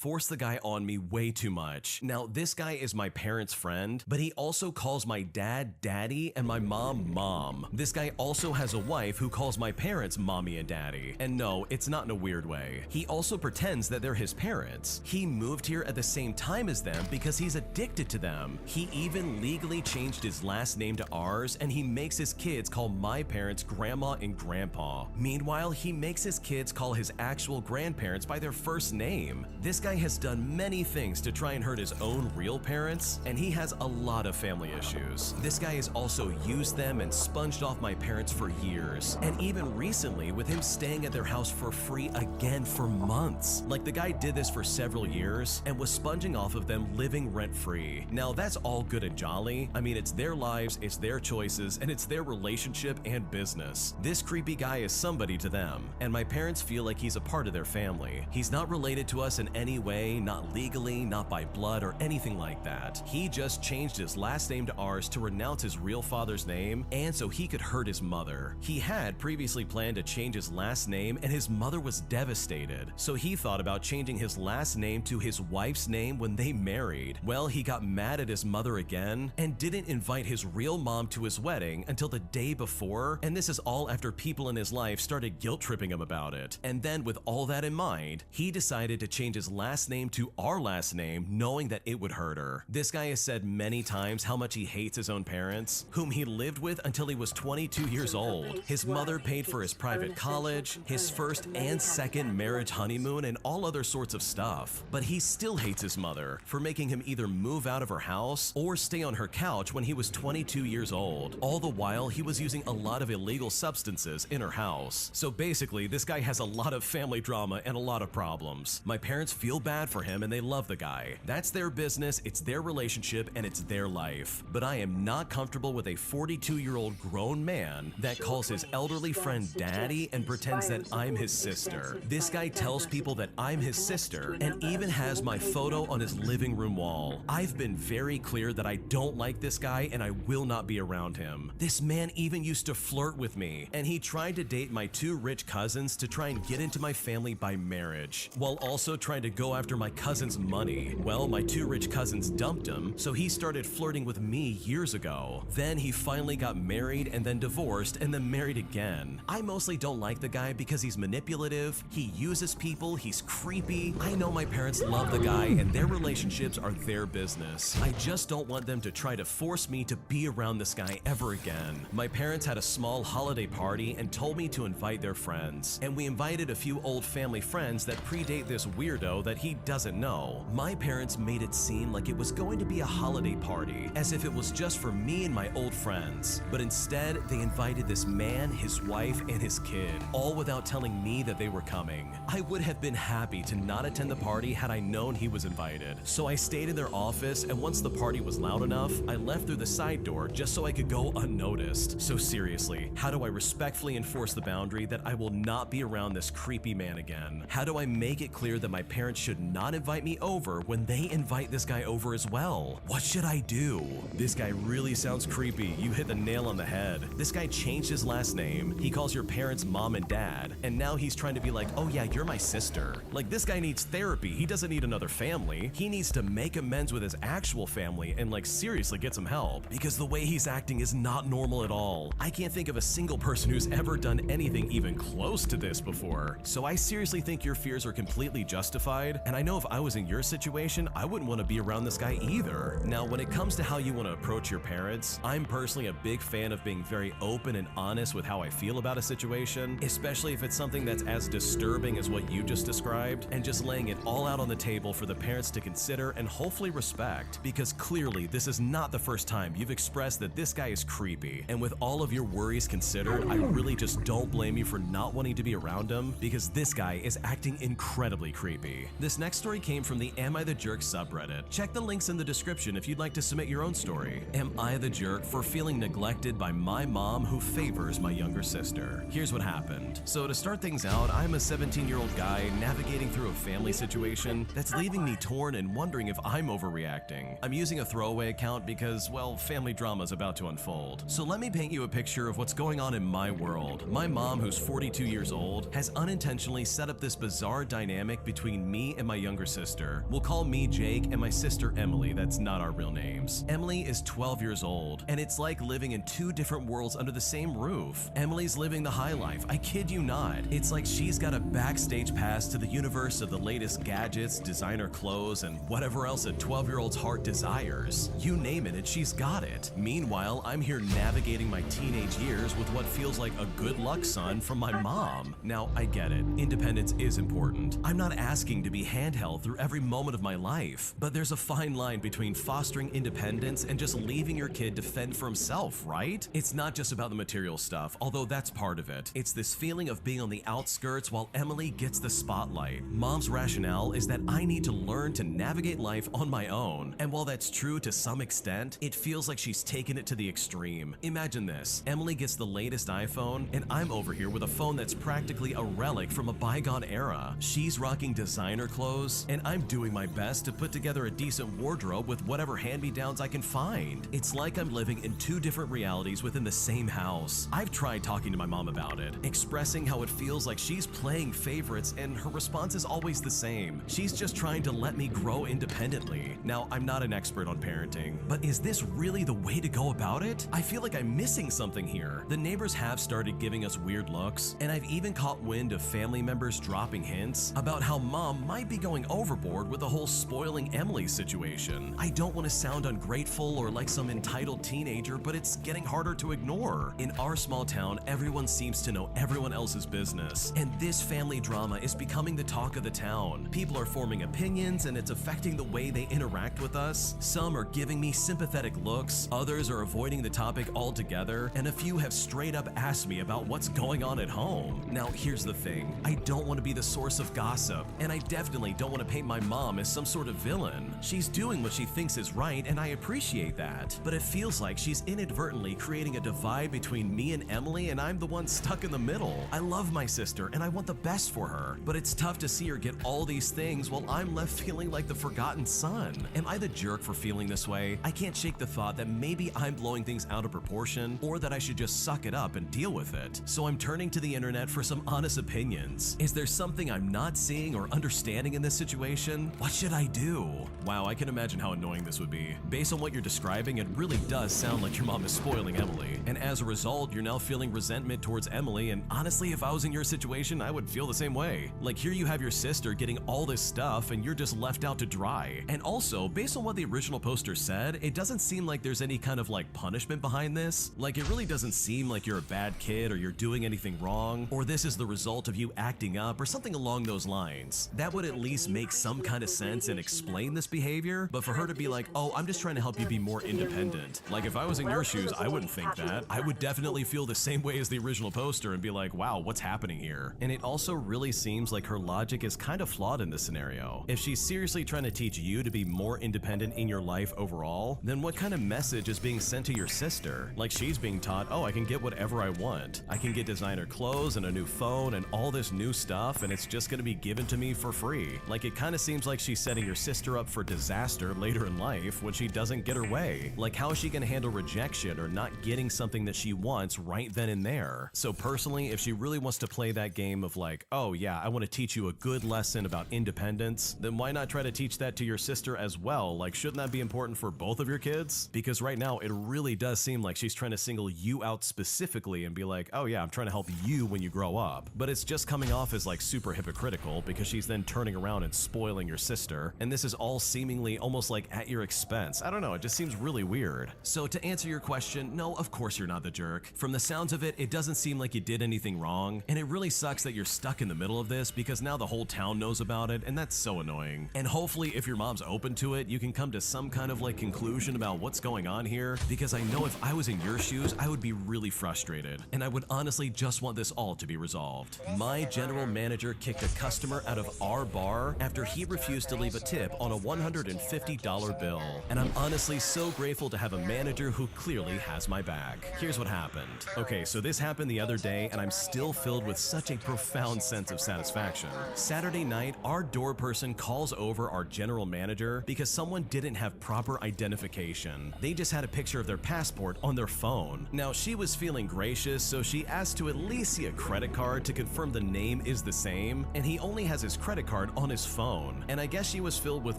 force the guy on me way too much. Now, this guy is my parents' friend, but he also calls my dad daddy and my mom mom. This guy also has a wife who calls my parents mommy and daddy. And no, it's not in a weird way. He also pretends that they're his parents. He moved here at the same time as them because he's addicted to them. He even legally changed his last name to ours, and he makes his kids call my parents grandma and grandpa. Meanwhile, he makes his kids call his actual grandparents by their first name. This guy has done many things to try and hurt his own real parents, and he has a lot of family issues. This guy has also used them and sponged off my parents for years, and even recently with him staying at their house for free again for months. Like, the guy did this for several years and was sponging off of them living rent-free. Now, that's all good and jolly. I mean, it's their lives, it's their choices, and it's their relationship and business. This creepy guy is somebody to them, and my parents feel like he's a part of their family. He's not related to us in any way, not legally, not by blood or anything like that. He just changed his last name to ours to renounce his real father's name, and so he could hurt his mother. He had previously planned to change his last name, and his mother was devastated. So he thought about changing his last name to his wife's name when they married. Well, he got mad at his mother again and didn't invite his real mom to his wedding until the day before, and this is all after people in his life started guilt-tripping him about it. And then, with all that in mind, he decided to change his last name to our last name, knowing that it would hurt her. This guy has said many times how much he hates his own parents, whom he lived with until he was 22 years old. His mother paid for his private college, his first and second marriage honeymoon, and all other sorts of stuff. But he still hates his mother for making him either move out of her house or stay on her couch when he was 22 years old. All the while, he was using a lot of illegal substances in her house. So basically, this guy has a lot of family drama and a lot of problems. My parents feel bad for him and they love the guy. That's their business, it's their relationship, and it's their life. But I am not comfortable with a 42-year-old grown man that calls his elderly friend daddy and pretends that I'm his sister. This guy tells people that I'm his sister and even has my photo on his living room wall. I've been very clear that I don't like this guy and I will not be around him. This man even used to flirt with me, and he tried to date my two rich cousins to try and get into my family by marriage, while also trying to go after my cousin's money. Well, my two rich cousins dumped him, so he started flirting with me years ago. Then he finally got married and then divorced and then married again. I mostly don't like the guy because he's manipulative, he uses people, he's creepy. I know my parents love the guy and their relationships are their business. I just don't want them to try to force me to be around this guy ever again. My parents had a small holiday party and told me to invite their friends, and we invited a few old family friends that predate this weirdo that he doesn't know. My parents made it seem like it was going to be a holiday party, as if it was just for me and my old friends, but instead they invited this man, his wife, and his kid, all without telling me that they were coming. I would have been happy to not attend the party had I known he was invited, so I stayed in their office, and once the party was loud enough, I left through the side door just so I could go unnoticed. So seriously, how do I respectfully enforce the boundary that I will not be around this creepy man again? How do I make it clear that my parents should not invite me over when they invite this guy over as well? What should I do? This guy really sounds creepy. You hit the nail on the head. This guy changed his last name. He calls your parents mom and dad, and now he's trying to be like, oh yeah, you're my sister. Like, this guy needs therapy. He doesn't need another family. He needs to make amends with his actual family and like seriously get some help, because the way he's acting is not normal at all. I can't think of a single person who's ever done anything even close to this before. So I seriously think your fears are completely justified, and I know if I was in your situation, I wouldn't want to be around this guy either. Now, when it comes to how you want to approach your parents, I'm personally a big fan of being very open and honest with how I feel about a situation, especially if it's something that's as disturbing as what you just described, and just laying it all out on the table for the parents to consider and hopefully respect, because clearly this is not the first time you've expressed that this guy is creepy. And with all of your worries considered, I really just don't blame you for not wanting to be around him, because this guy is acting incredibly creepy. This next story came from the Am I the Jerk subreddit. Check the links in the description if you'd like to submit your own story. Am I the jerk for feeling neglected by my mom who favors my younger sister? Here's what happened. So to start things out, I'm a 17-year-old guy navigating through a family situation that's leaving me torn and wondering if I'm overreacting. I'm using a throwaway account because, well, family drama is about to unfold. So let me paint you a picture of what's going on in my world. My mom, who's 42 years old, has unintentionally set up this bizarre dynamic between me me and my younger sister. We'll call me Jake and my sister Emily. That's not our real names. Emily is 12 years old, and it's like living in two different worlds under the same roof. Emily's living the high life, I kid you not. It's like she's got a backstage pass to the universe of the latest gadgets, designer clothes, and whatever else a 12-year-old's heart desires. You name it and she's got it. Meanwhile, I'm here navigating my teenage years with what feels like a good luck son from my mom. Now, I get it. Independence is important. I'm not asking to be handheld through every moment of my life, but there's a fine line between fostering independence and just leaving your kid to fend for himself, right? It's not just about the material stuff, although that's part of it. It's this feeling of being on the outskirts while Emily gets the spotlight. Mom's rationale is that I need to learn to navigate life on my own, and while that's true to some extent, it feels like she's taken it to the extreme. Imagine this, Emily gets the latest iPhone, and I'm over here with a phone that's practically a relic from a bygone era. She's rocking designer clothes, and I'm doing my best to put together a decent wardrobe with whatever hand-me-downs I can find. It's like I'm living in two different realities within the same house. I've tried talking to my mom about it, expressing how it feels like she's playing favorites, and her response is always the same. She's just trying to let me grow independently. Now, I'm not an expert on parenting, but is this really the way to go about it? I feel like I'm missing something here. The neighbors have started giving us weird looks, and I've even caught wind of family members dropping hints about how mom might be going overboard with the whole spoiling Emily situation. I don't want to sound ungrateful or like some entitled teenager, but it's getting harder to ignore. In our small town, everyone seems to know everyone else's business, and this family drama is becoming the talk of the town. People are forming opinions, and it's affecting the way they interact with us. Some are giving me sympathetic looks, others are avoiding the topic altogether, and a few have straight up asked me about what's going on at home. Now, here's the thing. I don't want to be the source of gossip, and I definitely don't want to paint my mom as some sort of villain. She's doing what she thinks is right, and I appreciate that, but it feels like she's inadvertently creating a divide between me and Emily, and I'm the one stuck in the middle. I love my sister, and I want the best for her, but it's tough to see her get all these things while I'm left feeling like the forgotten son. Am I the jerk for feeling this way? I can't shake the thought that maybe I'm blowing things out of proportion, or that I should just suck it up and deal with it. So I'm turning to the internet for some honest opinions. Is there something I'm not seeing or understanding in this situation? What should I do? Wow, I can imagine how annoying this would be. Based on what you're describing, it really does sound like your mom is spoiling Emily, and as a result, you're now feeling resentment towards Emily, and honestly, if I was in your situation, I would feel the same way. Like, here you have your sister getting all this stuff, and you're just left out to dry. And also, based on what the original poster said, it doesn't seem like there's any kind of like punishment behind this. Like, it really doesn't seem like you're a bad kid or you're doing anything wrong, or this is the result of you acting up or something along those lines. That would at least make some kind of sense and explain this behavior, but for her to be like, oh, I'm just trying to help you be more independent. Like, if I was in your shoes, I wouldn't think that. I would definitely feel the same way as the original poster and be like, wow, what's happening here? And it also really seems like her logic is kind of flawed in this scenario. If she's seriously trying to teach you to be more independent in your life overall, then what kind of message is being sent to your sister? Like, she's being taught, oh, I can get whatever I want. I can get designer clothes and a new phone and all this new stuff, and it's just gonna be given to me for free. Like, it kind of seems like she's setting your sister up for disaster later in life when she doesn't get her way. Like, how is she gonna handle rejection or not getting something that she wants right then and there? So personally, if she really wants to play that game of like, oh yeah, I want to teach you a good lesson about independence, then why not try to teach that to your sister as well? Like, shouldn't that be important for both of your kids? Because right now, it really does seem like she's trying to single you out specifically and be like, oh yeah, I'm trying to help you when you grow up. But it's just coming off as like super hypocritical, because she's then turning around and spoiling your sister, and this is all seemingly almost like at your expense. I don't know, it just seems really weird. So to answer your question, no, of course you're not the jerk. From the sounds of it, it doesn't seem like you did anything wrong, and it really sucks that you're stuck in the middle of this, because now the whole town knows about it, and that's so annoying. And hopefully, if your mom's open to it, you can come to some kind of like conclusion about what's going on here, because I know if I was in your shoes, I would be really frustrated, and I would honestly just want this all to be resolved. My general manager kicked a customer out of our bar after he refused to leave a tip on a $150 bill, and I'm honestly so grateful to have a manager who clearly has my back. Here's what happened. Okay, so this happened the other day, and I'm still filled with such a profound sense of satisfaction. Saturday night, our door person calls over our general manager because someone didn't have proper identification. They just had a picture of their passport on their phone. Now, she was feeling gracious, so she asked to at least see a credit card to confirm the name is the same, and he only has his credit card card on his phone, and I guess she was filled with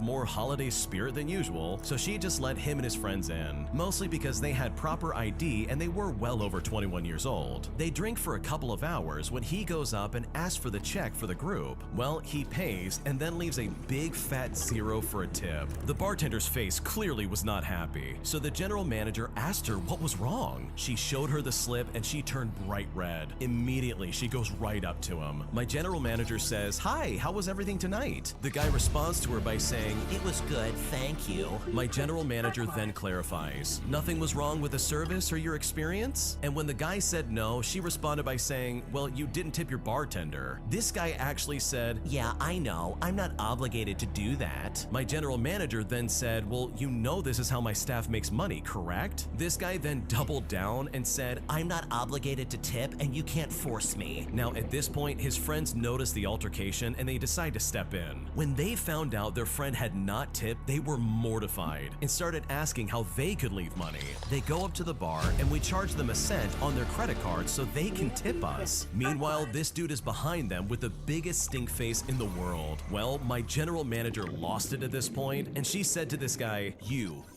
more holiday spirit than usual, so she just let him and his friends in, mostly because they had proper ID and they were well over 21 years old. They drink for a couple of hours when he goes up and asks for the check for the group. Well, he pays and then leaves a big fat zero for a tip. The bartender's face clearly was not happy, so the general manager asked her what was wrong. She showed her the slip and she turned bright red. Immediately, she goes right up to him. My general manager says, "Hi, how was everything tonight?" The guy responds to her by saying, "It was good, thank you." My general manager then clarifies, "Nothing was wrong with the service or your experience?" And when the guy said no, she responded by saying, "Well, you didn't tip your bartender." This guy actually said, "Yeah, I know, I'm not obligated to do that." My general manager then said, "Well, you know this is how my staff makes money, correct?" This guy then doubled down and said, "I'm not obligated to tip and you can't force me." Now at this point, his friends notice the altercation and they decide to step in. When they found out their friend had not tipped, they were mortified and started asking how they could leave money. They go up to the bar and we charge them a cent on their credit card so they can tip us. Meanwhile, this dude is behind them with the biggest stink face in the world. Well, my general manager lost it at this point, and she said to this guy,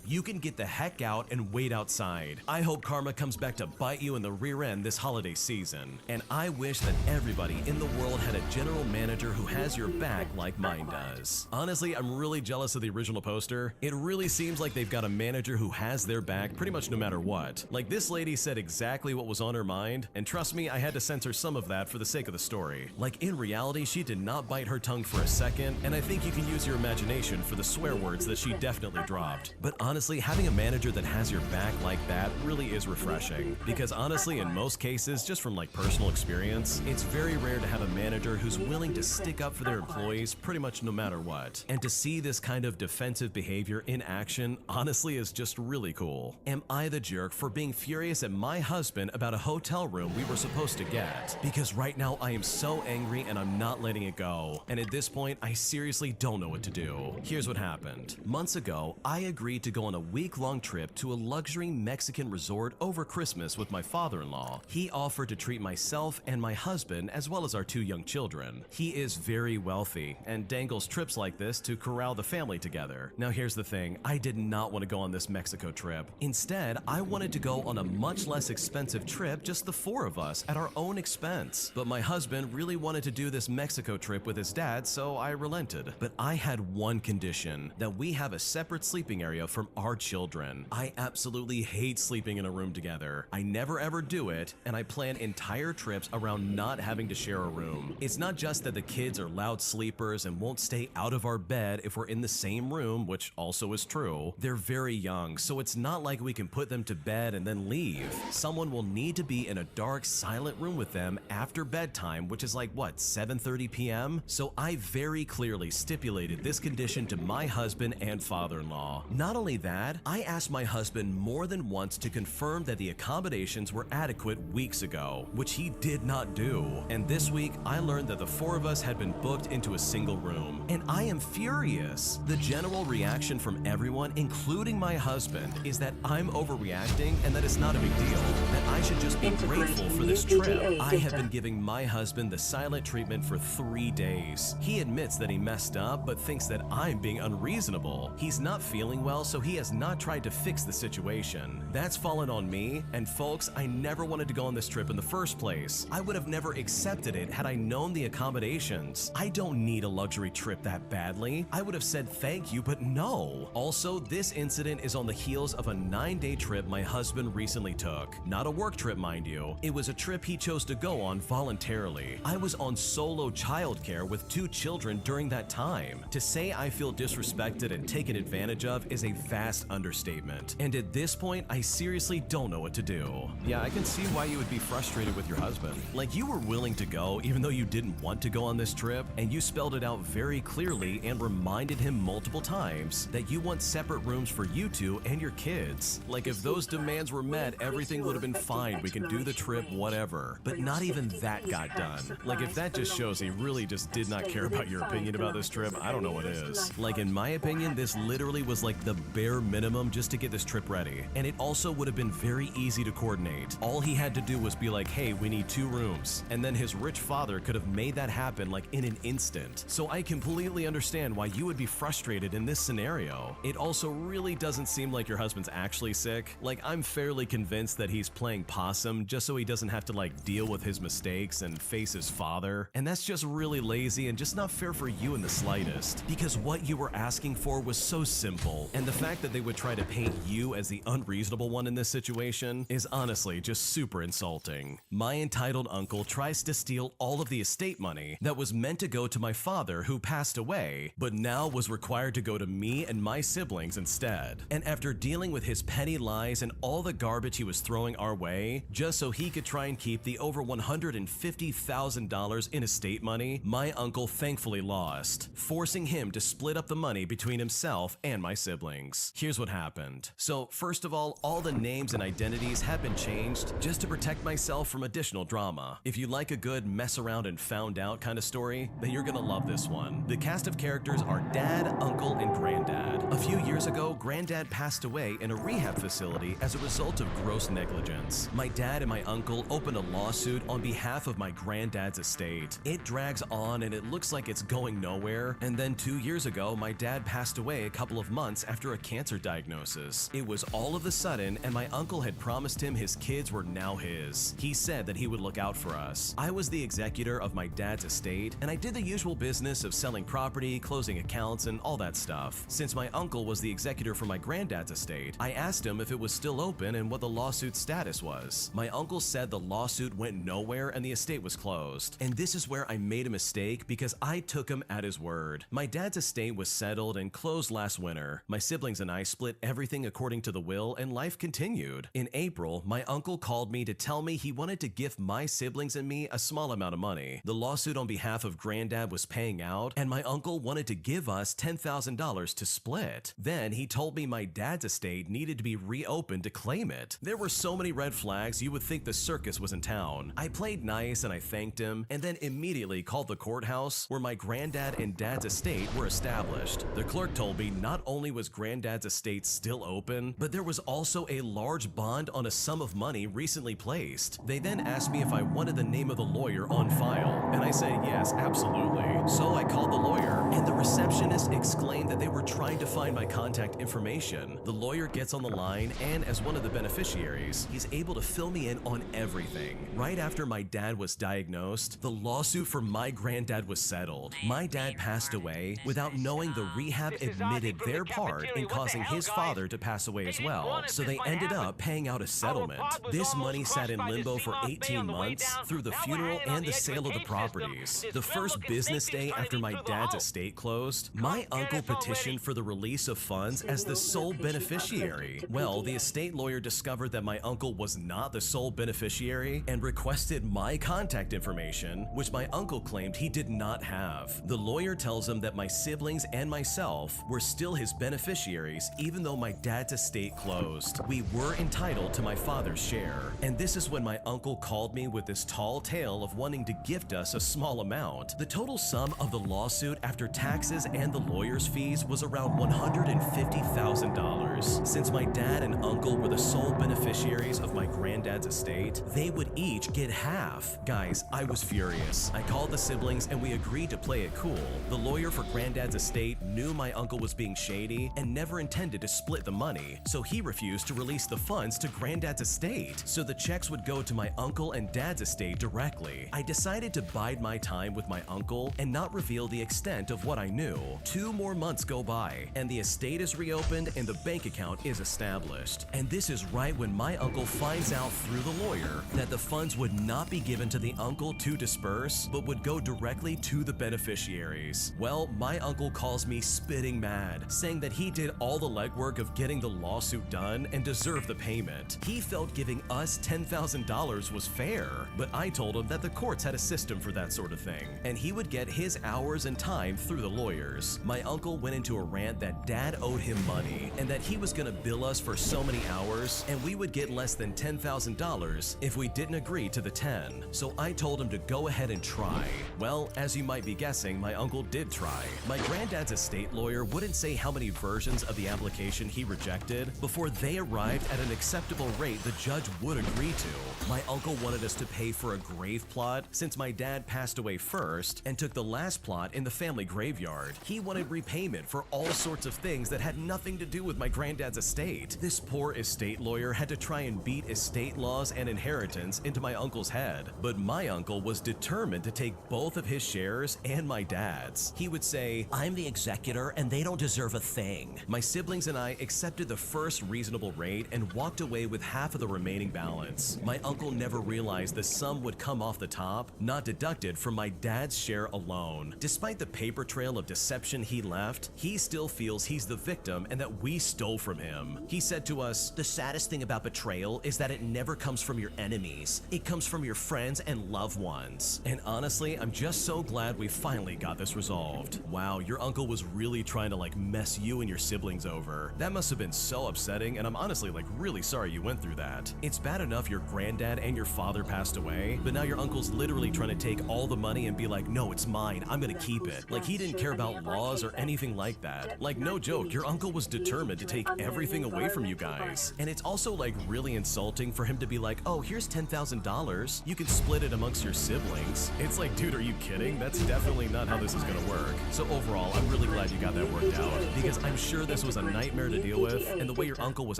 You can get the heck out and wait outside. I hope karma comes back to bite you in the rear end this holiday season. And I wish that everybody in the world had a general manager who has your back like mine does." Honestly, I'm really jealous of the original poster. It really seems like they've got a manager who has their back pretty much no matter what. Like, this lady said exactly what was on her mind, and trust me, I had to censor some of that for the sake of the story. Like, in reality, she did not bite her tongue for a second, and I think you can use your imagination for the swear words that she definitely dropped. But honestly, having a manager that has your back like that really is refreshing, because honestly, in most cases, just from like personal experience, it's very rare to have a manager who's willing to stick up for their employees pretty much no matter what. And to see this kind of defensive behavior in action honestly is just really cool. Am I the jerk for being furious at my husband about a hotel room we were supposed to get? Because right now I am so angry and I'm not letting it go. And at this point, I seriously don't know what to do. Here's what happened. Months ago, I agreed to go on a week-long trip to a luxury Mexican resort over Christmas with my father-in-law. He offered to treat myself and my husband as well as our 2 young children. He is very wealthy and dangles trips like this to corral the family together. Now here's the thing, I did not want to go on this Mexico trip. Instead, I wanted to go on a much less expensive trip, just the 4 of us at our own expense. But my husband really wanted to do this Mexico trip with his dad, so I relented. But I had one condition, that we have a separate sleeping area from our children. I absolutely hate sleeping in a room together. I never ever do it, and I plan entire trips around not having to share a room. It's not just that the kids are loud sleepers and won't stay out of our bed if we're in the same room, which also is true. They're very young, so it's not like we can put them to bed and then leave. Someone will need to be in a dark, silent room with them after bedtime, which is like, what, 7:30 p.m.? So I very clearly stipulated this condition to my husband and father-in-law. Not only that, I asked my husband more than once to confirm that the accommodations were adequate weeks ago, which he did not do. And this week, I learned that the 4 of us had been booked into a single room. And I am furious. The general reaction from everyone, including my husband, is that I'm overreacting and that it's not a big deal, that I should just be grateful for this trip. I have been giving my husband the silent treatment for 3 days. He admits that he messed up, but thinks that I'm being unreasonable. He's not feeling well, so he has not tried to fix the situation. That's fallen on me, and folks, I never wanted to go on this trip in the first place. I would have never accepted it had I known the accommodations. I don't need a luxury trip that badly. I would have said thank you, but no. Also, this incident is on the heels of a 9-day trip my husband recently took. Not a work trip, mind you. It was a trip he chose to go on voluntarily. I was on solo childcare with 2 children during that time. To say I feel disrespected and taken advantage of is a vast understatement. And at this point, I seriously don't know what to do. Yeah, I can see why you would be frustrated with your husband. Like, you were willing to go even though you didn't want to go on this trip, and you spelled it out very clearly and reminded him multiple times that you want separate rooms for you 2 and your kids. Like, if those demands were met, everything would have been fine. We can do the trip, whatever. But not even that got done. Like, if that just shows he really just did not care about your opinion about this trip, I don't know what is. Like, in my opinion, this literally was like the bare bare minimum just to get this trip ready, and it also would have been very easy to coordinate. All he had to do was be like, hey, we need 2 rooms, and then his rich father could have made that happen like in an instant. So I completely understand why you would be frustrated in this scenario. It also really doesn't seem like your husband's actually sick. Like, I'm fairly convinced that he's playing possum just so he doesn't have to like deal with his mistakes and face his father, and that's just really lazy and just not fair for you in the slightest, because what you were asking for was so simple, and the fact that they would try to paint you as the unreasonable one in this situation is honestly just super insulting. My entitled uncle tries to steal all of the estate money that was meant to go to my father who passed away, but now was required to go to me and my siblings instead. And after dealing with his petty lies and all the garbage he was throwing our way, just so he could try and keep the over $150,000 in estate money, my uncle thankfully lost, forcing him to split up the money between himself and my siblings. Here's what happened. So first of all the names and identities have been changed just to protect myself from additional drama. If you like a good mess around and found out kind of story, then you're gonna love this one. The cast of characters are Dad, Uncle, and Granddad. A few years ago, Granddad passed away in a rehab facility as a result of gross negligence. My dad and my uncle opened a lawsuit on behalf of my granddad's estate. It drags on and it looks like it's going nowhere, and then 2 years ago, my dad passed away a couple of months after a cancer diagnosis. It was all of a sudden, and my uncle had promised him his kids were now his. He said that he would look out for us. I was the executor of my dad's estate, and I did the usual business of selling property, closing accounts, and all that stuff. Since my uncle was the executor for my granddad's estate, I asked him if it was still open and what the lawsuit status was. My uncle said the lawsuit went nowhere and the estate was closed. And this is where I made a mistake because I took him at his word. My dad's estate was settled and closed last winter. My siblings and I split everything according to the will, and life continued. In April, my uncle called me to tell me he wanted to gift my siblings and me a small amount of money. The lawsuit on behalf of Granddad was paying out, and my uncle wanted to give us $10,000 to split. Then he told me my dad's estate needed to be reopened to claim it. There were so many red flags you would think the circus was in town. I played nice and I thanked him, and then immediately called the courthouse where my granddad and dad's estate were established. The clerk told me not only was Granddad's estate still open, but there was also a large bond on a sum of money recently placed. They then asked me if I wanted the name of the lawyer on file, and I said yes, absolutely. So I called the lawyer, and the receptionist exclaimed that they were trying to find my contact information. The lawyer gets on the line, and as one of the beneficiaries, he's able to fill me in on everything. Right after my dad was diagnosed, the lawsuit for my granddad was settled. My dad passed away without knowing the rehab admitted their part in causing his father to pass away as well, so they ended up paying out a settlement. This money sat in limbo for 18 months through the funeral and the sale of the properties. The first business day after my dad's estate closed, my uncle petitioned for the release of funds as the sole beneficiary. Well, the estate lawyer discovered that my uncle was not the sole beneficiary and requested my contact information, which my uncle claimed he did not have. The lawyer tells him that my siblings and myself were still his beneficiaries even though my dad's estate closed. We were entitled to my father's share. And this is when my uncle called me with this tall tale of wanting to gift us a small amount. The total sum of the lawsuit after taxes and the lawyer's fees was around $150,000. Since my dad and uncle were the sole beneficiaries of my granddad's estate, they would each get half. Guys, I was furious. I called the siblings and we agreed to play it cool. The lawyer for granddad's estate knew my uncle was being shady and never intended to split the money, so he refused to release the funds to granddad's estate, so the checks would go to my uncle and dad's estate directly. I decided to bide my time with my uncle and not reveal the extent of what I knew. 2 more months go by, and the estate is reopened and the bank account is established. And this is right when my uncle finds out through the lawyer that the funds would not be given to the uncle to disperse, but would go directly to the beneficiaries. Well, my uncle calls me spitting mad, saying that he did all the legwork of getting the lawsuit done and deserved the payment. He felt giving us $10,000 was fair, but I told him that the courts had a system for that sort of thing, and he would get his hours and time through the lawyers. My uncle went into a rant that dad owed him money and that he was gonna bill us for so many hours and we would get less than $10,000 if we didn't agree to the 10. So I told him to go ahead and try. Well, as you might be guessing, my uncle did try. My granddad's estate lawyer wouldn't say how many versions of the application he rejected before they arrived at an acceptable rate the judge would agree to. My uncle wanted us to pay for a grave plot since my dad passed away first and took the last plot in the family graveyard. He wanted repayment for all sorts of things that had nothing to do with my granddad's estate. This poor estate lawyer had to try and beat estate laws and inheritance into my uncle's head, but my uncle was determined to take both of his shares and my dad's. He would say, "I'm the executor and they don't deserve a thing." My siblings and I accepted the first reasonable rate and walked away with half of the remaining balance. My uncle never realized the sum would come off the top, not deducted from my dad's share alone. Despite the paper trail of deception he left, he still feels he's the victim and that we stole from him. He said to us, "The saddest thing about betrayal is that it never comes from your enemies. It comes from your friends and loved ones." And honestly, I'm just so glad we finally got this resolved. Wow, your uncle was really trying to mess you and your siblings over. That must have been so upsetting, and I'm honestly really sorry you went through that. It's bad enough your granddad and your father passed away, but now your uncle's literally trying to take all the money and be like, "No, it's mine, I'm gonna keep it." He didn't care about laws or anything like that. No joke, your uncle was determined to take everything away from you guys. And it's also really insulting for him to be like, "Oh, here's $10,000, you can split it amongst your siblings." It's like, dude, are you kidding? That's definitely not how this is gonna work. So overall, I'm really glad you got that worked out, because I'm sure this was a nightmare to deal with, and the way your uncle was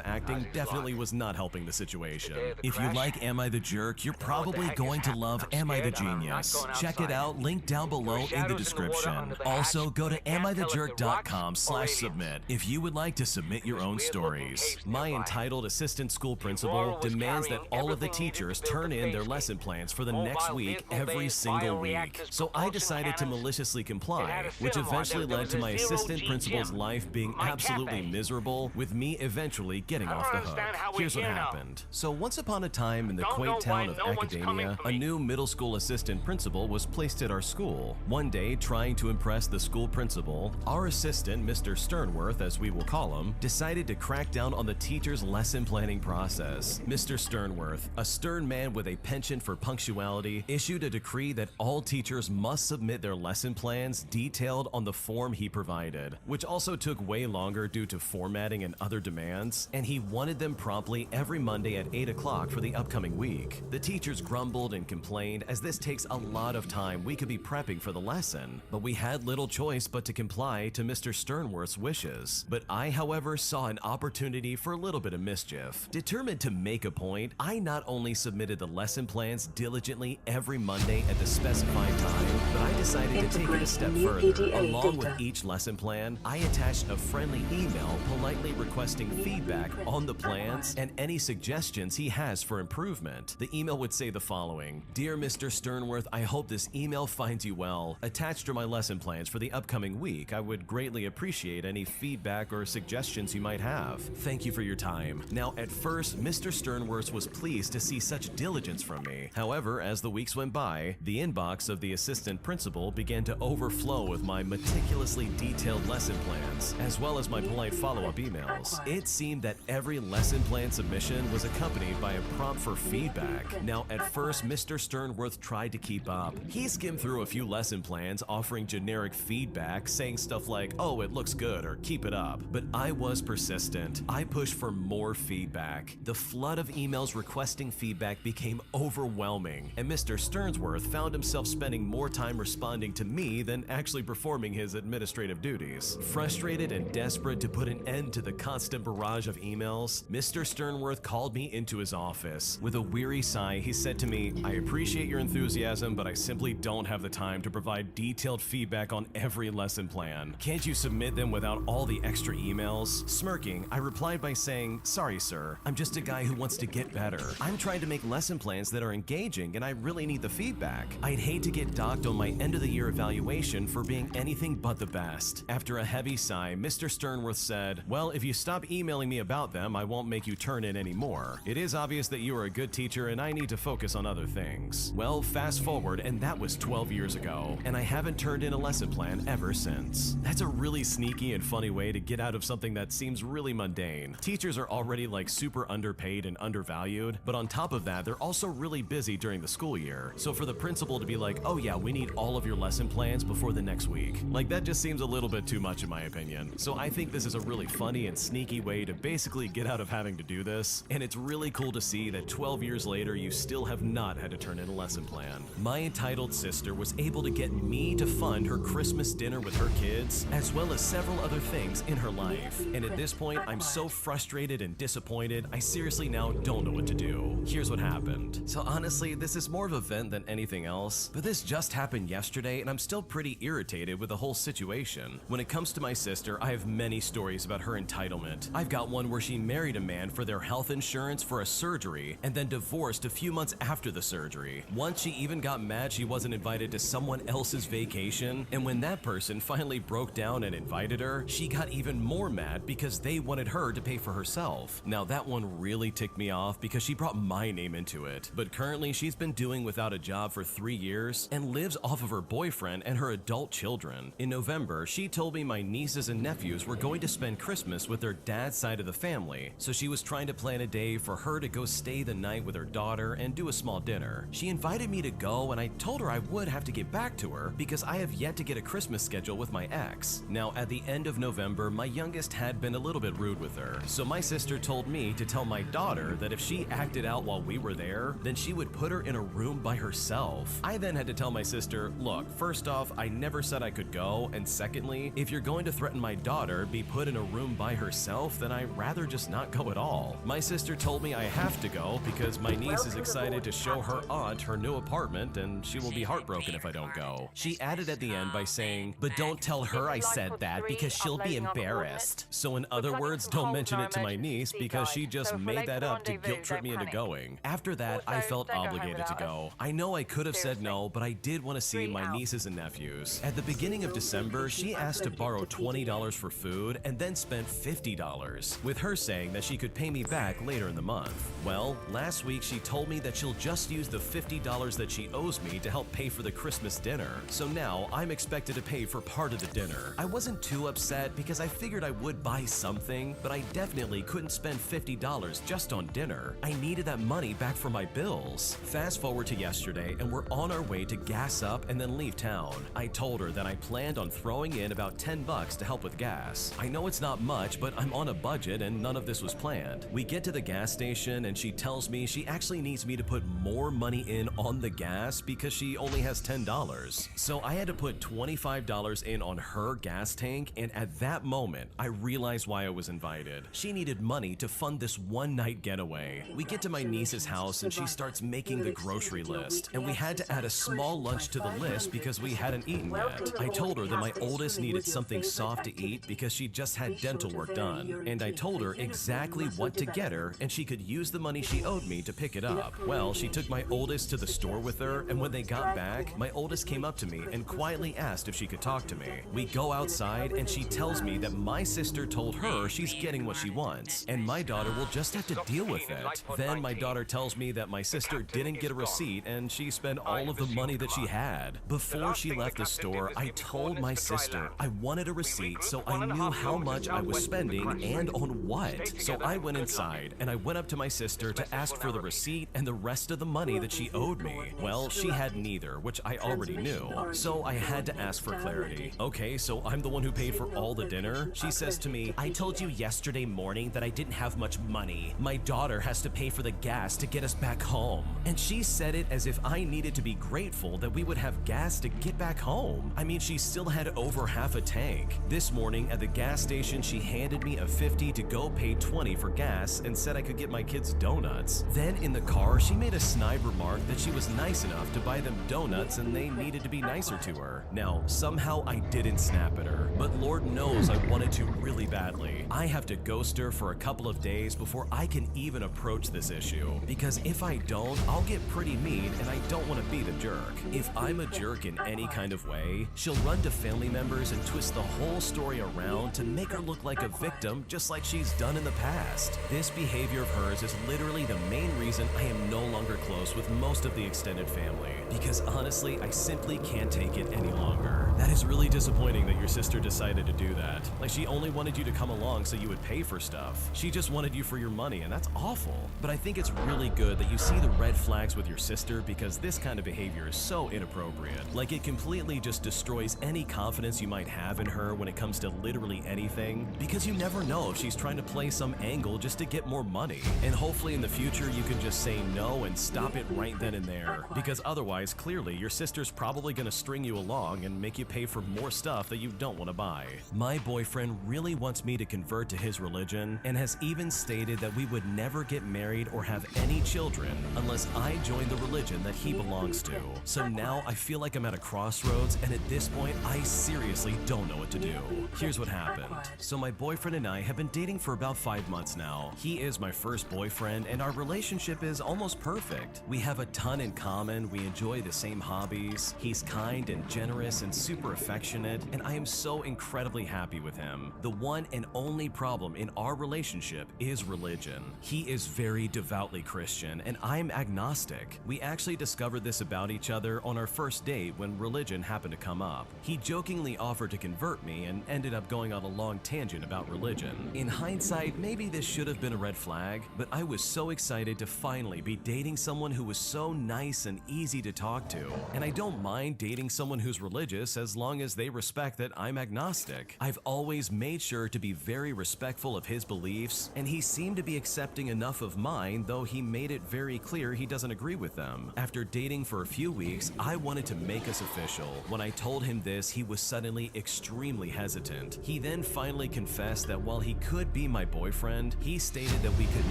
acting definitely was not helping the situation. If you like Am I the Jerk, you're probably going to love Am I the Genius. Check it out, link down below in the description. Also, go to amithejerk.com/submit if you would like to submit your own stories. My entitled assistant school principal demands that all of the teachers turn in their lesson plans for the next week every single week. So I decided to maliciously comply, which eventually led to my assistant principal's life being absolutely miserable, with me eventually getting off the hook. Here's what happened. So once upon a time in the quaint town of Academia, a new middle school assistant principal was placed at our school. One day, trying to impress the school principal, our assistant, Mr. Sternworth, as we will call him, decided to crack down on the teacher's lesson planning process. Mr. Sternworth, a stern man with a penchant for punctuality, issued a decree that all teachers must submit their lesson plans detailed on the form he provided, which also took way longer due to formatting and other demands, and he wanted them promptly every Monday at 8 o'clock for the upcoming week. The teachers grumbled and complained, as this takes a lot of time we could be prepping for the lesson, but we had little choice but to comply to Mr. Sternworth's wishes. But I, however, saw an opportunity for a little bit of mischief. Determined to make a point, I not only submitted the lesson plans diligently every Monday at the specified time, but I decided to take it a step further. Along with each lesson plan, I attached a friendly email politely requesting feedback on the plans and any suggestions he has for improvement. The email would say the following: "Dear Mr. Sternworth, I hope this email finds you well. Attached are my lesson plans for the upcoming week. I would greatly appreciate any feedback or suggestions you might have. Thank you for your time." Now, at first, Mr. Sternworth was pleased to see such diligence from me. However, as the weeks went by, the inbox of the assistant principal began to overflow with my meticulously detailed lesson plans, as well as my polite follow-up emails. It seemed that every lesson plan submission was accompanied by a prompt for feedback. Now, at first, Mr. Sternworth tried to keep up. He skimmed through a few lesson plans offering generic feedback, saying stuff like, "Oh, it looks good," or "keep it up." But I was persistent. I pushed for more feedback. The flood of emails requesting feedback became overwhelming, and Mr. Sternworth found himself spending more time responding to me than actually performing his administrative duties. Frustrated and desperate to put an end to the constant barrage of emails, Mr. Sternworth called me into his office. With a weary sigh, he said to me, "I appreciate your enthusiasm, but I simply don't have the time to provide detailed feedback on every lesson plan. Can't you submit them without all the extra emails?" Smirking, I replied by saying, "Sorry, sir. I'm just a guy who wants to get better. I'm trying to make lesson plans that are engaging, and I really need the feedback. I'd hate to get docked on my end-of-the-year evaluation for being anything but the best." After a heavy sigh, Mr. Sternworth said, "Well, if you stop emailing me about them, I won't make you turn in anymore. It is obvious that you are a good teacher, and I need to focus on other things." Well, fast forward, and that was 12 years ago, and I haven't turned in a lesson plan ever since. That's a really sneaky and funny way to get out of something that seems really mundane. Teachers are already like super underpaid and undervalued, but on top of that, they're also really busy during the school year. So for the principal to be like, oh yeah, we need all of your lesson plans before the next week, like that just seems a little bit too much in my opinion. So I think this is a really funny and sneaky way to basically get out of having to do this, and it's really cool to see that 12 years later you still have not had to turn in a lesson plan. My entitled sister was able to get me to fund her Christmas dinner with her kids, as well as several other things in her life. And at this point, I'm so frustrated and disappointed, I seriously now don't know what to do. Here's what happened. So honestly, this is more of a vent than anything else, but this just happened yesterday and I'm still pretty irritated with the whole situation. When it comes to my sister, I have many stories about her entitlement. I've got one where she married a man for their health insurance for a surgery and then divorced a few months after the surgery. Once she even got mad she wasn't invited to someone else's vacation, and when that person finally broke down and invited her, she got even more mad because they wanted her to pay for herself. Now that one really ticked me off because she brought my name into it, but currently she's been doing without a job for 3 years and lives off of her boyfriend and her adult children. In November, she told me my nieces and nephews were going to spend Christmas with their dad's side of the family, so she was trying to plan a day for her to go stay the night with her daughter and do a small dinner. She invited me to go and I told her I would have to get back to her because I have yet to get a Christmas schedule with my ex. Now at the end of November, my youngest had been a little bit rude with her, so my sister told me to tell my daughter that if she acted out while we were there, then she would put her in a room by herself. I then had to tell my sister, look, first off, I never said I could go, and secondly, if you're going to threaten my daughter be put in a room by herself, then I'd rather just not go at all. My sister told me I have to go because my niece is excited to show her aunt her new apartment and she will be heartbroken if I don't go. She added at the end by saying, but don't tell her I said that because she'll be embarrassed. So in other words, don't mention it to my niece because she just made that up to guilt trip me into going. After that, I felt obligated to go. I know I could have said no, but I did want to see my nieces and nephews. At the beginning of December, she asked to borrow $20 for food and then spent $50, with her saying that she could pay me back later in the month. Well, last week she told me that she'll just use the $50 that she owes me to help pay for the Christmas dinner. So now I'm expected to pay for part of the dinner. I wasn't too upset because I figured I would buy something, but I definitely couldn't spend $50 just on dinner. I needed that money back for my bills. Fast forward to yesterday and we're on our way to gas up and then leave town. I told her that I planned on throwing in about $10 to help with gas. I know it's not much, but I'm on a budget and none of this was planned. We get to the gas station and she tells me she actually needs me to put more money in on the gas because she only has $10. So I had to put $25 in on her gas tank, and at that moment, I realized why I was invited. She needed money to fund this one-night getaway. We get to my niece's house and she starts making the grocery list, and we had to add a small lunch to the list because we hadn't eaten yet. I told her that my oldest needed something soft to eat because she just had dental work done, and I told her exactly what to get her and she could use the money she owed me to pick it up. Well, she took my oldest to the store with her, and when they got back, my oldest came up to me and quietly asked if she could talk to me. We go outside and she tells me that my sister told her she's getting what she wants, and my daughter will just have to deal with it. Then my daughter tells me that my sister didn't get a receipt and she spent all of the money that she had. Before she left the store, I told my sister I wanted a receipt so I knew how much I was spending and on what. So I went inside and I went up to my sister to ask for the receipt and the rest of the money that she owed me. Well, she had neither, which I already knew. So I had to ask for clarity. Okay, so I'm the one who paid for all the dinner? She says to me, I told you yesterday morning that I didn't have much money. My daughter has to pay for the gas to get us back home. And she said it as if I needed to be grateful that we would have gas to get back home. I mean, she still had over half a tank. This morning at the gas station, she handed me a $50 to go pay $20 for gas and said I could get my kids donuts. Then in the car, she made a snide remark that she was nice enough to buy them donuts and they needed to be nicer to her. Now, somehow I didn't snap at her, but Lord knows I wanted to really badly. I have to ghost her for a couple of days before I can even approach this issue, because if I don't, I'll get pretty mean and I don't want to be the jerk. If I'm a jerk in any kind of way, she'll run to family members and twist the whole story around to make her look like a victim, just like she's done in the past. This behavior of hers is literally the main reason I am no longer close with most of the extended family, because honestly, I simply can't take it any longer. That is really disappointing that your sister decided wanted to do that. Like, she only wanted you to come along so you would pay for stuff. She just wanted you for your money, and that's awful. But I think it's really good that you see the red flags with your sister, because this kind of behavior is so inappropriate. Like, it completely just destroys any confidence you might have in her when it comes to literally anything, because you never know if she's trying to play some angle just to get more money. And hopefully in the future you can just say no and stop it right then and there, because otherwise clearly your sister's probably gonna string you along and make you pay for more stuff that you don't want to buy. My boyfriend really wants me to convert to his religion and has even stated that we would never get married or have any children unless I join the religion that he belongs to. So now I feel like I'm at a crossroads, and at this point I seriously don't know what to do. Here's what happened. So my boyfriend and I have been dating for about 5 months now. He is my first boyfriend and our relationship is almost perfect. We have a ton in common, we enjoy the same hobbies, he's kind and generous and super affectionate, and I am so incredibly happy with him. The one and only problem in our relationship is religion. He is very devoutly Christian and I'm agnostic. We actually discovered this about each other on our first date when religion happened to come up. He jokingly offered to convert me and ended up going on a long tangent about religion. In hindsight, maybe this should have been a red flag, but I was so excited to finally be dating someone who was so nice and easy to talk to. And I don't mind dating someone who's religious as long as they respect that I'm agnostic. I've always made sure to be very respectful of his beliefs, and he seemed to be accepting enough of mine, though he made it very clear he doesn't agree with them. After dating for a few weeks, I wanted to make us official. When I told him this, he was suddenly extremely hesitant. He then finally confessed that while he could be my boyfriend, he stated that we could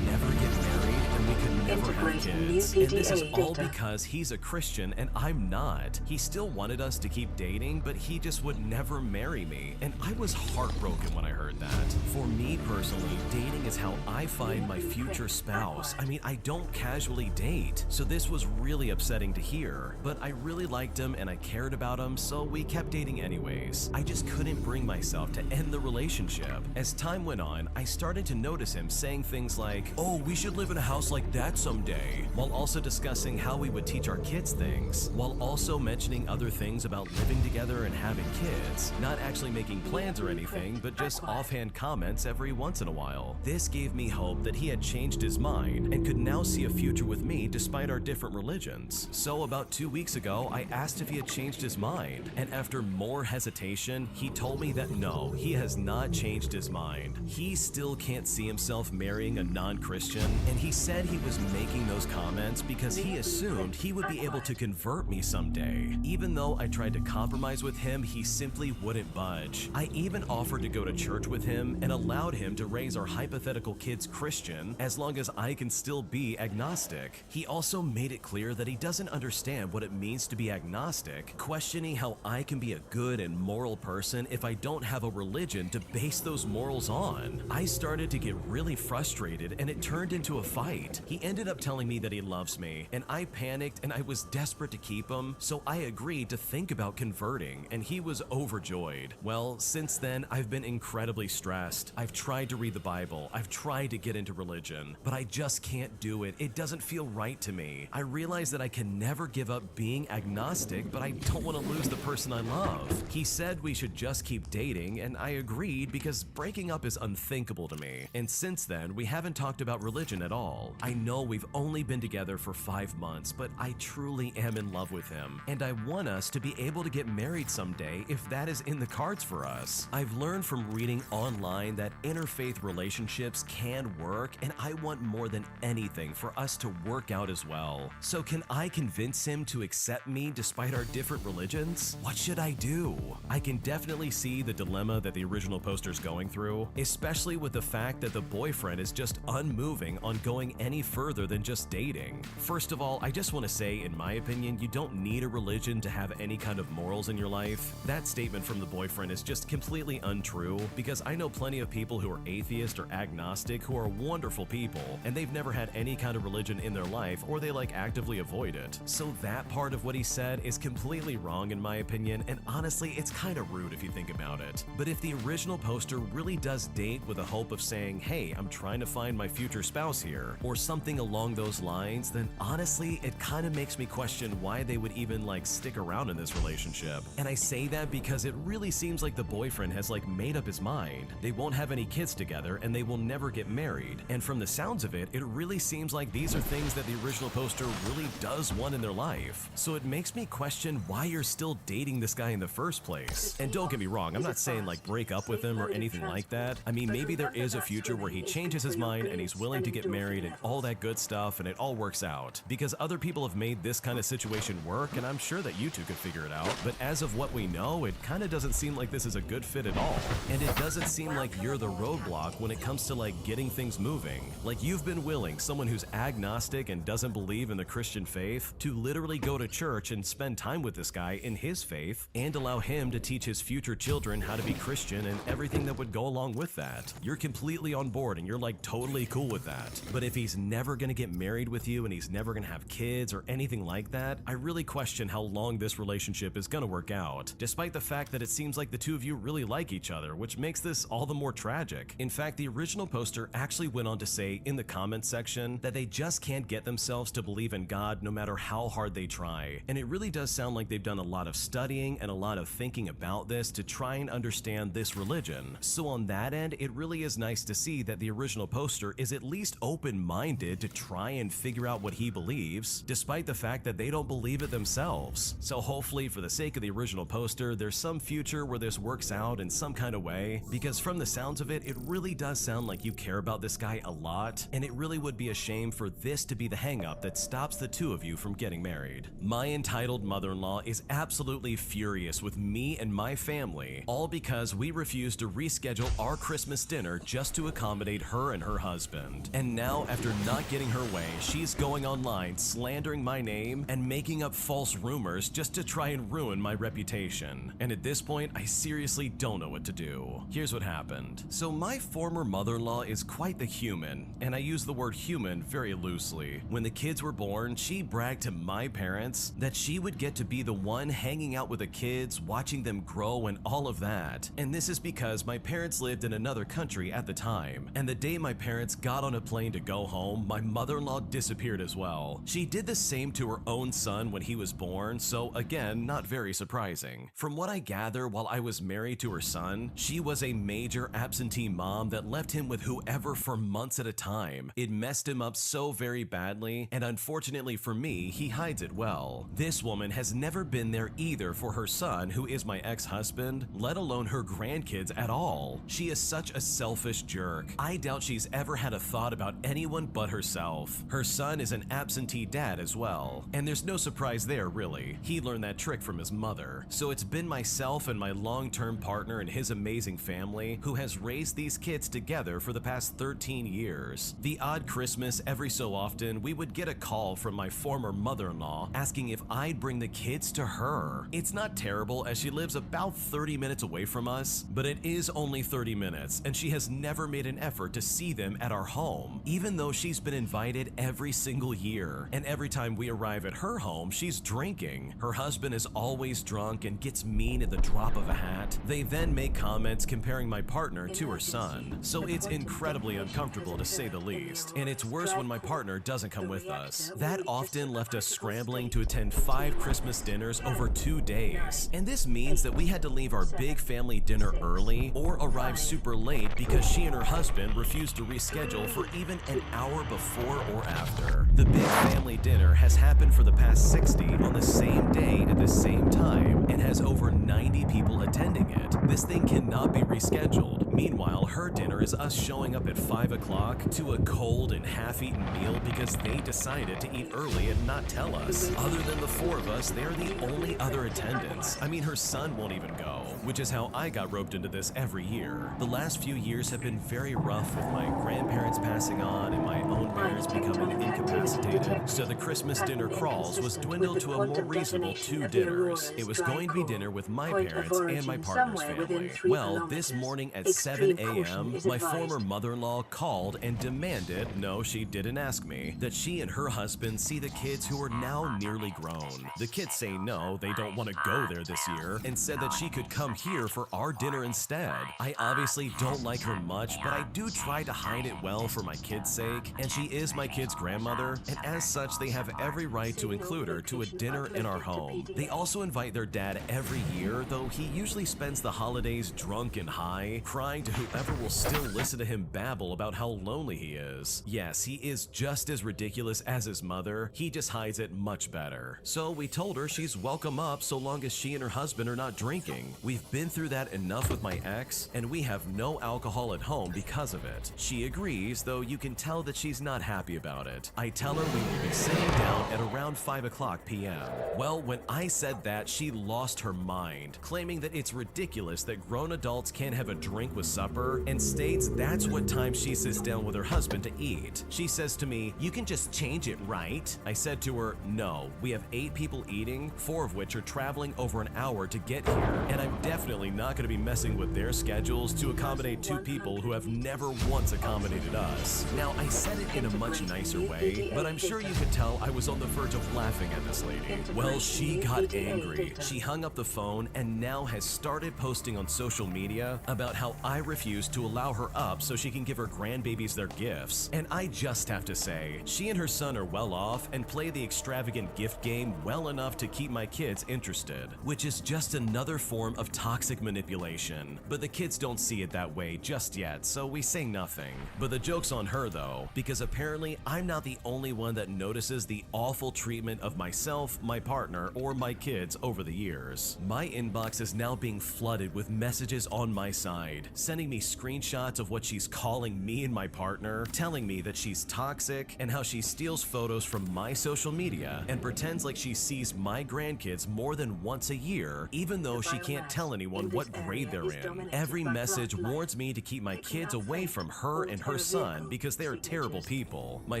never get married and we could never have kids. And this is all because he's a Christian and I'm not. He still wanted us to keep dating, but he just would never marry me. And I was heartbroken when I heard that. For me personally, dating is how I find my future spouse. I mean, I don't casually date, so this was really upsetting to hear. But I really liked him and I cared about him, so we kept dating anyways. I just couldn't bring myself to end the relationship. As time went on, I started to notice him saying things like, "Oh, we should live in a house like that someday," while also discussing how we would teach our kids things, while also mentioning other things about living together and having kids, not actually making plans or anything, but just offhand comments every once in a while. This gave me hope that he had changed his mind and could now see a future with me despite our different religions. So about 2 weeks ago, I asked if he had changed his mind, and after more hesitation, he told me that no, he has not changed his mind. He still can't see himself marrying a non-Christian, and he said he was making those comments because he assumed he would be able to convert me someday. Even though I tried to compromise with him, he simply wouldn't budge. I even offered to go to church with him and allowed him to raise our hypothetical kids Christian as long as I can still be agnostic. He also made it clear that he doesn't understand what it means to be agnostic, questioning how I can be a good and moral person if I don't have a religion to base those morals on. I started to get really frustrated and it turned into a fight. He ended up telling me that he loves me, and I panicked and I was desperate to keep him, so I agreed to think about converting, and he was overjoyed. Well, since then, I've been incredibly stressed. I've tried to read the Bible, I've tried to get into religion, but I just can't do it. It doesn't feel right to me. I realize that I can never give up being agnostic, but I don't want to lose the person I love. He said we should just keep dating, and I agreed because breaking up is unthinkable to me. And since then, we haven't talked about religion at all. I know we've only been together for 5 months, but I truly am in love with him, and I want us to be able to get married someday if that is in the cards for us. I've learned from reading online that interfaith relationships can work, and I want more than anything for us to work out as well. So can I convince him to accept me despite our different religions? What should I do? I can definitely see the dilemma that the original poster's going through, especially with the fact that the boyfriend is just unmoving on going any further than just dating. First of all, I just want to say, in my opinion, you don't need a religion to have any kind of morals in your life. That statement from the boyfriend is just completely untrue, because I know plenty of people who are atheist or agnostic who are wonderful people, and they've never had any kind of religion in their life, or they actively avoid it. So that part of what he said is completely wrong in my opinion, and honestly, it's kind of rude if you think about it. But if the original poster really does date with a hope of saying, "Hey, I'm trying to find my future spouse here," or something along those lines, then honestly, it kind of makes me question why they would even stick around in this relationship. And I say that because it really seems like the the boyfriend has like made up his mind. They won't have any kids together and they will never get married. And from the sounds of it, it really seems like these are things that the original poster really does want in their life. So it makes me question why you're still dating this guy in the first place. And don't get me wrong, I'm not saying like break up with him or anything like that. I mean, maybe there is a future where he changes his mind and he's willing to get married and all that good stuff and it all works out. Because other people have made this kind of situation work and I'm sure that you two could figure it out. But as of what we know, it kind of doesn't seem like this is a good fit at all. And it doesn't seem like you're the roadblock when it comes to like getting things moving. Like you've been willing, someone who's agnostic and doesn't believe in the Christian faith, to literally go to church and spend time with this guy in his faith and allow him to teach his future children how to be Christian and everything that would go along with that. You're completely on board and you're like totally cool with that. But if he's never gonna get married with you and he's never gonna have kids or anything like that, I really question how long this relationship is gonna work out, despite the fact that it seems like the two of you really like each other, which makes this all the more tragic. In fact, the original poster actually went on to say in the comments section that they just can't get themselves to believe in God no matter how hard they try. And it really does sound like they've done a lot of studying and a lot of thinking about this to try and understand this religion. So on that end, it really is nice to see that the original poster is at least open-minded to try and figure out what he believes, despite the fact that they don't believe it themselves. So hopefully, for the sake of the original poster, there's some future where this works out in some kind of way, because from the sounds of it, it really does sound like you care about this guy a lot, and it really would be a shame for this to be the hang-up that stops the two of you from getting married. My entitled mother-in-law is absolutely furious with me and my family, all because we refused to reschedule our Christmas dinner just to accommodate her and her husband. And now, after not getting her way, she's going online slandering my name and making up false rumors just to try and ruin my reputation. And at this point, I seriously don't know what to do. Here's what happened. So my former mother-in-law is quite the human, and I use the word human very loosely. When the kids were born, she bragged to my parents that she would get to be the one hanging out with the kids, watching them grow and all of that. And this is because my parents lived in another country at the time, and the day my parents got on a plane to go home, my mother-in-law disappeared as well. She did the same to her own son when he was born, so again, not very surprising. From what I gather, while I was married to her son, she was a major absentee mom that left him with whoever for months at a time. It messed him up so very badly, and unfortunately for me, he hides it well. This woman has never been there either for her son, who is my ex-husband, let alone her grandkids at all. She is such a selfish jerk. I doubt she's ever had a thought about anyone but herself. Her son is an absentee dad as well, and there's no surprise there really. He learned that trick from his mother. So it's been myself and my long-term partner and his amazing family who has raised these kids together for the past 13 years. The odd Christmas, every so often, we would get a call from my former mother-in-law asking if I'd bring the kids to her. It's not terrible as she lives about 30 minutes away from us, but it is only 30 minutes, and she has never made an effort to see them at our home, even though she's been invited every single year. And every time we arrive at her home, she's drinking. Her husband is always drunk and gets mean at the drop of a hat. They then make comments comparing my partner to her son. So it's incredibly uncomfortable to say the least. And it's worse when my partner doesn't come with us. That often left us scrambling to attend 5 Christmas dinners over 2 days. And this means that we had to leave our big family dinner early or arrive super late because she and her husband refused to reschedule for even an hour before or after. The big family dinner has happened for the past 60 on the same day at the same time and has over 90 people attending it. This thing cannot be rescheduled. Meanwhile, her dinner is us showing up at 5 o'clock to a cold and half-eaten meal because they decided to eat early and not tell us. Other than the 4 of us, they're the only other attendants. I mean, her son won't even go, which is how I got roped into this every year. The last few years have been very rough with my grandparents passing on and my own parents becoming incapacitated, so the Christmas dinner crawls was dwindled to a more reasonable 2 dinners. It was going to be dinner with my parents and my partner's family. Well, this morning at 7 7 a.m., my former mother-in-law called and demanded, no, she didn't ask me, that she and her husband see the kids who are now nearly grown. The kids say no, they don't want to go there this year, and said that she could come here for our dinner instead. I obviously don't like her much, but I do try to hide it well for my kids' sake, and she is my kids' grandmother, and as such, they have every right to include her to a dinner in our home. They also invite their dad every year, though he usually spends the holidays drunk and high, crying to whoever will still listen to him babble about how lonely he is. Yes, he is just as ridiculous as his mother, he just hides it much better. So we told her she's welcome up so long as she and her husband are not drinking. We've been through that enough with my ex, and we have no alcohol at home because of it. She agrees, though you can tell that she's not happy about it. I tell her we will be sitting down at around 5 p.m. Well, when I said that, she lost her mind, claiming that it's ridiculous that grown adults can't have a drink with supper, and states that's what time she sits down with her husband to eat. She says to me, "You can just change it, right?" I said to her, "No, we have 8 people eating, 4 of which are traveling over an hour to get here, and I'm definitely not going to be messing with their schedules to accommodate 2 people who have never once accommodated us." Now, I said it in a much nicer way, but I'm sure you could tell I was on the verge of laughing at this lady. Well, she got angry. She hung up the phone and now has started posting on social media about how I refuse to allow her up so she can give her grandbabies their gifts. And I just have to say, she and her son are well off and play the extravagant gift game well enough to keep my kids interested, which is just another form of toxic manipulation. But the kids don't see it that way just yet, so we say nothing. But the joke's on her though, because apparently I'm not the only one that notices the awful treatment of myself, my partner, or my kids over the years. My inbox is now being flooded with messages on my side, sending me screenshots of what she's calling me and my partner, telling me that she's toxic and how she steals photos from my social media and pretends like she sees my grandkids more than once a year, even though she can't tell anyone what grade they're in. Every message warns me to keep my kids away from her and her son because they are terrible people. My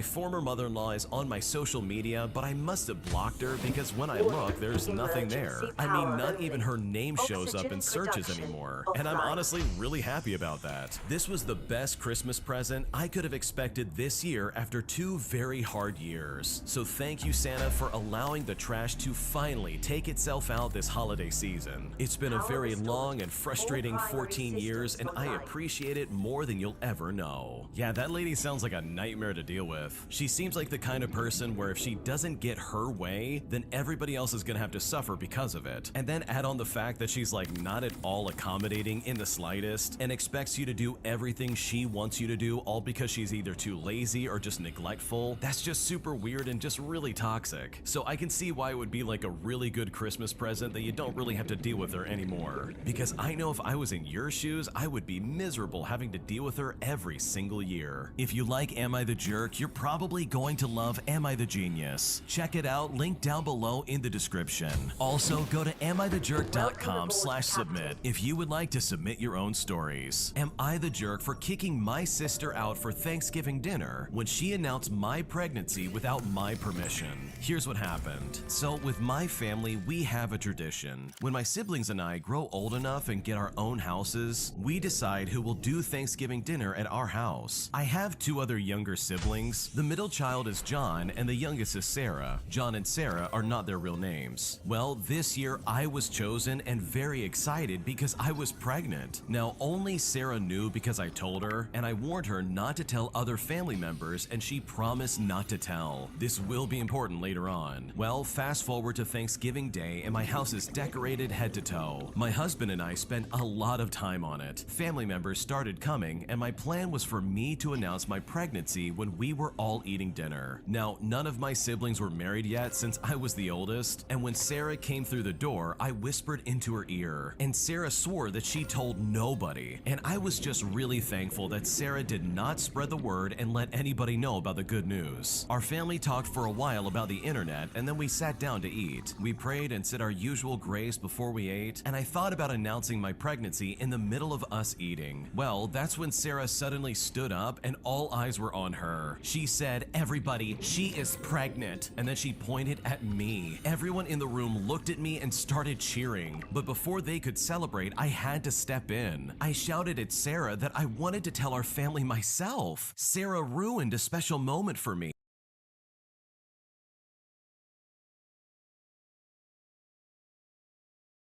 former mother-in-law is on my social media, but I must have blocked her because when I look, there's nothing there. I mean, not even her name shows up in searches anymore, and I'm honestly really happy about that. This was the best Christmas present I could have expected this year after 2 very hard years. So thank you, Santa, for allowing the trash to finally take itself out this holiday season. It's been a very long and frustrating 14 years, and I appreciate it more than you'll ever know. Yeah, that lady sounds like a nightmare to deal with. She seems like the kind of person where if she doesn't get her way, then everybody else is gonna have to suffer because of it. And then add on the fact that she's like not at all accommodating in the slightest and expects you to do everything she wants you to do, all because she's either too lazy or just neglectful. That's just super weird and just really toxic. So I can see why it would be like a really good Christmas present that you don't really have to deal with her anymore. Because I know if I was in your shoes, I would be miserable having to deal with her every single year. If you like Am I the Jerk, you're probably going to love Am I the Genius. Check it out, link down below in the description. Also, go to amithejerk.com/submit if you would like to submit your own stories. Am I the jerk for kicking my sister out for Thanksgiving dinner when she announced my pregnancy without my permission? Here's what happened. So with my family, we have a tradition. When my siblings and I grow old enough and get our own houses, we decide who will do Thanksgiving dinner at our house. I have 2 other younger siblings. The middle child is John and the youngest is Sarah. John and Sarah are not their real names. Well, this year I was chosen and very excited because I was pregnant. Now, only Sarah knew because I told her, and I warned her not to tell other family members, and she promised not to tell. This will be important later on. Well, fast forward to Thanksgiving Day and my house is decorated head to toe. My husband and I spent a lot of time on it. Family members started coming, and my plan was for me to announce my pregnancy when we were all eating dinner. Now, none of my siblings were married yet since I was the oldest, and when Sarah came through the door, I whispered into her ear, and Sarah swore that she told nobody. And I was just really thankful that Sarah did not spread the word and let anybody know about the good news. Our family talked for a while about the internet, and then we sat down to eat. We prayed and said our usual grace before we ate, and I thought about announcing my pregnancy in the middle of us eating. Well, that's when Sarah suddenly stood up and all eyes were on her. She said, "Everybody, she is pregnant," and then she pointed at me. Everyone in the room looked at me and started cheering, but before they could celebrate, I had to step in. I I shouted at Sarah that I wanted to tell our family myself. Sarah ruined a special moment for me.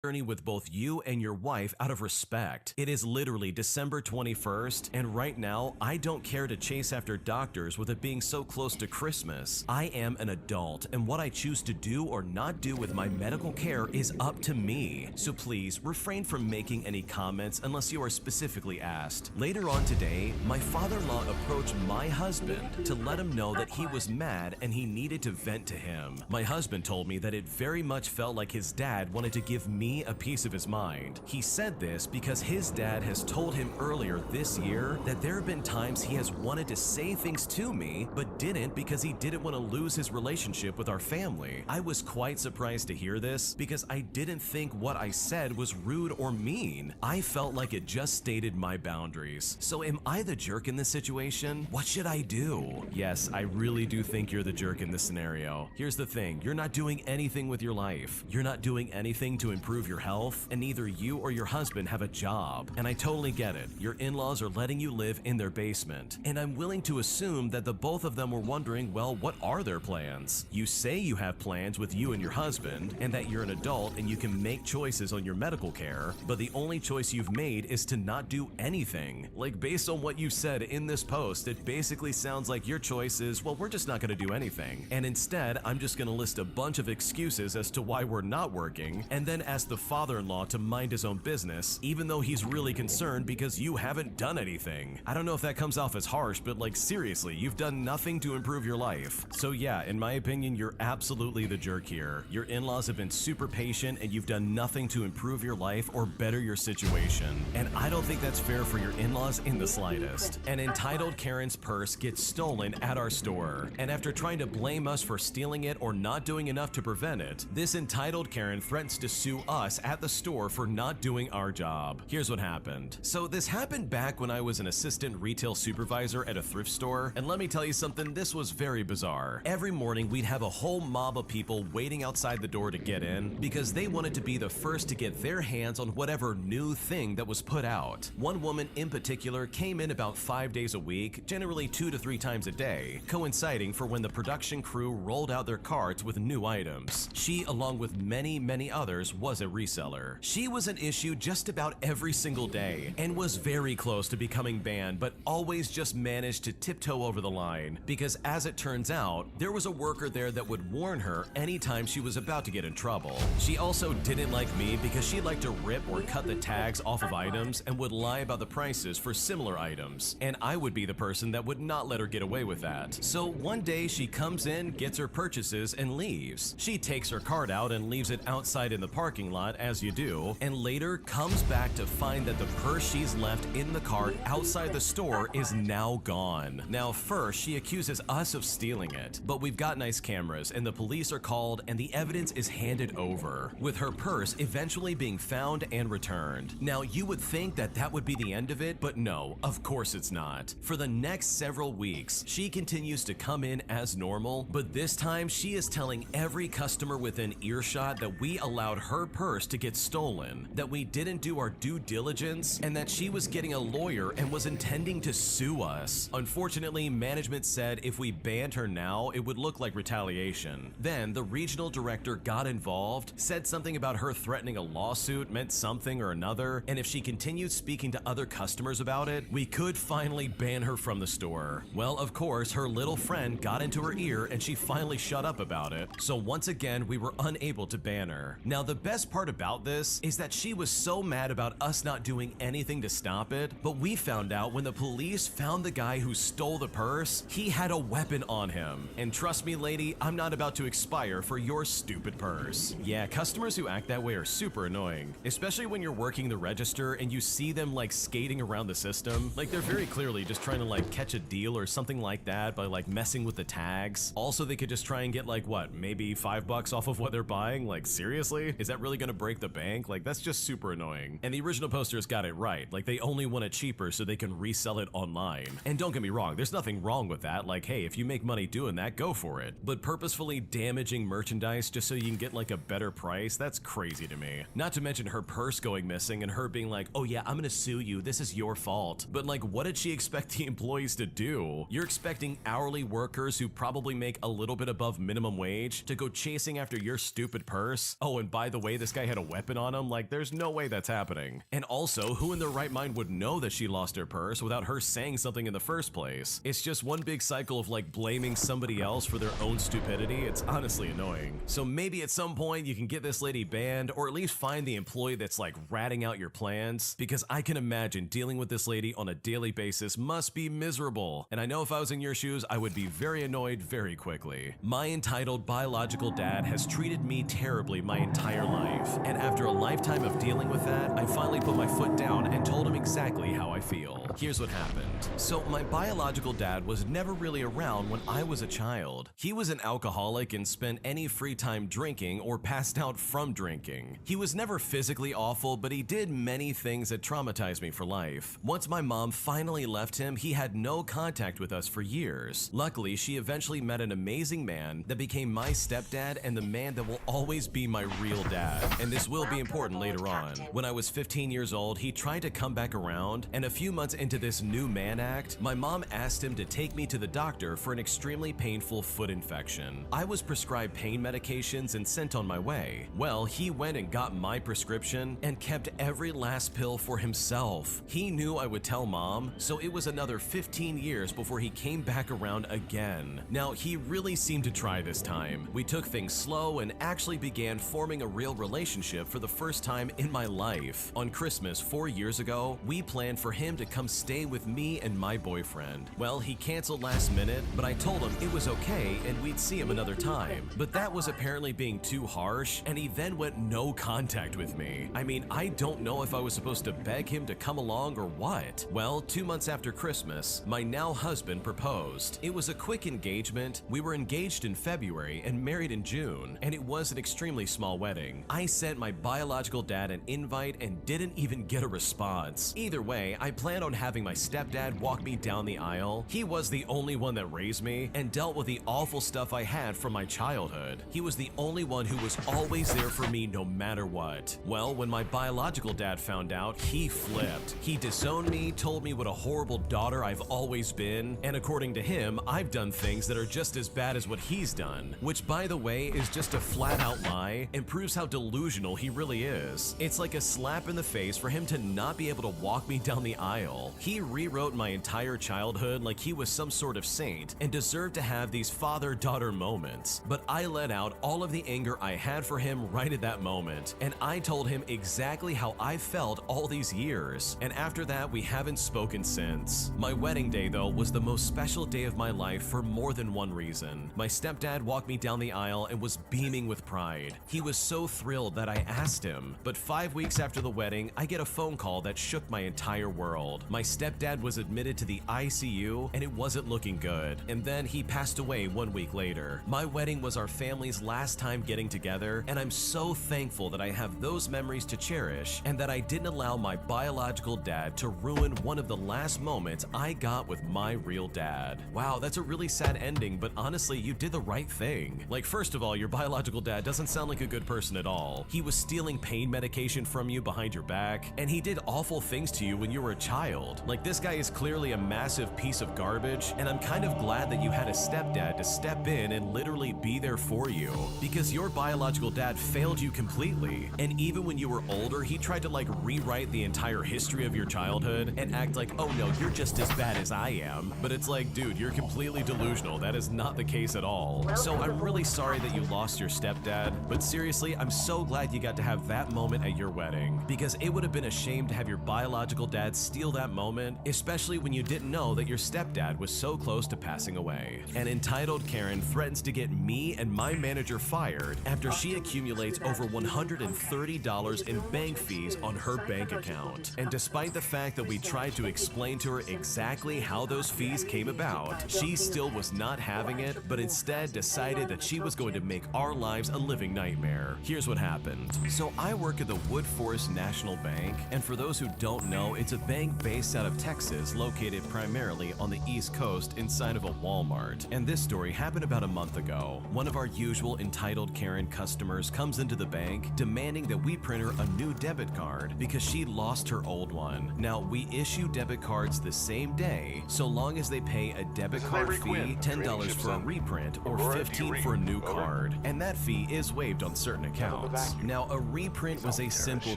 Journey with both you and your wife out of respect. It is literally December 21st, and right now, I don't care to chase after doctors with it being so close to Christmas. I am an adult, and what I choose to do or not do with my medical care is up to me. So please, refrain from making any comments unless you are specifically asked. Later on today, my father-in-law approached my husband to let him know that he was mad and he needed to vent to him. My husband told me that it very much felt like his dad wanted to give me a piece of his mind. He said this because his dad has told him earlier this year that there have been times he has wanted to say things to me but didn't because he didn't want to lose his relationship with our family. I was quite surprised to hear this because I didn't think what I said was rude or mean. I felt like it just stated my boundaries. So am I the jerk in this situation? What should I do? Yes, I really do think you're the jerk in this scenario. Here's the thing, you're not doing anything with your life. You're not doing anything to improve your health, and neither you or your husband have a job. And I totally get it. Your in-laws are letting you live in their basement. And I'm willing to assume that the both of them were wondering, well, what are their plans? You say you have plans with you and your husband, and that you're an adult and you can make choices on your medical care, but the only choice you've made is to not do anything. Like, based on what you said in this post, it basically sounds like your choice is, well, we're just not gonna do anything. And instead, I'm just gonna list a bunch of excuses as to why we're not working, and then ask the father-in-law to mind his own business, even though he's really concerned because you haven't done anything. I don't know if that comes off as harsh, but like seriously, you've done nothing to improve your life. So yeah, in my opinion, you're absolutely the jerk here. Your in-laws have been super patient and you've done nothing to improve your life or better your situation. And I don't think that's fair for your in-laws in the slightest. An entitled Karen's purse gets stolen at our store, and after trying to blame us for stealing it or not doing enough to prevent it, this entitled Karen threatens to sue us at the store for not doing our job. Here's what happened. So this happened back when I was an assistant retail supervisor at a thrift store, and let me tell you something, this was very bizarre. Every morning we'd have a whole mob of people waiting outside the door to get in because they wanted to be the first to get their hands on whatever new thing that was put out. One woman in particular came in about 5 days a week, generally 2 to 3 times a day, coinciding for when the production crew rolled out their carts with new items. She, along with many others, was a reseller. She was an issue just about every single day and was very close to becoming banned, but always just managed to tiptoe over the line because, as it turns out, there was a worker there that would warn her anytime she was about to get in trouble. She also didn't like me because she liked to rip or cut the tags off of items and would lie about the prices for similar items, and I would be the person that would not let her get away with that. So one day she comes in, gets her purchases, and leaves. She takes her cart out and leaves it outside in the parking lot, as you do, and later comes back to find that the purse she's left in the cart outside the store is now gone. Now first, she accuses us of stealing it, but we've got nice cameras and the police are called and the evidence is handed over, with her purse eventually being found and returned. Now you would think that that would be the end of it, but no, of course it's not. For the next several weeks, she continues to come in as normal, but this time she is telling every customer within earshot that we allowed her purse to get stolen, that we didn't do our due diligence, and that she was getting a lawyer and was intending to sue us. Unfortunately, management said if we banned her now, it would look like retaliation. Then the regional director got involved, said something about her threatening a lawsuit meant something or another, and if she continued speaking to other customers about it, we could finally ban her from the store. Well, of course, her little friend got into her ear and she finally shut up about it, so once again, we were unable to ban her. Now, the best part about this is that she was so mad about us not doing anything to stop it, but we found out when the police found the guy who stole the purse, he had a weapon on him. And trust me, lady, I'm not about to expire for your stupid purse. Yeah, customers who act that way are super annoying, especially when you're working the register and you see them like skating around the system. Like, they're very clearly just trying to like catch a deal or something like that by like messing with the tags. Also, they could just try and get like, what, maybe $5 off of what they're buying? Like, seriously? Is that really gonna to break the bank? Like, that's just super annoying. And the original posters got it right. Like, they only want it cheaper so they can resell it online. And don't get me wrong, there's nothing wrong with that. Like, hey, if you make money doing that, go for it. But purposefully damaging merchandise just so you can get like a better price, that's crazy to me. Not to mention her purse going missing and her being like, oh yeah, I'm gonna sue you, this is your fault. But like, what did she expect the employees to do? You're expecting hourly workers who probably make a little bit above minimum wage to go chasing after your stupid purse? Oh, and by the way, this guy had a weapon on him? Like, there's no way that's happening. And also, who in their right mind would know that she lost her purse without her saying something in the first place? It's just one big cycle of like blaming somebody else for their own stupidity. It's honestly annoying. So maybe at some point you can get this lady banned, or at least find the employee that's like ratting out your plans, because I can imagine dealing with this lady on a daily basis must be miserable. And I know if I was in your shoes, I would be very annoyed very quickly. My entitled biological dad has treated me terribly my entire life, and after a lifetime of dealing with that, I finally put my foot down and told him exactly how I feel. Here's what happened. So my biological dad was never really around when I was a child. He was an alcoholic and spent any free time drinking or passed out from drinking. He was never physically awful, but he did many things that traumatized me for life. Once my mom finally left him, he had no contact with us for years. Luckily, she eventually met an amazing man that became my stepdad and the man that will always be my real dad. And this will be important later on. When I was 15 years old, he tried to come back around, and a few months into this new man act, my mom asked him to take me to the doctor for an extremely painful foot infection. I was prescribed pain medications and sent on my way. Well, he went and got my prescription and kept every last pill for himself. He knew I would tell mom, so it was another 15 years before he came back around again. Now, he really seemed to try this time. We took things slow and actually began forming a real relationship for the first time in my life. On Christmas 4 years ago, we planned for him to come stay with me and my boyfriend. Well, he canceled last minute, but I told him it was okay and we'd see him another time. But that was apparently being too harsh, and he then went no contact with me. I mean, I don't know if I was supposed to beg him to come along or what. Well, 2 months after Christmas, my now husband proposed. It was a quick engagement. We were engaged in February and married in June, and it was an extremely small wedding. I sent my biological dad an invite and didn't even get a response. Either way, I planned on having my stepdad walk me down the aisle. He was the only one that raised me and dealt with the awful stuff I had from my childhood. He was the only one who was always there for me no matter what. Well, when my biological dad found out, he flipped. He disowned me, told me what a horrible daughter I've always been, and according to him, I've done things that are just as bad as what he's done, which by the way is just a flat out lie and proves how delusional he really is. It's like a slap in the face for him to not be able to walk me down the aisle. He rewrote my entire childhood like he was some sort of saint and deserved to have these father-daughter moments. But I let out all of the anger I had for him right at that moment, and I told him exactly how I felt all these years. And after that, we haven't spoken since. My wedding day, though, was the most special day of my life for more than one reason. My stepdad walked me down the aisle and was beaming with pride. He was so thrilled that I asked him. But 5 weeks after the wedding, I get a phone call that shook my entire world. My stepdad was admitted to the ICU and it wasn't looking good. And then he passed away 1 week later. My wedding was our family's last time getting together, and I'm so thankful that I have those memories to cherish and that I didn't allow my biological dad to ruin one of the last moments I got with my real dad. Wow, that's a really sad ending, but honestly, you did the right thing. Like, first of all, your biological dad doesn't sound like a good person at all. He was stealing pain medication from you behind your back, and he did awful things to you when you were a child. Like, this guy is clearly a massive piece of garbage, and I'm kind of glad that you had a stepdad to step in and literally be there for you, because your biological dad failed you completely. And even when you were older, he tried to like rewrite the entire history of your childhood and act like, oh no, you're just as bad as I am. But it's like, dude, you're completely delusional. That is not the case at all. So I'm really sorry that you lost your stepdad, but seriously, I'm so glad you got to have that moment at your wedding, because it would have been a shame to have your biological dad steal that moment, especially when you didn't know that your stepdad was so close to passing away. An entitled Karen threatens to get me and my manager fired after she accumulates over $130 in bank fees on her bank account. And despite the fact that we tried to explain to her exactly how those fees came about, she still was not having it, but instead decided that she was going to make our lives a living nightmare. Here's what happened. happened. So I work at the Wood Forest National Bank, and for those who don't know, it's a bank based out of Texas, located primarily on the East Coast inside of a Walmart. And this story happened about a month ago. One of our usual entitled Karen customers comes into the bank demanding that we print her a new debit card because she lost her old one. Now, we issue debit cards the same day, so long as they pay a debit card fee, $10 for a reprint or $15 for a new card, and that fee is waived on certain accounts. Now, a reprint was a simple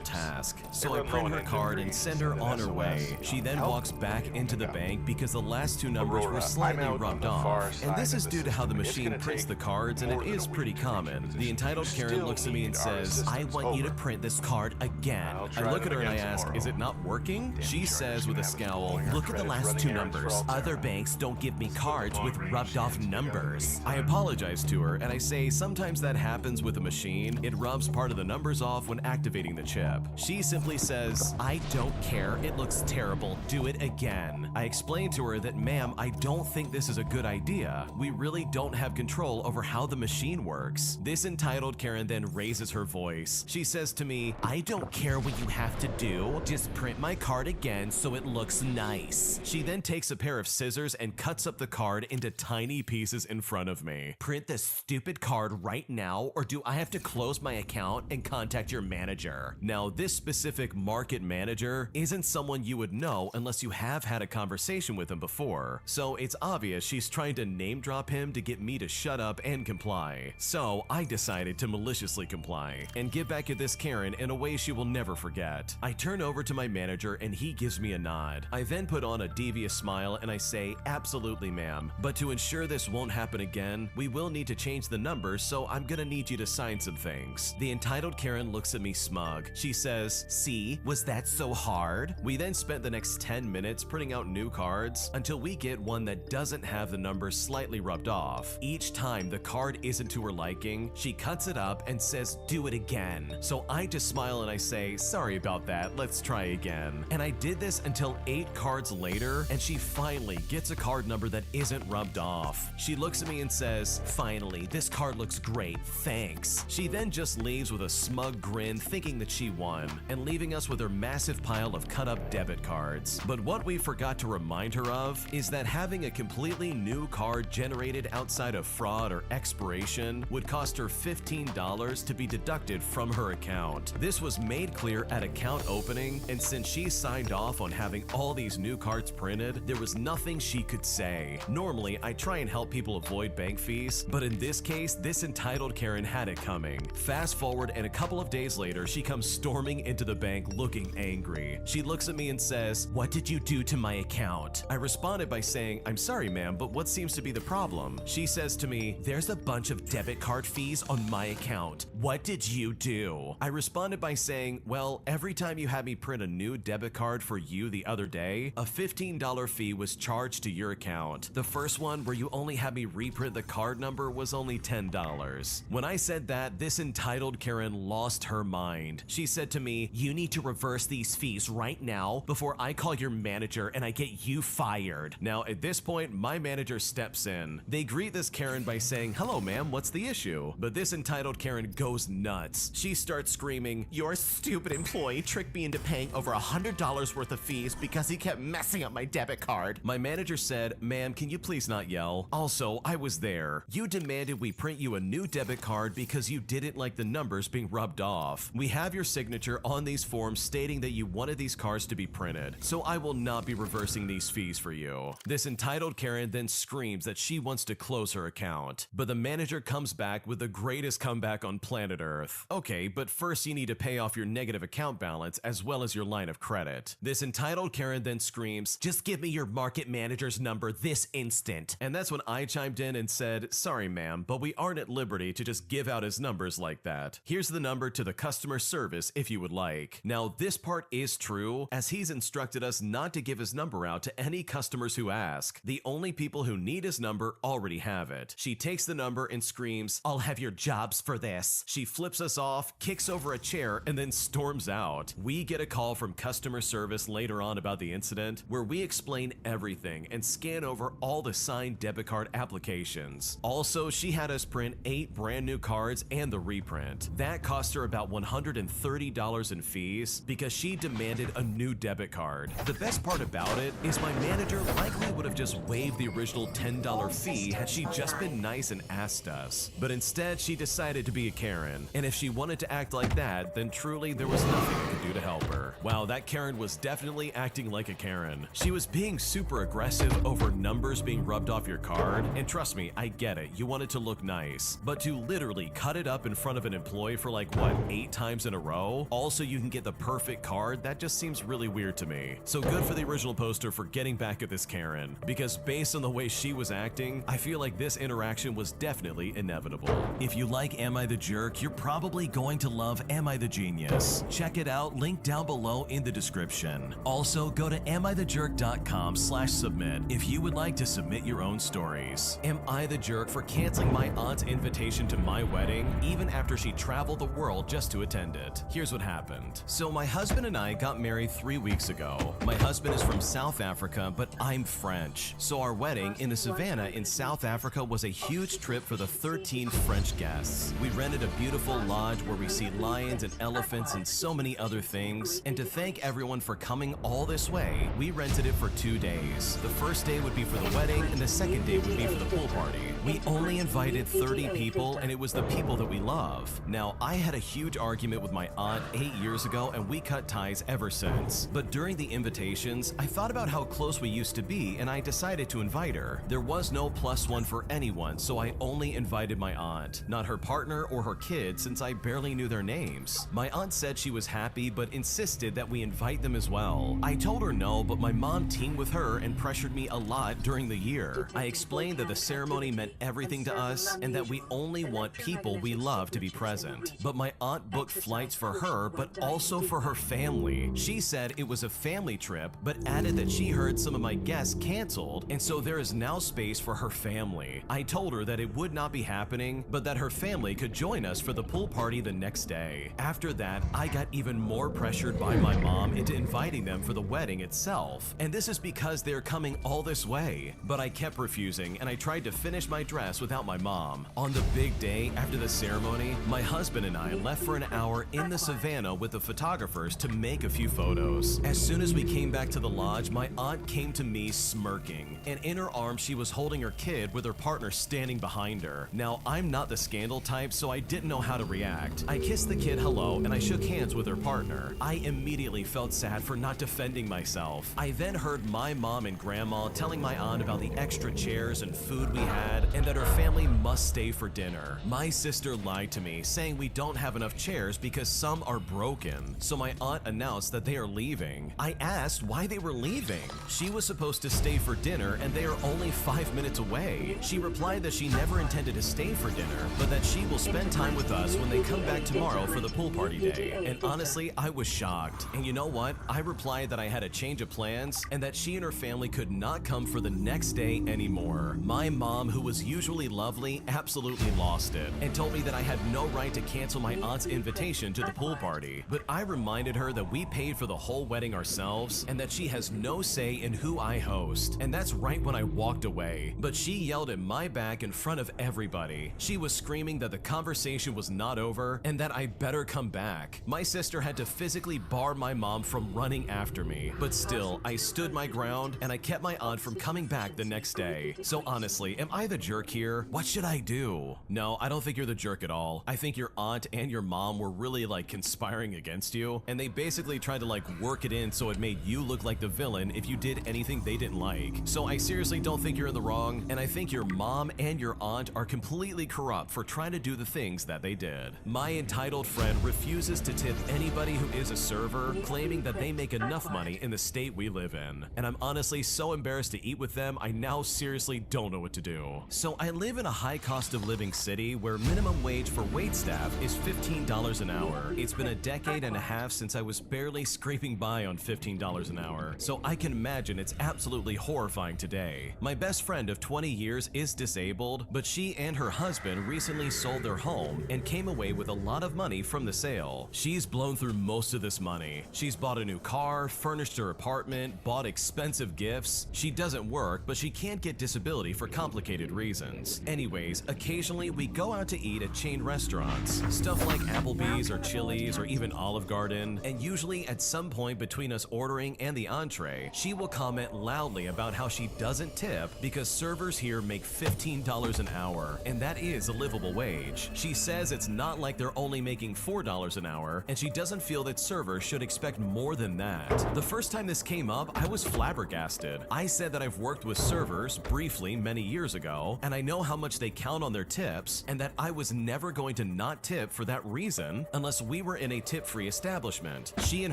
task, so I print her card and send her on her way. She then walks back into the bank because the last two numbers were slightly rubbed off, and this is due to how the machine prints the cards, and it is pretty common. The entitled Karen looks at me and says, "I want you to print this card again." I look at her and I ask, "Is it not working?" She says with a scowl, "Look at the last two numbers. Other banks don't give me cards with rubbed off numbers." I apologize to her and I say sometimes that happens with a machine. It rubs part of the numbers off when activating the chip. She simply says, "I don't care. It looks terrible. Do it again." I explain to her that, "Ma'am, I don't think this is a good idea. We really don't have control over how the machine works." This entitled Karen then raises her voice. She says to me, "I don't care what you have to do. Just print my card again so it looks nice." She then takes a pair of scissors and cuts up the card into tiny pieces in front of me. "Print this stupid card right now, or do I have to close my account and contact your manager?" Now, this specific market manager isn't someone you would know unless you have had a conversation with him before. So it's obvious she's trying to name drop him to get me to shut up and comply. So I decided to maliciously comply and get back at this Karen in a way she will never forget. I turn over to my manager and he gives me a nod. I then put on a devious smile and I say, "Absolutely, ma'am. But to ensure this won't happen again, we will need to change the numbers, so I'm gonna need you to sign some things." The entitled Karen looks at me smug. She says, "See, was that so hard?" We then spent the next 10 minutes printing out new cards until we get one that doesn't have the numbers slightly rubbed off. Each time the card isn't to her liking, she cuts it up and says, "Do it again." So I just smile and I say, "Sorry about that, let's try again." And I did this until 8 cards later, and she finally gets a card number that isn't rubbed off. She looks at me and says, "Finally, this card looks great, thanks." She then just leaves with a smug grin, thinking that she won, and leaving us with her massive pile of cut up debit cards. But what we forgot to remind her of is that having a completely new card generated outside of fraud or expiration would cost her $15 to be deducted from her account. This was made clear at account opening, and since she signed off on having all these new cards printed, there was nothing she could say. Normally, I try and help people avoid bank fees, but in this case, this entitled Karen had it coming. Fast forward, and a couple of days later, she comes storming into the bank looking angry. She looks at me and says, "What did you do to my account?" I responded by saying, "I'm sorry, ma'am, but what seems to be the problem?" She says to me, "There's a bunch of debit card fees on my account. What did you do?" I responded by saying, "Well, every time you had me print a new debit card for you the other day, a $15 fee was charged to your account. The first one, where you only had me reprint the card number, was only $10. When I said that, this entitled Karen lost her mind. She said to me, "You need to reverse these fees right now before I call your manager and I get you fired." Now, at this point, my manager steps in. They greet this Karen by saying, "Hello, ma'am, what's the issue?" But this entitled Karen goes nuts. She starts screaming, "Your stupid employee tricked me into paying over $100 worth of fees because he kept messing up my debit card." My manager said, "Ma'am, can you please not yell? Also, I was there. You demanded we print you a new debit card because you didn't like the numbers being rubbed off. We have your signature on these forms stating that you wanted these cards to be printed, so I will not be reversing these fees for you." This entitled Karen then screams that she wants to close her account, but the manager comes back with the greatest comeback on planet Earth. "Okay, but first you need to pay off your negative account balance as well as your line of credit." This entitled Karen then screams, "Just give me your market manager's number this instant." And that's when I chimed in and said, "Sorry, ma'am, but we aren't at liberty to just give out his numbers like that. Here's the number to the customer service if you would like." Now, this part is true, as he's instructed us not to give his number out to any customers who ask. The only people who need his number already have it. She takes the number and screams, "I'll have your jobs for this." She flips us off, kicks over a chair, and then storms out. We get a call from customer service later on about the incident, where we explain everything and scan over all the signed debit card applications. Also, she had us print 8 brand new cards and the reprint. payment. That cost her about $130 in fees because she demanded a new debit card. The best part about it is my manager likely would have just waived the original $10 fee had she just been nice and asked us. But instead, she decided to be a Karen. And if she wanted to act like that, then truly there was nothing I could do to help her. Wow, that Karen was definitely acting like a Karen. She was being super aggressive over numbers being rubbed off your card. And trust me, I get it, you want it to look nice. But to literally cut it up in front of an employee for like, what, 8 times in a row? Also, you can get the perfect card? That just seems really weird to me. So good for the original poster for getting back at this Karen. Because based on the way she was acting, I feel like this interaction was definitely inevitable. If you like Am I the Jerk, you're probably going to love Am I the Genius. Check it out, link down below in the description. Also, go to amithejerk.com/submit if you would like to submit your own stories. Am I the jerk for canceling my aunt's invitation to my wedding, even after she traveled the world just to attend it? Here's what happened. So my husband and I got married 3 weeks ago. My husband is from South Africa, but I'm French. So our wedding in the savannah in South Africa was a huge trip for the 13 French guests. We rented a beautiful lodge where we see lions and elephants and so many other things. And to thank everyone for coming all this way, we rented it for 2 days. The first day would be for the wedding and the second day would be for the pool party. We only invited 30 people and it was the people that we love. Now, I had a huge argument with my aunt 8 years ago and we cut ties ever since. But during the invitations, I thought about how close we used to be and I decided to invite her. There was no +1 for anyone, so I only invited my aunt, not her partner or her kids since I barely knew their names. My aunt said she was happy but insisted that we invite them as well. I told her no, but my mom teamed with her and pressured me a lot during the year. I explained that the ceremony meant everything to us and that we only want people we love to be present. But my aunt booked flights for her, but also for her family. She said it was a family trip, but added that she heard some of my guests canceled, and so there is now space for her family. I told her that it would not be happening, but that her family could join us for the pool party the next day. After that, I got even more pressured by my mom into inviting them for the wedding itself. And this is because they're coming all this way. But I kept refusing, and I tried to finish my dress without my mom. On the big day after the ceremony, my husband and I left for an hour in the savannah with the photographers to make a few photos. As soon as we came back to the lodge, my aunt came to me smirking, and in her arms she was holding her kid with her partner standing behind her. Now, I'm not the scandal type, so I didn't know how to react. I kissed the kid hello and I shook hands with her partner. I immediately felt sad for not defending myself. I then heard my mom and grandma telling my aunt about the extra chairs and food we had and that her family must stay for dinner. My sister lied to me, saying we don't have enough chairs because some are broken. So my aunt announced that they are leaving. I asked why they were leaving. She was supposed to stay for dinner and they are only 5 minutes away. She replied that she never intended to stay for dinner, but that she will spend time with us when they come back tomorrow for the pool party day. And honestly, I was shocked. And you know what? I replied that I had a change of plans and that she and her family could not come for the next day anymore. My mom, who was usually lovely, absolutely lost it and told me that I had no right to cancel my aunt's invitation to the pool party. But I reminded her that we paid for the whole wedding ourselves and that she has no say in who I host. And that's right when I walked away. But she yelled at my back in front of everybody. She was screaming that the conversation was not over and that I better come back. My sister had to physically bar my mom from running after me. But still, I stood my ground and I kept my aunt from coming back the next day. So honestly, am I the jerk here? What should I do? No, I don't think you're the jerk at all. I think your aunt and your mom were really like conspiring against you, and they basically tried to like work it in so it made you look like the villain if you did anything they didn't like. So I seriously don't think you're in the wrong, and I think your mom and your aunt are completely corrupt for trying to do the things that they did. My entitled friend refuses to tip anybody who is a server, claiming that they make enough money in the state we live in. And I'm honestly so embarrassed to eat with them, I now seriously don't know what to do. So I live in a high cost of living city where minimum wage for waitstaff is $15 an hour. It's been a decade and a half since I was barely scraping by on $15 an hour, so I can imagine it's absolutely horrifying today. My best friend of 20 years is disabled, but she and her husband recently sold their home and came away with a lot of money from the sale. She's blown through most of this money. She's bought a new car, furnished her apartment, bought expensive gifts. She doesn't work, but she can't get disability for complicated reasons. reasons. Anyways, occasionally we go out to eat at chain restaurants, stuff like Applebee's or Chili's or even Olive Garden, and usually at some point between us ordering and the entree, she will comment loudly about how she doesn't tip because servers here make $15 an hour, and that is a livable wage. She says it's not like they're only making $4 an hour, and she doesn't feel that servers should expect more than that. The first time this came up, I was flabbergasted. I said that I've worked with servers briefly many years ago, and I know how much they count on their tips, and that I was never going to not tip for that reason unless we were in a tip-free establishment. She and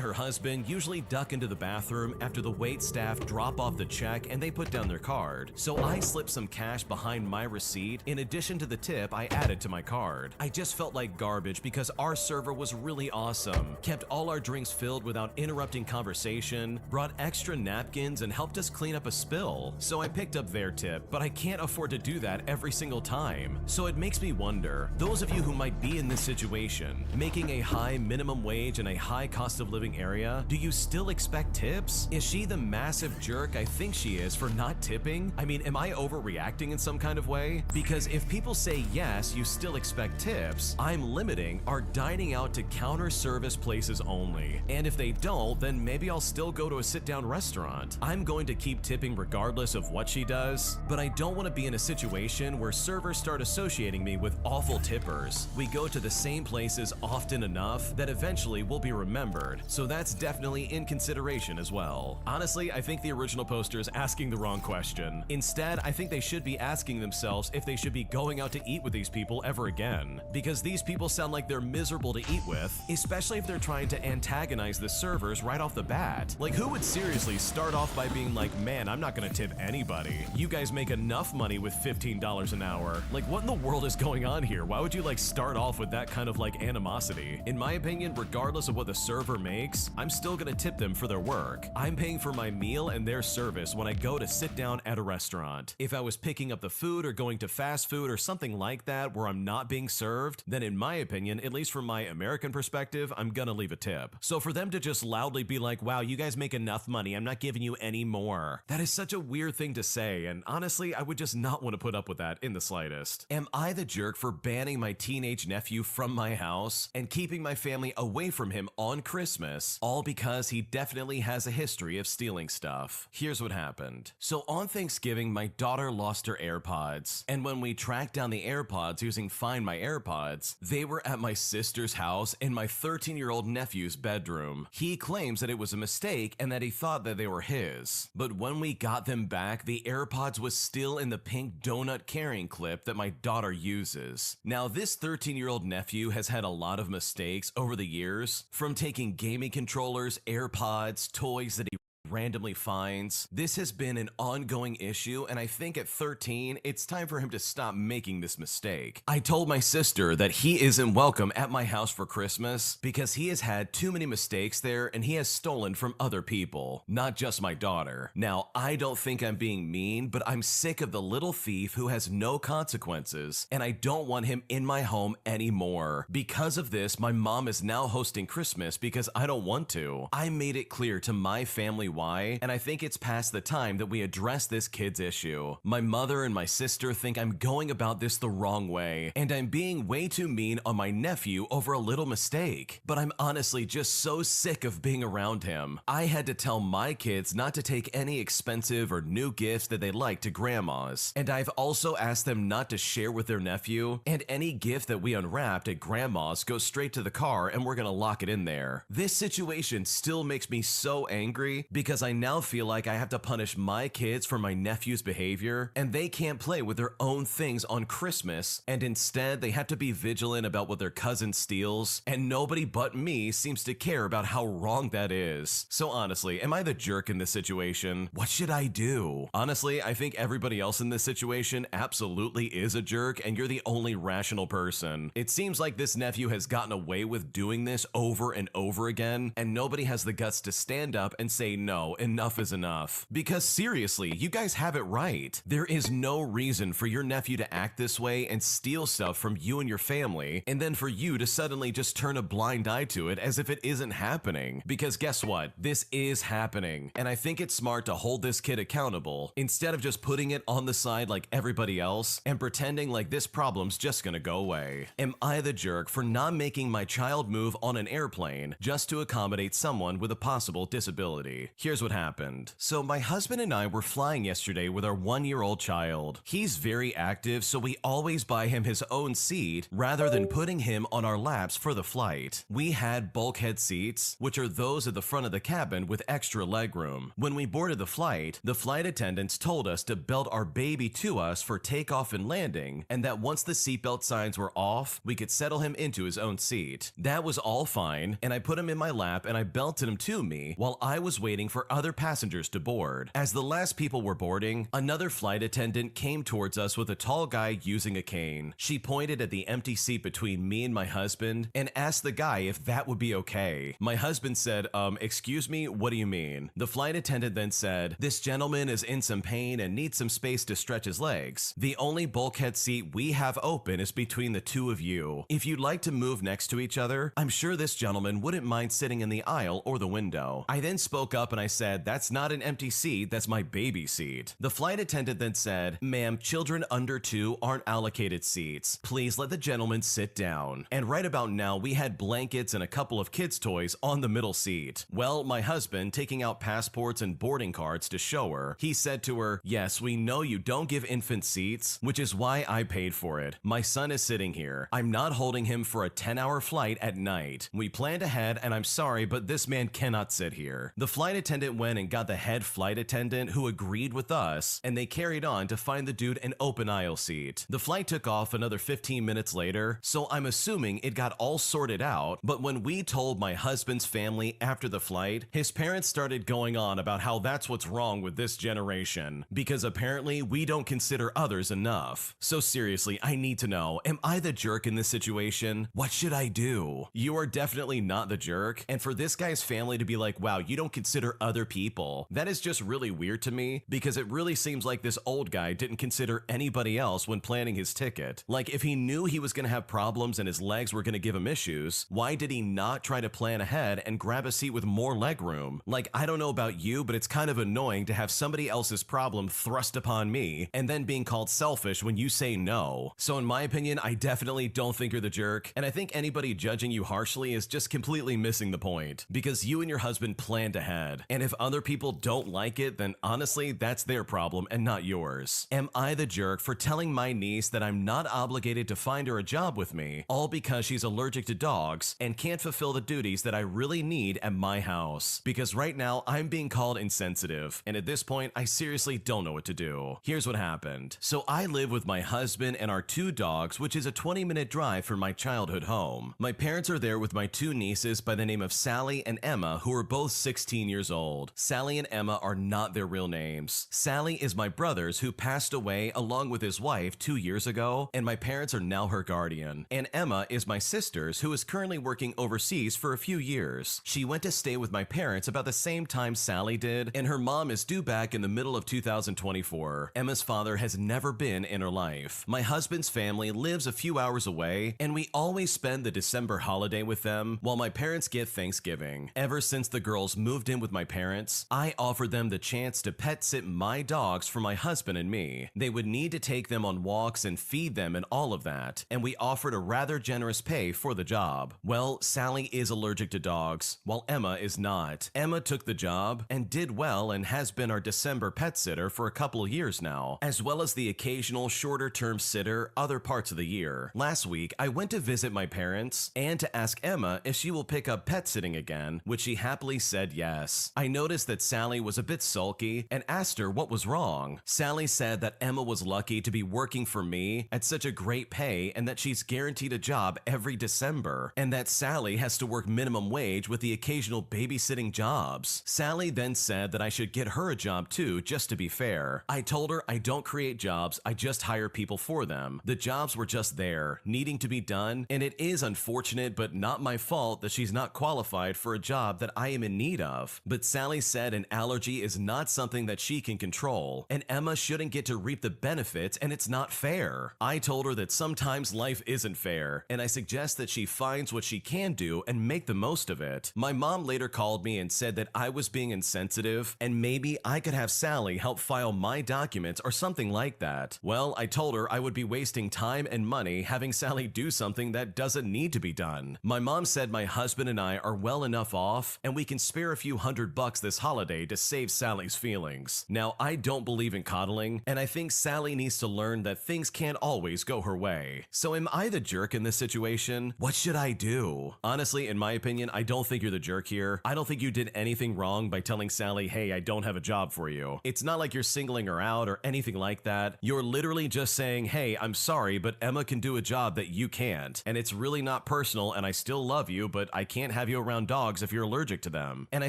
her husband usually duck into the bathroom after the wait staff drop off the check and they put down their card. So I slipped some cash behind my receipt in addition to the tip I added to my card. I just felt like garbage because our server was really awesome, kept all our drinks filled without interrupting conversation, brought extra napkins, and helped us clean up a spill. So I picked up their tip, but I can't afford to do that every single time. So it makes me wonder, those of you who might be in this situation, making a high minimum wage in a high cost of living area, do you still expect tips? Is she the massive jerk I think she is for not tipping? I mean, am I overreacting in some kind of way? Because if people say yes, you still expect tips, I'm limiting our dining out to counter service places only. And if they don't, then maybe I'll still go to a sit-down restaurant. I'm going to keep tipping regardless of what she does, but I don't want to be in a situation where servers start associating me with awful tippers. We go to the same places often enough that eventually we'll be remembered, so that's definitely in consideration as well. Honestly, I think the original poster is asking the wrong question. Instead, I think they should be asking themselves if they should be going out to eat with these people ever again, because these people sound like they're miserable to eat with, especially if they're trying to antagonize the servers right off the bat. Like, who would seriously start off by being like, man, I'm not gonna tip anybody. You guys make enough money with $15 an hour. Like, what in the world is going on here? Why would you like start off with that kind of like animosity? In my opinion, regardless of what the server makes, I'm still gonna tip them for their work. I'm paying for my meal and their service when I go to sit down at a restaurant. If I was picking up the food or going to fast food or something like that where I'm not being served, then in my opinion, at least from my American perspective, I'm gonna leave a tip. So for them to just loudly be like, wow, you guys make enough money, I'm not giving you any more. That is such a weird thing to say, and honestly, I would just not want to put up with that in the slightest. Am I the jerk for banning my teenage nephew from my house and keeping my family away from him on Christmas, all because he definitely has a history of stealing stuff? Here's what happened. So on Thanksgiving, my daughter lost her AirPods, and when we tracked down the AirPods using Find My AirPods, they were at my sister's house in my 13-year-old nephew's bedroom. He claims that it was a mistake and that he thought that they were his. But when we got them back, the AirPods was still in the pink donut carrying clip that my daughter uses. Now, this 13-year-old nephew has had a lot of mistakes over the years, from taking gaming controllers, AirPods, toys that he randomly finds. This has been an ongoing issue, and I think at 13, it's time for him to stop making this mistake. I told my sister that he isn't welcome at my house for Christmas because he has had too many mistakes there and he has stolen from other people, not just my daughter. Now, I don't think I'm being mean, but I'm sick of the little thief who has no consequences, and I don't want him in my home anymore. Because of this, my mom is now hosting Christmas because I don't want to. I made it clear to my family why, and I think it's past the time that we address this kid's issue. My mother and my sister think I'm going about this the wrong way, and I'm being way too mean on my nephew over a little mistake. But I'm honestly just so sick of being around him. I had to tell my kids not to take any expensive or new gifts that they like to grandma's, and I've also asked them not to share with their nephew, and any gift that we unwrapped at grandma's goes straight to the car and we're gonna lock it in there. This situation still makes me so angry because I now feel like I have to punish my kids for my nephew's behavior, and they can't play with their own things on Christmas, and instead they have to be vigilant about what their cousin steals, and nobody but me seems to care about how wrong that is. So honestly, am I the jerk in this situation? What should I do? Honestly, I think everybody else in this situation absolutely is a jerk, and you're the only rational person. It seems like this nephew has gotten away with doing this over and over again, and nobody has the guts to stand up and say, no, no, enough is enough. Because seriously, you guys have it right. There is no reason for your nephew to act this way and steal stuff from you and your family, and then for you to suddenly just turn a blind eye to it as if it isn't happening. Because guess what? This is happening. And I think it's smart to hold this kid accountable instead of just putting it on the side like everybody else and pretending like this problem's just gonna go away. Am I the jerk for not making my child move on an airplane just to accommodate someone with a possible disability? Here's what happened. So my husband and I were flying yesterday with our 1-year-old child. He's very active, so we always buy him his own seat rather than putting him on our laps for the flight. We had bulkhead seats, which are those at the front of the cabin with extra legroom. When we boarded the flight attendants told us to belt our baby to us for takeoff and landing, and that once the seatbelt signs were off, we could settle him into his own seat. That was all fine, and I put him in my lap and I belted him to me while I was waiting for other passengers to board. As the last people were boarding, another flight attendant came towards us with a tall guy using a cane. She pointed at the empty seat between me and my husband and asked the guy if that would be okay. My husband said, excuse me, what do you mean? The flight attendant then said, this gentleman is in some pain and needs some space to stretch his legs. The only bulkhead seat we have open is between the two of you. If you'd like to move next to each other, I'm sure this gentleman wouldn't mind sitting in the aisle or the window. I then spoke up and I said, that's not an empty seat, that's my baby seat. The flight attendant then said, ma'am, children under 2 aren't allocated seats. Please let the gentleman sit down. And right about now, we had blankets and a couple of kids' toys on the middle seat. Well, my husband, taking out passports and boarding cards to show her, he said to her, yes, we know you don't give infant seats, which is why I paid for it. My son is sitting here. I'm not holding him for a 10-hour flight at night. We planned ahead and I'm sorry, but this man cannot sit here. The flight attendant went and got the head flight attendant who agreed with us, and they carried on to find the dude an open aisle seat. The flight took off another 15 minutes later, so I'm assuming it got all sorted out, but when we told my husband's family after the flight, his parents started going on about how that's what's wrong with this generation, because apparently we don't consider others enough. So seriously, I need to know, am I the jerk in this situation? What should I do? You are definitely not the jerk, and for this guy's family to be like, wow, you don't consider other people, that is just really weird to me, because it really seems like this old guy didn't consider anybody else when planning his ticket. Like, if he knew he was gonna have problems and his legs were gonna give him issues, why did he not try to plan ahead and grab a seat with more legroom? Like, I don't know about you, but it's kind of annoying to have somebody else's problem thrust upon me and then being called selfish when you say no. So in my opinion, I definitely don't think you're the jerk, and I think anybody judging you harshly is just completely missing the point, because you and your husband planned ahead, and if other people don't like it, then honestly, that's their problem and not yours. Am I the jerk for telling my niece that I'm not obligated to find her a job with me, all because she's allergic to dogs and can't fulfill the duties that I really need at my house? Because right now, I'm being called insensitive, and at this point, I seriously don't know what to do. Here's what happened. So I live with my husband and our 2 dogs, which is a 20-minute drive from my childhood home. My parents are there with my 2 nieces by the name of Sally and Emma, who are both 16 years old. Sally and Emma are not their real names. Sally is my brother's who passed away along with his wife 2 years ago, and my parents are now her guardian. And Emma is my sister's who is currently working overseas for a few years. She went to stay with my parents about the same time Sally did, and her mom is due back in the middle of 2024. Emma's father has never been in her life. My husband's family lives a few hours away, and we always spend the December holiday with them while my parents get Thanksgiving. Ever since the girls moved in with my parents, I offered them the chance to pet sit my dogs for my husband and me. They would need to take them on walks and feed them and all of that, and we offered a rather generous pay for the job. Well, Sally is allergic to dogs, while Emma is not. Emma took the job and did well and has been our December pet sitter for a couple of years now, as well as the occasional shorter-term sitter other parts of the year. Last week, I went to visit my parents and to ask Emma if she will pick up pet sitting again, which she happily said yes. I noticed that Sally was a bit sulky and asked her what was wrong. Sally said that Emma was lucky to be working for me at such a great pay and that she's guaranteed a job every December, and that Sally has to work minimum wage with the occasional babysitting jobs. Sally then said that I should get her a job too, just to be fair. I told her I don't create jobs, I just hire people for them. The jobs were just there, needing to be done, and it is unfortunate but not my fault that she's not qualified for a job that I am in need of. But but Sally said an allergy is not something that she can control, and Emma shouldn't get to reap the benefits, and it's not fair. I told her that sometimes life isn't fair, and I suggest that she finds what she can do and make the most of it. My mom later called me and said that I was being insensitive, and maybe I could have Sally help file my documents or something like that. Well, I told her I would be wasting time and money having Sally do something that doesn't need to be done. My mom said my husband and I are well enough off, and we can spare a few $100 this holiday to save Sally's feelings. Now, I don't believe in coddling, and I think Sally needs to learn that things can't always go her way. So am I the jerk in this situation? What should I do? Honestly, in my opinion, I don't think you're the jerk here. I don't think you did anything wrong by telling Sally, hey, I don't have a job for you. It's not like you're singling her out or anything like that. You're literally just saying, hey, I'm sorry, but Emma can do a job that you can't. And it's really not personal, and I still love you, but I can't have you around dogs if you're allergic to them. And I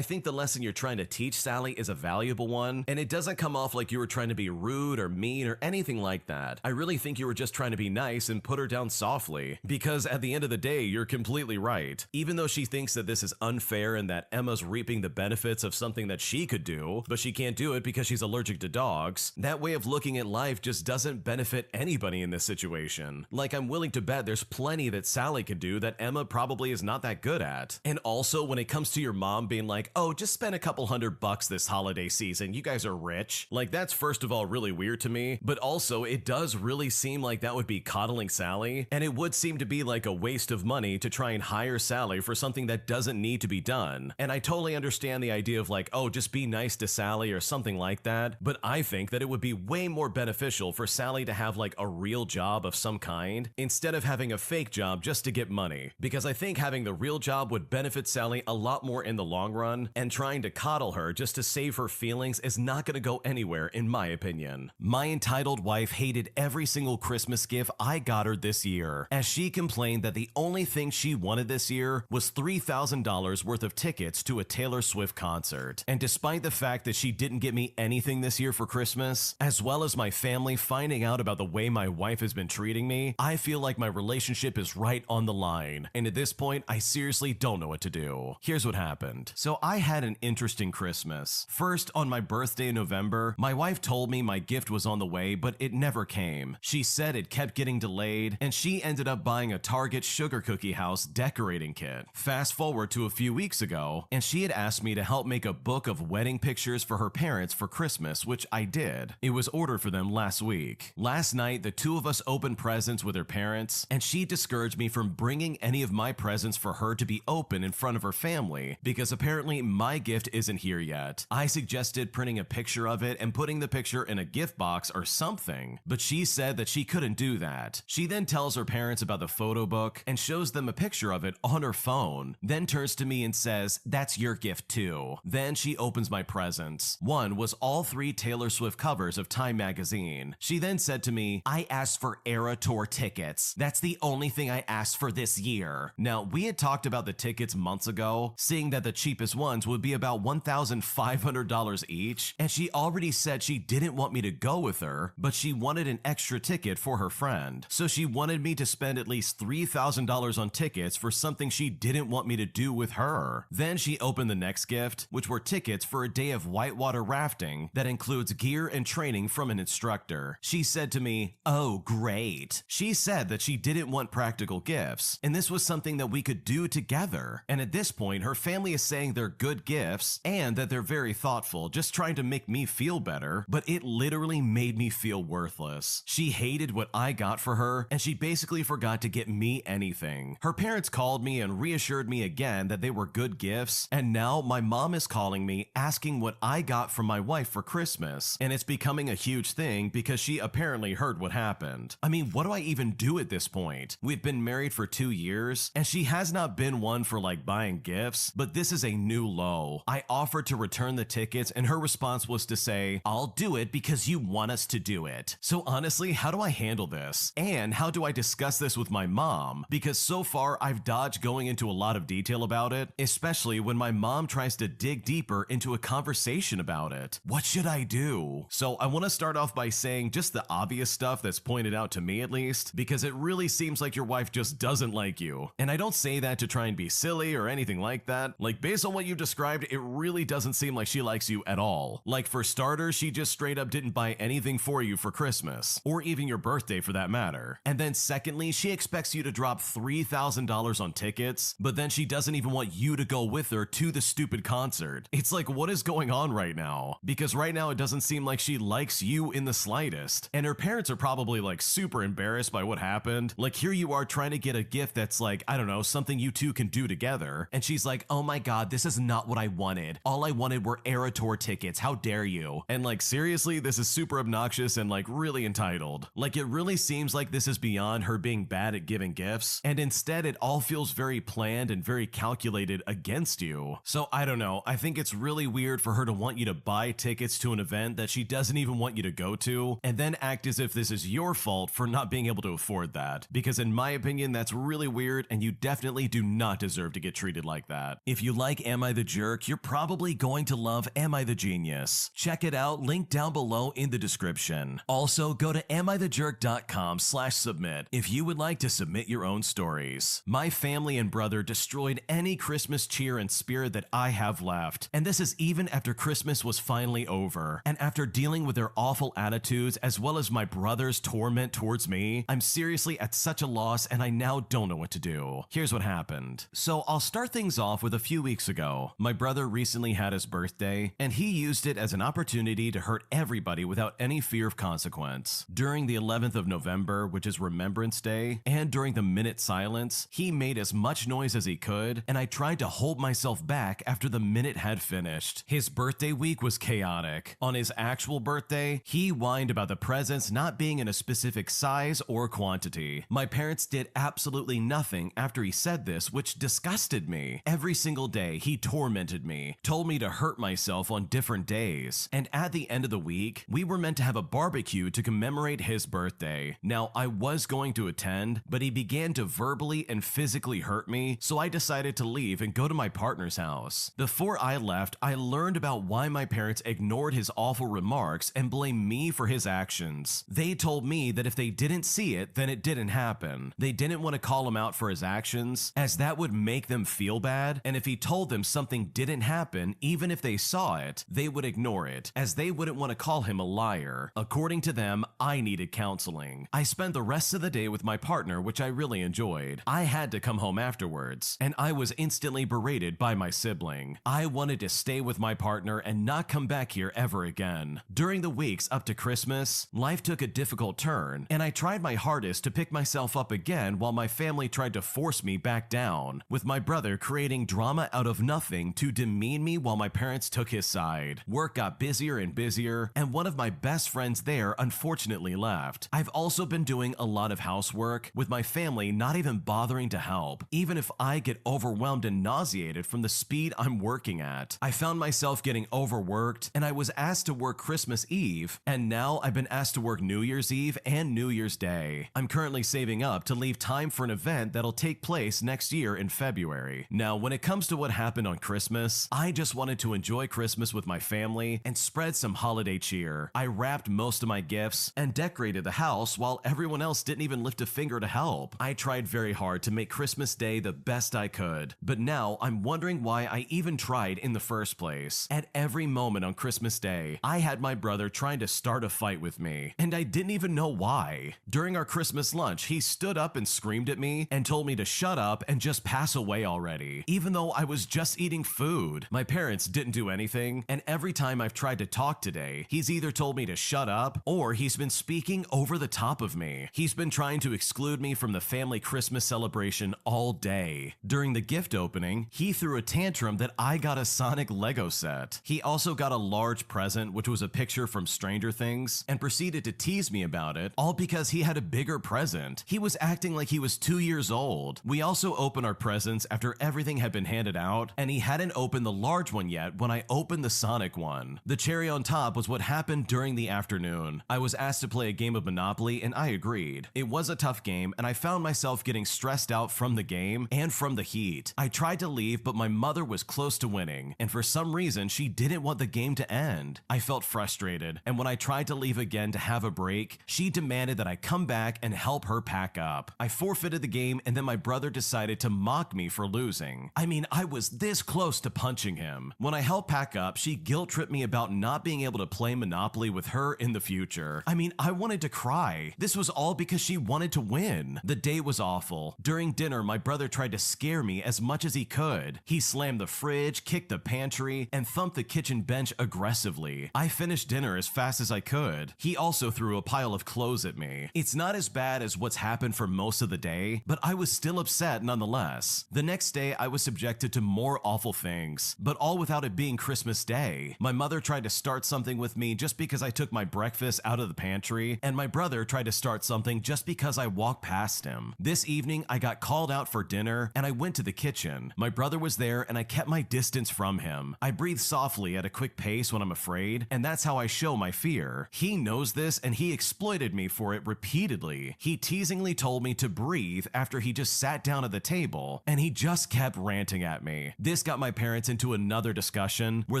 think the lesson you're trying to teach Sally is a valuable one, and it doesn't come off like you were trying to be rude or mean or anything like that. I really think you were just trying to be nice and put her down softly, because at the end of the day, you're completely right. Even though she thinks that this is unfair and that Emma's reaping the benefits of something that she could do, but she can't do it because she's allergic to dogs, that way of looking at life just doesn't benefit anybody in this situation. Like, I'm willing to bet there's plenty that Sally could do that Emma probably is not that good at. And also, when it comes to your mom being like, oh, just spend a couple $100 this holiday season, you guys are rich. Like, that's first of all really weird to me, but also it does really seem like that would be coddling Sally, and it would seem to be like a waste of money to try and hire Sally for something that doesn't need to be done. And I totally understand the idea of like, oh, just be nice to Sally or something like that, but I think that it would be way more beneficial for Sally to have like a real job of some kind instead of having a fake job just to get money, because I think having the real job would benefit Sally a lot more in the long run, and trying to coddle her just to save her feelings is not going to go anywhere in my opinion. My entitled wife hated every single Christmas gift I got her this year, as she complained that the only thing she wanted this year was $3,000 worth of tickets to a Taylor Swift concert. And despite the fact that she didn't get me anything this year for Christmas, as well as my family finding out about the way my wife has been treating me, I feel like my relationship is right on the line, and at this point, I seriously don't know what to do. Here's what happened. So I had an interesting Christmas. First, on my birthday in November, my wife told me my gift was on the way, but it never came. She said it kept getting delayed, and she ended up buying a Target sugar cookie house decorating kit. Fast forward to a few weeks ago, and she had asked me to help make a book of wedding pictures for her parents for Christmas, which I did. It was ordered for them last week. Last night, the two of us opened presents with her parents, and she discouraged me from bringing any of my presents for her to be open in front of her family because apparently my gift isn't here yet. I suggested printing a picture of it and putting the picture in a gift box or something, but she said that she couldn't do that. She then tells her parents about the photo book and shows them a picture of it on her phone, then turns to me and says, "That's your gift too." Then she opens my presents. One was all 3 Taylor Swift covers of Time magazine. She then said to me, "I asked for Era Tour tickets. That's the only thing I asked for this year." Now, we had talked about the tickets months ago, seeing that the cheapest ones would be about $1,500 each, and she already said she didn't want me to go with her, but she wanted an extra ticket for her friend. So she wanted me to spend at least $3,000 on tickets for something she didn't want me to do with her. Then she opened the next gift, which were tickets for a day of whitewater rafting that includes gear and training from an instructor. She said to me, "Oh, great." She said that she didn't want practical gifts, and this was something that we could do together. And at this point, her family is saying they're good gifts and that they're very thoughtful, just trying to make me feel better, but it literally made me feel worthless. She hated what I got for her, and she basically forgot to get me anything. Her parents called me and reassured me again that they were good gifts, and now my mom is calling me asking what I got from my wife for Christmas, and it's becoming a huge thing because she apparently heard what happened. I mean, what do I even do at this point? We've been married for 2 years, and she has not been one for like buying gifts, but this is a new low. I offered to return the tickets, and her response was to say, "I'll do it because you want us to do it." So honestly, how do I handle this? And how do I discuss this with my mom? Because so far, I've dodged going into a lot of detail about it, especially when my mom tries to dig deeper into a conversation about it. What should I do? So I want to start off by saying just the obvious stuff that's pointed out to me at least, because it really seems like your wife just doesn't like you. And I don't say that to try and be silly or anything like that. Like, based on what you described described, it really doesn't seem like she likes you at all. Like, for starters, she just straight up didn't buy anything for you for Christmas, or even your birthday for that matter. And then secondly, she expects you to drop $3,000 on tickets, but then she doesn't even want you to go with her to the stupid concert. It's like, what is going on right now? Because right now it doesn't seem like she likes you in the slightest. And her parents are probably like super embarrassed by what happened. Like, here you are trying to get a gift that's like, I don't know, something you two can do together. And she's like, oh my god, this is not what I wanted. All I wanted were Era Tour tickets. How dare you? And like, seriously, this is super obnoxious and like really entitled. Like, it really seems like this is beyond her being bad at giving gifts, and instead it all feels very planned and very calculated against you. So I don't know, I think it's really weird for her to want you to buy tickets to an event that she doesn't even want you to go to, and then act as if this is your fault for not being able to afford that. Because in my opinion, that's really weird, and you definitely do not deserve to get treated like that. If you like Am I the Jerk, you're probably going to love Am I the Genius. Check it out, link down below in the description. Also, go to amithejerk.com/submit if you would like to submit your own stories. My family and brother destroyed any Christmas cheer and spirit that I have left, and this is even after Christmas was finally over. And after dealing with their awful attitudes as well as my brother's torment towards me, I'm seriously at such a loss, and I now don't know what to do. Here's what happened. So I'll start things off with a few weeks ago. My brother recently had his birthday, and he used it as an opportunity to hurt everybody without any fear of consequence. During the 11th of November, which is Remembrance Day, and during the minute silence, he made as much noise as he could, and I tried to hold myself back after the minute had finished. His birthday week was chaotic. On his actual birthday, he whined about the presents not being in a specific size or quantity. My parents did absolutely nothing after he said this, which disgusted me. Every single day, he tormented me, told me to hurt myself on different days, and at the end of the week, we were meant to have a barbecue to commemorate his birthday. Now, I was going to attend, but he began to verbally and physically hurt me, so I decided to leave and go to my partner's house. Before I left, I learned about why my parents ignored his awful remarks and blamed me for his actions. They told me that if they didn't see it, then it didn't happen. They didn't want to call him out for his actions, as that would make them feel bad, and if he told them something didn't happen, even if they saw it, they would ignore it, as they wouldn't want to call him a liar. According to them, I needed counseling. I spent the rest of the day with my partner, which I really enjoyed. I had to come home afterwards, and I was instantly berated by my sibling. I wanted to stay with my partner and not come back here ever again. During the weeks up to Christmas, life took a difficult turn, and I tried my hardest to pick myself up again while my family tried to force me back down, with my brother creating drama out of nothing to demean me while my parents took his side. Work got busier and busier, and one of my best friends there unfortunately left. I've also been doing a lot of housework, with my family not even bothering to help, even if I get overwhelmed and nauseated from the speed I'm working at. I found myself getting overworked, and I was asked to work Christmas Eve, and now I've been asked to work New Year's Eve and New Year's Day. I'm currently saving up to leave time for an event that'll take place next year in February. Now, when it comes to what happened on Christmas, I just wanted to enjoy Christmas with my family and spread some holiday cheer. I wrapped most of my gifts and decorated the house while everyone else didn't even lift a finger to help. I tried very hard to make Christmas Day the best I could, but now I'm wondering why I even tried in the first place. At every moment on Christmas Day, I had my brother trying to start a fight with me, and I didn't even know why. During our Christmas lunch, he stood up and screamed at me and told me to shut up and just pass away already, even though I was just eating food. My parents didn't do anything, and every time I've tried to talk today, he's either told me to shut up or he's been speaking over the top of me. He's been trying to exclude me from the family Christmas celebration all day. During the gift opening, he threw a tantrum that I got a Sonic Lego set. He also got a large present, which was a picture from Stranger Things, and proceeded to tease me about it, all because he had a bigger present. He was acting like he was 2 years old. We also opened our presents after everything had been handed out, and he hadn't opened the large one yet when I opened the Sonic one. The cherry on top was what happened during the afternoon. I was asked to play a game of Monopoly, and I agreed. It was a tough game, and I found myself getting stressed out from the game and from the heat. I tried to leave, but my mother was close to winning, and for some reason, she didn't want the game to end. I felt frustrated, and when I tried to leave again to have a break, she demanded that I come back and help her pack up. I forfeited the game, and then my brother decided to mock me for losing. I mean, I was this close to punching him. When I helped pack up, she guilt-tripped me about not being able to play Monopoly with her in the future. I mean, I wanted to cry. This was all because she wanted to win. The day was awful. During dinner, my brother tried to scare me as much as he could. He slammed the fridge, kicked the pantry, and thumped the kitchen bench aggressively. I finished dinner as fast as I could. He also threw a pile of clothes at me. It's not as bad as what's happened for most of the day, but I was still upset nonetheless. The next day, I was subjected to more awful things, but all without it being Christmas Day. My mother tried to start something with me just because I took my breakfast out of the pantry, and my brother tried to start something just because I walked past him. This evening, I got called out for dinner, and I went to the kitchen. My brother was there, and I kept my distance from him. I breathe softly at a quick pace when I'm afraid, and that's how I show my fear. He knows this, and he exploited me for it repeatedly. He teasingly told me to breathe after he just sat down at the table, and he just kept ranting at me. This got my parents into another discussion where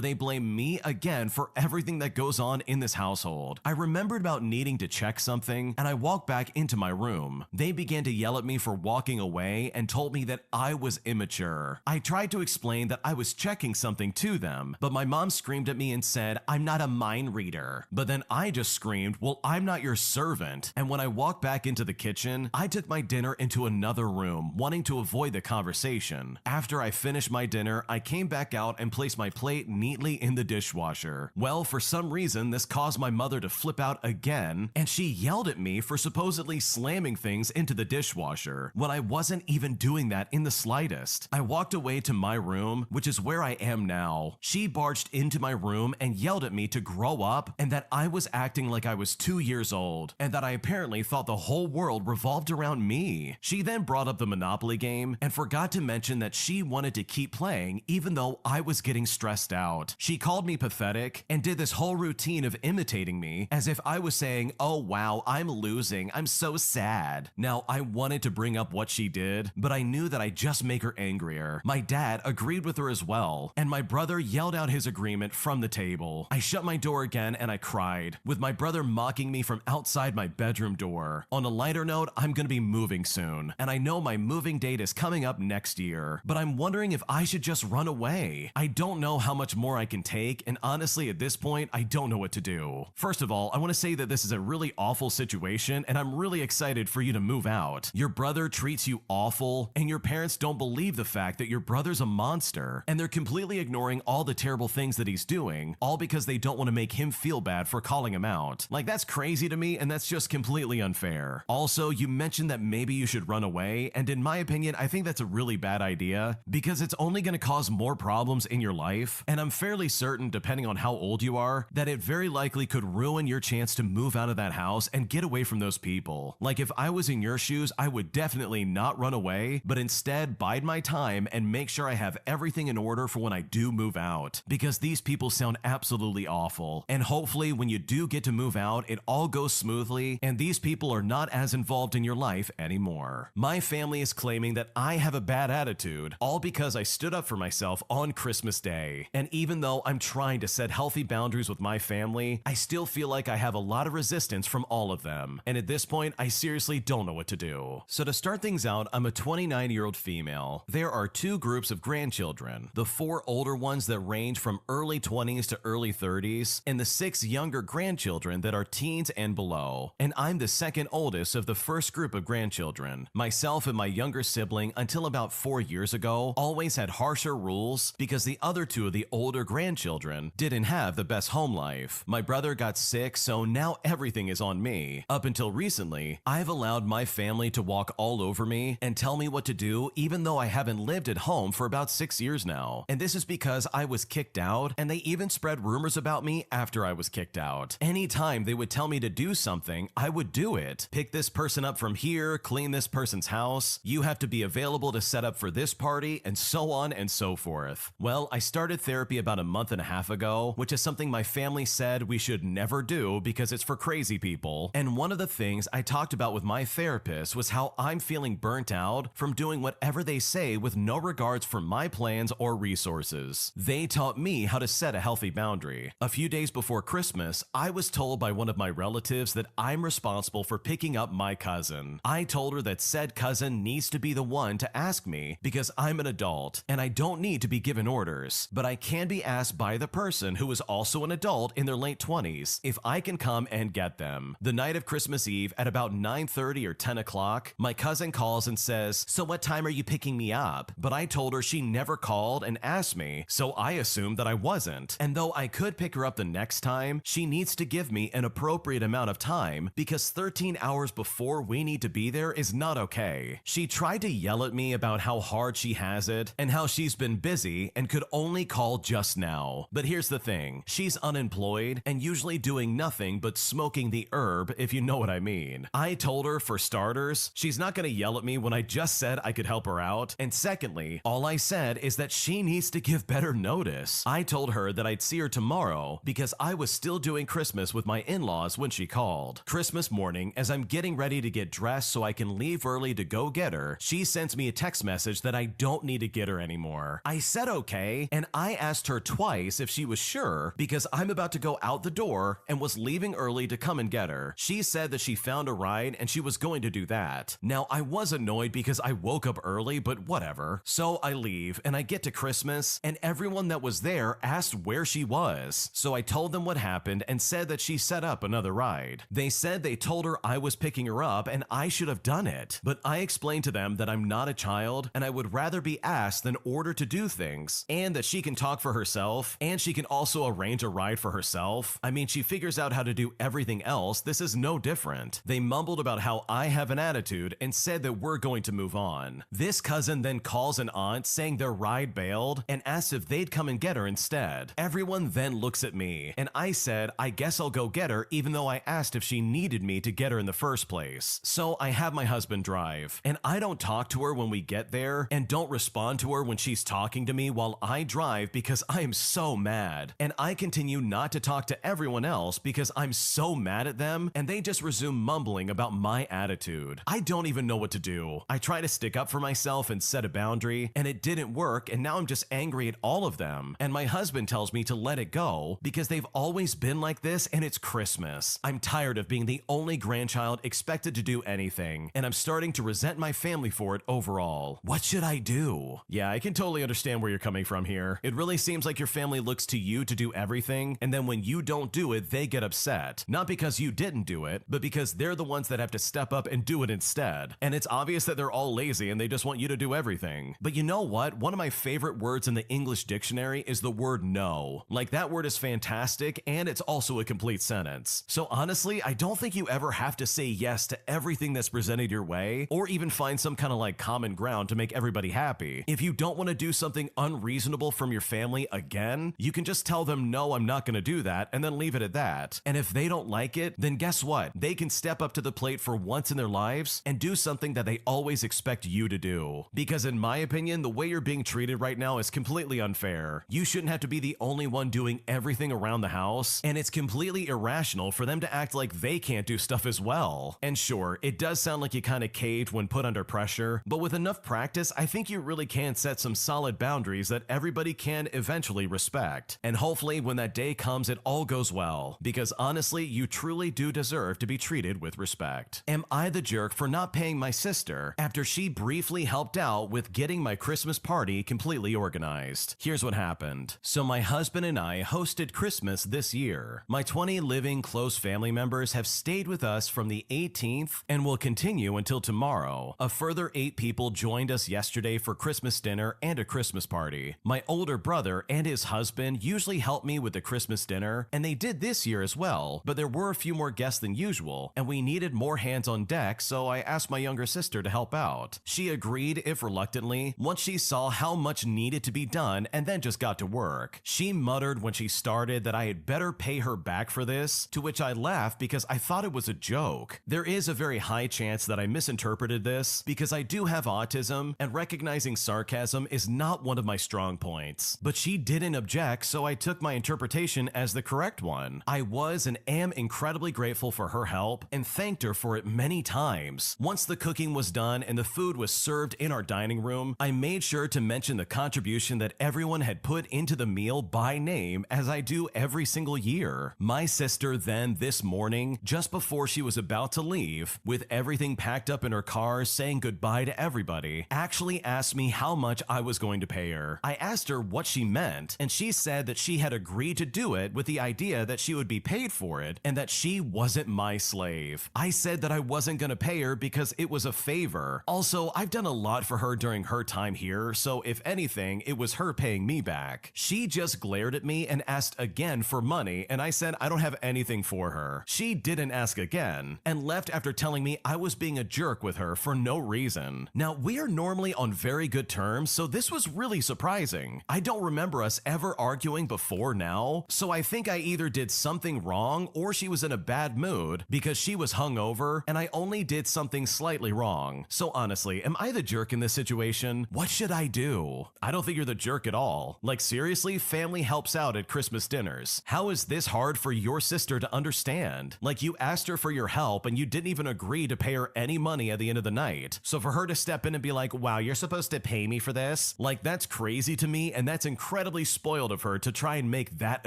they blame me again for everything that goes on in this household. I remembered about needing to check something, and I walked back into my room. They began to yell at me for walking away and told me that I was immature. I tried to explain that I was checking something to them, but my mom screamed at me and said, "I'm not a mind reader." But then I just screamed, "Well, I'm not your servant." And when I walked back into the kitchen, I took my dinner into another room, wanting to avoid the conversation. After I finished my dinner, I came back out and placed my plate neatly in the dishwasher. Well, for some reason, this caused my mother to flip out again, and she yelled at me for supposedly slamming things into the dishwasher when I wasn't even doing that in the slightest. I walked away to my room, which is where I am now. She barged into my room and yelled at me to grow up and that I was acting like I was 2 years old and that I apparently thought the whole world revolved around me. She then brought up the Monopoly game and forgot to mention that she wanted to keep playing even though I was getting stressed out. She called me pathetic and did this whole routine of imitating me as if I was saying, "Oh wow, I'm losing, I'm so sad." Now, I wanted to bring up what she did, but I knew that I'd just make her angrier. My dad agreed with her as well, and my brother yelled out his agreement from the table. I shut my door again and I cried, with my brother mocking me from outside my bedroom door. On a lighter note, I'm gonna be moving soon, and I know my moving date is coming up next year, but I'm wondering if I should just run away. I don't know how much more I can take, and honestly, at this point, I don't know what to do. First of all, I want to say that this is a really awful situation, and I'm really excited for you to move out. Your brother treats you awful, and your parents don't believe the fact that your brother's a monster, and they're completely ignoring all the terrible things that he's doing, all because they don't want to make him feel bad for calling him out. Like, that's crazy to me, and that's just completely unfair. Also, you mentioned that maybe you should run away, and in my opinion, I think that's a really bad idea, because it's only going to cause more problems in your life, and I'm fairly certain, depending on how old you are, that it very likely could ruin your chance to move out of that house and get away from those people. Like, if I was in your shoes, I would definitely not run away, but instead bide my time and make sure I have everything in order for when I do move out, because these people sound absolutely awful. And hopefully when you do get to move out, it all goes smoothly and these people are not as involved in your life anymore. My family is claiming that I have a bad attitude, all because I stood up for myself on Christmas Day. And even though I'm trying to set healthy boundaries with my family, I still feel like I have a lot of resistance from all of them. And at this point, I seriously don't know what to do. So to start things out, I'm a 29-year-old female. There are 2 groups of grandchildren, the 4 older ones that range from early 20s to early 30s, and the 6 younger grandchildren that are teens and below. And I'm the second oldest of the first group of grandchildren. Myself and my younger sibling, until about 4 years ago, always had harsher rules because the other 2 of the older grandchildren didn't have the best home life. My brother got sick, so now everything is on me. Up until recently, I've allowed my family to walk all over me and tell me what to do, even though I haven't lived at home for about 6 years now. And this is because I was kicked out, and they even spread rumors about me after I was kicked out. Anytime they would tell me to do something, I would do it. Pick this person up from here, clean this person's house, you have to be available to set up for this party, and so on and so forth. Well, I started therapy about a month and a half ago, which is something my family said we should never do because it's for crazy people. And one of the things I talked about with my therapist was how I'm feeling burnt out from doing whatever they say with no regards for my plans or resources. They taught me how to set a healthy boundary. A few days before Christmas, I was told by one of my relatives that I'm responsible for picking up my cousin. I told her that said cousin needs to be the one to ask me because I'm an adult and I don't need to be given orders, but I can be asked by the person who is also an adult in their late 20s if I can come and get them. The night of Christmas Eve at about 9:30 or 10 o'clock, my cousin calls and says, "So what time are you picking me up?" But I told her she never called and asked me, so I assumed that I wasn't. And though I could pick her up the next time, she needs to give me an appropriate amount of time because 13 hours before we need to be there is not okay. She tried to yell at me about how hard she has it and how she's been busy and could only call just now. But here's the thing, she's unemployed and usually doing nothing but smoking the herb, if you know what I mean. I told her, for starters, she's not gonna yell at me when I just said I could help her out. And secondly, all I said is that she needs to give better notice. I told her that I'd see her tomorrow because I was still doing Christmas with my in-laws when she called. Christmas morning, as I'm getting ready to get dressed so I can leave early to go get her, she sends me a text message that I don't need to get her anymore. I said okay, and I asked her twice if she was sure because I'm about to go out the door and was leaving early to come and get her. She said that she found a ride and she was going to do that. Now, I was annoyed because I woke up early, but whatever. So I leave and I get to Christmas and everyone that was there asked where she was. So I told them what happened and said that she set up another ride. They said they told her I was picking her up and I should have done it. But I explained to them that I'm not a child and I would rather be asked than ordered to do things, and that she can talk for herself and she can also arrange a ride for herself. I mean, she figures out how to do everything else. This is no different. They mumbled about how I have an attitude and said that we're going to move on. This cousin then calls an aunt saying their ride bailed and asks if they'd come and get her instead. Everyone then looks at me and I said I guess I'll go get her even though I asked if she needed me to get her in the first place. So I have my husband drive and I don't talk to her when we get there and don't respond to her when she's talking to me while I drive because I am so mad. And I continue not to talk to everyone else because I'm so mad at them and they just resume mumbling about my attitude. I don't even know what to do. I try to stick up for myself and set a boundary and it didn't work, and now I'm just angry at all of them. And my husband tells me to let it go because they've always been like this and it's Christmas. I'm tired of being the only grandchild expected to do anything, and I'm starting to resent my family for it overall. What should I do? Yeah, I can totally understand where you're coming from here. It really seems like your family looks to you to do everything, and then when you don't do it, they get upset. Not because you didn't do it, but because they're the ones that have to step up and do it instead. And it's obvious that they're all lazy and they just want you to do everything. But you know what? One of my favorite words in the English dictionary is the word no. Like, that word is fantastic and it's also a complete sentence. So honestly, I don't think you ever have to say yes to everything that's presented your way, or even find some kind of like common ground to make everybody happy. If you don't want to do something unreasonable from your family again, you can just tell them, no, I'm not going to do that, and then leave it at that. And if they don't like it, then guess what? They can step up to the plate for once in their lives and do something that they always expect you to do. Because in my opinion, the way you're being treated right now is completely unfair. You shouldn't have to be the only one doing everything around the house, and it's completely irrational for them to act like they can't do stuff as well. And sure, it does sound like you kind of caved when put under pressure, but with enough practice, I think you really can set some solid boundaries that everybody can eventually respect. And hopefully when that day comes, it all goes well, because honestly, you truly do deserve to be treated with respect. Am I the jerk for not paying my sister after she briefly helped out with getting my Christmas party completely organized? Here's what happened. So my husband and I hosted Christmas this year. My 20 living close family members have stayed with us from the 18th and will continue until tomorrow. A further 8 people joined us yesterday for Christmas dinner and a Christmas party. My older brother and his husband usually help me with the Christmas dinner, and they did this year as well, but there were a few more guests than usual, and we needed more hands on deck, so I asked my younger sister to help out. She agreed, if reluctantly, once she saw how much needed to be done, and then just got to work. She muttered when she started that I had better pay her back for this, to which I laughed because I thought it was a joke. There is a very high chance that I misinterpreted this, because I do have autism, and recognizing sarcasm is not one of my strong points. But she didn't object, so I took my interpretation as the correct one. I was and am incredibly grateful for her help, and thanked her for it many times. Once the cooking was done and the food was served in our dining room, I made sure to mention the contribution that everyone had put into the meal by name, as I do every single year. My sister then, this morning, just before she was about to leave, with everything packed up in her car saying goodbye to everybody, actually asked me how much I was going to pay her. I asked her what she meant, and she said that she had agreed to do it with the idea that she would be paid for it and that she wasn't my slave. I said that I wasn't gonna pay her because it was a favor. Also, I've done a lot for her during her time here, so if anything, it was her paying me back. She just glared at me and asked again for money, and I said I don't have anything for her. She didn't ask again, and left after telling me I was being a jerk with her for no reason. Now, we are normally on very good terms, so this was really surprising. I don't remember us ever arguing before now, so I think I either did something wrong or she was in a bad mood because she was hungover and I only did something slightly wrong. So honestly, am I the jerk in this situation? What should I do? I don't think you're the jerk at all. Like seriously, family helps out at Christmas dinners. How is this hard for your sister to understand? Like you asked her for your help and you didn't even agree to pay her any money at the end of the night. So for her to step in and be like, wow, you're supposed to pay me for this? Like that's crazy to me, and that's incredibly spoiled of her to try and make that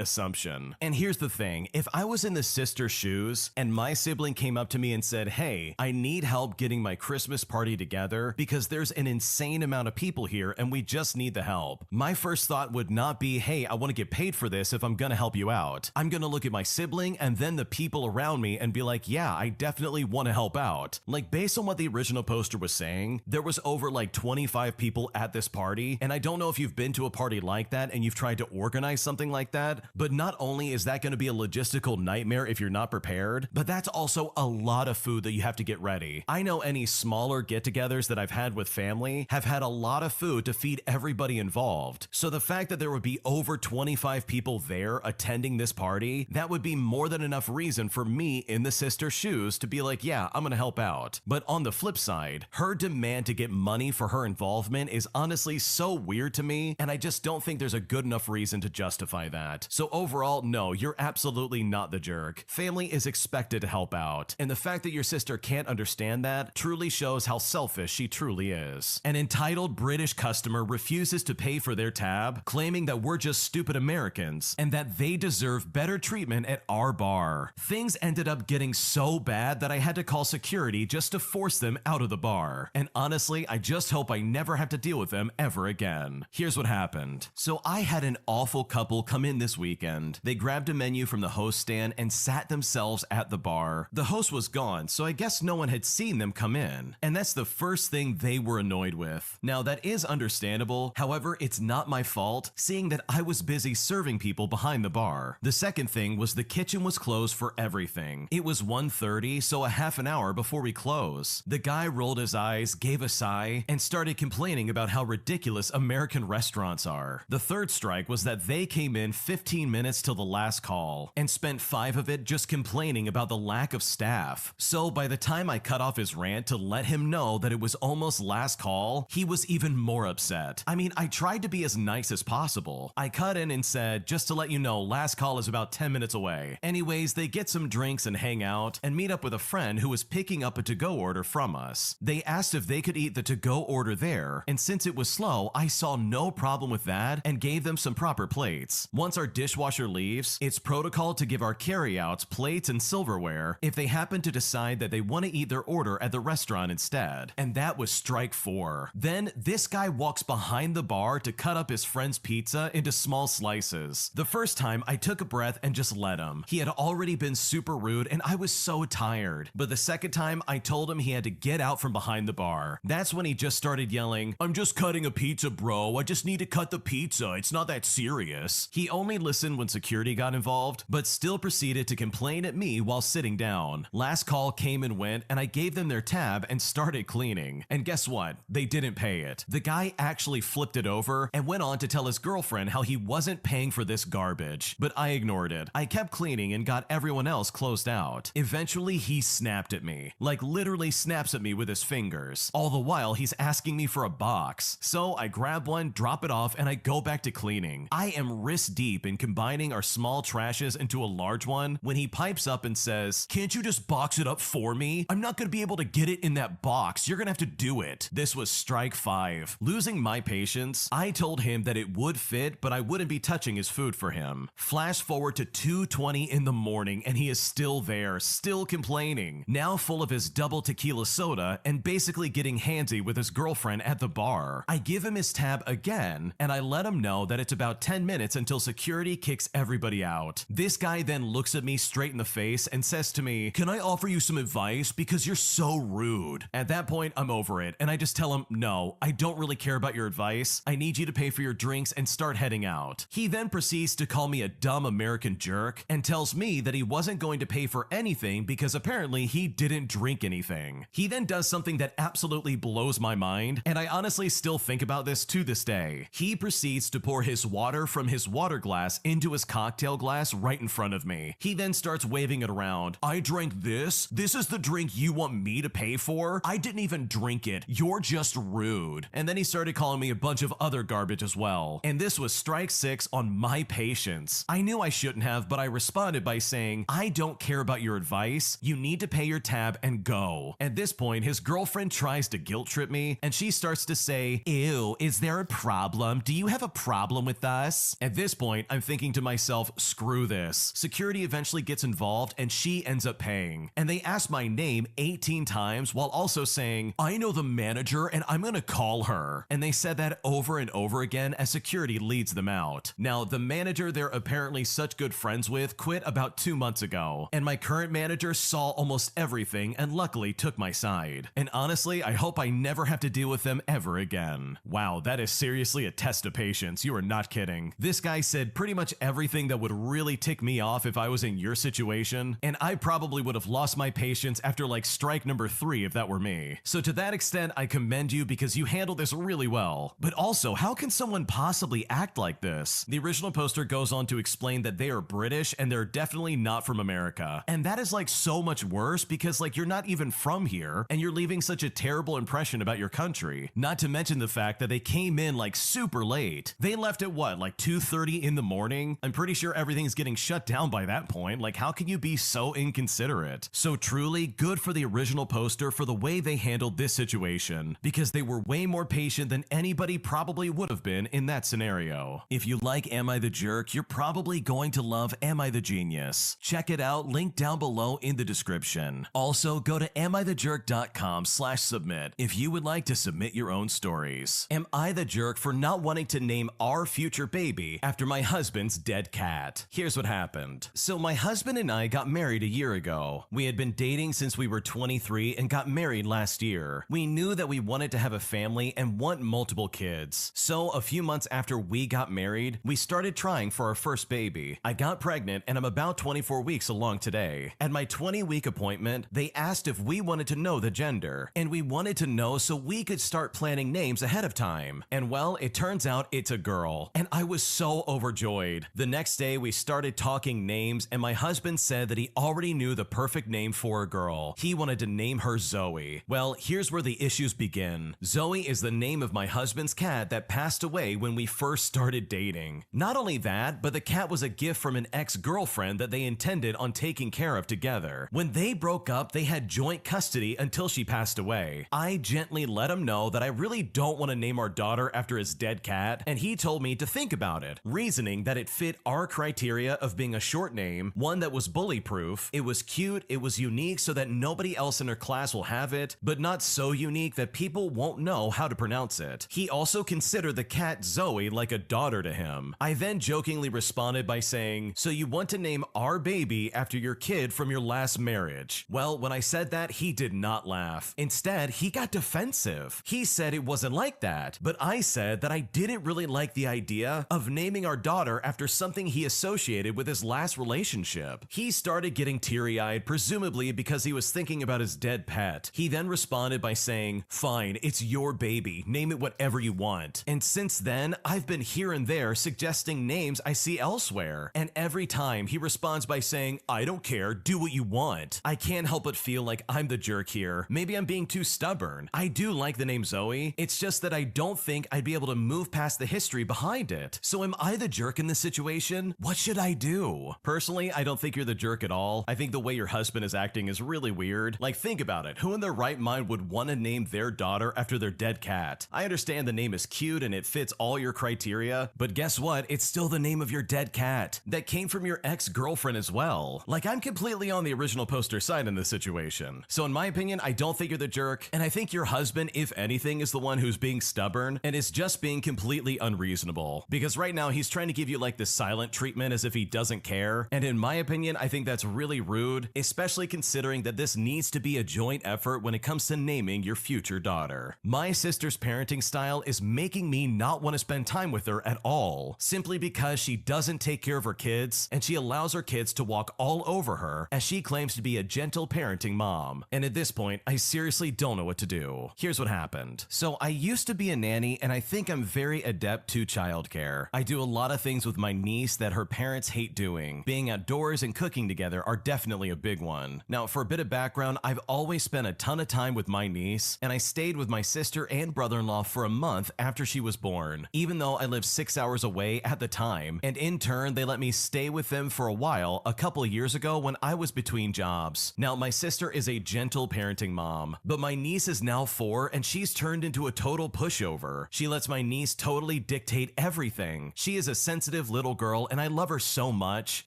assumption. And here's the thing, if I was in the sister's shoes and my sibling came up to me and said, hey, I need help getting my Christmas party together because there's an insane amount of people here and we just need the help. My first thought would not be, hey, I want to get paid for this if I'm gonna help you out. I'm gonna look at my sibling and then the people around me and be like, yeah, I definitely want to help out. Like based on what the original poster was saying, there was over like 25 people at this party, and I don't know if you've been to a party like that and you've tried to organize something like that, but not only is that going to be a logistical nightmare if you're not prepared, but that's also a lot of food that you have to get ready. I know any smaller get-togethers that I've had with family have had a lot of food to feed everybody involved. So the fact that there would be over 25 people there attending this party, that would be more than enough reason for me in the sister's shoes to be like, yeah, I'm gonna help out. But on the flip side, her demand to get money for her involvement is honestly so weird to me, and I just don't think there's a good enough reason to justify that. So overall, no, you're absolutely not the jerk. Family is expected to help out, and the fact that your sister can't understand that truly shows how selfish she truly is. An entitled British customer refuses to pay for their tab, claiming that we're just stupid Americans and that they deserve better treatment at our bar. Things ended up getting so bad that I had to call security just to force them out of the bar. And honestly, I just hope I never have to deal with them ever again. Here's what happened. So I had an awful couple come in this weekend. They grabbed a menu from the host stand and sat themselves at the bar. The host was gone, so I guess no one had seen them come in. And that's the first thing they were annoyed with. Now that is understandable, however, it's not my fault, seeing that I was busy serving people behind the bar. The second thing was the kitchen was closed for everything. It was 1:30, so a half an hour before we close. The guy rolled his eyes, gave a sigh, and started complaining about how ridiculous American restaurants are. The third strike was that they came in 15 minutes till the last call and spent 5 of it just complaining about the lack of staff. So by the time I cut off his rant to let him know that it was almost last call, he was even more upset. I mean, I tried to be as nice as possible. I cut in and said, just to let you know, last call is about 10 minutes away. Anyways, they get some drinks and hang out and meet up with a friend who was picking up a to-go order from us. They asked if they could eat the to-go order there, and since it was slow, I saw no problem with that and gave them some proper plates. Once our dishwasher leaves, it's protocol to give our carryouts plates and silverware if they happen to decide that they want to eat their order at the restaurant instead. And that was strike 4. Then this guy walks behind the bar to cut up his friend's pizza into small slices. The first time I took a breath and just let him. He had already been super rude and I was so tired. But the second time I told him he had to get out from behind the bar. That's when he just started yelling, I'm just cutting a pizza, bro. I just need to cut the pizza. It's not that serious. He only listened when security got involved, but still proceeded to complain at me while sitting down. Last call came and went, and I gave them their tab and started cleaning. And guess what? They didn't pay it. The guy actually flipped it over and went on to tell his girlfriend how he wasn't paying for this garbage. But I ignored it. I kept cleaning and got everyone else closed out. Eventually, he snapped at me. Like literally snaps at me with his fingers. All the while, he's asking me for a box. So I grab one, drop it off, and I go back to cleaning. I am wrist deep in combining our small trashes into a large one when he pipes up and says, can't you just box it up for me? I'm not gonna be able to get it in that box. You're gonna have to do it. This was strike 5. Losing my patience, I told him that it would fit, but I wouldn't be touching his food for him. Flash forward to 2:20 in the morning and he is still there, still complaining, now full of his double tequila soda and basically getting handsy with his girlfriend at the bar. I give him his his tab again, and I let him know that it's about 10 minutes until security kicks everybody out. This guy then looks at me straight in the face and says to me, "Can I offer you some advice? Because you're so rude." At that point, I'm over it, and I just tell him, "No, I don't really care about your advice. I need you to pay for your drinks and start heading out." He then proceeds to call me a dumb American jerk and tells me that he wasn't going to pay for anything because apparently he didn't drink anything. He then does something that absolutely blows my mind, and I honestly still think about this to this day. He proceeds to pour his water from his water glass into his cocktail glass right in front of me. He then starts waving it around. "I drank this? This is the drink you want me to pay for? I didn't even drink it. You're just rude." And then he started calling me a bunch of other garbage as well. And this was strike 6 on my patience. I knew I shouldn't have, but I responded by saying, "I don't care about your advice. You need to pay your tab and go." At this point, his girlfriend tries to guilt trip me, and she starts to say, "Ew, is there a problem? Do you have a problem with us?" At this point, I'm thinking to myself, screw this. Security eventually gets involved, and she ends up paying. And they ask my name 18 times while also saying, "I know the manager and I'm gonna call her." And they said that over and over again as security leads them out. Now, the manager they're apparently such good friends with quit about 2 months ago, and my current manager saw almost everything and luckily took my side. And honestly, I hope I never have to deal with them ever again. Wow, that is seriously a test of patience. You are not kidding. This guy said pretty much everything that would really tick me off if I was in your situation, and I probably would have lost my patience after like strike number 3 if that were me. So to that extent, I commend you because you handled this really well. But also, how can someone possibly act like this? The original poster goes on to explain that they are British and they're definitely not from America. And that is like so much worse because like you're not even from here and you're leaving such a terrible impression about your country. Not to mention the fact that they came in like super late. They left at what, like 2:30 in the morning? I'm pretty sure everything's getting shut down by that point. Like how can you be so inconsiderate? So truly good for the original poster for the way they handled this situation because they were way more patient than anybody probably would have been in that scenario. If you like Am I the Jerk, you're probably going to love Am I the Genius. Check it out, link down below in the description. Also, go to amithejerk.com/submit if you would like to submit your own stories. Am I the jerk for not wanting to name our future baby after my husband's dead cat? Here's what happened. So my husband and I got married a year ago. We had been dating since we were 23 and got married last year. We knew that we wanted to have a family and want multiple kids. So a few months after we got married, we started trying for our first baby. I got pregnant and I'm about 24 weeks along today. At my 20-week appointment, they asked if we wanted to know the gender, and we wanted to know so we could start planning names ahead of time. And well, it turns out it's a girl, and I was so overjoyed. The next day, we started talking names, and my husband said that he already knew the perfect name for a girl. He wanted to name her Zoe. Well, here's where the issues begin. Zoe is the name of my husband's cat that passed away when we first started dating. Not only that, but the cat was a gift from an ex-girlfriend that they intended on taking care of together. When they broke up, they had joint custody until she passed away. I gently let him know that I really don't want to name our daughter after his dead cat, and he told me to think about it, reasoning that it fit our criteria of being a short name, one that was bully-proof, it was cute, it was unique so that nobody else in her class will have it, but not so unique that people won't know how to pronounce it. He also considered the cat Zoe like a daughter to him. I then jokingly responded by saying, "So you want to name our baby after your kid from your last marriage?" Well, when I said that, he did not laugh. Instead, he got defensive. He said it wasn't like that, but I said that I didn't really like the idea of naming our daughter after something he associated with his last relationship. He started getting teary-eyed, presumably because he was thinking about his dead pet. He then responded by saying, "Fine, it's your baby. Name it whatever you want." And since then, I've been here and there suggesting names I see elsewhere. And every time he responds by saying, "I don't care, do what you want." I can't help but feel like I'm the jerk here. Maybe I'm being too stubborn. I do like the name Zoe. It's just that I don't think I'd be able to move past the history behind it. So am I the jerk in this situation? What should I do? Personally, I don't think you're the jerk at all. I think the way your husband is acting is really weird. Like, think about it. Who in their right mind would want to name their daughter after their dead cat? I understand the name is cute and it fits all your criteria, but guess what? It's still the name of your dead cat that came from your ex-girlfriend as well. Like, I'm completely on the original poster side in this situation. So in my opinion, I don't think you're the jerk, and I think your husband, if anything, is the one who's being stubborn stubborn and is just being completely unreasonable. Because right now he's trying to give you like the silent treatment as if he doesn't care. And in my opinion, I think that's really rude, especially considering that this needs to be a joint effort when it comes to naming your future daughter. My sister's parenting style is making me not want to spend time with her at all, simply because she doesn't take care of her kids and she allows her kids to walk all over her as she claims to be a gentle parenting mom. And at this point, I seriously don't know what to do. Here's what happened. So I used to be a nanny and I think I'm very adept to childcare. I do a lot of things with my niece that her parents hate doing. Being outdoors and cooking together are definitely a big one. Now, for a bit of background, I've always spent a ton of time with my niece, and I stayed with my sister and brother-in-law for a month after she was born, even though I lived 6 hours away at the time, and in turn, they let me stay with them for a while a couple of years ago when I was between jobs. Now, my sister is a gentle parenting mom, but my niece is now 4 and she's turned into a total pushover. She lets my niece totally dictate everything. She is a sensitive little girl and I love her so much.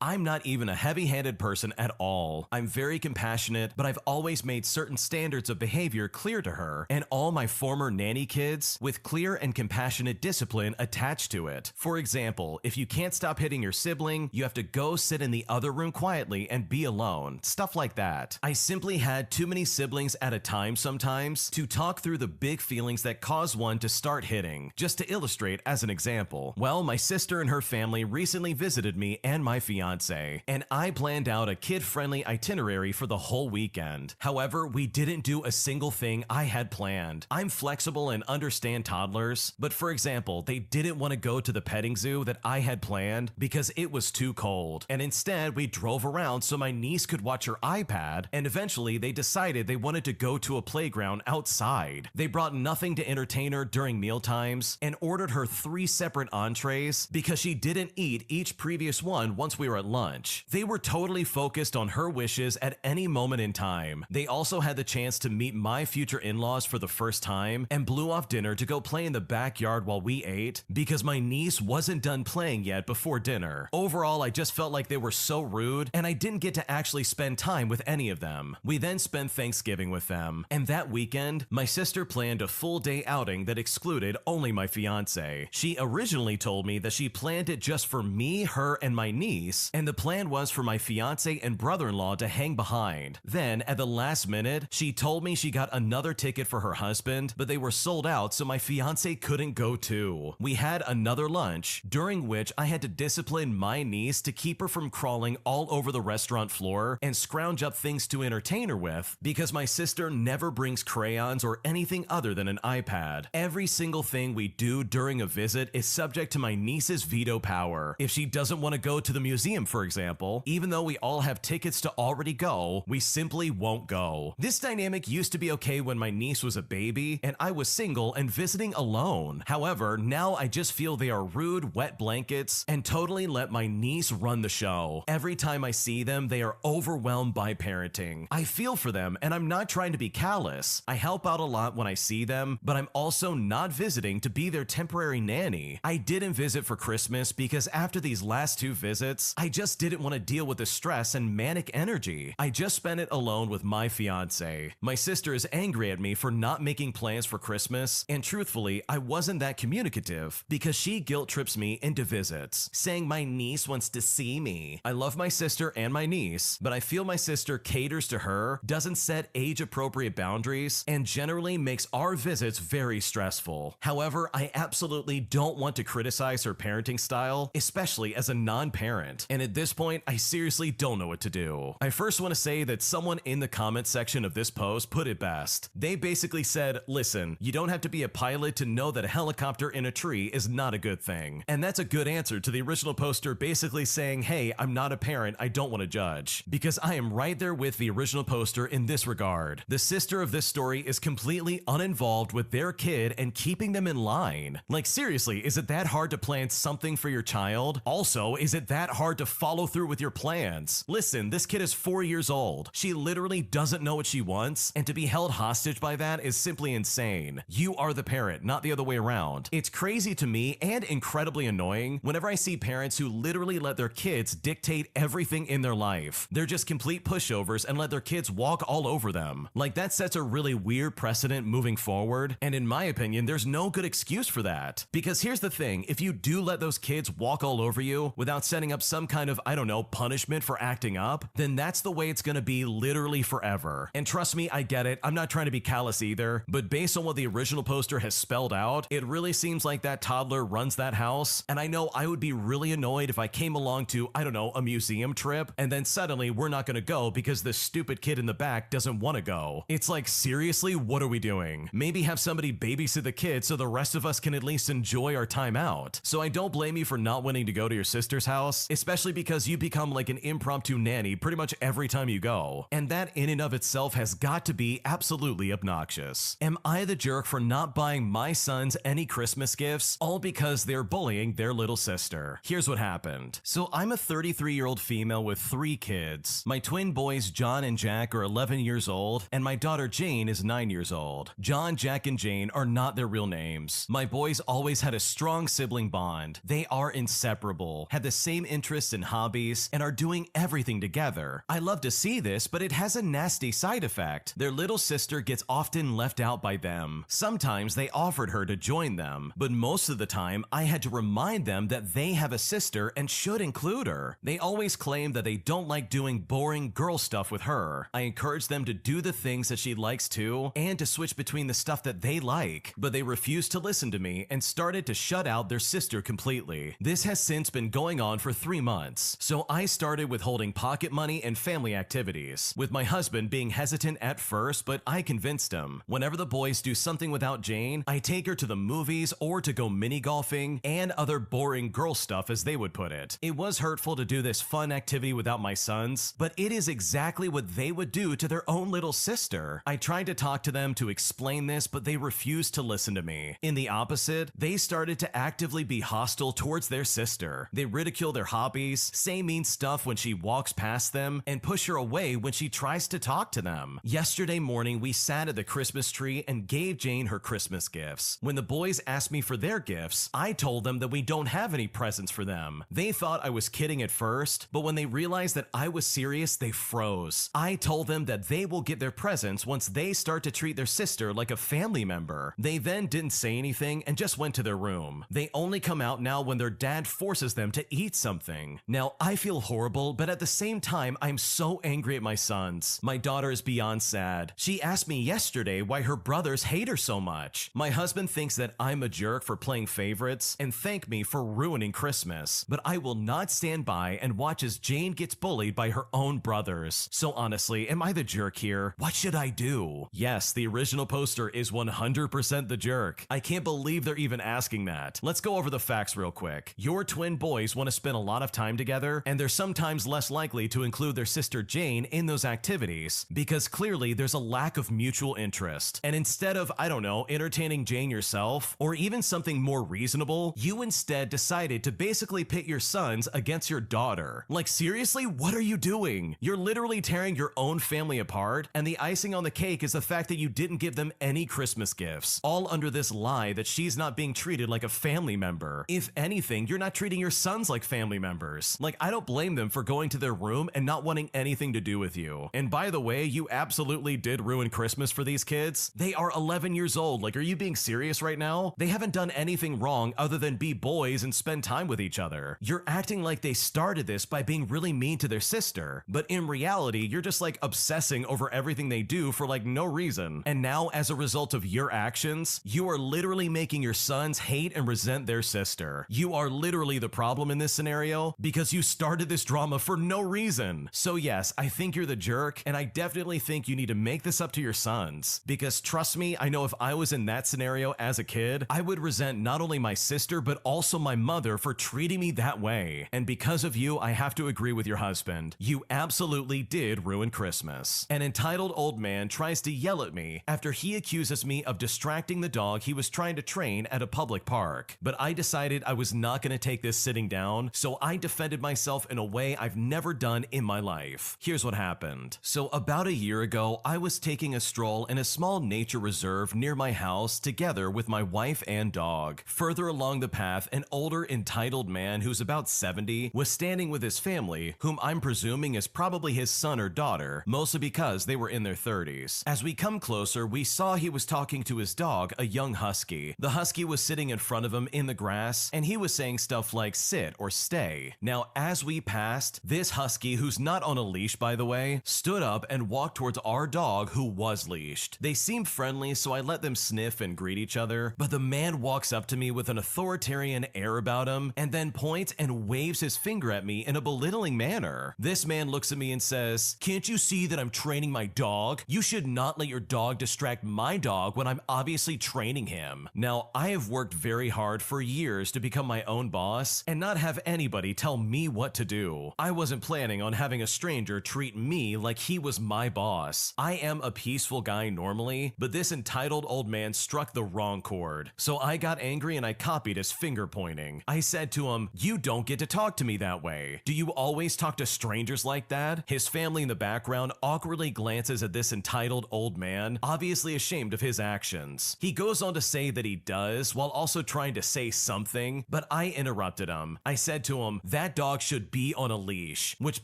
I'm not even a heavy-handed person at all. I'm very compassionate, but I've always made certain standards of behavior clear to her and all my former nanny kids with clear and compassionate discipline attached to it. For example, if you can't stop hitting your sibling, you have to go sit in the other room quietly and be alone. Stuff like that. I simply had too many siblings at a time sometimes to talk through the big feelings that cause one to start hitting. Just to illustrate as an example, well, my sister and her family recently visited me and my fiance, and I planned out a kid-friendly itinerary for the whole weekend. However, we didn't do a single thing I had planned. I'm flexible and understand toddlers, but for example, they didn't want to go to the petting zoo that I had planned because it was too cold, and instead we drove around so my niece could watch her iPad, and eventually they decided they wanted to go to a playground outside. They brought nothing to entertain her during meal times and ordered her 3 separate entrees because she didn't eat each previous one once we were at lunch. They were totally focused on her wishes at any moment in time. They also had the chance to meet my future in-laws for the first time and blew off dinner to go play in the backyard while we ate because my niece wasn't done playing yet before dinner. Overall, I just felt like they were so rude and I didn't get to actually spend time with any of them. We then spent Thanksgiving with them, and that weekend, my sister planned a full day outing that excluded only my fiance. She originally told me that she planned it just for me, her, and my niece, and the plan was for my fiance and brother-in-law to hang behind. Then, at the last minute, she told me she got another ticket for her husband, but they were sold out so my fiance couldn't go too. We had another lunch, during which I had to discipline my niece to keep her from crawling all over the restaurant floor and scrounge up things to entertain her with because my sister never brings crayons or anything other than an iPad. Every single thing we do during a visit is subject to my niece's veto power. If she doesn't want to go to the museum, for example, even though we all have tickets to already go, we simply won't go. This dynamic used to be okay when my niece was a baby and I was single and visiting alone. However, now I just feel they are rude, wet blankets and totally let my niece run the show. Every time I see them, they are overwhelmed by parenting. I feel for them and I'm not trying to be callous. I help out a lot when I see them, but I'm also not visiting to be their temporary nanny. I didn't visit for Christmas because after these last 2 visits, I just didn't want to deal with the stress and manic energy. I just spent it alone with my fiance. My sister is angry at me for not making plans for Christmas, and truthfully, I wasn't that communicative because she guilt trips me into visits, saying my niece wants to see me. I love my sister and my niece, but I feel my sister caters to her, doesn't set age-appropriate boundaries, and generally makes our visits very stressful. However, I absolutely don't want to criticize her parenting style, especially as a non-parent, and at this point, I seriously don't know what to do. I first want to say that someone in the comment section of this post put it best. They basically said, listen, you don't have to be a pilot to know that a helicopter in a tree is not a good thing. And that's a good answer to the original poster basically saying, hey, I'm not a parent, I don't want to judge. Because I am right there with the original poster in this regard. The sister of this story is completely uninvolved with their kid and keeping them in line. Like seriously, is it that hard to plan something for your child? Also, is it that hard to follow through with your plans? Listen, this kid is 4 years old. She literally doesn't know what she wants, and to be held hostage by that is simply insane. You are the parent, not the other way around. It's crazy to me and incredibly annoying whenever I see parents who literally let their kids dictate everything in their life. They're just complete pushovers and let their kids walk all over them. Like that sets a really weird precedent moving forward, and in my opinion, opinion, there's no good excuse for that. Because here's the thing, if you do let those kids walk all over you without setting up some kind of, I don't know, punishment for acting up, then that's the way it's gonna be literally forever. And trust me, I get it, I'm not trying to be callous either, but based on what the original poster has spelled out, it really seems like that toddler runs that house, and I know I would be really annoyed if I came along to, I don't know, a museum trip, and then suddenly we're not gonna go because this stupid kid in the back doesn't want to go. It's like, seriously, what are we doing? Maybe have somebody babysit the kid so the rest of us can at least enjoy our time out. So I don't blame you for not wanting to go to your sister's house, especially because you become like an impromptu nanny pretty much every time you go. And that in and of itself has got to be absolutely obnoxious. Am I the jerk for not buying my sons any Christmas gifts, all because they're bullying their little sister? Here's what happened. So I'm a 33-year-old female with 3 kids. My twin boys John and Jack are 11 years old, and my daughter Jane is 9 years old. John, Jack, and Jane are not their real names. My boys always had a strong sibling bond. They are inseparable, have the same interests and hobbies, and are doing everything together. I love to see this, but it has a nasty side effect. Their little sister gets often left out by them. Sometimes they offered her to join them, but most of the time I had to remind them that they have a sister and should include her. They always claim that they don't like doing boring girl stuff with her. I encourage them to do the things that she likes too, and to switch between the stuff that they like, but they refused to listen to me and started to shut out their sister completely. This has since been going on for 3 months, so I started withholding pocket money and family activities, with my husband being hesitant at first, but I convinced him. Whenever the boys do something without Jane, I take her to the movies or to go mini golfing and other boring girl stuff, as they would put it. It was hurtful to do this fun activity without my sons, but it is exactly what they would do to their own little sister. I tried to talk to them to explain this, but they refused to listen to me. In the opposite, they started to actively be hostile towards their sister. They ridicule their hobbies, say mean stuff when she walks past them, and push her away when she tries to talk to them. Yesterday morning, we sat at the Christmas tree and gave Jane her Christmas gifts. When the boys asked me for their gifts, I told them that we don't have any presents for them. They thought I was kidding at first, but when they realized that I was serious, they froze. I told them that they will get their presents once they start to treat their sister like a family member. They then didn't say anything and just went to their room. They only come out now when their dad forces them to eat something. Now, I feel horrible, but at the same time, I'm so angry at my sons. My daughter is beyond sad. She asked me yesterday why her brothers hate her so much. My husband thinks that I'm a jerk for playing favorites and thank me for ruining Christmas, but I will not stand by and watch as Jane gets bullied by her own brothers. So honestly, am I the jerk here? What should I do? Yes, the original poster is 100% the jerk. I can't believe they're even asking that. Let's go over the facts real quick. Your twin boys want to spend a lot of time together, and they're sometimes less likely to include their sister Jane in those activities because clearly there's a lack of mutual interest. And instead of, I don't know, entertaining Jane yourself, or even something more reasonable, you instead decided to basically pit your sons against your daughter. Like, seriously, what are you doing? You're literally tearing your own family apart, and the icing on the cake is the fact that you didn't give them any Christmas gifts, all under this lie that she's not being treated like a family member. If anything, you're not treating your sons like family members. Like, I don't blame them for going to their room and not wanting anything to do with you. And by the way, you absolutely did ruin Christmas for these kids. They are 11 years old. Like, are you being serious right now? They haven't done anything wrong other than be boys and spend time with each other. You're acting like they started this by being really mean to their sister, but in reality, you're just like obsessing over everything they do for like no reason. And now, as a result of your actions, you are literally making your sons hate and resent their sister. You are literally the problem in this scenario because you started this drama for no reason. So yes, I think you're the jerk, and I definitely think you need to make this up to your sons. Because trust me, I know if I was in that scenario as a kid, I would resent not only my sister, but also my mother for treating me that way. And because of you, I have to agree with your husband. You absolutely did ruin Christmas. An entitled old man tries to yell at me after he accuses me of distracting the dog he was trying to train at a public park. But I decided I was not going to take this sitting down, so I defended myself in a way I've never done in my life. Here's what happened. So about a year ago, I was taking a stroll in a small nature reserve near my house together with my wife and dog. Further along the path, an older entitled man who's about 70 was standing with his family, whom I'm presuming is probably his son or daughter, mostly because they were in their 30s. As we come closer, we saw he was talking to his dog dog, a young husky. The husky was sitting in front of him in the grass, and he was saying stuff like sit or stay. Now, as we passed, this husky, who's not on a leash by the way, stood up and walked towards our dog who was leashed. They seemed friendly, so I let them sniff and greet each other, but the man walks up to me with an authoritarian air about him and then points and waves his finger at me in a belittling manner. This man looks at me and says, "Can't you see that I'm training my dog? You should not let your dog distract my dog when I'm obviously training him." Now, I have worked very hard for years to become my own boss and not have anybody tell me what to do. I wasn't planning on having a stranger treat me like he was my boss. I am a peaceful guy normally, but this entitled old man struck the wrong chord. So I got angry and I copied his finger pointing. I said to him, "You don't get to talk to me that way. Do you always talk to strangers like that?" His family in the background awkwardly glances at this entitled old man, obviously ashamed of his actions. He goes on to say that he does, while also trying to say something, but I interrupted him. I said to him, "That dog should be on a leash," which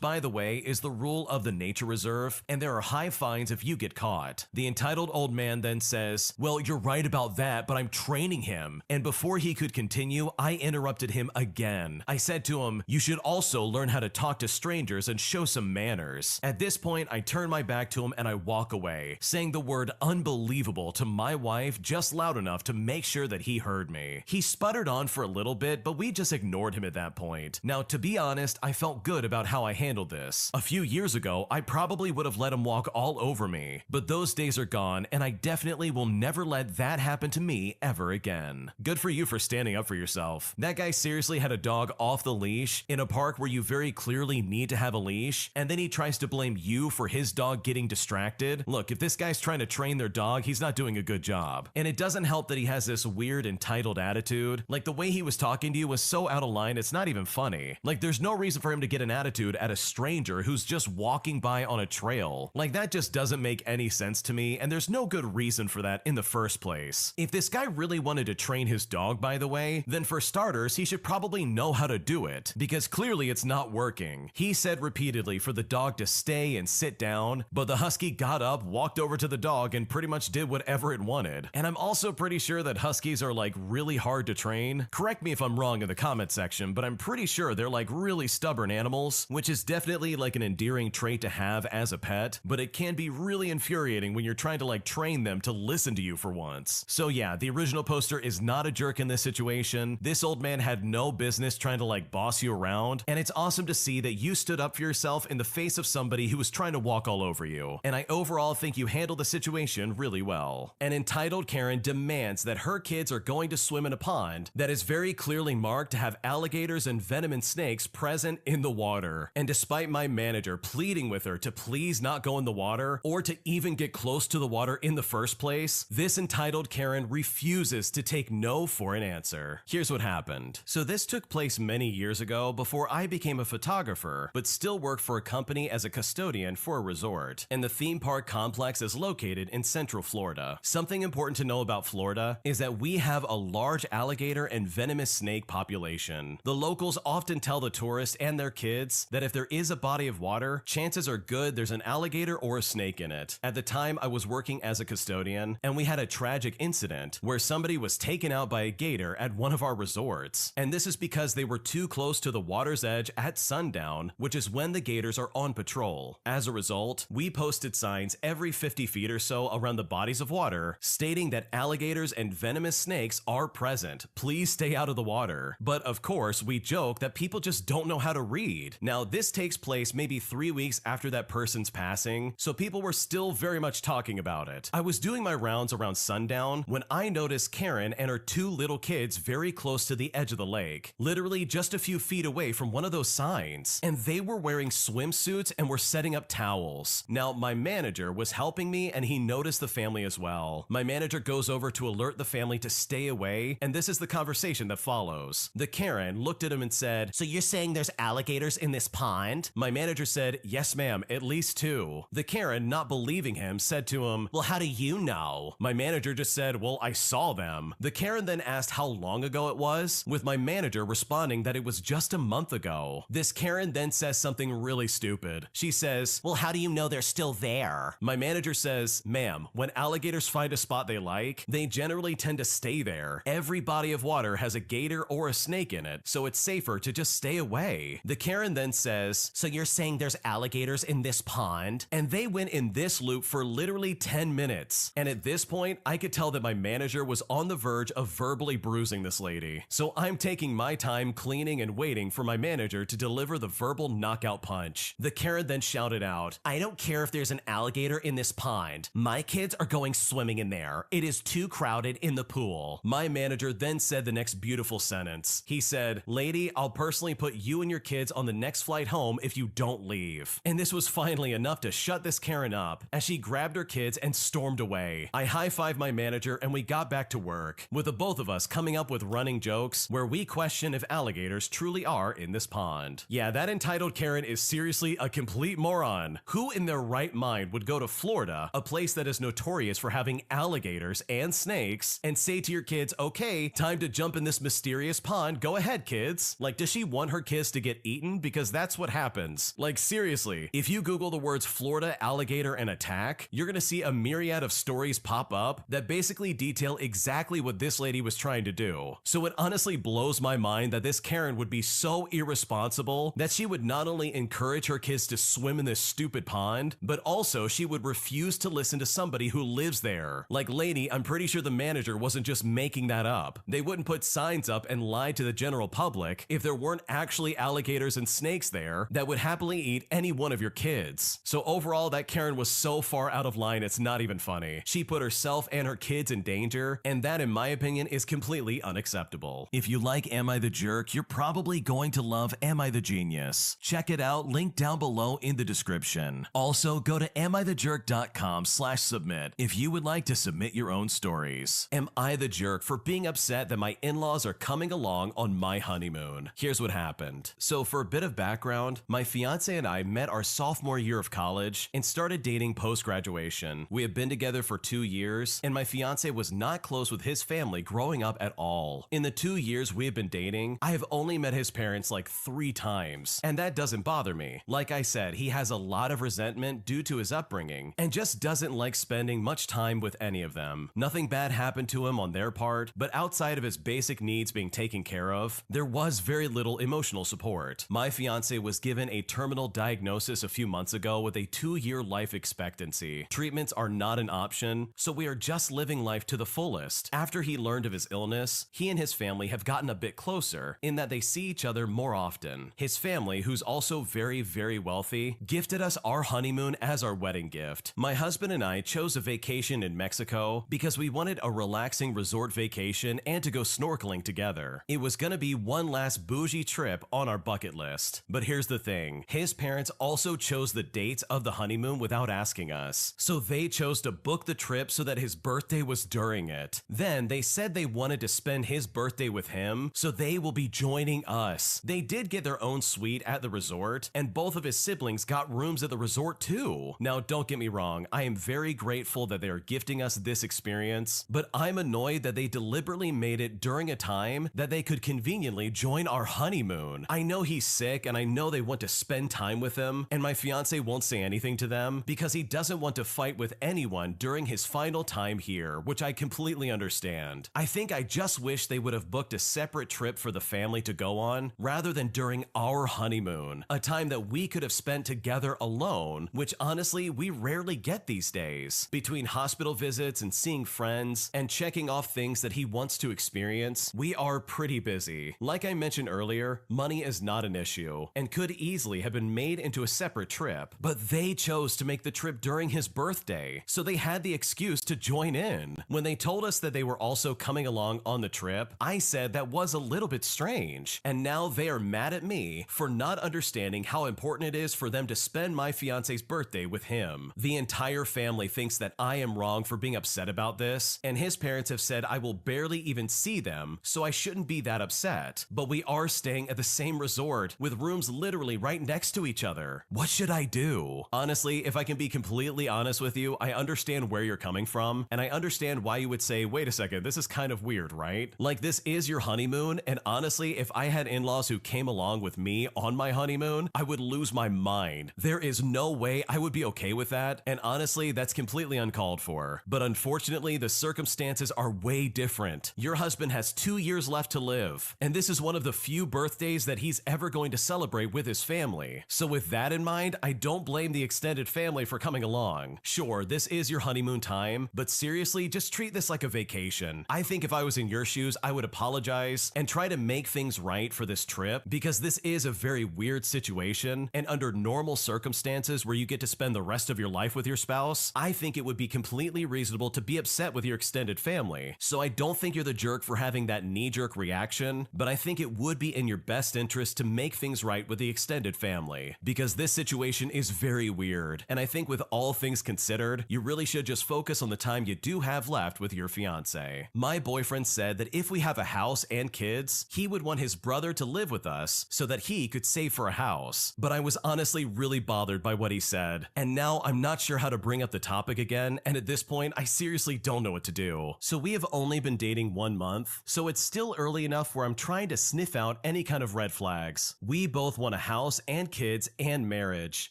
by the way is the rule of the nature reserve, and there are high fines if you get caught. The entitled old man then says, "Well, you're right about that, but I'm training him." And before he could continue, I interrupted him again. I said to him, "You should also learn how to talk to strangers and show some manners." At this point, I turn my back to him and I walk away, saying the word unbelievable to my wife just loud enough to make sure that he heard me. He sputtered on for a little bit, but we just ignored him at that point. Now, to be honest, I felt good about how I handled this. A few years ago, I probably would have let him walk all over me, but those days are gone, and I definitely will never let that happen to me ever again. Good for you for standing up for yourself. That guy seriously had a dog off the leash in a park where you very clearly need to have a leash, and then he tries to blame you for his dog getting distracted. Look, if this guy's trying to train their dog, he's not doing a good job. And it doesn't help that he has this weird entitled attitude. Like, the way he was talking to you was so out of line, it's not even funny. Like, there's no reason for him to get an attitude at a stranger who's just walking by on a trail. Like, that just doesn't make any sense to me, and there's no good reason for that in the first place. If this guy really wanted to train his dog, by the way, then for starters, he should probably know how to do it, because clearly it's not working. He said repeatedly for the dog to stay and sit down, but the husky got up, walked over to the dog, and pretty much did whatever it wanted. And I'm also pretty sure that huskies are like really hard to train. Correct me if I'm wrong in the comment section, but I'm pretty sure they're like really stubborn animals, which is definitely like an endearing trait to have as a pet, but it can be really infuriating when you're trying to like train them to listen to you for once. So yeah, the original poster is not a jerk in this situation. This old man had no business trying to like boss you around, and it's awesome to see that you stood up for yourself in the face of somebody who was trying to walk all over you. And I overall think you handled the situation really well. An entitled Karen demands that her kids are going to swim in a pond that is very clearly marked to have alligators and venomous snakes present in the water. And despite my manager pleading with her to please not go in the water or to even get close to the water in the first place, this entitled Karen refuses to take no for an answer. Here's what happened. So this took place many years ago before I became a photographer, but still worked for a company as a custodian for a resort. And the theme park complex is located in Central Florida. Something important to know about Florida is that we have a large alligator and venomous snake population. The locals often tell the tourists and their kids that if there is a body of water, chances are good there's an alligator or a snake in it. At the time, I was working as a custodian, and we had a tragic incident where somebody was taken out by a gator at one of our resorts. And this is because they were too close to the water's edge at sundown, which is when the gators are on patrol. As a result, we posted signs every 50 feet or so around the bodies of water stating that alligators and venomous snakes are present. Please stay out of the water. But of course, we joke that people just don't know how to read. Now, this takes place maybe 3 weeks after that person's passing, so people were still very much talking about it. I was doing my rounds around sundown when I noticed Karen and her 2 little kids very close to the edge of the lake, literally just a few feet away from one of those signs, and they were wearing swimsuits and were setting up towels. Now, my manager was helping me and he noticed the family as well. My manager goes over to alert the family to stay away, and this is the conversation that follows. The Karen looked at him and said, "So you're saying there's alligators in this pond?" My manager said, "Yes, ma'am, at least 2. The Karen, not believing him, said to him, "Well, how do you know?" My manager just said, "Well, I saw them." The Karen then asked how long ago it was, with my manager responding that it was just a month ago. This Karen then says something really stupid. She says, "Well, how do you know they're still there?" My manager says, "Ma'am, when alligators find a spot they like, bike, they generally tend to stay there. Every body of water has a gator or a snake in it, so it's safer to just stay away. The Karen then says, "So you're saying there's alligators in this pond?" And they went in this loop for literally 10 minutes. And at this point, I could tell that my manager was on the verge of verbally bruising this lady. So I'm taking my time cleaning and waiting for my manager to deliver the verbal knockout punch. The Karen then shouted out, "I don't care if there's an alligator in this pond. My kids are going swimming in there. It is too crowded in the pool." My manager then said the next beautiful sentence. He said, "Lady, I'll personally put you and your kids on the next flight home if you don't leave." And this was finally enough to shut this Karen up as she grabbed her kids and stormed away. I high-fived my manager and we got back to work, with the both of us coming up with running jokes where we question if alligators truly are in this pond. Yeah, that entitled Karen is seriously a complete moron. Who in their right mind would go to Florida, a place that is notorious for having alligators and snakes, and say to your kids, "Okay, time to jump in this mysterious pond, go ahead kids"? Like, does she want her kids to get eaten? Because that's what happens. Like, seriously, if you Google the words Florida alligator and attack, you're gonna see a myriad of stories pop up that basically detail exactly what this lady was trying to do. So it honestly blows my mind that this Karen would be so irresponsible that she would not only encourage her kids to swim in this stupid pond, but also she would refuse to listen to somebody who lives there. Like, lady, I'm pretty sure the manager wasn't just making that up. They wouldn't put signs up and lie to the general public if there weren't actually alligators and snakes there that would happily eat any one of your kids. So overall, that Karen was so far out of line, it's not even funny. She put herself and her kids in danger, and that, in my opinion, is completely unacceptable. If you like Am I the Jerk, you're probably going to love Am I the Genius. Check it out, link down below in the description. Also, go to amithejerk.com/submit if you would like to submit your own stories. Am I the jerk for being upset that my in-laws are coming along on my honeymoon? Here's what happened. So for a bit of background, my fiance and I met our sophomore year of college and started dating post-graduation. We have been together for 2 years, and my fiance was not close with his family growing up at all. In the 2 years we have been dating, I have only met his parents like 3 times, and that doesn't bother me. Like I said, he has a lot of resentment due to his upbringing, and just doesn't like spending much time with any of them. Nothing bad happened to him on their part, but outside of his basic needs being taken care of, there was very little emotional support. My fiance was given a terminal diagnosis a few months ago with a 2-year life expectancy. Treatments are not an option, so we are just living life to the fullest. After he learned of his illness, he and his family have gotten a bit closer in that they see each other more often. His family, who's also very, very wealthy, gifted us our honeymoon as our wedding gift. My husband and I chose a vacation in Mexico because we wanted a relaxing resort vacation and to go snorkeling together. It was gonna be one last bougie trip on our bucket list. But here's the thing, his parents also chose the dates of the honeymoon without asking us. So they chose to book the trip so that his birthday was during it. Then they said they wanted to spend his birthday with him, so they will be joining us. They did get their own suite at the resort, and both of his siblings got rooms at the resort too. Now, don't get me wrong, I am very grateful that they are gifting us this experience, but I'm annoyed that they deliberately made it during a time that they could conveniently join our honeymoon. I know he's sick, and I know they want to spend time with him, and my fiance won't say anything to them because he doesn't want to fight with anyone during his final time here, which I completely understand. I think I just wish they would have booked a separate trip for the family to go on rather than during our honeymoon, a time that we could have spent together alone, which honestly we rarely get these days. Between hospital visits and seeing friends and checking off things that he wants to experience, we are pretty busy. Like I mentioned earlier, money is not an issue and could easily have been made into a separate trip, but they chose to make the trip during his birthday, so they had the excuse to join in. When they told us that they were also coming along on the trip, I said that was a little bit strange, and now they are mad at me for not understanding how important it is for them to spend my fiance's birthday with him. The entire family thinks that I am wrong for being upset about this, and his parents have said I will barely even see them, so I shouldn't be that upset. But we are staying at the same resort with rooms literally right next to each other. What should I do? Honestly, if I can be completely honest with you, I understand where you're coming from, and I understand why you would say, wait a second, this is kind of weird, right? Like, this is your honeymoon, and honestly, if I had in-laws who came along with me on my honeymoon, I would lose my mind. There is no way I would be okay with that, and honestly, that's completely uncalled for. But unfortunately, Unfortunately, the circumstances are way different. Your husband has 2 years left to live, and this is one of the few birthdays that he's ever going to celebrate with his family. So with that in mind, I don't blame the extended family for coming along. Sure, this is your honeymoon time, but seriously, just treat this like a vacation. I think if I was in your shoes, I would apologize and try to make things right for this trip, because this is a very weird situation, and under normal circumstances where you get to spend the rest of your life with your spouse, I think it would be completely reasonable to be upset with your extended family. So I don't think you're the jerk for having that knee-jerk reaction, but I think it would be in your best interest to make things right with the extended family, because this situation is very weird, and I think with all things considered, you really should just focus on the time you do have left with your fiance. My boyfriend said that if we have a house and kids, he would want his brother to live with us so that he could save for a house, but I was honestly really bothered by what he said, and now I'm not sure how to bring up the topic again, and at this point, I seriously don't know what to do. So we have only been dating 1 month, so it's still early enough where I'm trying to sniff out any kind of red flags. We both want a house and kids and marriage.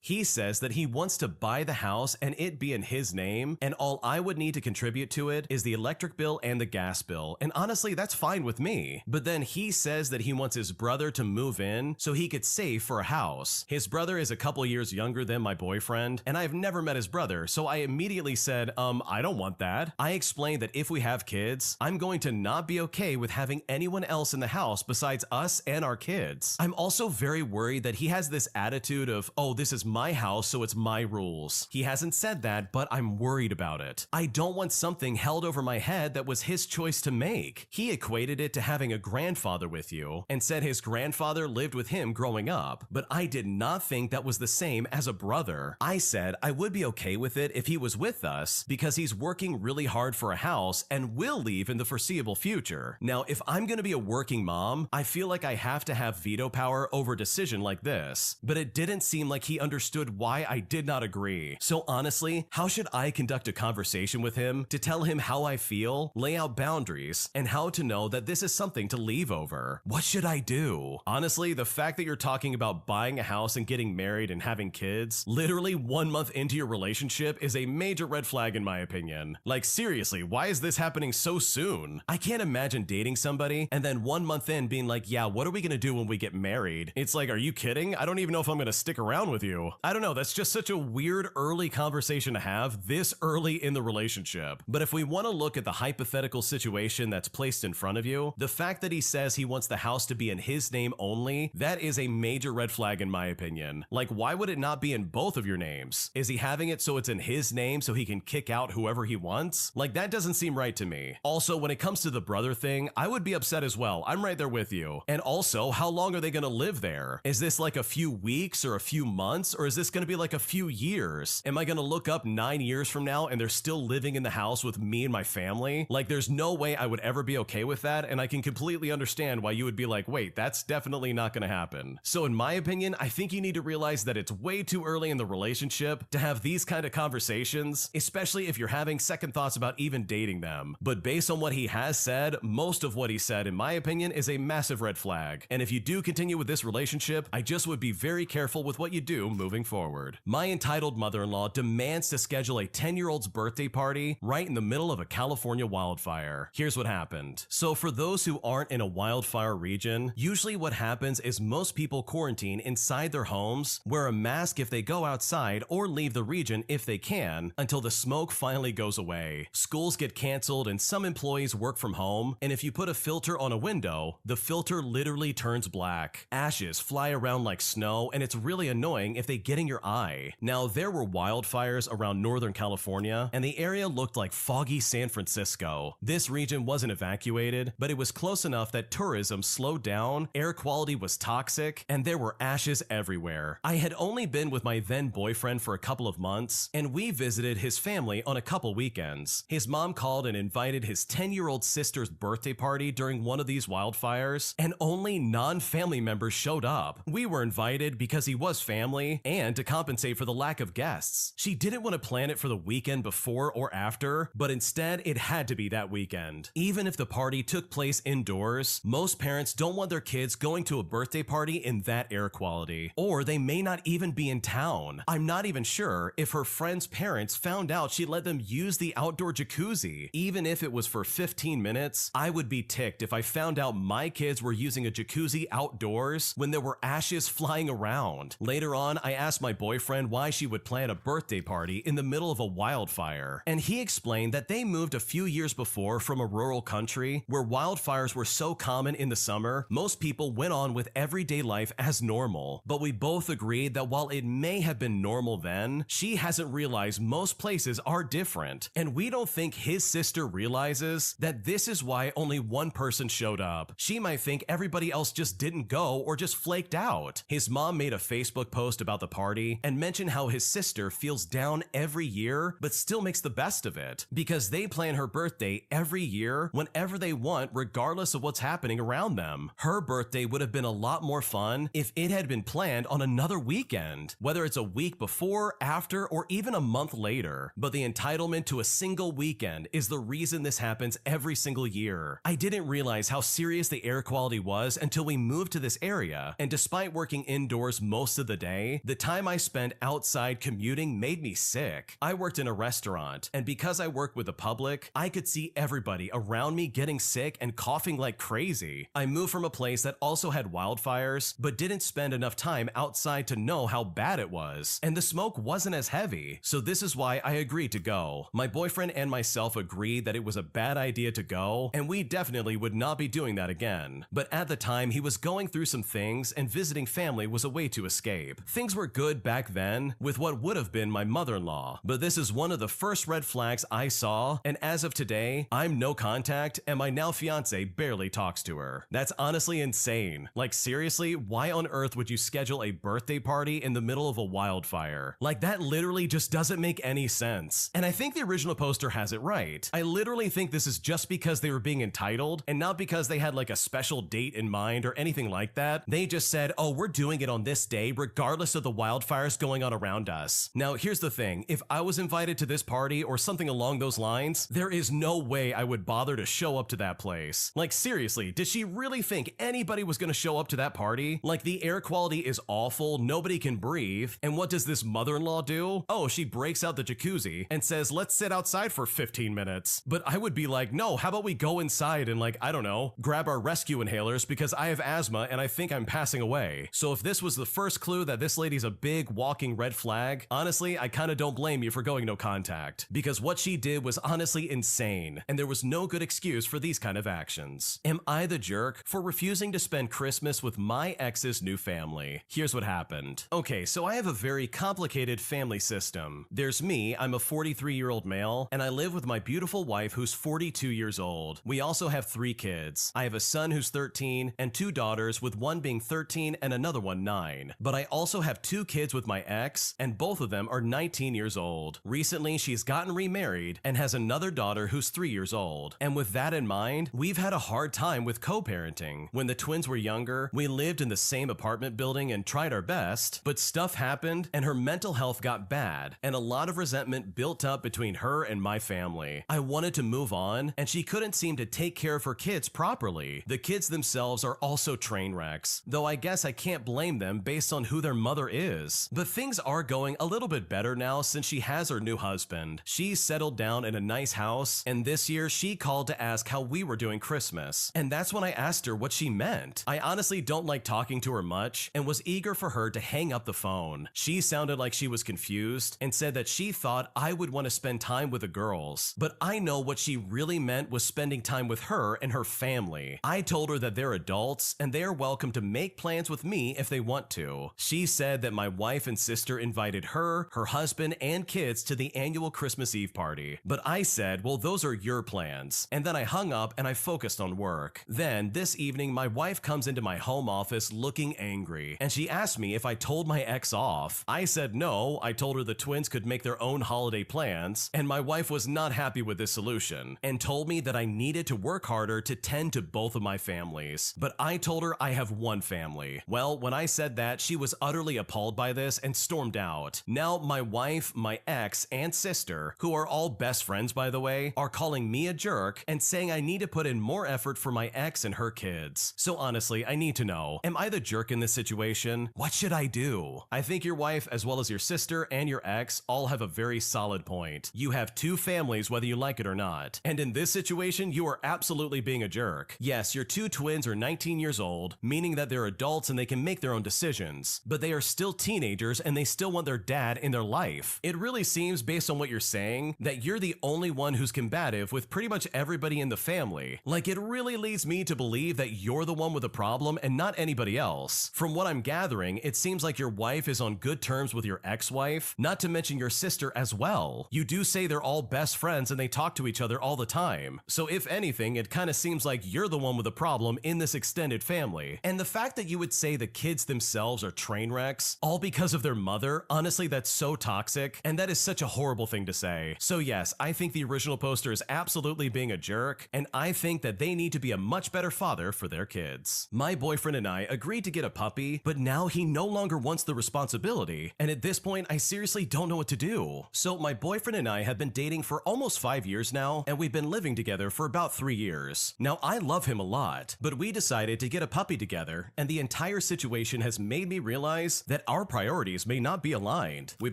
He says that he wants to buy the house and it be in his name, and all I would need to contribute to it is the electric bill and the gas bill, and honestly, that's fine with me. But then he says that he wants his brother to move in so he could save for a house. His brother is a couple years younger than my boyfriend, and I've never met his brother, so I immediately said, I don't want that. I explained that if we have kids, I'm going to not be okay with having anyone else in the house besides us and our kids. I'm also very worried that he has this attitude of, oh, this is my house, so it's my rules. He hasn't said that, but I'm worried about it. I don't want something held over my head that was his choice to make. He equated it to having a grandfather with you and said his grandfather lived with him growing up, but I did not think that was the same as a brother. I said I would be okay with it if he was with us because he's working really hard for a house and will leave in the foreseeable future. Now, if I'm going to be a working mom, I feel like I have to have veto power over a decision like this, but it didn't seem like he understood why I did not agree. So honestly, how should I conduct a conversation with him to tell him how I feel, lay out boundaries, and how to know that this is something to leave over? What should I do? Honestly, the fact that you're talking about buying a house and getting married and having kids literally 1 month into your relationship is a major red flag in my opinion. Like seriously, why is this happening so soon? I can't imagine dating somebody and then 1 month in being like, yeah, what are we gonna do when we get married? It's like, are you kidding? I don't even know if I'm gonna stick around with you. I don't know, that's just such a weird early conversation to have this early in the relationship. But if we want to look at the hypothetical situation that's placed in front of you, the fact that he says he wants the house to be in his name only, that is a major red flag in my opinion. Like, why would it not be in both of your names? Is he having it so it's in his name so he can kick out whoever he wants? Like, that doesn't seem right to me. Also, when it comes to the brother thing, I would be upset as well. I'm right there with you. And also, how long are they gonna live there? Is this like a few weeks or a few months, or is this gonna be like a few years? Am I gonna look up 9 years from now and they're still living in the house with me and my family? Like, there's no way I would ever be okay with that, and I can completely understand why you would be like, wait, that's definitely not gonna happen. So in my opinion, I think you need to realize that it's way too early in the relationship to have these kind of conversations, especially if you're having second thoughts about even dating them. But based on what he has said, most of what he said, in my opinion, is a massive red flag. And if you do continue with this relationship, I just would be very careful with what you do moving forward. My entitled mother-in-law demands to schedule a 10-year-old's birthday party right in the middle of a California wildfire. Here's what happened. So for those who aren't in a wildfire region, usually what happens is most people quarantine inside their homes, wear a mask if they go outside, or leave the region if they can, until the smoke finally goes away. Schools get canceled and some employees work from home, and if you put a filter on a window, the filter literally turns black. Ashes fly around like snow, and it's really annoying if they get in your eye. Now, there were wildfires around Northern California, and the area looked like foggy San Francisco. This region wasn't evacuated, but it was close enough that tourism slowed down, air quality was toxic, and there were ashes everywhere. I had only been with my then boyfriend for a couple of months, and we visited his family on a couple weekends. His mom called and invited his 10-year-old sister's birthday party during one of these wildfires, and only non-family members showed up. We were invited because he was family, and to compensate for the lack of guests. She didn't want to plan it for the weekend before or after, but instead it had to be that weekend. Even if the party took place indoors, most parents don't want their kids going to a birthday party in that air quality, or they may not even be in town. I'm not even sure if her friend's parents found out she let them use the outdoor jacuzzi. Even if it was for 15 minutes, I would be ticked if I found out my kids were using a jacuzzi outdoors when there were ashes flying around. Later on, I asked my boyfriend why she would plan a birthday party in the middle of a wildfire, and he explained that they moved a few years before from a rural country where wildfires were so common in the summer, most people went on with everyday life as normal. But we both agreed that while it may have been normal then, she hasn't realized most places are different, and we don't think his sister realizes that this is why only one person showed up. She might think everybody else just didn't go or just flaked out. His mom made a Facebook post about the party and mentioned how his sister feels down every year but still makes the best of it because they plan her birthday every year whenever they want, regardless of what's happening around them. Her birthday would have been a lot more fun if it had been planned on another weekend, whether it's a week before, after, or even a month later. But the entitlement to a single weekend is the reason this happens every single year. I didn't realize how serious the air quality was until we moved to this area, and despite working indoors most of the day, the time I spent outside commuting made me sick. I worked in a restaurant, and because I worked with the public, I could see everybody around me getting sick and coughing like crazy. I moved from a place that also had wildfires, but didn't spend enough time outside to know how bad it was, and the smoke wasn't as heavy, so this is why I agreed to go. My boyfriend and myself agreed that it was a bad idea to go, and we definitely would not be doing that again. But at the time, he was going through some things, and visiting family was a way to escape. Things were good back then with what would have been my mother-in-law, but this is one of the first red flags I saw, and as of today, I'm no contact, and my now fiance barely talks to her. That's honestly insane. Like seriously, why on earth would you schedule a birthday party in the middle of a wildfire? Like that literally just doesn't make any sense. And I think the original poster has it right. I literally think this is just because they were being entitled and not because they had like a special date in mind or anything like that. They just said, oh, we're doing it on this day regardless of the wildfires going on around us. Now here's the thing, if I was invited to this party or something along those lines, there is no way I would bother to show up to that place. Like seriously, did she really think anybody was gonna show up to that party? Like the air quality is awful, nobody can breathe, and what does this mother-in-law do? Oh, she breaks out the jacuzzi and says, let's sit outside for 15 minutes. But I would be like, no, how about we go inside and like, I don't know, grab our rescue inhalers because I have asthma and I think I'm passing away. So if this was the first clue that this lady's a big walking red flag, honestly, I kinda don't blame you for going no contact, because what she did was honestly insane, and there was no good excuse for these kind of actions. Am I the jerk for refusing to spend Christmas with my ex's new family? Here's what happened. Okay, so I have a very complicated family system. There's me, I'm a 43-year-old male, and I live with my beautiful wife who's 42 years old. We also have 3 kids. I have a son who's 13 and 2 daughters, with one being 13 and another one 9. But I also have 2 kids with my ex, and both of them are 19 years old. Recently, she's gotten remarried and has another daughter who's 3 years old. And with that in mind, we've had a hard time with co-parenting. When the twins were younger, we lived in the same apartment building and tried our best, but stuff happened and her mental health got bad, and a lot of resentment built up between her and my family. I wanted to move on, and she couldn't seem to take care of her kids properly. The kids themselves are also train wrecks, though I guess I can't blame them based on who their mother is. But things are going a little bit better now since she has her new husband. She's settled down in a nice house, and this year she called to ask how we were doing Christmas. And that's when I asked her what she meant. I honestly don't like talking to her much and was eager for her to hang up the phone. She sounded like she was confused and said that she thought I would want to spend time with the girls. But I know what she really meant was spending time with her and her family. I told her that they're adults and they are welcome to make plans with me if they want to. She said that my wife and sister invited her, her husband, and kids to the annual Christmas Eve party. But I said, well, those are your plans. And then I hung up and I focused on work. Then, this evening, my wife comes into my home office looking angry, and she asked me if I told my ex off. I said no, I told her the twins could make their own holiday plans, and my wife was not happy with this solution, and told me that I needed to work harder to tend to both of my families. But I told her I have one family. Well, when I said that, she was utterly appalled by this and stormed out. Now, my wife, my ex, and sister, who are all best friends by the way, are calling me a jerk and saying I need to put in more effort for my ex and her kids. So honestly, I need to know, am I the jerk in this situation? What should I do? I think your wife, as well as your sister and your ex, all have a very solid point. You have have two families whether you like it or not. And in this situation, you are absolutely being a jerk. Yes, your two twins are 19 years old, meaning that they're adults and they can make their own decisions, but they are still teenagers and they still want their dad in their life. It really seems, based on what you're saying, that you're the only one who's combative with pretty much everybody in the family. Like, it really leads me to believe that you're the one with a problem and not anybody else. From what I'm gathering, it seems like your wife is on good terms with your ex-wife, not to mention your sister as well. You do say they're all best friends and they talk to each other all the time. So if anything, it kind of seems like you're the one with a problem in this extended family. And the fact that you would say the kids themselves are train wrecks, all because of their mother, honestly, that's so toxic, and that is such a horrible thing to say. So yes, I think the original poster is absolutely being a jerk, and I think that they need to be a much better father for their kids. My boyfriend and I agreed to get a puppy, but now he no longer wants the responsibility, and at this point, I seriously don't know what to do. So my boyfriend and I have been dating for almost 5 years now, and we've been living together for about 3 years. Now, I love him a lot, but we decided to get a puppy together, and the entire situation has made me realize that our priorities may not be aligned. We've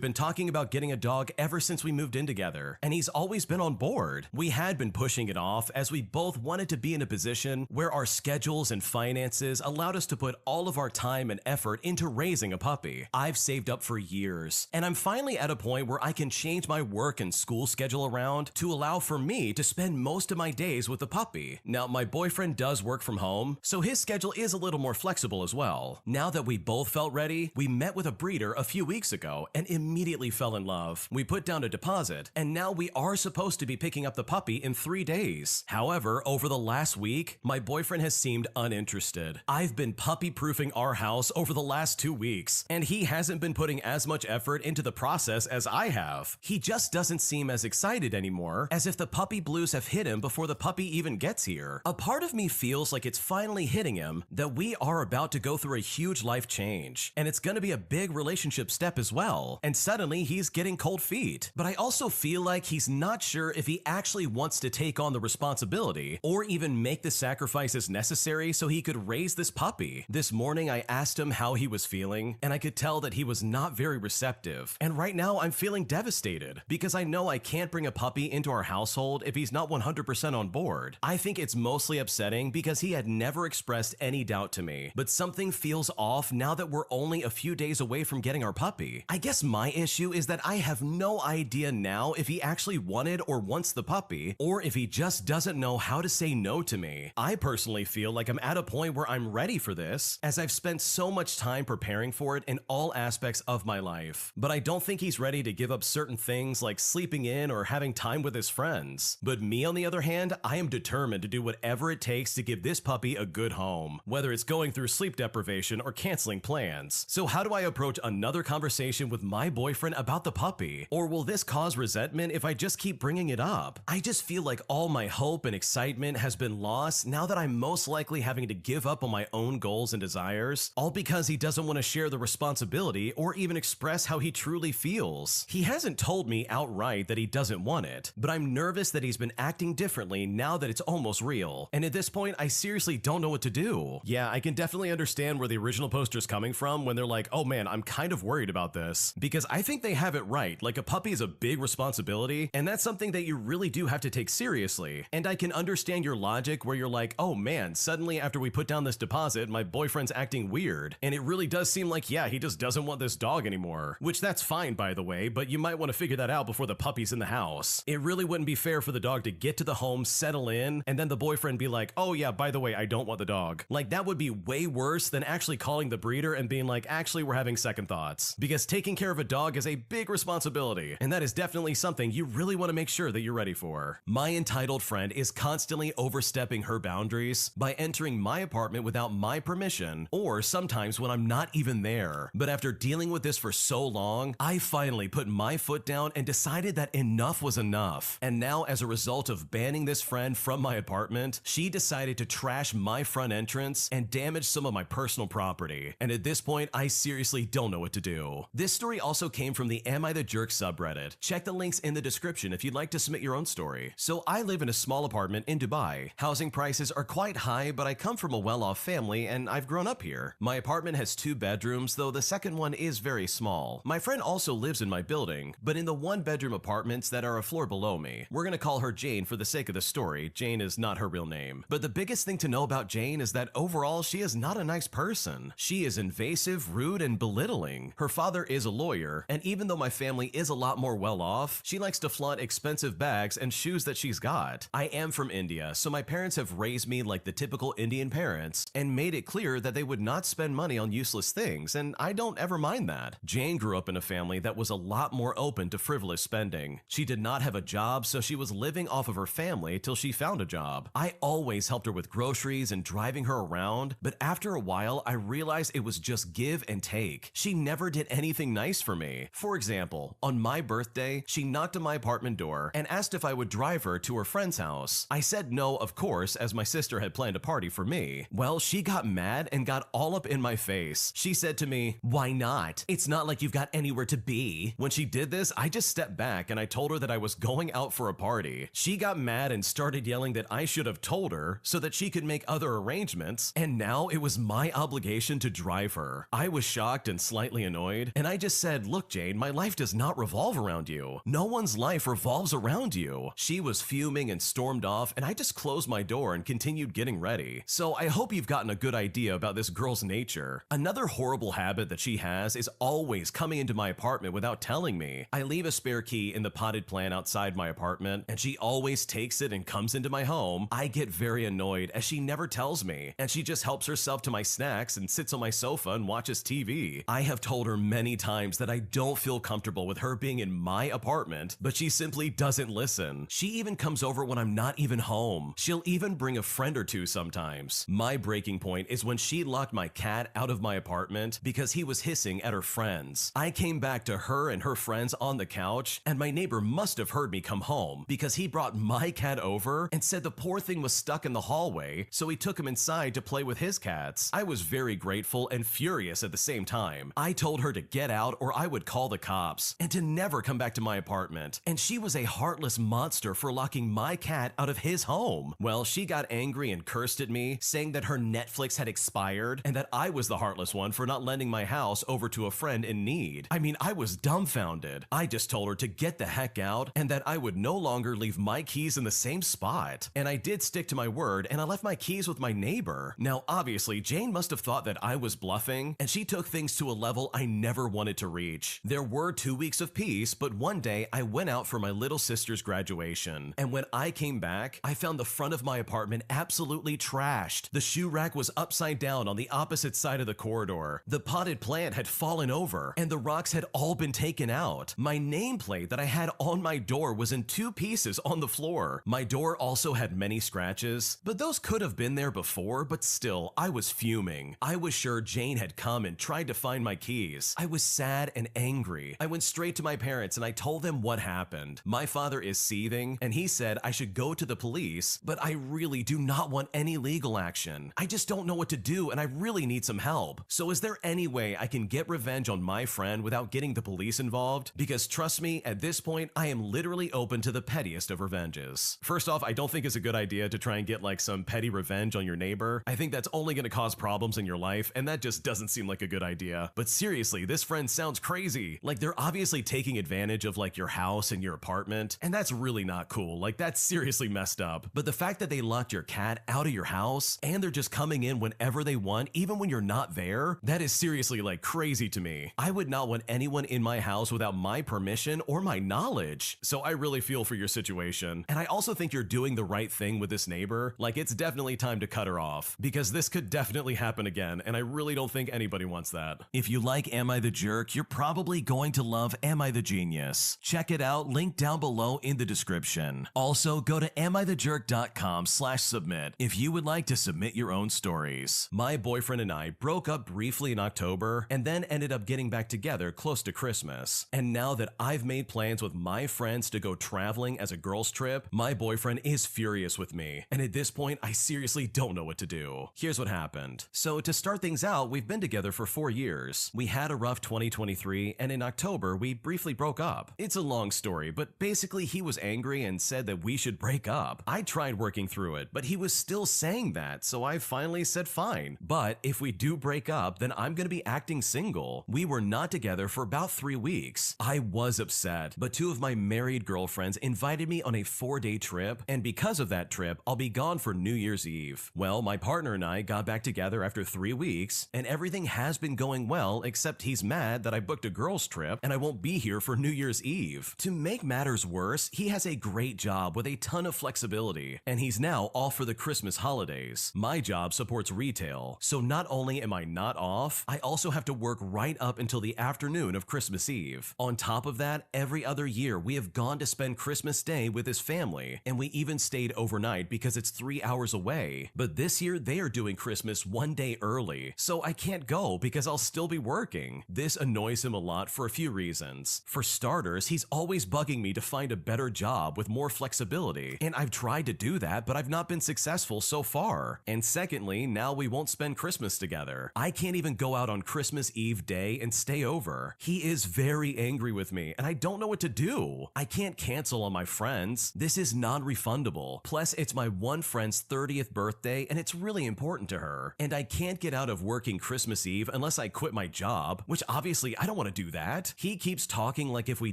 been talking about getting a dog ever since we moved in together, and he's always been on board. We had been pushing it off as we both wanted to be in a position where our schedules and finances allowed us to put all of our time and effort into raising a puppy. I've saved up for years, and I'm finally at a point where I can change my work and school schedule around to allow for me to spend most of my days with the puppy. Now, my boyfriend does work from home, so his schedule is a little more flexible as well. Now that we both felt ready, we met with a breeder a few weeks ago and immediately fell in love. We put down a deposit, and now we are supposed to be picking up the puppy in 3 days. However, over the last week, my boyfriend has seemed uninterested. I've been puppy-proofing our house over the last 2 weeks, and he hasn't been putting as much effort into the process as I have. He just doesn't seem as excited anymore, as if the puppy blues have hit him before the puppy even gets here. A part of me feels like it's finally hitting him that we are about to go through a huge life change, and it's gonna be a big relationship step as well, and suddenly he's getting cold feet. But I also feel like he's not sure if he actually wants to take on the responsibility or even make the sacrifices necessary so he could raise this puppy. This morning I asked him how he was feeling, and I could tell that he was not very receptive. And right now I'm feeling devastated because I know I can't bring a puppy into our household if he's not 100% on board. I think it's mostly upsetting because he had never expressed any doubt to me, but something feels off now that we're only a few days away from getting our puppy. I guess my issue is that I have no idea now if he actually wanted or wants the puppy, or if he just doesn't know how to say no to me. I personally feel like I'm at a point where I'm ready for this, as I've spent so much time preparing for it in all aspects of my life. But I don't think he's ready to give up certain things like sleeping in or having time with his friends. But me, on the other hand, I am determined to do whatever it takes to give this puppy a good home, whether it's going through sleep deprivation or canceling plans. So how do I approach another conversation with my boyfriend about the puppy? Or will this cause resentment if I just keep bringing it up? I just feel like all my hope and excitement has been lost now that I'm most likely having to give up on my own goals and desires, all because he doesn't want to share the responsibility or even express how he truly feels. He hasn't told me outright that he doesn't want it, but I'm nervous that he's been acting differently now that it's almost real. And at this point, I seriously don't know what to do. Yeah, I can definitely understand where the original poster's coming from when they're like, oh man, I'm kind of worried about this, because I think they have it right. Like, a puppy is a big responsibility, and that's something that you really do have to take seriously. And I can understand your logic where you're like, oh man, suddenly after we put down this deposit, my boyfriend's acting weird. And it really does seem like, yeah, he just doesn't want this dog anymore. Which, that's fine, by the way, but you might want to figure that out before the puppy's in the house. It really wouldn't be fair for the dog to get to the home, settle in, and then the boyfriend be like, oh yeah, by the way, I don't want the dog. Like, that would be way worse than actually calling the breeder and being like, actually, we're having second thoughts. Because taking care of a dog is a big responsibility, and that is definitely something you really want to make sure that you're ready for. My entitled friend is constantly overstepping her boundaries by entering my apartment without my permission, or sometimes when I'm not even there. But after dealing with this for so long, I finally put my foot down and decided that enough was enough. And now, as a result of banning this friend from my apartment, she decided to trash my front entrance and damage some of my personal property. And at this point, I seriously don't know what to do. This story also came from the Am I the Jerk subreddit. Check the links in the description if you'd like to submit your own story. So I live in a small apartment in Dubai. Housing prices are quite high, but I come from a well-off family and I've grown up here. My apartment has 2 bedrooms, though the second one is very small. My friend also lives in my building, but in the 1-bedroom apartment apartments that are a floor below me. We're gonna call her Jane for the sake of the story. Jane is not her real name. But the biggest thing to know about Jane is that overall she is not a nice person. She is invasive, rude, and belittling. Her father is a lawyer, and even though my family is a lot more well off, she likes to flaunt expensive bags and shoes that she's got. I am from India, so my parents have raised me like the typical Indian parents and made it clear that they would not spend money on useless things, and I don't ever mind that. Jane grew up in a family that was a lot more open to frivolous spending. She did not have a job, so she was living off of her family till she found a job. I always helped her with groceries and driving her around, but after a while, I realized it was just give and take. She never did anything nice for me. For example, on my birthday, she knocked on my apartment door and asked if I would drive her to her friend's house. I said no, of course, as my sister had planned a party for me. Well, she got mad and got all up in my face. She said to me, "Why not? It's not like you've got anywhere to be." When she did this, I just stepped back and I told her that I was going out for a party. She got mad and started yelling that I should have told her so that she could make other arrangements, and now it was my obligation to drive her. I was shocked and slightly annoyed, and I just said, "Look, Jane, my life does not revolve around you. No one's life revolves around you." She was fuming and stormed off, and I just closed my door and continued getting ready. So I hope you've gotten a good idea about this girl's nature. Another horrible habit that she has is always coming into my apartment without telling me. I leave a spare key in the potted plant outside my apartment, and she always takes it and comes into my home. I get very annoyed as she never tells me, and she just helps herself to my snacks and sits on my sofa and watches TV. I have told her many times that I don't feel comfortable with her being in my apartment, but she simply doesn't listen. She even comes over when I'm not even home. She'll even bring a friend or two sometimes. My breaking point is when she locked my cat out of my apartment because he was hissing at her friends. I came back to her and her friends on the couch, and my neighbor must have heard me come home because he brought my cat over and said the poor thing was stuck in the hallway, so he took him inside to play with his cats. I was very grateful and furious at the same time. I told her to get out or I would call the cops and to never come back to my apartment, and she was a heartless monster for locking my cat out of his home. Well, she got angry and cursed at me, saying that her Netflix had expired and that I was the heartless one for not lending my house over to a friend in need. I mean, I was dumbfounded. I just told her to get the heck out and that I would no longer leave my keys in the same spot. And I did stick to my word, and I left my keys with my neighbor. Now, obviously, Jane must have thought that I was bluffing, and she took things to a level I never wanted to reach. There were 2 weeks of peace, but one day I went out for my little sister's graduation, and when I came back, I found the front of my apartment absolutely trashed. The shoe rack was upside down on the opposite side of the corridor. The potted plant had fallen over, and the rocks had all been taken out. My nameplate that I had on my door was in 2 pieces on the floor. My door also had many scratches, but those could have been there before, but still, I was fuming. I was sure Jane had come and tried to find my keys. I was sad and angry. I went straight to my parents and I told them what happened. My father is seething, and he said I should go to the police, but I really do not want any legal action. I just don't know what to do, and I really need some help. So is there any way I can get revenge on my friend without getting the police involved? Because trust me, at this point, I am literally open to the pettiest of revenges. First off, I don't think it's a good idea to try and get like some petty revenge on your neighbor. I think that's only going to cause problems in your life, and that just doesn't seem like a good idea. But seriously, this friend sounds crazy. Like, they're obviously taking advantage of like your house and your apartment, and that's really not cool. Like, that's seriously messed up. But the fact that they locked your cat out of your house and they're just coming in whenever they want, even when you're not there, that is seriously like crazy to me. I would not want anyone in my house without my permission or my knowledge. So I really feel for your situation. And I also think you're doing the right thing with this neighbor. Like, it's definitely time to cut her off, because this could definitely happen again, and I really don't think anybody wants that. If you like Am I the Jerk, you're probably going to love Am I the Genius. Check it out, link down below in the description. Also, go to amithejerk.com/submit if you would like to submit your own stories. My boyfriend and I broke up briefly in October and then ended up getting back together close to Christmas. And now that I've made plans with my friends to go traveling as a girls trip, my boyfriend is furious with me. And at this point, I seriously don't know what to do. Here's what happened. So to start things out, we've been together for 4 years. We had a rough 2023, and in October, we briefly broke up. It's a long story, but basically he was angry and said that we should break up. I tried working through it, but he was still saying that, so I finally said fine. But if we do break up, then I'm gonna be acting single. We were not together for about 3 weeks. I was upset, but two of my married girlfriends invited me on a 4-day trip, and because of that trip, I'll be gone for New Year's Eve. Well, my partner and I got back together after 3 weeks, and everything has been going well, except he's mad that I booked a girls' trip and I won't be here for New Year's Eve. To make matters worse, he has a great job with a ton of flexibility, and he's now off for the Christmas holidays. My job supports retail, so not only am I not off, I also have to work right up until the afternoon of Christmas Eve. On top of that, every other year we have gone to spend Christmas Day with his family, and we even stayed overnight because it's 3 hours away. But this year they are doing Christmas 1 day early, so I can't go because I'll still be working. This annoys him a lot for a few reasons. For starters, he's always bugging me to find a better job with more flexibility, and I've tried to do that, but I've not been successful so far. And secondly, now we won't spend Christmas together. I can't even go out on Christmas Eve day and stay over. He is very angry with me, and I don't know what to do. I can't cancel on my friends. This is non-refundable. Plus, it's my one friend's 30th birthday, and it's really important to her. And I can't get out of working Christmas Eve unless I quit my job, which obviously I don't want to do that. He keeps talking like if we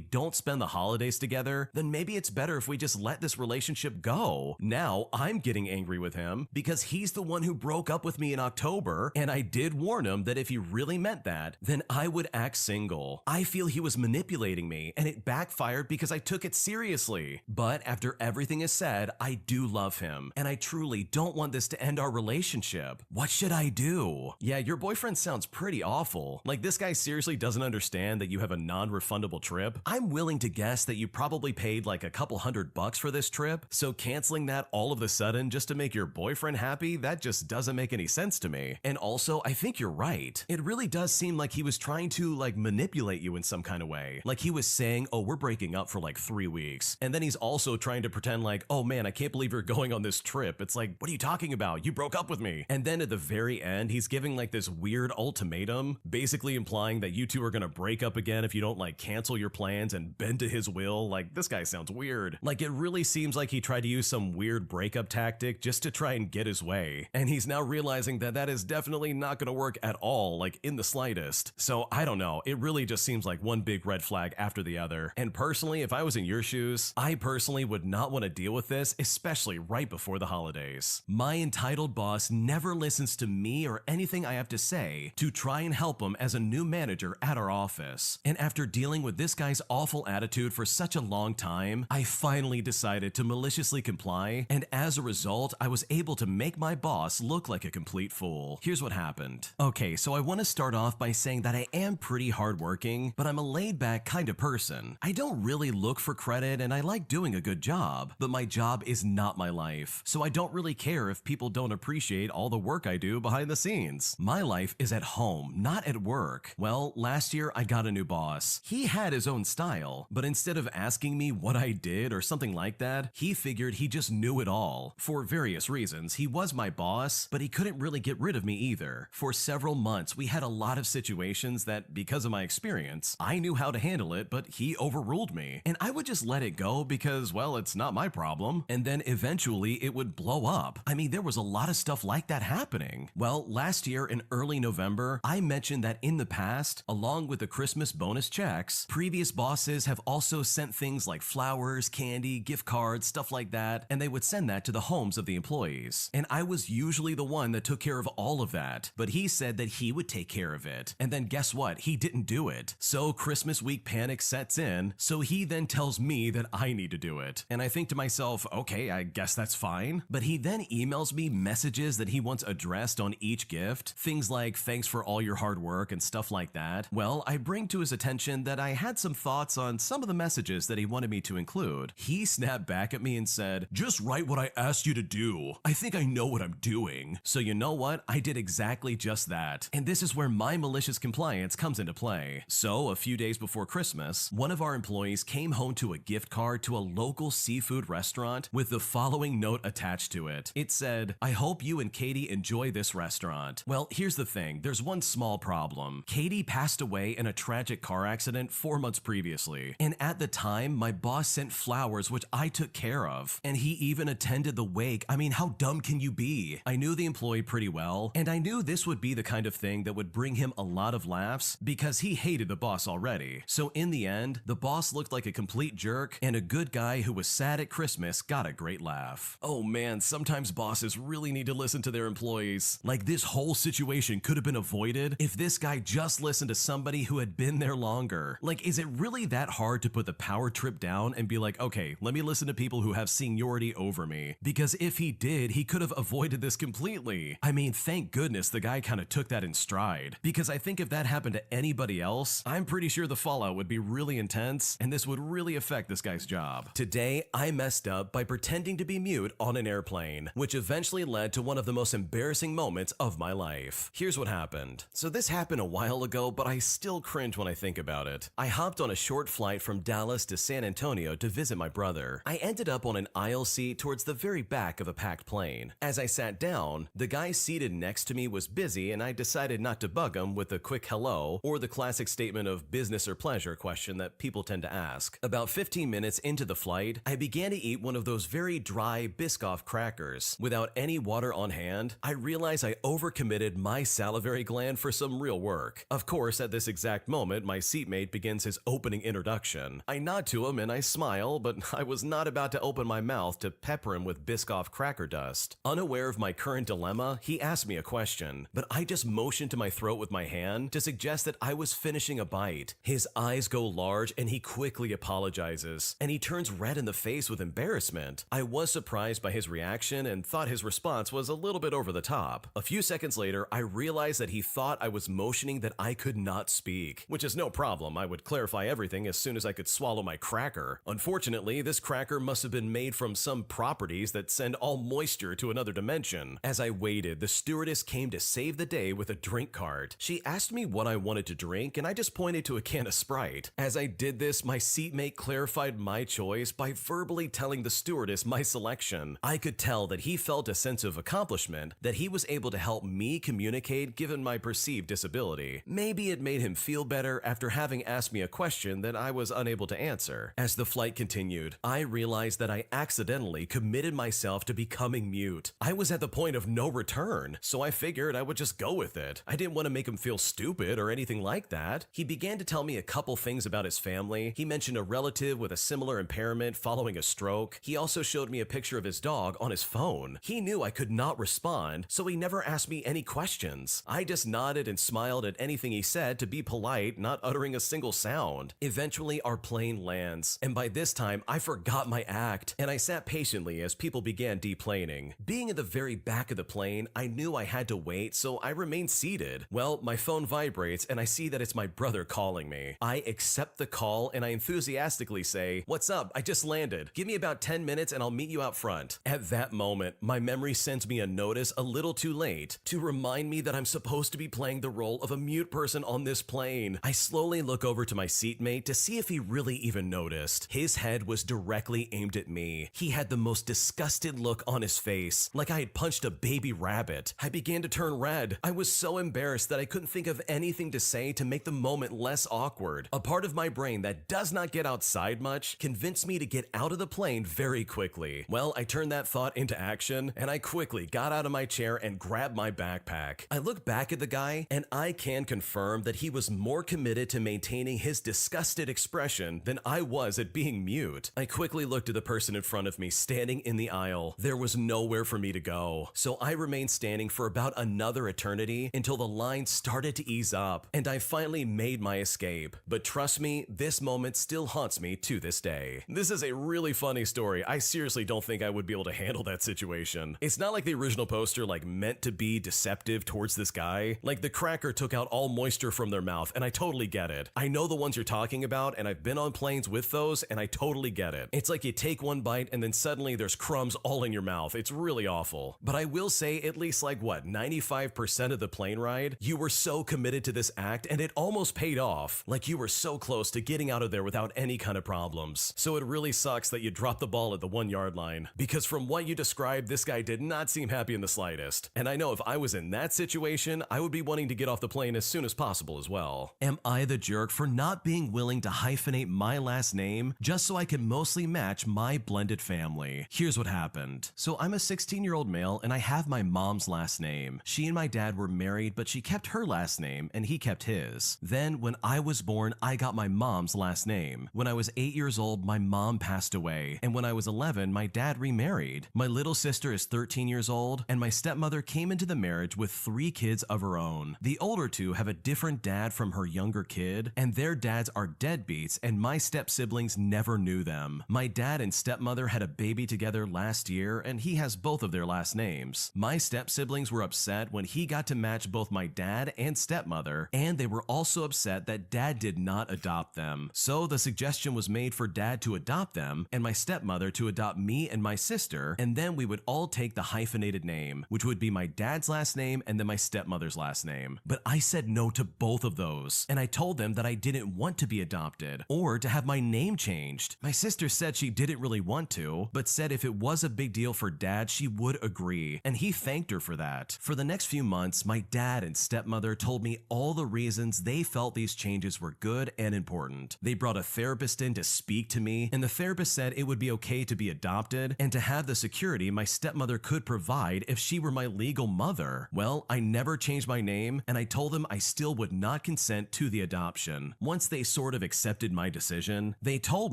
don't spend the holidays together, then maybe it's better if we just let this relationship go. Now, I'm getting angry with him because he's the one who broke up with me in October, and I did warn him that if he really meant that, then I would act single. I feel he was manipulating me, and it backfired because I took it seriously. But after everything is said, I do love him, and I truly don't want this to end our relationship. What should I do? Yeah, your boyfriend sounds pretty awful. Like, this guy seriously doesn't understand that you have a non-refundable trip. I'm willing to guess that you probably paid like a couple $100 for this trip, so canceling that all of a sudden just to make your boyfriend happy, that just doesn't make any sense to me. And also, I think you're right. It really does seem like he was trying to like manipulate you in some kind of way. Like he was saying, oh, we're breaking up for like 3 weeks. And then he's also trying to pretend like, oh man, I can't believe you're going on this trip. It's like, what are you talking about? You broke up with me. And then at the very end, he's giving like this weird ultimatum, basically implying that you two are gonna break up again if you don't like cancel your plans and bend to his will. Like, this guy sounds weird. Like, it really seems like he tried to use some weird breakup tactic just to try and get his way. And he's now realizing that that is definitely not gonna work at all, like in the slightest. So I don't know, it really just seems like one big red flag after the other. And personally, if I was in your shoes, I personally would not want to deal with this, especially right before the holidays. My entitled boss never listens to me or anything I have to say to try and help him as a new manager at our office. And after dealing with this guy's awful attitude for such a long time, I finally decided to maliciously comply, and as a result, I was able to make my boss look like a complete fool. Here's what happened. Okay, so I want to start off by saying that I am pretty hardworking, but I'm a laid-back kind of person. I don't really look for credit, and I like doing a good job, but my job is not my life, so I don't really care if people don't appreciate all the work I do behind the scenes. My life is at home, not at work. Well, last year I got a new boss. He had his own style, but instead of asking me what I did or something like that, he figured he just knew it all. For various reasons, he was my boss, but he couldn't really get rid of me either. For several months, we had a lot of situations that, because of my experience, I knew how to handle it, but he overruled me. And I would just let it go because, well, it's not my problem. And then eventually it would blow up. I mean, there was a lot of stuff like that happening. Well, last year in early November, I mentioned that in the past, along with the Christmas bonus checks, previous bosses have also sent things like flowers, candy, gift cards, stuff like that, and they would send that to the homes of the employees. And I was usually the one that took care of all of that, but he said that he would take care of it. And then guess what? He didn't do it. So Christmas week panic sets in, so he then tells me that I need to do it. And I think to myself, okay, I guess that's fine. But he then emails me messages that he wants addressed on each gift, things like thanks for all your hard work and stuff like that. Well, I bring to his attention that I had some thoughts on some of the messages that he wanted me to include. He snapped back at me and said, just write what I asked you to do. I think I know what I'm doing. So you know what? I did exactly just that. And this is where my malicious compliance comes into play. So a few days before Christmas, one of our employees came home to a gift card to a local seafood restaurant with the following note attached to it. It said, I hope you and Katie enjoy this restaurant. Well, here's the thing. There's one small problem. Katie passed away in a tragic car accident 4 months previously. And at the time, my boss sent flowers, which I took care of. And he even attended the wake. I mean, how dumb can you be? I knew the employee pretty well, and I knew this would be the kind of thing that would bring him a lot of laughs because he hated the boss already. So in the end, the boss looked like a complete jerk, and a good guy who was sad at Christmas got a great laugh. Oh man, sometimes bosses really need to listen to their employees. Like, this whole situation could have been avoided if this guy just listened to somebody who had been there longer. Like, is it really that hard to put the power trip down and be like, okay, let me listen to people who have seniority over me? Because if he did, he could have avoided this completely. I mean, thank goodness the guy kind of took that in stride, because I think if that happened to anybody else, I'm pretty sure the fallout would be really intense, and this would really affect this guy's job. Today, I messed up by pretending to be mute on an airplane, which eventually led to one of the most embarrassing moments of my life. Here's what happened. So this happened a while ago, but I still cringe when I think about it. I hopped on a short flight from Dallas to San Antonio to visit my brother. I ended up on an aisle seat towards the very back of a packed plane. As I sat down, the guy seated next to me was busy, and I decided not to bug him with a quick hello or the classic statement of business or pleasure question that people tend to ask. About 15 minutes into the flight, I began to eat one of those very dry Biscoff crackers. Without any water on hand, I realized I overcommitted my salivary gland for some real work. Of course, at this exact moment, my seatmate begins his opening introduction. I nod to him and I smile, but I was not about to open my mouth to pepper him with Biscoff cracker dust. Unaware of my current dilemma, he asked me a question, but I just motioned to my throat with my hand to suggest that I was finishing a bite. His eyes go large and he quickly apologizes, and he turns red in the face with embarrassment. I was surprised by his reaction and thought his response was a little bit over the top. A few seconds later, I realized that he thought I was motioning that I could not speak, which is no problem. I would clarify everything as soon as I could swallow my cracker. Unfortunately, this cracker must have been made from some properties that send all moisture to another dimension. As I waited, the stewardess came to save the day with a drink cart. She asked me what I wanted to drink, and I just pointed to a can of Sprite. As I did this, my seatmate clarified my choice by verbally telling the stewardess my selection. I could tell that he felt a sense of accomplishment, that he was able to help me communicate given my perceived disability. Maybe it made him feel better after having asked me a question that I was unable to answer. As the flight continued, I realized that I accidentally committed myself to becoming mute. I was at the point of no return, so I figured I would just go with it. I didn't want to make him feel stupid or anything like that. He began to tell me a couple things about his family. He mentioned a relative with a similar impairment following a stroke. He also showed me a picture of his dog on his phone. He knew I could not respond, so he never asked me any questions. I just nodded and smiled at anything he said to be polite, not uttering a single sound. Eventually, our plane lands, and by this time, I forgot my act, and I sat patiently as people began deplaning. Being in the very back of the plane, I knew I had to wait, so I remained seated. Well, my phone vibrates, and I see that it's my brother calling me. I accept the call, and I enthusiastically say, "What's up? I just landed. Give me about 10 minutes and I'll meet you out front." At that moment, my memory sends me a notice a little too late to remind me that I'm supposed to be playing the role of a mute person on this plane. I slowly look over to my seatmate to see if he really even noticed. His head was directly aimed at me. He had the most disgusted look on his face, like I had punched a baby rabbit. I began to turn red. I was so embarrassed that I couldn't think of anything to say to make the moment less awkward. A part of my brain that does not get outside much convinced me to get out of the plane very quickly. Well, I turned that thought into action, and I quickly got out of my chair and grabbed my backpack. I look back at the guy, and I can confirm that he was more committed to maintaining his disgusted expression than I was at being mute. I quickly looked at the person in front of me standing in the aisle. There was nowhere for me to go, so I remained standing for about another eternity until the line started to ease up, and I finally made my escape. But trust me, this moment still haunts me to this day. This is a really funny story. I seriously don't think I would be able to handle that situation. It's not like the original poster meant to be deceptive towards this guy. Like, the cracker took out all moisture from their mouth, and I totally get it. I know the ones you're talking about, and I've been on planes with those, and I totally get it. It's like you take one bite and then suddenly there's crumbs all in your mouth. It's really awful. But I will say at least 95% of the plane ride, you were so committed to this act and it almost paid off. Like, you were so close to getting out of there without any kind of problems. So it really sucks that you dropped the ball at the 1-yard line, because from what you described, this guy did not seem happy in the slightest. And I know if I was in that situation, I would be wanting to get off the plane as soon as possible as well. Am I the jerk for not being willing to hyphenate my last name just so I can mostly match my blended family? Here's what happened. So I'm a 16-year-old male and I have my mom's last name. She and my dad were married, but she kept her last name and he kept his. Then when I was born, I got my mom's mom's last name. When I was 8 years old, my mom passed away, and when I was 11, my dad remarried. My little sister is 13 years old, and my stepmother came into the marriage with 3 kids of her own. The older 2 have a different dad from her younger kid, and their dads are deadbeats, and my step-siblings never knew them. My dad and stepmother had a baby together last year, and he has both of their last names. My step-siblings were upset when he got to match both my dad and stepmother, and they were also upset that dad did not adopt them. So the suggestion was made for dad to adopt them, and my stepmother to adopt me and my sister, and then we would all take the hyphenated name, which would be my dad's last name and then my stepmother's last name. But I said no to both of those, and I told them that I didn't want to be adopted or to have my name changed. My sister said she didn't really want to, but said if it was a big deal for dad, she would agree, and he thanked her for that. For the next few months, my dad and stepmother told me all the reasons they felt these changes were good and important. They brought a therapist in to speak to me, and the therapist said it would be okay to be adopted and to have the security my stepmother could provide if she were my legal mother. Well, I never changed my name, and I told them I still would not consent to the adoption. Once they sort of accepted my decision, they told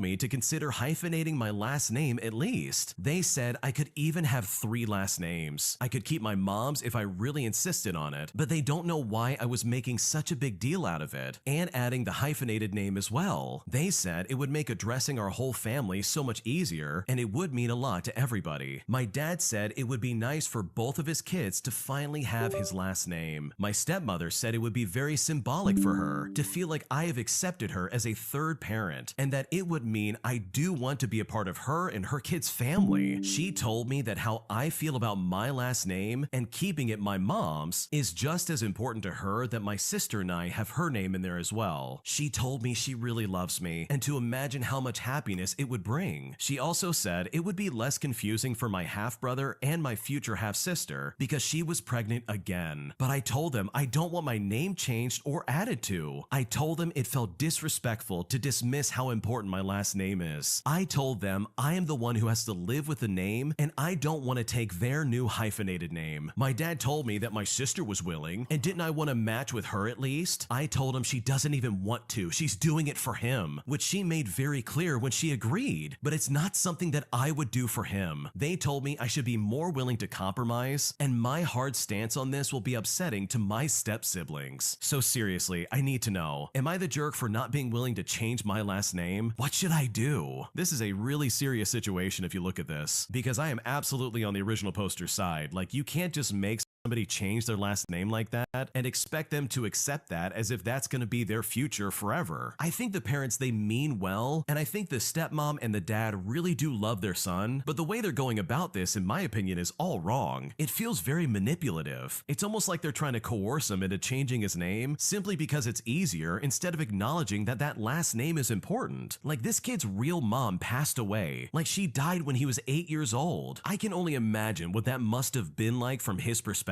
me to consider hyphenating my last name at least. They said I could even have 3 last names. I could keep my mom's if I really insisted on it, but they don't know why I was making such a big deal out of it, and adding the hyphenated name as well. They said it would make addressing our whole family so much easier, and it would mean a lot to everybody. My dad said it would be nice for both of his kids to finally have his last name. My stepmother said it would be very symbolic for her to feel like I have accepted her as a third parent, and that it would mean I do want to be a part of her and her kids' family. She told me that how I feel about my last name and keeping it my mom's is just as important to her that my sister and I have her name in there as well. She told me she really loves me and to imagine how much happiness it would bring. She also said it would be less confusing for my half-brother and my future half-sister because she was pregnant again. But I told them I don't want my name changed or added to. I told them it felt disrespectful to dismiss how important my last name is. I told them I am the one who has to live with the name and I don't want to take their new hyphenated name. My dad told me that my sister was willing, and didn't I want to match with her at least? I told him she doesn't even want to. She's doing it for him, which she made very clear when she agreed, but it's not something that I would do for him. They told me I should be more willing to compromise, and my hard stance on this will be upsetting to my step-siblings. So seriously, I need to know, am I the jerk for not being willing to change my last name? What should I do? This is a really serious situation if you look at this, because I am absolutely on the original poster's side. Like, you can't just make somebody change their last name like that and expect them to accept that as if that's going to be their future forever. I think the parents, they mean well, and I think the stepmom and the dad really do love their son, but the way they're going about this, in my opinion, is all wrong. It feels very manipulative. It's almost like they're trying to coerce him into changing his name simply because it's easier instead of acknowledging that that last name is important. Like, this kid's real mom passed away. Like, she died when he was 8 years old. I can only imagine what that must have been like from his perspective.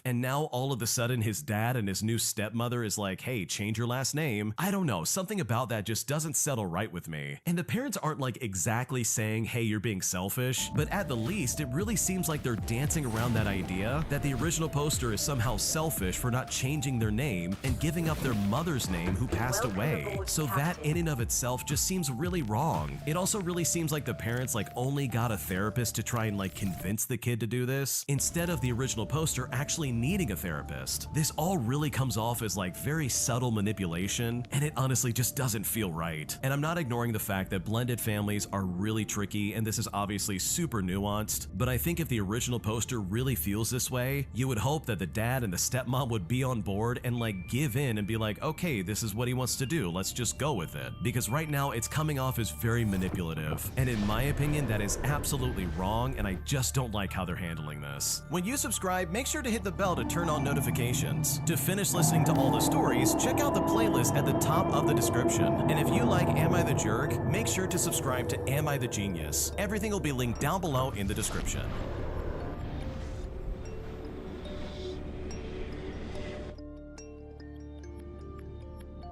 And now all of a sudden his dad and his new stepmother is like, hey, change your last name. I don't know, something about that just doesn't settle right with me. And the parents aren't like exactly saying, hey, you're being selfish, but at the least it really seems like they're dancing around that idea that the original poster is somehow selfish for not changing their name and giving up their mother's name who passed away. So that in and of itself just seems really wrong. It also really seems like the parents like only got a therapist to try and like convince the kid to do this instead of the original poster actually needing a therapist. This all really comes off as like very subtle manipulation, and it honestly just doesn't feel right. And I'm not ignoring the fact that blended families are really tricky, and this is obviously super nuanced, but I think if the original poster really feels this way, you would hope that the dad and the stepmom would be on board and like give in and be like, okay, this is what he wants to do, let's just go with it. Because right now it's coming off as very manipulative, and in my opinion that is absolutely wrong, and I just don't like how they're handling this. When you subscribe, make sure to hit the bell to turn on notifications. To finish listening to all the stories, check out the playlist at the top of the description. And if you like Am I the Jerk, make sure to subscribe to Am I the Genius. Everything will be linked down below in the description.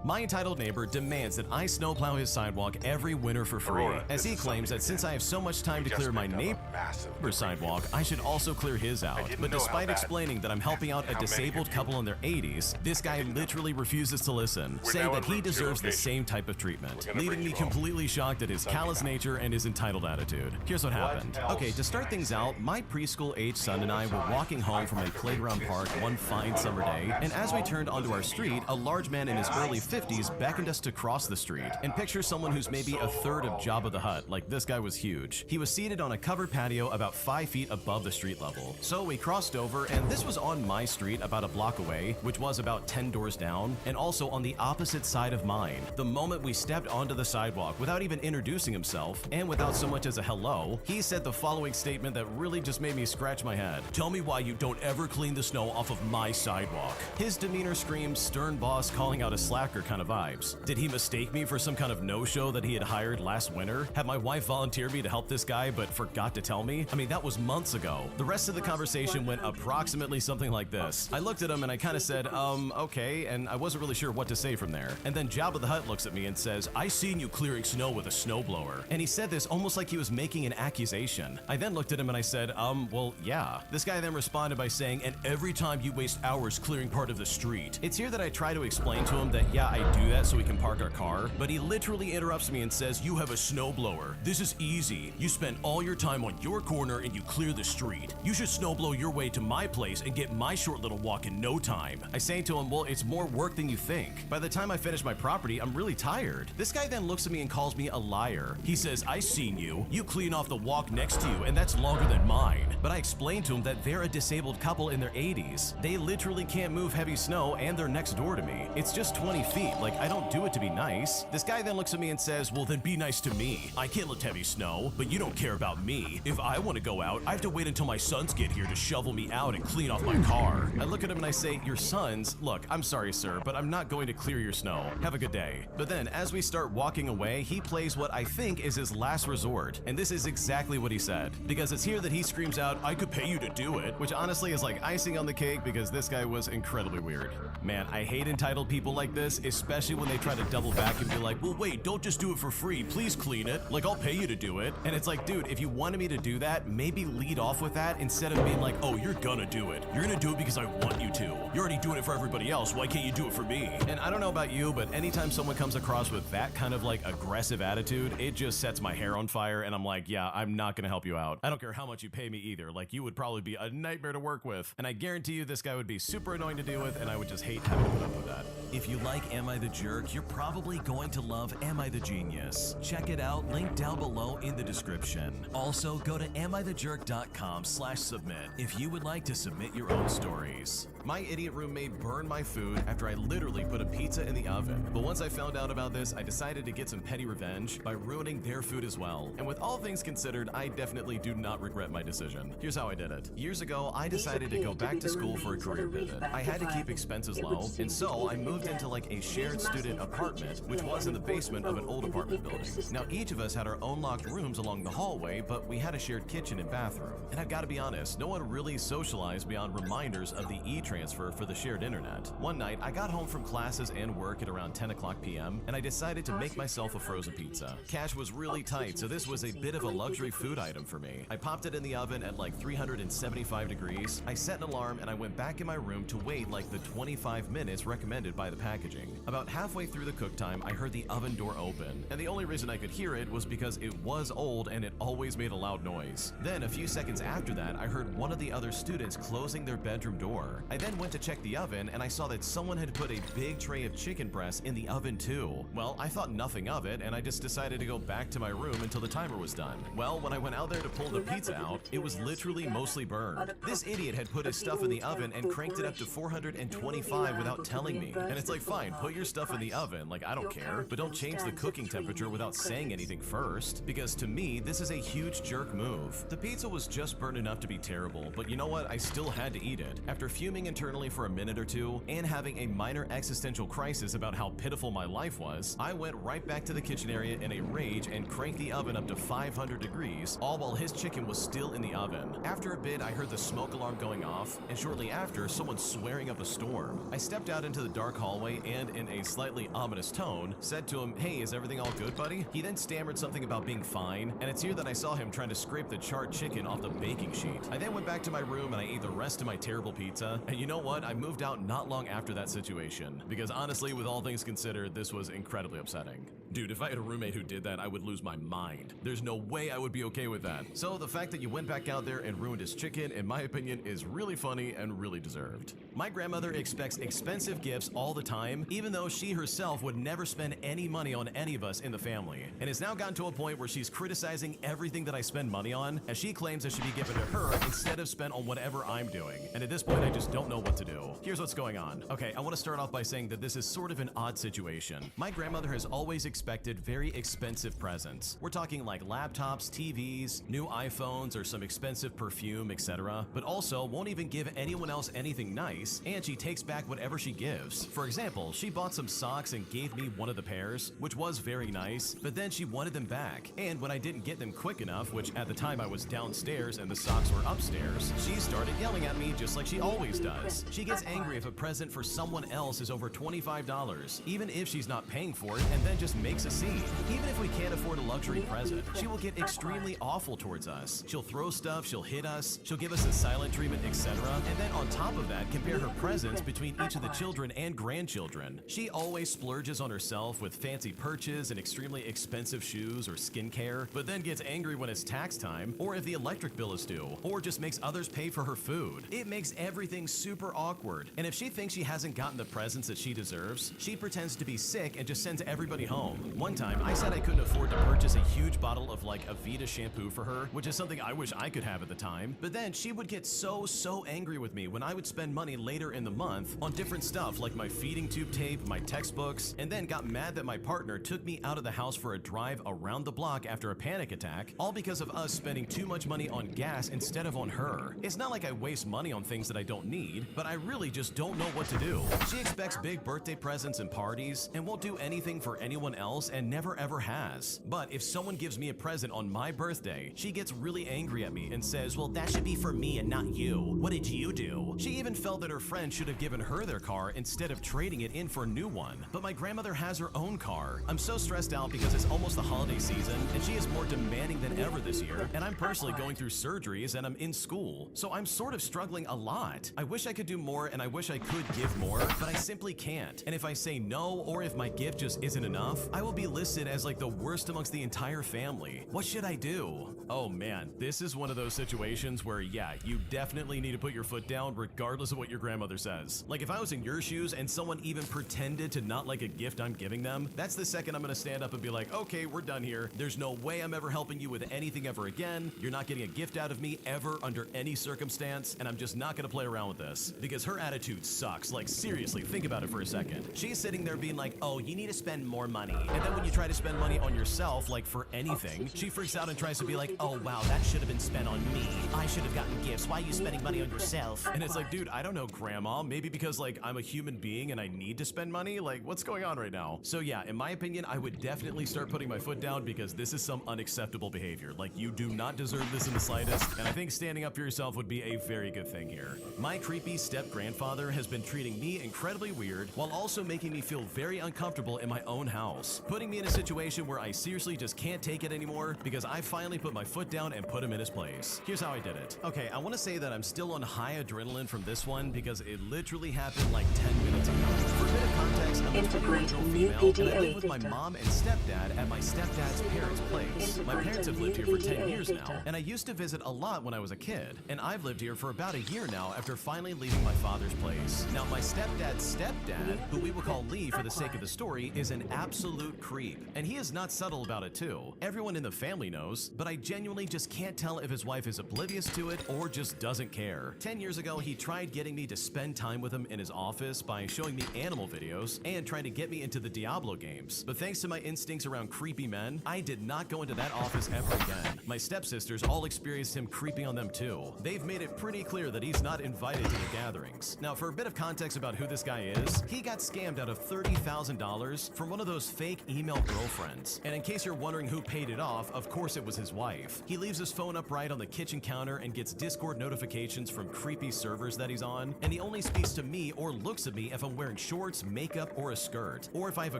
My entitled neighbor demands that I snowplow his sidewalk every winter for free, as he claims that since I have so much time to clear my neighbor's sidewalk, I should also clear his out. But despite explaining that I'm helping out a disabled couple in their 80s, this guy literally refuses to listen, saying that he deserves the same type of treatment, leaving me completely shocked at his callous nature and his entitled attitude. Here's what happened. Okay, to start things out, my preschool-aged son and I were walking home from a playground park one fine summer day, and as we turned onto our street, a large man in his early 50s beckoned us to cross the street. And picture someone who's maybe a third of Jabba the Hutt, like this guy was huge. He was seated on a covered patio about 5 feet above the street level. So we crossed over, and this was on my street about a block away, which was about 10 doors down, and also on the opposite side of mine. The moment we stepped onto the sidewalk, without even introducing himself, and without so much as a hello, he said the following statement that really just made me scratch my head. "Tell me why you don't ever clean the snow off of my sidewalk." His demeanor screamed stern boss calling out a slacker kind of vibes. Did he mistake me for some kind of no-show that he had hired last winter? Had my wife volunteered me to help this guy but forgot to tell me? I mean, that was months ago. The rest of the conversation went approximately something like this. I looked at him and I kind of said, okay, and I wasn't really sure what to say from there. And then Jabba the Hutt looks at me and says, "I seen you clearing snow with a snowblower." And he said this almost like he was making an accusation. I then looked at him and I said, well, yeah. This guy then responded by saying, "And every time you waste hours clearing part of the street." It's here that I try to explain to him that, yeah, I do that so we can park our car, but he literally interrupts me and says, "You have a snowblower. This is easy. You spend all your time on your corner and you clear the street. You should snowblow your way to my place and get my short little walk in no time." I say to him, "Well, it's more work than you think. By the time I finish my property, I'm really tired." This guy then looks at me and calls me a liar. He says, "I seen you. You clean off the walk next to you, and that's longer than mine." But I explained to him that they're a disabled couple in their 80s. They literally can't move heavy snow, and they're next door to me. It's just 20 feet. Like, I don't do it to be nice. This guy then looks at me and says, "Well, then be nice to me. I can't lift heavy snow, but you don't care about me. If I want to go out, I have to wait until my sons get here to shovel me out and clean off my car." I look at him and I say, "Your sons? Look, I'm sorry, sir, but I'm not going to clear your snow. Have a good day." But then, as we start walking away, he plays what I think is his last resort. And this is exactly what he said. Because it's here that he screams out, "I could pay you to do it," which honestly is like icing on the cake because this guy was incredibly weird. Man, I hate entitled people like this, especially when they try to double back and be like, "Well, wait, don't just do it for free. Please clean it. Like, I'll pay you to do it." And it's like, dude, if you wanted me to do that, maybe lead off with that instead of being like, "Oh, you're gonna do it. You're gonna do it because I want you to. You're already doing it for everybody else. Why can't you do it for me?" And I don't know about you, but anytime someone comes across with that kind of like aggressive attitude, it just sets my hair on fire and I'm like, yeah, I'm not gonna help you out. I don't care how much you pay me either. Like, you would probably be a nightmare to work with. And I guarantee you this guy would be super annoying to deal with and I would just hate having to put up with that. If you like Am I the Jerk, you're probably going to love Am I the Genius. Check it out, link down below in the description. Also, go to amithejerk.com/submit if you would like to submit your own stories. My idiot roommate burned my food after I literally put a pizza in the oven. But once I found out about this, I decided to get some petty revenge by ruining their food as well. And with all things considered, I definitely do not regret my decision. Here's how I did it. Years ago, I decided to go back to school for a career pivot. I had to keep expenses low, and so I moved into like a shared student apartment, which was in the basement of an old apartment building. Now, each of us had our own locked rooms along the hallway, but we had a shared kitchen and bathroom. And I've got to be honest, no one really socialized beyond reminders of the e-transfer for the shared internet. One night, I got home from classes and work at around 10 o'clock p.m., and I decided to make myself a frozen pizza. Cash was really tight, so this was a bit of a luxury food item for me. I popped it in the oven at like 375 degrees. I set an alarm, and I went back in my room to wait like the 25 minutes recommended by the packaging. About halfway through the cook time, I heard the oven door open, and the only reason I could hear it was because it was old and it always made a loud noise. Then, a few seconds after that, I heard one of the other students closing their bedroom door. I then went to check the oven, and I saw that someone had put a big tray of chicken breasts in the oven too. Well, I thought nothing of it, and I just decided to go back to my room until the timer was done. Well, when I went out there to pull the pizza out, it was literally mostly burned. This idiot had put his stuff in the oven and cranked it up to 425 without telling me. And it's like, fine, put your stuff in the oven, like I don't care, but don't change the cooking temperature without saying anything first, because to me, this is a huge jerk move. The pizza was just burned enough to be terrible, but you know what? I still had to eat it. After fuming crying internally for a minute or two and having a minor existential crisis about how pitiful my life was, I went right back to the kitchen area in a rage and cranked the oven up to 500 degrees, all while his chicken was still in the oven. After a bit, I heard the smoke alarm going off, and shortly after, someone swearing up a storm. I stepped out into the dark hallway and, in a slightly ominous tone, said to him, "Hey, is everything all good, buddy?" He then stammered something about being fine, and it's here that I saw him trying to scrape the charred chicken off the baking sheet. I then went back to my room and I ate the rest of my terrible pizza, and you know what? I moved out not long after that situation, because honestly, with all things considered, this was incredibly upsetting. Dude, if I had a roommate who did that, I would lose my mind. There's no way I would be okay with that. So the fact that you went back out there and ruined his chicken, in my opinion, is really funny and really deserved. My grandmother expects expensive gifts all the time, even though she herself would never spend any money on any of us in the family, and has now gotten to a point where she's criticizing everything that I spend money on, as she claims it should be given to her instead of spent on whatever I'm doing. And at this point, I just don't know what to do. Here's what's going on. Okay, I want to start off by saying that this is sort of an odd situation. My grandmother has always expected very expensive presents. We're talking like laptops, TVs, new iPhones, or some expensive perfume, etc. But also won't even give anyone else anything nice, and she takes back whatever she gives. For example, she bought some socks and gave me one of the pairs, which was very nice, but then she wanted them back. And when I didn't get them quick enough, which at the time I was downstairs and the socks were upstairs, she started yelling at me just like she always does. She gets angry if a present for someone else is over $25, even if she's not paying for it, and then just makes a scene. Even if we can't afford a luxury present, she will get extremely awful towards us. She'll throw stuff, she'll hit us, she'll give us a silent treatment, etc. And then on top of that, compare her presents between each of the children and grandchildren. She always splurges on herself with fancy perches and extremely expensive shoes or skincare, but then gets angry when it's tax time, or if the electric bill is due, or just makes others pay for her food. It makes everything super awkward. And if she thinks she hasn't gotten the presents that she deserves, she pretends to be sick and just sends everybody home. One time, I said I couldn't afford to purchase a huge bottle of like Avita shampoo for her, which is something I wish I could have at the time, but then she would get so angry with me when I would spend money later in the month on different stuff like my feeding tube tape, my textbooks, and then got mad that my partner took me out of the house for a drive around the block after a panic attack, all because of us spending too much money on gas instead of on her. It's not like I waste money on things that I don't need, but I really just don't know what to do. She expects big birthday presents and parties and won't do anything for anyone else and never ever has. But if someone gives me a present on my birthday, she gets really angry at me and says, "Well, that should be for me and not you. What did you do?" She even felt that her friend should have given her their car instead of trading it in for a new one. But my grandmother has her own car. I'm so stressed out because it's almost the holiday season and she is more demanding than ever this year, and I'm personally going through surgeries and I'm in school, so I'm sort of struggling a lot. I wish I could do more and I wish I could give more, but I simply can't. And if I say no, or if my gift just isn't enough, I will be listed as like the worst amongst the entire family. What should I do? Oh man, this is one of those situations where, yeah, you definitely need to put your foot down regardless of what your grandmother says. Like if I was in your shoes and someone even pretended to not like a gift I'm giving them, that's the second I'm gonna stand up and be like, okay, we're done here. There's no way I'm ever helping you with anything ever again. You're not getting a gift out of me ever under any circumstance, and I'm just not gonna play around with this because her attitude sucks. Like seriously, think about it for a second. She's sitting there being like, oh, you need to spend more money. And then when you try to spend money on yourself, like for anything, she freaks out and tries to be like, oh wow, that should have been spent on me. I should have gotten gifts. Why are you spending money on yourself? And it's like, dude, I don't know, grandma. Maybe because like I'm a human being and I need to spend money? Like what's going on right now? So yeah, in my opinion, I would definitely start putting my foot down because this is some unacceptable behavior. Like you do not deserve this in the slightest, and I think standing up for yourself would be a very good thing here. My creepy step-grandfather has been treating me incredibly weird while also making me feel very uncomfortable in my own house, putting me in a situation where I seriously just can't take it anymore because I finally put my foot down and put him in his place. Here's how I did it. Okay, I want to say that I'm still on high adrenaline from this one because it literally happened like 10 minutes ago. For a bit of context, I'm a 21-year-old female and I live with my mom and stepdad at my stepdad's parents' place. My parents have lived here for 10 years now, and I used to visit a lot when I was a kid, and I've lived here for about a year now after finally leaving my father's place. Now, my stepdad's stepdad, who we will call Lee for the sake of the story, is an absolute creep, and he is not subtle about it too. Everyone in the family knows, but I genuinely just can't tell if his wife is oblivious to it or just doesn't care. 10 years ago, he tried getting me to spend time with him in his office by showing me animal videos and trying to get me into the Diablo games. But thanks to my instincts around creepy men, I did not go into that office ever again. My stepsisters all experienced him creeping on them too. They've made it pretty clear that he's not invited to at their gatherings. Now, for a bit of context about who this guy is, he got scammed out of $30,000 from one of those fake email girlfriends. And in case you're wondering who paid it off, of course it was his wife. He leaves his phone upright on the kitchen counter and gets Discord notifications from creepy servers that he's on, and he only speaks to me or looks at me if I'm wearing shorts, makeup, or a skirt, or if I have a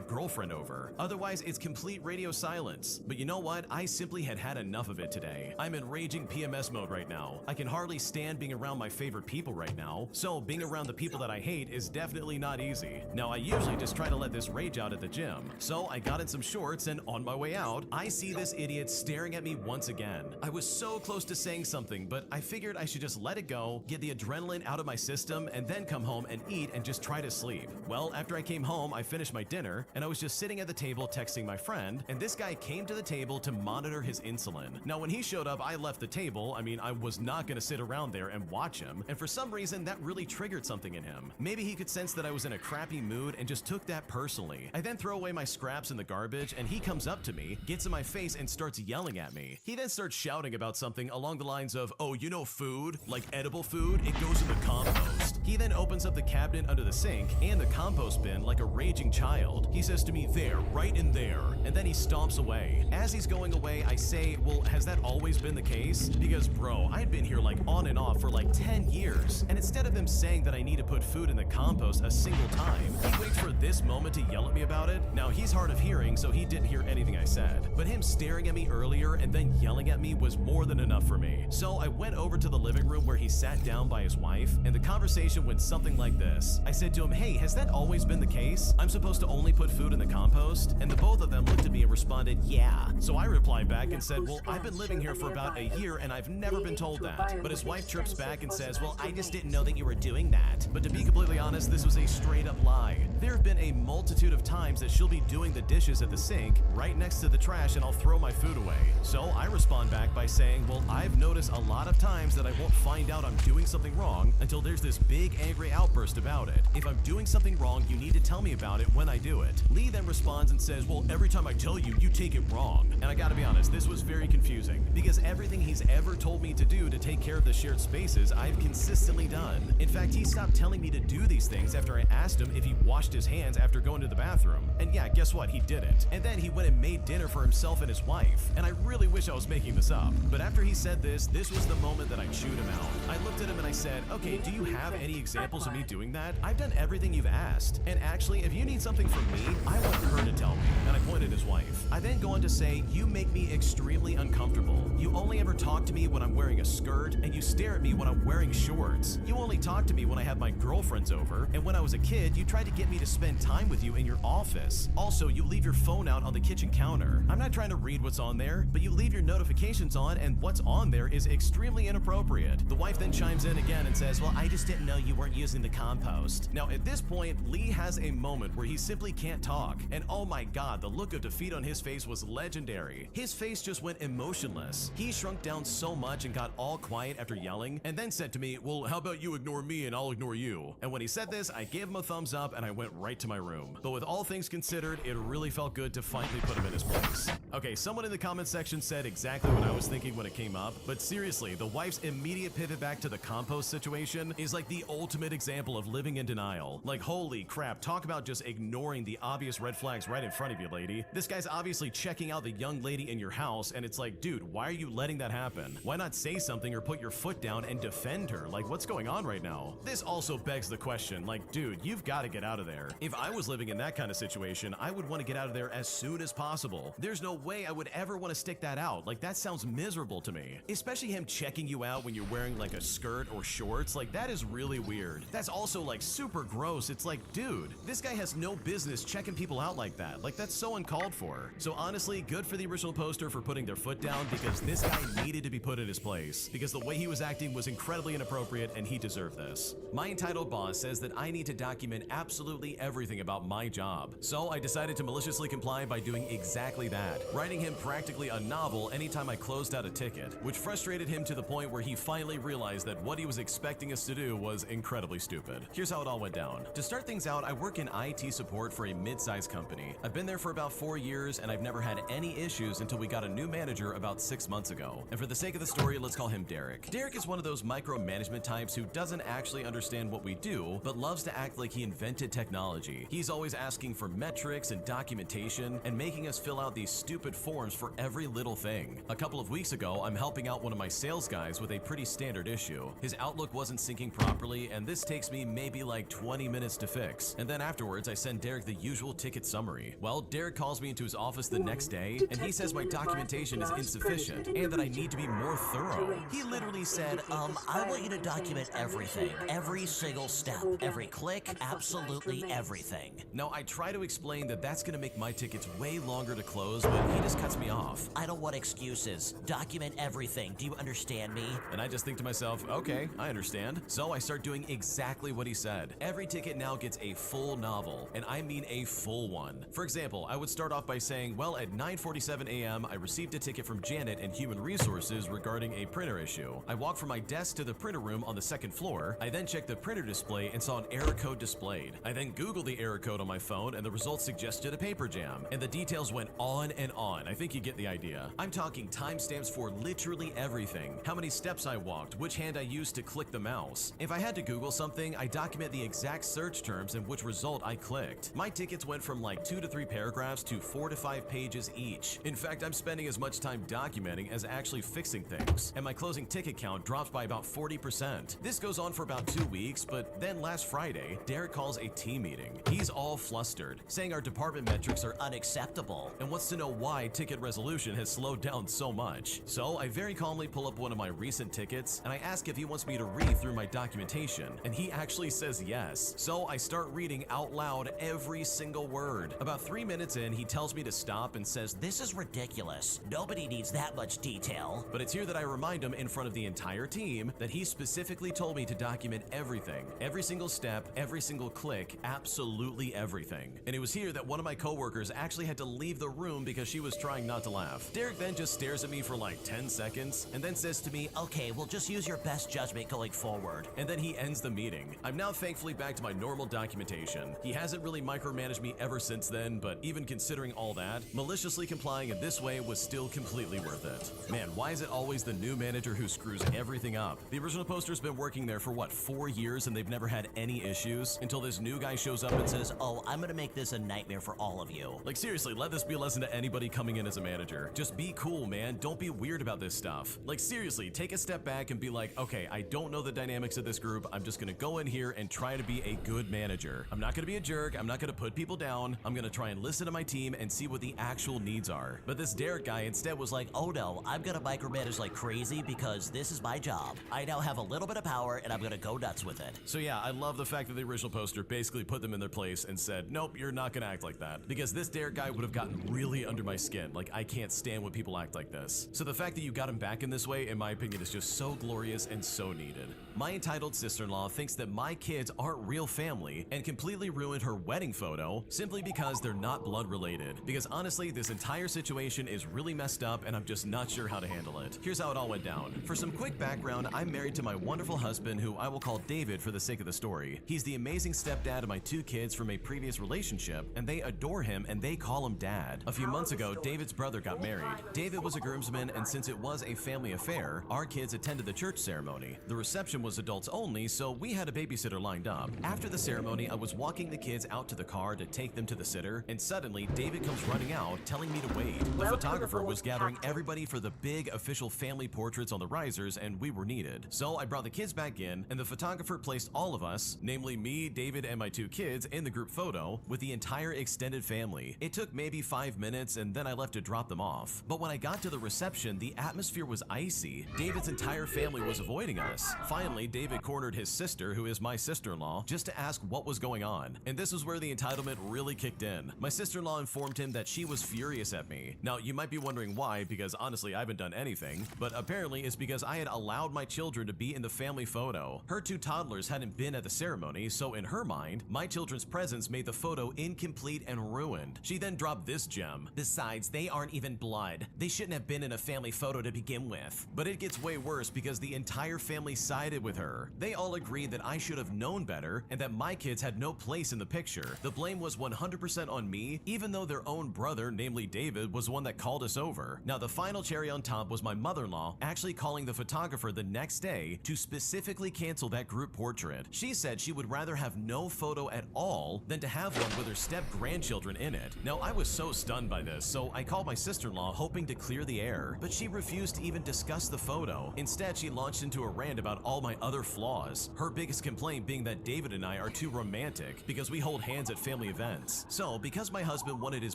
girlfriend over. Otherwise, it's complete radio silence. But you know what? I simply had enough of it today. I'm in raging PMS mode right now. I can hardly stand being around my favorite people right now, so being around the people that I hate is definitely not easy. Now, I usually just try to let this rage out at the gym, so I got in some shorts, and on my way out, I see this idiot staring at me once again. I was so close to saying something, but I figured I should just let it go, get the adrenaline out of my system, and then come home and eat and just try to sleep. Well, after I came home, I finished my dinner, and I was just sitting at the table texting my friend, and this guy came to the table to monitor his insulin. Now, when he showed up, I left the table. I mean, I was not gonna sit around there and watch him, and for some reason, that really triggered something in him. Maybe he could sense that I was in a crappy mood and just took that personally. I then throw away my scraps in the garbage, and he comes up to me, gets in my face, and starts yelling at me. He then starts shouting about something along the lines of, "Oh, you know food? Like edible food? It goes in the compost." He then opens up the cabinet under the sink and the compost bin like a raging child. He says to me, "There, right in there," and then he stomps away. As he's going away, I say, "Well, has that always been the case?" Because, bro, I'd been here like on and off for like 10 years, and instead of him saying that I need to put food in the compost a single time, he waits for this moment to yell at me about it. Now, he's hard of hearing, so he didn't hear anything I said, but him staring at me earlier and then yelling at me was more than enough for me. So I went over to the living room where he sat down by his wife, and the conversation went something like this. I said to him, "Hey, has that always been the case? I'm supposed to only put food in the compost?" And the both of them looked at me and responded, "Yeah." So I replied back and said, "Well, I've been living here for about a year and I've never been told that." But his wife chirps back and says, "Well, I just didn't know that you were doing that." But to be completely honest, this was a straight up lie. There have been a multitude of times that she'll be doing the dishes at the sink right next to the trash and I'll throw my food away. So I respond back by saying, "Well, I've noticed a lot of times that I won't find out I'm doing something wrong until there's this big angry outburst about it. If I'm doing something wrong, you need to tell me about it when I do it." Lee then responds and says, "Well, every time I tell you, you take it wrong." And I gotta be honest, this was very confusing because everything he's ever told me to do to take care of the shared spaces, I've consistently done. In fact, he stopped telling me to do these things after I asked him if he washed his hands after going to the bathroom. And yeah, guess what? He didn't. And then he went and made dinner for himself and his wife. And I really wish I was making this up. But after he said this was the moment that I chewed him out. I looked at him and I said, "Okay, do you have any examples of me doing that? I've done everything you've asked. And actually, if you need something from me, I want her to tell me." And I pointed at his wife. I then go on to say, "You make me extremely uncomfortable. You only ever talk to me when I'm wearing a skirt, and you stare at me when I'm wearing shorts. You only talk to me when I have my girlfriends over, and when I was a kid, you tried to get me to spend time with you in your office. Also, you leave your phone out on the kitchen counter. I'm not trying to read what's on there, but you leave your notifications on, and what's on there is extremely inappropriate." The wife then chimes in again and says, "Well, I just didn't know you weren't using the compost." Now, at this point, Lee has a moment where he simply can't talk, and oh my god, the look of defeat on his face was legendary. His face just went emotionless. He shrunk down so much and got all quiet after yelling, and then said to me, "Well, how about you ignore me and I'll ignore you?" And when he said this, I gave him a thumbs up and I went right to my room. But with all things considered, it really felt good to finally put him in his place. Okay, someone in the comment section said exactly what I was thinking when it came up, but seriously, the wife's immediate pivot back to the compost situation is like the ultimate example of living in denial. Like, holy crap, talk about just ignoring the obvious red flags right in front of you, lady. This guy's obviously checking out the young lady in your house, and it's like, dude, why are you letting that happen? Why not say something or put your foot down and defend her? Like, what's going on right now? This also begs the question, like, dude, you've got to get out of there. If I was living in that kind of situation, I would want to get out of there as soon as possible. There's no way I would ever want to stick that out. Like, that sounds miserable to me. Especially him checking you out when you're wearing like a skirt or shorts. Like, that is really weird. That's also like super gross. It's like, dude, this guy has no business checking people out like that. Like, that's so uncalled for. So honestly, good for the original poster for putting their foot down, because this guy needed to be put in his place, because the way he was acting was incredibly inappropriate and he deserved this. My entitled boss said says that I need to document absolutely everything about my job. So I decided to maliciously comply by doing exactly that, writing him practically a novel anytime I closed out a ticket, which frustrated him to the point where he finally realized that what he was expecting us to do was incredibly stupid. Here's how it all went down. To start things out, I work in IT support for a mid-sized company. I've been there for about 4 years and I've never had any issues until we got a new manager about 6 months ago. And for the sake of the story, let's call him Derek. Derek is one of those micromanagement types who doesn't actually understand what we do, but loves to act like he invented technology. He's always asking for metrics and documentation and making us fill out these stupid forms for every little thing. A couple of weeks ago, I'm helping out one of my sales guys with a pretty standard issue. His Outlook wasn't syncing properly, and this takes me maybe like 20 minutes to fix. And then afterwards, I send Derek the usual ticket summary. Well, Derek calls me into his office the next day, and he says my documentation is insufficient and that I need to be more thorough. He literally said, I want you to document everything, every single step, every click, absolutely everything. Now, I try to explain that that's gonna make my tickets way longer to close, but he just cuts me off. I don't want excuses. Document everything. Do you understand me? And I just think to myself, okay, I understand. So I start doing exactly what he said. Every ticket now gets a full novel, and I mean a full one. For example, I would start off by saying, well, at 9:47 a.m., I received a ticket from Janet in Human Resources regarding a printer issue. I walked from my desk to the printer room on the second floor. I then checked the printer display and saw an error code displayed. I then Googled the error code on my phone, and the results suggested a paper jam. And the details went on and on. I think you get the idea. I'm talking timestamps for literally everything. How many steps I walked, which hand I used to click the mouse. If I had to Google something, I document the exact search terms and which result I clicked. My tickets went from like 2 to 3 paragraphs to 4 to 5 pages each. In fact, I'm spending as much time documenting as actually fixing things, and my closing ticket count drops by about 40%. This goes on for about 2 weeks, but then last Friday, Derek calls a team meeting. He's all flustered, saying our department metrics are unacceptable, and wants to know why ticket resolution has slowed down so much. So I very calmly pull up one of my recent tickets, and I ask if he wants me to read through my documentation, and he actually says yes. So I start reading out loud every single word. About 3 minutes in, he tells me to stop and says, This is ridiculous. Nobody needs that much detail. But it's here that I remind him in front of the entire team that he specifically told me to document everything, every single step, every single click, absolutely everything. And it was here that one of my coworkers actually had to leave the room because she was trying not to laugh. Derek then just stares at me for like 10 seconds and then says to me, Okay, well just use your best judgment going forward. And then he ends the meeting. I'm now thankfully back to my normal documentation. He hasn't really micromanaged me ever since then, but even considering all that, maliciously complying in this way was still completely worth it. Man, why is it always the new manager who screws everything up? The original poster's been working there for what, 4 years, and they've never had any issues until this new guy shows up and says, Oh, I'm gonna make this a nightmare for all of you. Like seriously, let this be a lesson to anybody coming in as a manager. Just be cool, man. Don't be weird about this stuff. Like seriously, take a step back and be like, okay, I don't know the dynamics of this group. I'm just gonna go in here and try to be a good manager. I'm not gonna be a jerk. I'm not gonna put people down. I'm gonna try and listen to my team and see what the actual needs are. But this Derek guy instead was like, Oh no, I'm gonna micromanage like crazy because this is my job. I now have a little bit of power and I'm gonna go nuts with it. So yeah, I love the fact that the original poster basically put them in their place and said, nope, you're not gonna act like that. Because this Derek guy would have gotten really under my skin. Like, I can't stand when people act like this. So the fact that you got him back in this way, in my opinion, is just so glorious and so needed. My entitled sister-in-law thinks that my kids aren't real family and completely ruined her wedding photo simply because they're not blood related. Because honestly, this entire situation is really messed up and I'm just not sure how to handle it. Here's how it all went down. For some quick background, I'm married to my wonderful husband, who I will call David for the sake of the story. He's the amazing stepdad of my 2 kids from a previous relationship, and they adore him and they call him dad. A few months ago, David's brother got married. David was a groomsman, and since it was a family affair, our kids attended the church ceremony. The reception was adults only, so we had a babysitter lined up. After the ceremony, I was walking the kids out to the car to take them to the sitter, and suddenly David comes running out, telling me to wait. The photographer was gathering everybody for the big official family portraits on the risers, and we were needed. So I brought the kids back in, and the photographer placed all of us, namely me, David, and my 2 kids, in the group photo with the entire extended family. It took maybe 5 minutes, and then I left to drop them off. But when I got to the reception, the atmosphere was icy. David's entire family was avoiding us. Finally, David cornered his sister, who is my sister-in-law, just to ask what was going on. And this is where the entitlement really kicked in. My sister-in-law informed him that she was furious at me. Now, you might be wondering why, because honestly, I haven't done anything, but apparently it's because I had allowed my children to be in the family photo. Her 2 toddlers hadn't been at the ceremony, so in her mind, my children's presence made the photo incomplete and ruined. She then dropped this gem. Besides, they aren't even blood. They shouldn't have been in a family photo to begin with. But it gets way worse because the entire family sided with her. They all agreed that I should have known better and that my kids had no place in the picture. The blame was 100% on me, even though their own brother, namely David, was the one that called us over. Now, the final cherry on top was my mother-in-law actually calling the photographer the next day to specifically cancel that group portrait. She said she would rather have no photo at all than to have one with her step-grandchildren in it. Now, I was so stunned by this, so I called my sister-in-law hoping to clear the air, but she refused to even discuss the photo. Instead, she launched into a rant about all my other flaws, her biggest complaint being that David and I are too romantic because we hold hands at family events. So, because my husband wanted his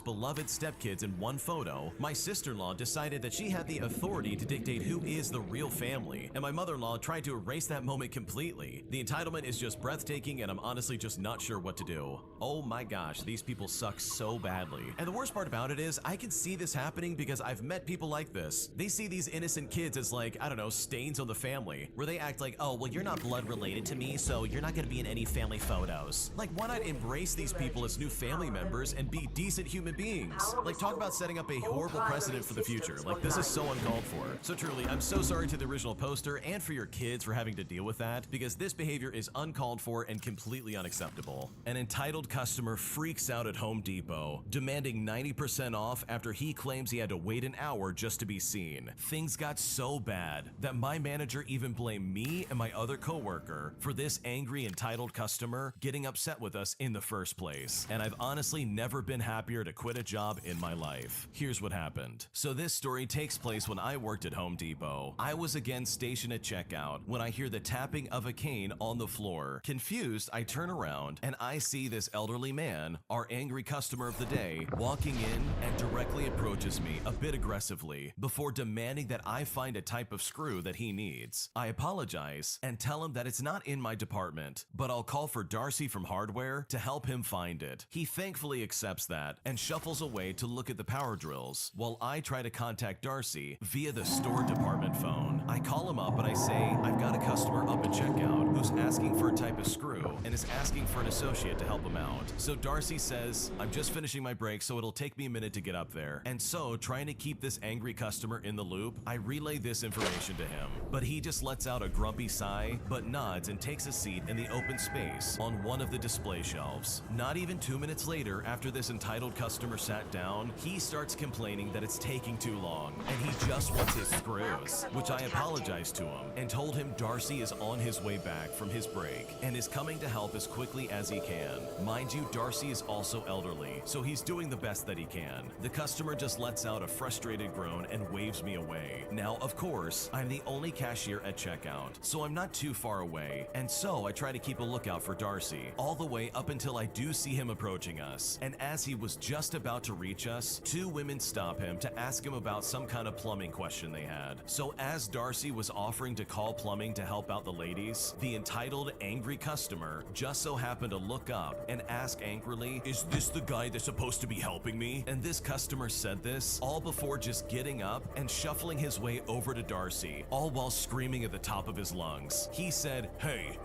beloved stepkids in one photo, my sister-in-law decided that she had the authority to dictate who is the real family, and my mother-in-law tried to erase that moment completely. The entitlement is just breathtaking, and I'm honestly just not sure what to do. Oh my gosh, these people suck so badly. And the worst part about it is, I can see this happening because I've met people like this. They see these innocent kids as like, I don't know, stains on the family, where they act like, oh, well, you're not blood related to me, so you're not gonna be in any family photos. Like, why not embrace these people as new family members and be decent human beings? Like, talk about setting up a horrible precedent for the future. Like, this is so uncalled for. So truly, I'm so sorry to the original poster and for your kids for having to deal with that, because this behavior is uncalled for and completely unacceptable. An entitled customer freaks out at Home Depot, demanding 90% off after he claims he had to wait an hour just to be seen. Things got so bad that my manager even blamed me and my other coworker for this angry entitled customer getting upset with us in the first place. And I've honestly never been happier to quit a job in my life. Here's what happened. So this story takes place when I worked at Home Depot. I was again stationed at checkout when I hear the tapping of a cane on the floor. Confused, I turn around and I see this elderly man, our angry customer of the day, walking in and directly approaches me a bit aggressively before demanding that I find a type of screw that he needs. I apologize and tell him that it's not in my department, but I'll call for Darcy from hardware to help him find it. He thankfully accepts that and shuffles away to look at the power drills while I try to contact Darcy via the store department phone. I call him up and I say I've got a customer up at checkout who's asking for a type of screw and is asking for an associate to help him out. So Darcy says, I'm just finishing my break, so it'll take me a minute to get up there. And so, trying to keep this angry customer in the loop, I relay this information to him. But he just lets out a grumpy sigh, but nods and takes a seat in the open space on one of the display shelves. Not even 2 minutes later, after this entitled customer sat down, he starts complaining that it's taking too long and he just wants his screws, which I apologized to him and told him Darcy is on his way back from his break and is coming to help as quickly as he can. Mind you, Darcy is also elderly, so he's doing the best that he can. The customer just lets out a frustrated groan and waves me away. Now, of course, I'm the only cashier at checkout, so I'm not too far away, and so I try to keep a lookout for Darcy, all the way up until I do see him approaching us. And as he was just about to reach us, two women stop him to ask him about some kind of plumbing question they had. So as Darcy was offering to call plumbing to help out the ladies, the entitled angry customer just so happened to look up and ask angrily, is this the guy that's supposed to be helping me? And this customer said this all before just getting up and shuffling his way over to Darcy, all while screaming at the top of his lungs. He said, hey,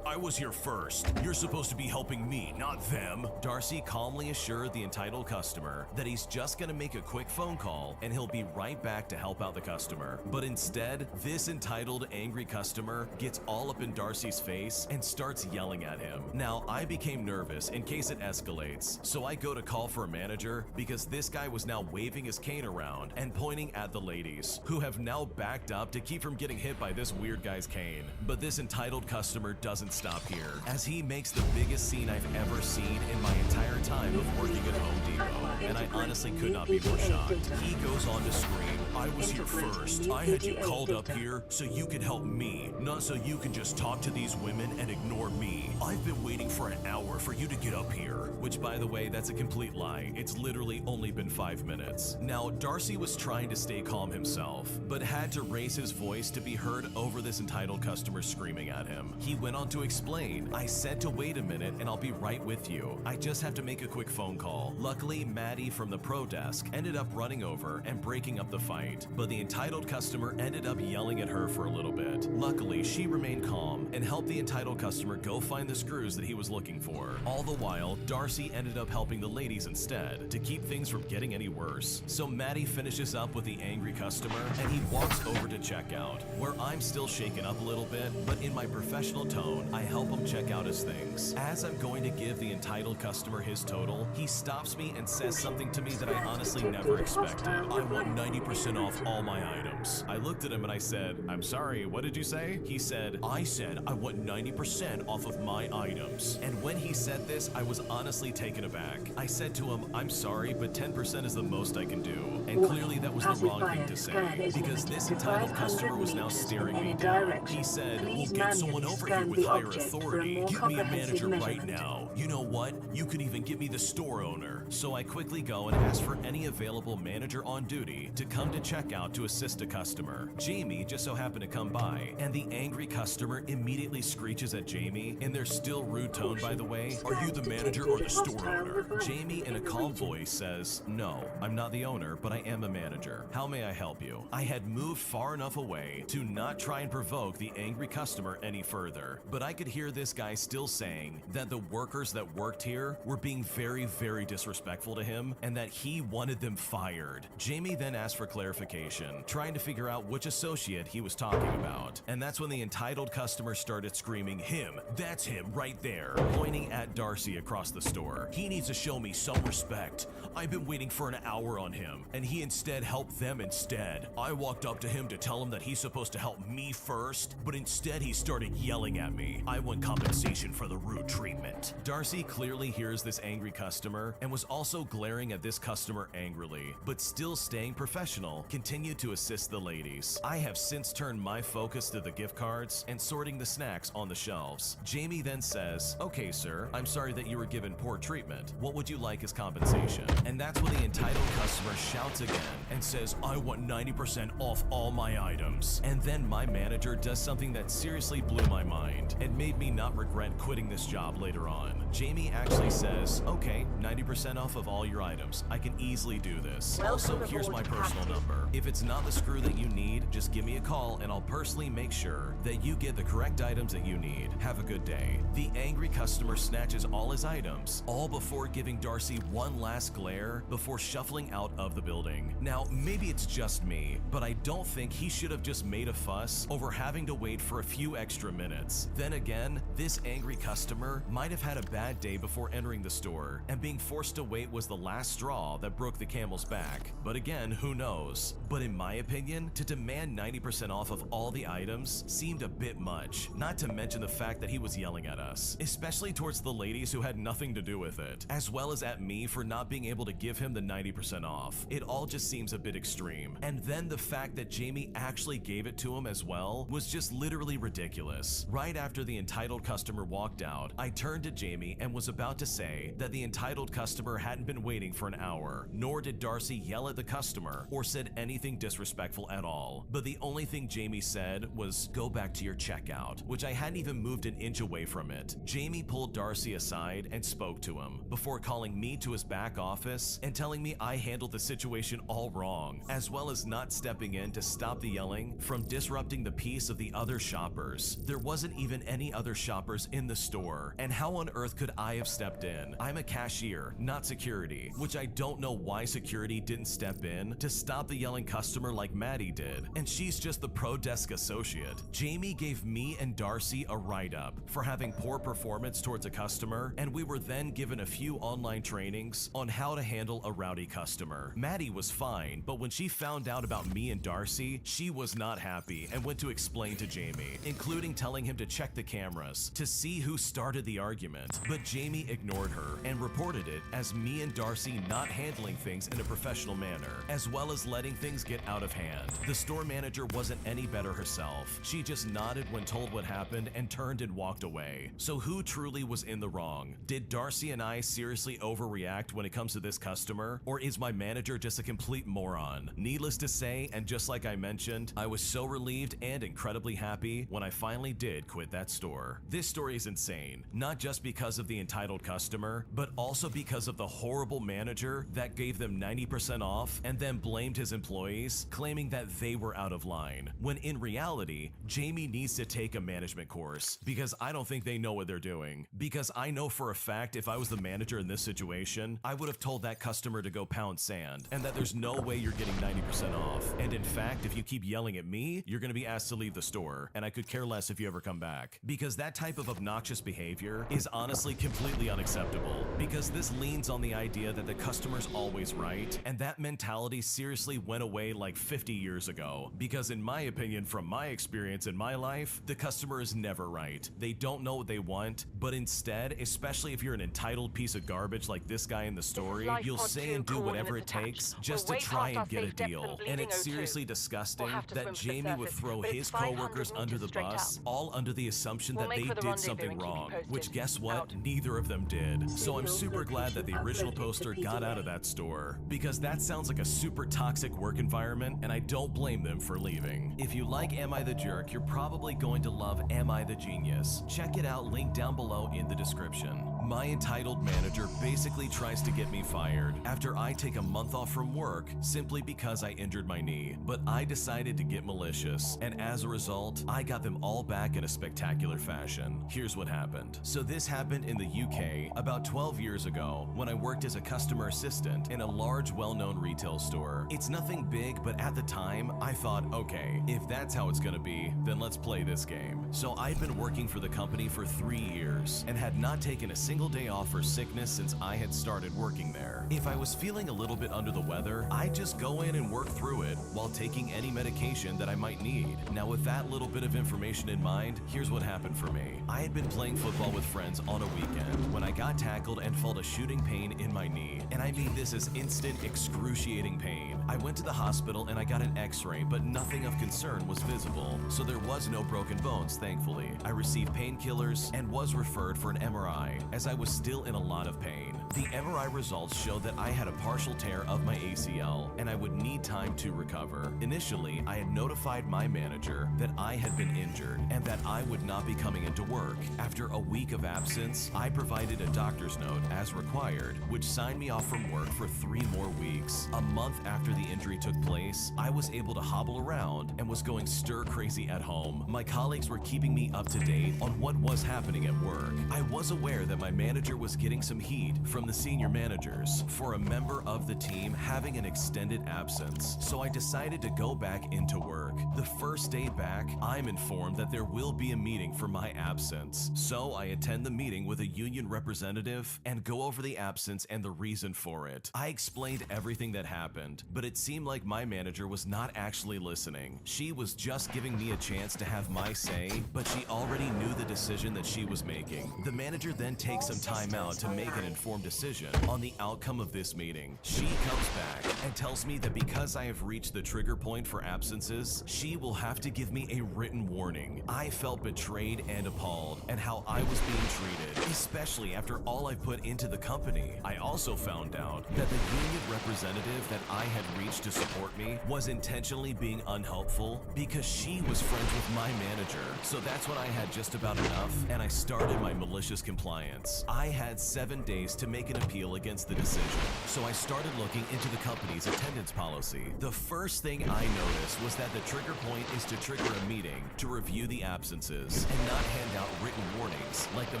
I was here first. You're supposed to be helping me, not them. Darcy calmly assured the entitled customer that he's just gonna make a quick phone call and he'll be right back to help out the customer. But instead, this entitled angry customer gets all up in Darcy's face and starts yelling at him. Now, I became nervous in case it escalates, so I go to call for a manager because this guy was now waving his cane around and pointing at the ladies, who have now backed up to keep from getting hit by this weird guy's cane. But this entitled customer doesn't stop here, as he makes the biggest scene I've ever seen in my entire time of working at Home Depot, and I honestly could not be more shocked. He goes on to scream, I was here first. I had you called up here so you could help me, not so you can just talk to these women and ignore me. I've been waiting for an hour for you to get up here. Which, by the way, that's a complete lie. It's literally only been 5 minutes. Now, Darcy was trying to stay calm himself, but had to raise his voice to be heard over this entitled customer screaming at him. He went on to to explain. I said to wait a minute and I'll be right with you. I just have to make a quick phone call. Luckily, Maddie from the pro desk ended up running over and breaking up the fight, but the entitled customer ended up yelling at her for a little bit. Luckily, she remained calm and helped the entitled customer go find the screws that he was looking for. All the while, Darcy ended up helping the ladies instead to keep things from getting any worse. So Maddie finishes up with the angry customer and he walks over to checkout, where I'm still shaken up a little bit, but in my professional tone, I help him check out his things. As I'm going to give the entitled customer his total, he stops me and says something to me that I honestly never expected. I want 90% off all my items. I looked at him and I said, I'm sorry, what did you say? He said, I said I want 90% off of my items. And when he said this, I was honestly taken aback. I said to him, I'm sorry, but 10% is the most I can do. And clearly that was the wrong thing to say, because this entitled customer was now staring me down. He said, we'll get someone over here with higher authority. Give me a manager right now. You know what? You could even give me the store owner. So I quickly go and ask for any available manager on duty to come to checkout to assist a customer. Jamie just so happened to come by, and the angry customer immediately screeches at Jamie in their still rude tone, by the way, are you the manager or the store owner? Jamie in a calm voice says, no, I'm not the owner, but I am a manager. How may I help you? I had moved far enough away to not try and provoke the angry customer any further, but I could hear this guy still saying that the workers that worked here were being very, very disrespectful to him and that he wanted them fired. Jamie then asked for clarification, trying to figure out which associate he was talking about. And that's when the entitled customer started screaming, him, that's him right there, pointing at Darcy across the store. He needs to show me some respect. I've been waiting for an hour on him, and he instead helped them instead. I walked up to him to tell him that he's supposed to help me first, but instead he started yelling at me. I want compensation for the rude treatment. Darcy clearly hears this angry customer and was also glaring at this customer angrily, but still staying professional, continued to assist the ladies. I have since turned my focus to the gift cards and sorting the snacks on the shelves. Jamie then says, okay sir, I'm sorry that you were given poor treatment. What would you like as compensation? And that's when the entitled customer shouts again and says, I want 90% off all my items. And then my manager does something that seriously blew my mind and made me not regret quitting this job later on. Jamie actually says, okay, 90% off of all your items. I can easily do this. Also, here's my personal number. If it's not the screw that you need, just give me a call and I'll personally make sure that you get the correct items that you need. Have a good day. The angry customer snatches all his items, all before giving Darcy one last glare before shuffling out of the building. Now, maybe it's just me, but I don't think he should have just made a fuss over having to wait for a few extra minutes. Then again, this angry customer might have had a bad day before entering the store, and being forced to wait was the last straw that broke the camel's back. But again, who knows? But in my opinion, to demand 90% off of all the items seemed a bit much, not to mention the fact that he was yelling at us, especially towards the ladies who had nothing to do with it, as well as at me for not being able to give him the 90% off. It all just seems a bit extreme. And then the fact that Jamie actually gave it to him as well was just literally ridiculous. Right after the entitled customer walked out, I turned to Jamie and was about to say that the entitled customer hadn't been waiting for an hour, nor did Darcy yell at the customer or said anything disrespectful at all. But the only thing Jamie said was, go back to your checkout, which I hadn't even moved an inch away from it. Jamie pulled Darcy aside and spoke to him before calling me to his back office and telling me I handled the situation all wrong, as well as not stepping in to stop the yelling from disrupting the peace of the other shoppers. There wasn't even any other shoppers in the store, and how on earth could I have stepped in? I'm a cashier, not security, which I don't know why security didn't step in to stop the yelling customer like Maddie did, and she's just the pro desk associate. Jamie gave me and Darcy a write-up for having poor performance towards a customer, and we were then given a few online trainings on how to handle a rowdy customer. Maddie was fine, but when she found out about me and Darcy, she was not happy and went to explain to Jamie, including telling him to check the cameras to see who started the argument. But Jamie ignored her and reported it as me and Darcy not handling things in a professional manner, as well as letting things get out of hand. The store manager wasn't any better herself. She just nodded when told what happened and turned and walked away. So who truly really was in the wrong? Did Darcy and I seriously overreact when it comes to this customer? Or is my manager just a complete moron? Needless to say, and just like I mentioned, I was so relieved and incredibly happy when I finally did quit that store. This story is insane, not just because of the entitled customer, but also because of the horrible manager that gave them 90% off and then blamed his employees, claiming that they were out of line, when in reality, Jamie needs to take a management course, because I don't think they know what they're doing. Because I know for a fact if I was the manager in this situation, I would have told that customer to go pound sand, and that there's no way you're getting 90% off. And in fact, if you keep yelling at me, you're gonna be asked to leave the store, and I could care less if you ever come back. Because that type of obnoxious behavior is honestly completely unacceptable, because this leans on the idea that the customer's always right, and that mentality seriously went away like 50 years ago. Because in my opinion, from my experience in my life, the customer is never right. They don't know what they want, but instead, especially if you're an entitled piece of garbage like this guy in the story, you'll say and do whatever it takes just to try and get a deal. And it's seriously disgusting that Jamie would throw his coworkers under the bus, all under the assumption that they did something wrong, which guess what? Neither of them did. So I'm super glad that the original poster got out of that store, because that sounds like a super toxic work environment, and I don't blame them for leaving. If you like Am I the Jerk, you're probably going to love Am I the Genius. Check it out, link down below in the description. My entitled manager basically tries to get me fired after I take a month off from work simply because I injured my knee, but I decided to get malicious, and as a result, I got them all back in a spectacular fashion. Here's what happened. So this happened in the UK about 12 years ago when I worked as a customer assistant in a large well-known retail store. It's nothing big, but at the time, I thought, okay, if that's how it's gonna be, then let's play this game. So I'd been working for the company for 3 years and had not taken a single day off for sickness since I had started working there. If I was feeling a little bit under the weather, I'd just go in and work through it while taking any medication that I might need. Now with that little bit of information in mind, here's what happened for me. I had been playing football with friends on a weekend when I got tackled and felt a shooting pain in my knee. And I mean this is instant excruciating pain. I went to the hospital and I got an x-ray, but nothing of concern was visible. So there was no broken bones, thankfully. I received painkillers and was referred for an MRI as I was still in a lot of pain. The MRI results showed that I had a partial tear of my ACL and I would need time to recover. Initially, I had notified my manager that I had been injured and that I would not be coming into work. After a week of absence, I provided a doctor's note as required, which signed me off from work for 3 more weeks. A month after the injury took place, I was able to hobble around and was going stir crazy at home. My colleagues were keeping me up to date on what was happening at work. I was aware that my manager was getting some heat from the senior managers for a member of the team having an extended absence, so I decided to go back into work. The first day back, I'm informed that there will be a meeting for my absence, so I attend the meeting with a union representative and go over the absence and the reason for it. I explained everything that happened, but it seemed like my manager was not actually listening. She was just giving me a chance to have my say, but she already knew the decision that she was making. The manager then takes some time out to make an informed decision on the outcome of this meeting. She comes back and tells me that because I have reached the trigger point for absences, she will have to give me a written warning. I felt betrayed and appalled at how I was being treated, especially after all I put into the company. I also found out that the union representative that I had reached to support me was intentionally being unhelpful because she was friends with my manager. So that's when I had just about enough and I started my malicious compliance. I had 7 days to make an appeal against the decision, so I started looking into the company's attendance policy. The first thing I noticed was that the trigger point is to trigger a meeting to review the absences and not hand out written warnings like the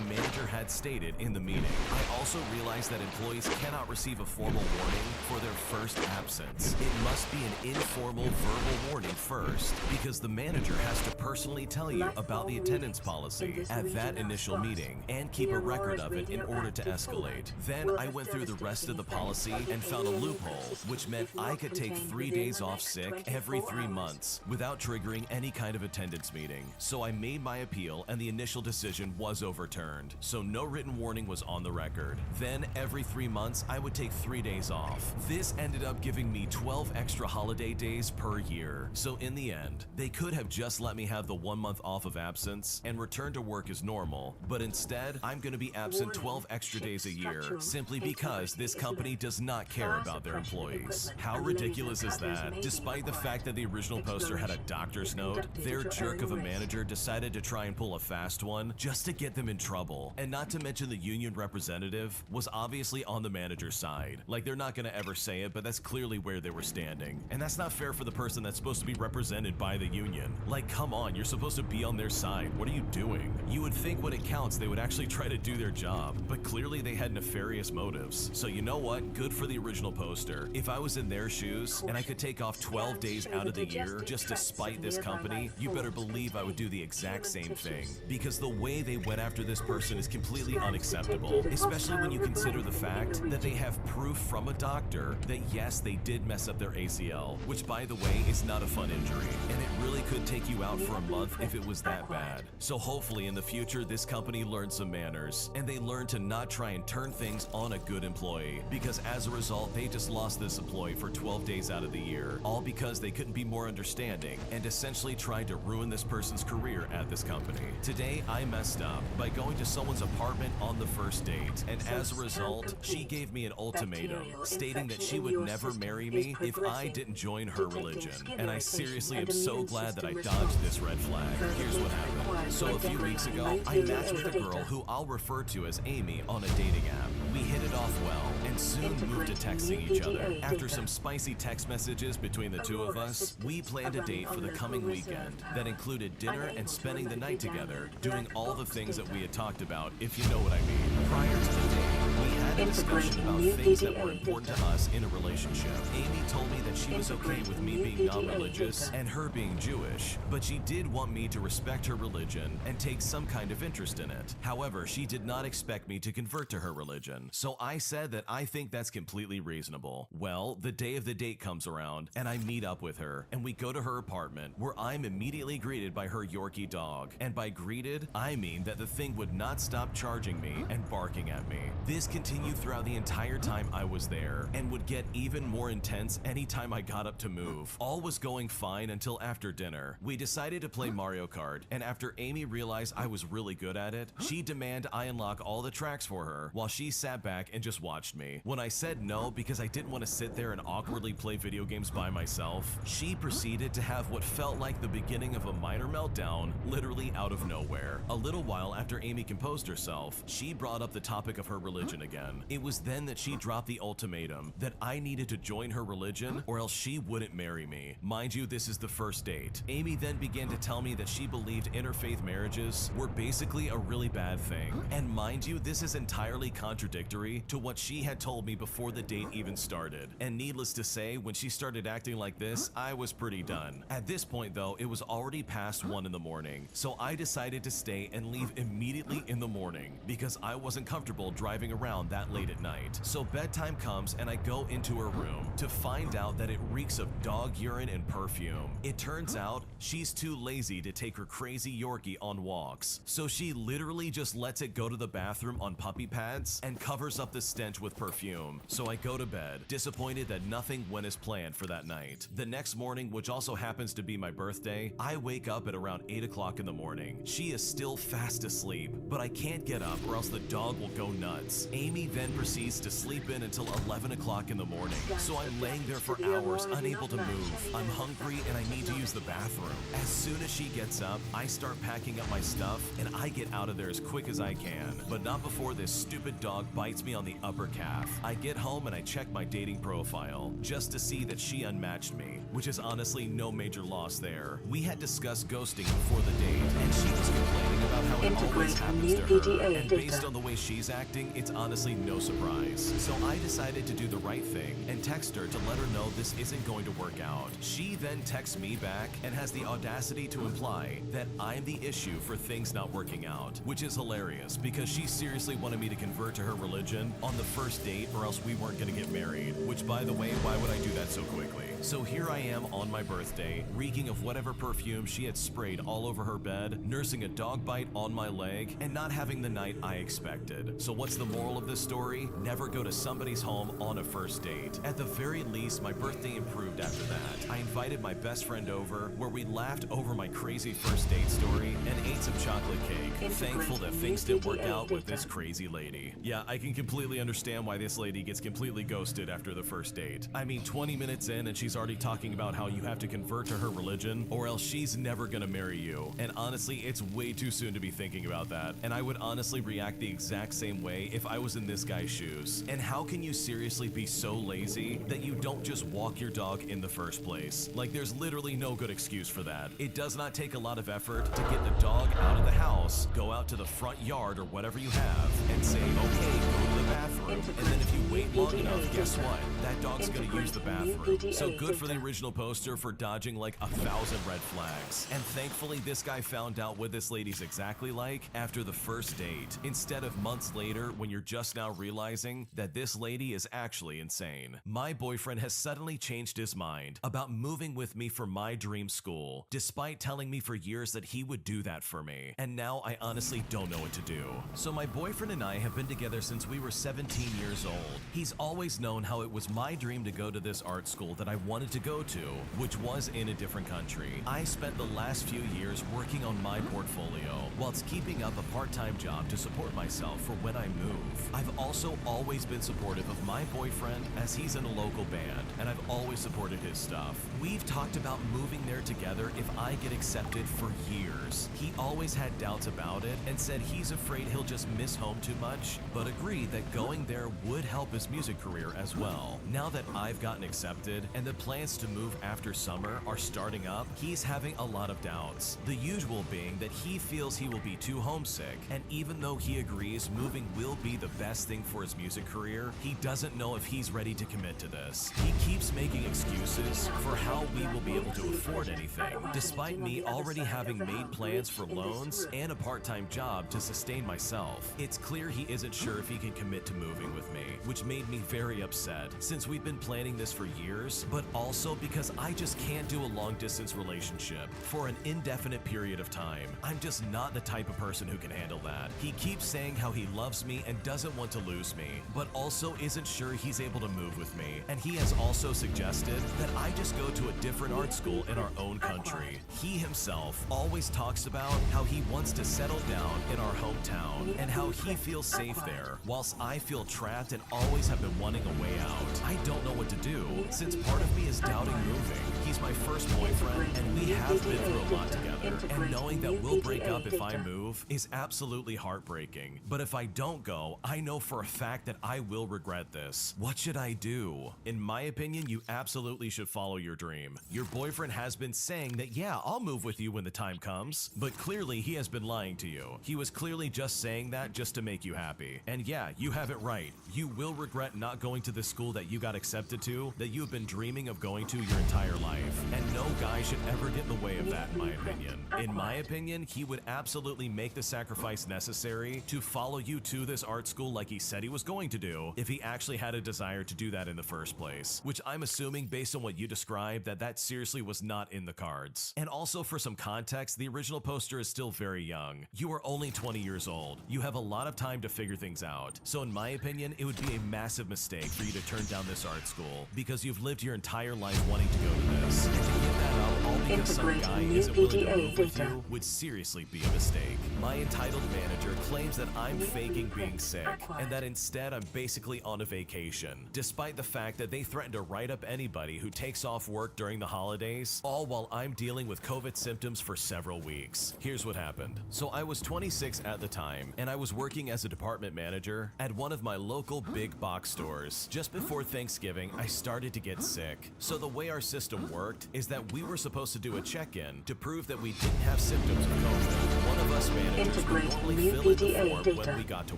manager had stated in the meeting. I also realized that employees cannot receive a formal warning for their first absence. It must be an informal verbal warning first, because the manager has to personally tell you about the attendance policy at that initial meeting and keep a record part of it in order to escalate. Then I went through the rest of the policy and found a loophole, which meant I could take 3 days off sick every 3 months without triggering any kind of attendance meeting. So I made my appeal and the initial decision was overturned. So no written warning was on the record. Then every 3 months, I would take 3 days off. This ended up giving me 12 extra holiday days per year. So in the end, they could have just let me have the 1 month off of absence and return to work as normal, but instead, I'm going to be absent 12 extra days a year simply because this company does not care about their employees. How ridiculous is that? Despite the fact that the original poster had a doctor's note, their jerk of a manager decided to try and pull a fast one just to get them in trouble. And not to mention the union representative was obviously on the manager's side. Like, they're not going to ever say it, but that's clearly where they were standing. And that's not fair for the person that's supposed to be represented by the union. Like, come on, you're supposed to be on their side. What are you doing? You would think when it counts, they would actually try to do their job, but clearly they had nefarious motives. So you know what? Good for the original poster. If I was in their shoes and I could take off 12 days out of the year just to spite this company, you better believe I would do the exact same thing. Because the way they went after this person is completely unacceptable, especially when you consider the fact that they have proof from a doctor that yes, they did mess up their ACL, which by the way is not a fun injury, and it really could take you out for a month if it was that bad. So hopefully in the future this company learns some manners and they learn to not try and turn things on a good employee, because as a result they just lost this employee for 12 days out of the year, all because they couldn't be more understanding and essentially tried to ruin this person's career at this company. Today I messed up by going to someone's apartment on the first date, and as a result she gave me an ultimatum stating that she would never marry me if I didn't join her religion. And I seriously am so glad that I dodged this red flag. Here's what happened. So a few weeks ago, I matched with a girl who I'll refer to as Amy on a dating app. We hit it off well and soon moved to texting each other. After some spicy text messages between the two of us, we planned a date for the coming weekend that included dinner and spending the night together, doing all the things that we had talked about, if you know what I mean. Prior to the date, we had a discussion about things that were important to us in a relationship. Amy told me that she was okay with me being non-religious and her being Jewish, but she did want me to respect her religion and take some kind of interest in it. However, she did not expect me to convert to her religion, so I said that I think that's completely reasonable. Well, the day of the date comes around and I meet up with her and we go to her apartment where I'm immediately greeted by her Yorkie dog. And by greeted, I mean that the thing would not stop charging me and barking at me. This continued throughout the entire time I was there and would get even more intense anytime I got up to move. All was going fine until after dinner. We decided to play Mario Kart, and after Amy realized I was really good at it, she demanded I unlock all the tracks for her while she sat back and just watched me. When I said no because I didn't want to sit there and awkwardly play video games by myself, she proceeded to have what felt like the beginning of a minor meltdown literally out of nowhere. A little while after Amy composed herself, she brought up the topic of her religion again. It was then that she dropped the ultimatum that I needed to join her religion or else she wouldn't marry me. Mind you, this is the first date. Amy then began to tell me that she believed interfaith marriages were basically a really bad thing. And mind you, this is entirely contradictory to what she had told me before the date even started. And needless to say, when she started acting like this, I was pretty done. At this point though, it was already past 1 in the morning, so I decided to stay and leave immediately in the morning because I wasn't comfortable driving around that late at night. So bedtime comes and I go into her room to find out that it reeks of dog urine and perfume. It turns out she's too lazy to take her crazy Yorkie on walks, so she literally just lets it go to the bathroom on puppy pads and covers up the stench with perfume. So I go to bed, disappointed that nothing went as planned for that night. The next morning, which also happens to be my birthday, I wake up at around 8 o'clock in the morning. She is still fast asleep, but I can't get up or else the dog will go nuts. Amy then proceeds to sleep in until 11 o'clock in the morning, so I'm laying there for hours unable to move. I'm hungry and I need to use the bathroom. As soon as she gets up, I start packing up my stuff and I get out of there as quick as I can, but not before this stupid dog bites me on the upper calf. I get home and I check my dating profile just to see that she unmatched me, which is honestly no major loss there. We had discussed ghosting before the date and she was complaining about how it always happens to her, and based on the way she's acting, it's honestly no surprise. So I decided to do the right thing and text her to let her know this isn't going to work out. She then texts me back and has the audacity to imply that I'm the issue for things not working out, which is hilarious because she seriously wanted me to convert to her religion on the first date or else we weren't going to get married, which, by the way, why would I do that so quickly? So here I am on my birthday, reeking of whatever perfume she had sprayed all over her bed, nursing a dog bite on my leg, and not having the night I expected. So what's the moral of this story? Never go to somebody's home on a first date. At the very least, my birthday improved after that. I invited my best friend over, where we laughed over my crazy first date story and ate some chocolate cake. Thankful that things didn't work out with this crazy lady. Yeah, I can completely understand why this lady gets completely ghosted after the first date. I mean, 20 minutes in and she's already talking about how you have to convert to her religion or else she's never gonna marry you. And honestly, it's way too soon to be thinking about that. And I would honestly react the exact same way if I was in this guy's shoes. And how can you seriously be so lazy that you don't just walk your dog in the first place? Like, there's literally no good excuse for that. It does not take a lot of effort to get the dog out of the house, go out to the front yard or whatever you have, and say, okay, go to the bathroom. And then if you wait long enough, guess what? That dog's gonna use the bathroom. So good for the original poster for dodging like 1,000 red flags. And thankfully, this guy found out what this lady's exactly like after the first date, instead of months later when you're just now realizing that this lady is actually insane. My boyfriend has suddenly changed his mind about moving with me for my dream school, despite telling me for years that he would do that for me. And now I honestly don't know what to do. So my boyfriend and I have been together since we were 17 years old. He's always known how it was my dream to go to this art school that I wanted to go to, which was in a different country. I spent the last few years working on my portfolio whilst keeping up a part-time job to support myself for when I move. I've also always been supportive of my boyfriend as he's in a local band, and I've always supported his stuff. We've talked about moving there together if I get accepted for years. He always had doubts about it and said he's afraid he'll just miss home too much, but agreed that going there would help his music career as well. Now that I've gotten accepted and the plans to move after summer are starting up, he's having a lot of doubts. The usual being that he feels he will be too homesick, and even though he agrees moving will be the best thing for his music career, he doesn't know if he's ready to commit to this. He keeps making excuses for how we will be able to afford anything, despite me already having made plans for loans and a part-time job to sustain myself. It's clear he isn't sure if he can commit to moving with me, which made me very upset since we've been planning this for years, but also because I just can't do a long-distance relationship for an indefinite period of time. I'm just not the type of person who can handle that. He keeps saying how he loves me and doesn't want to lose me, but also isn't sure he's able to move with me. And he has also suggested that I just go to a different art school in our own country. He himself always talks about how he wants to settle down in our hometown and how he feels safe there, whilst I feel trapped and always have been wanting a way out. I don't know what to do, since part of me is doubting moving. He's my first boyfriend, and we have been through a lot together, and knowing that we'll break up if I move is absolutely heartbreaking. But if I don't go, I know for a fact that I will regret this. What should I do? In my opinion, you absolutely should follow your dream. Your boyfriend has been saying that, yeah, I'll move with you when the time comes, but clearly he has been lying to you. He was clearly just saying that just to make you happy. And yeah, you have it right. You will regret not going to the school that you got accepted to, that you have been dreaming of going to your entire life. And no guy should ever get in the way of that, in my opinion. In my opinion, he would absolutely make the sacrifice necessary to follow you to this art school like he said he was going to do if he actually had a desire to do that in the first place, which I'm assuming based on what you described that seriously was not in the cards. And also for some context, the original poster is still very young. You are only 20 years old. You have a lot of time to figure things out. So in my opinion, it would be a massive mistake for you to turn down this art school because you've lived your entire life wanting to go to this. And to give that up all because some guy isn't willing to move with you would seriously be a mistake. My entitled manager claims that I'm faking being sick and that instead I'm basically on a vacation, despite the fact that they threaten to write up anybody who takes off work during the holidays, all while I'm dealing with COVID symptoms for several weeks. Here's what happened. So I was 26 at the time, and I was working as a department manager at one of my local big box stores. Just before Thanksgiving, I started to get sick. So the way our system worked is that we were supposed supposed to do a check-in to prove that we didn't have symptoms of COVID. One of us managers would normally fill in the form when we got to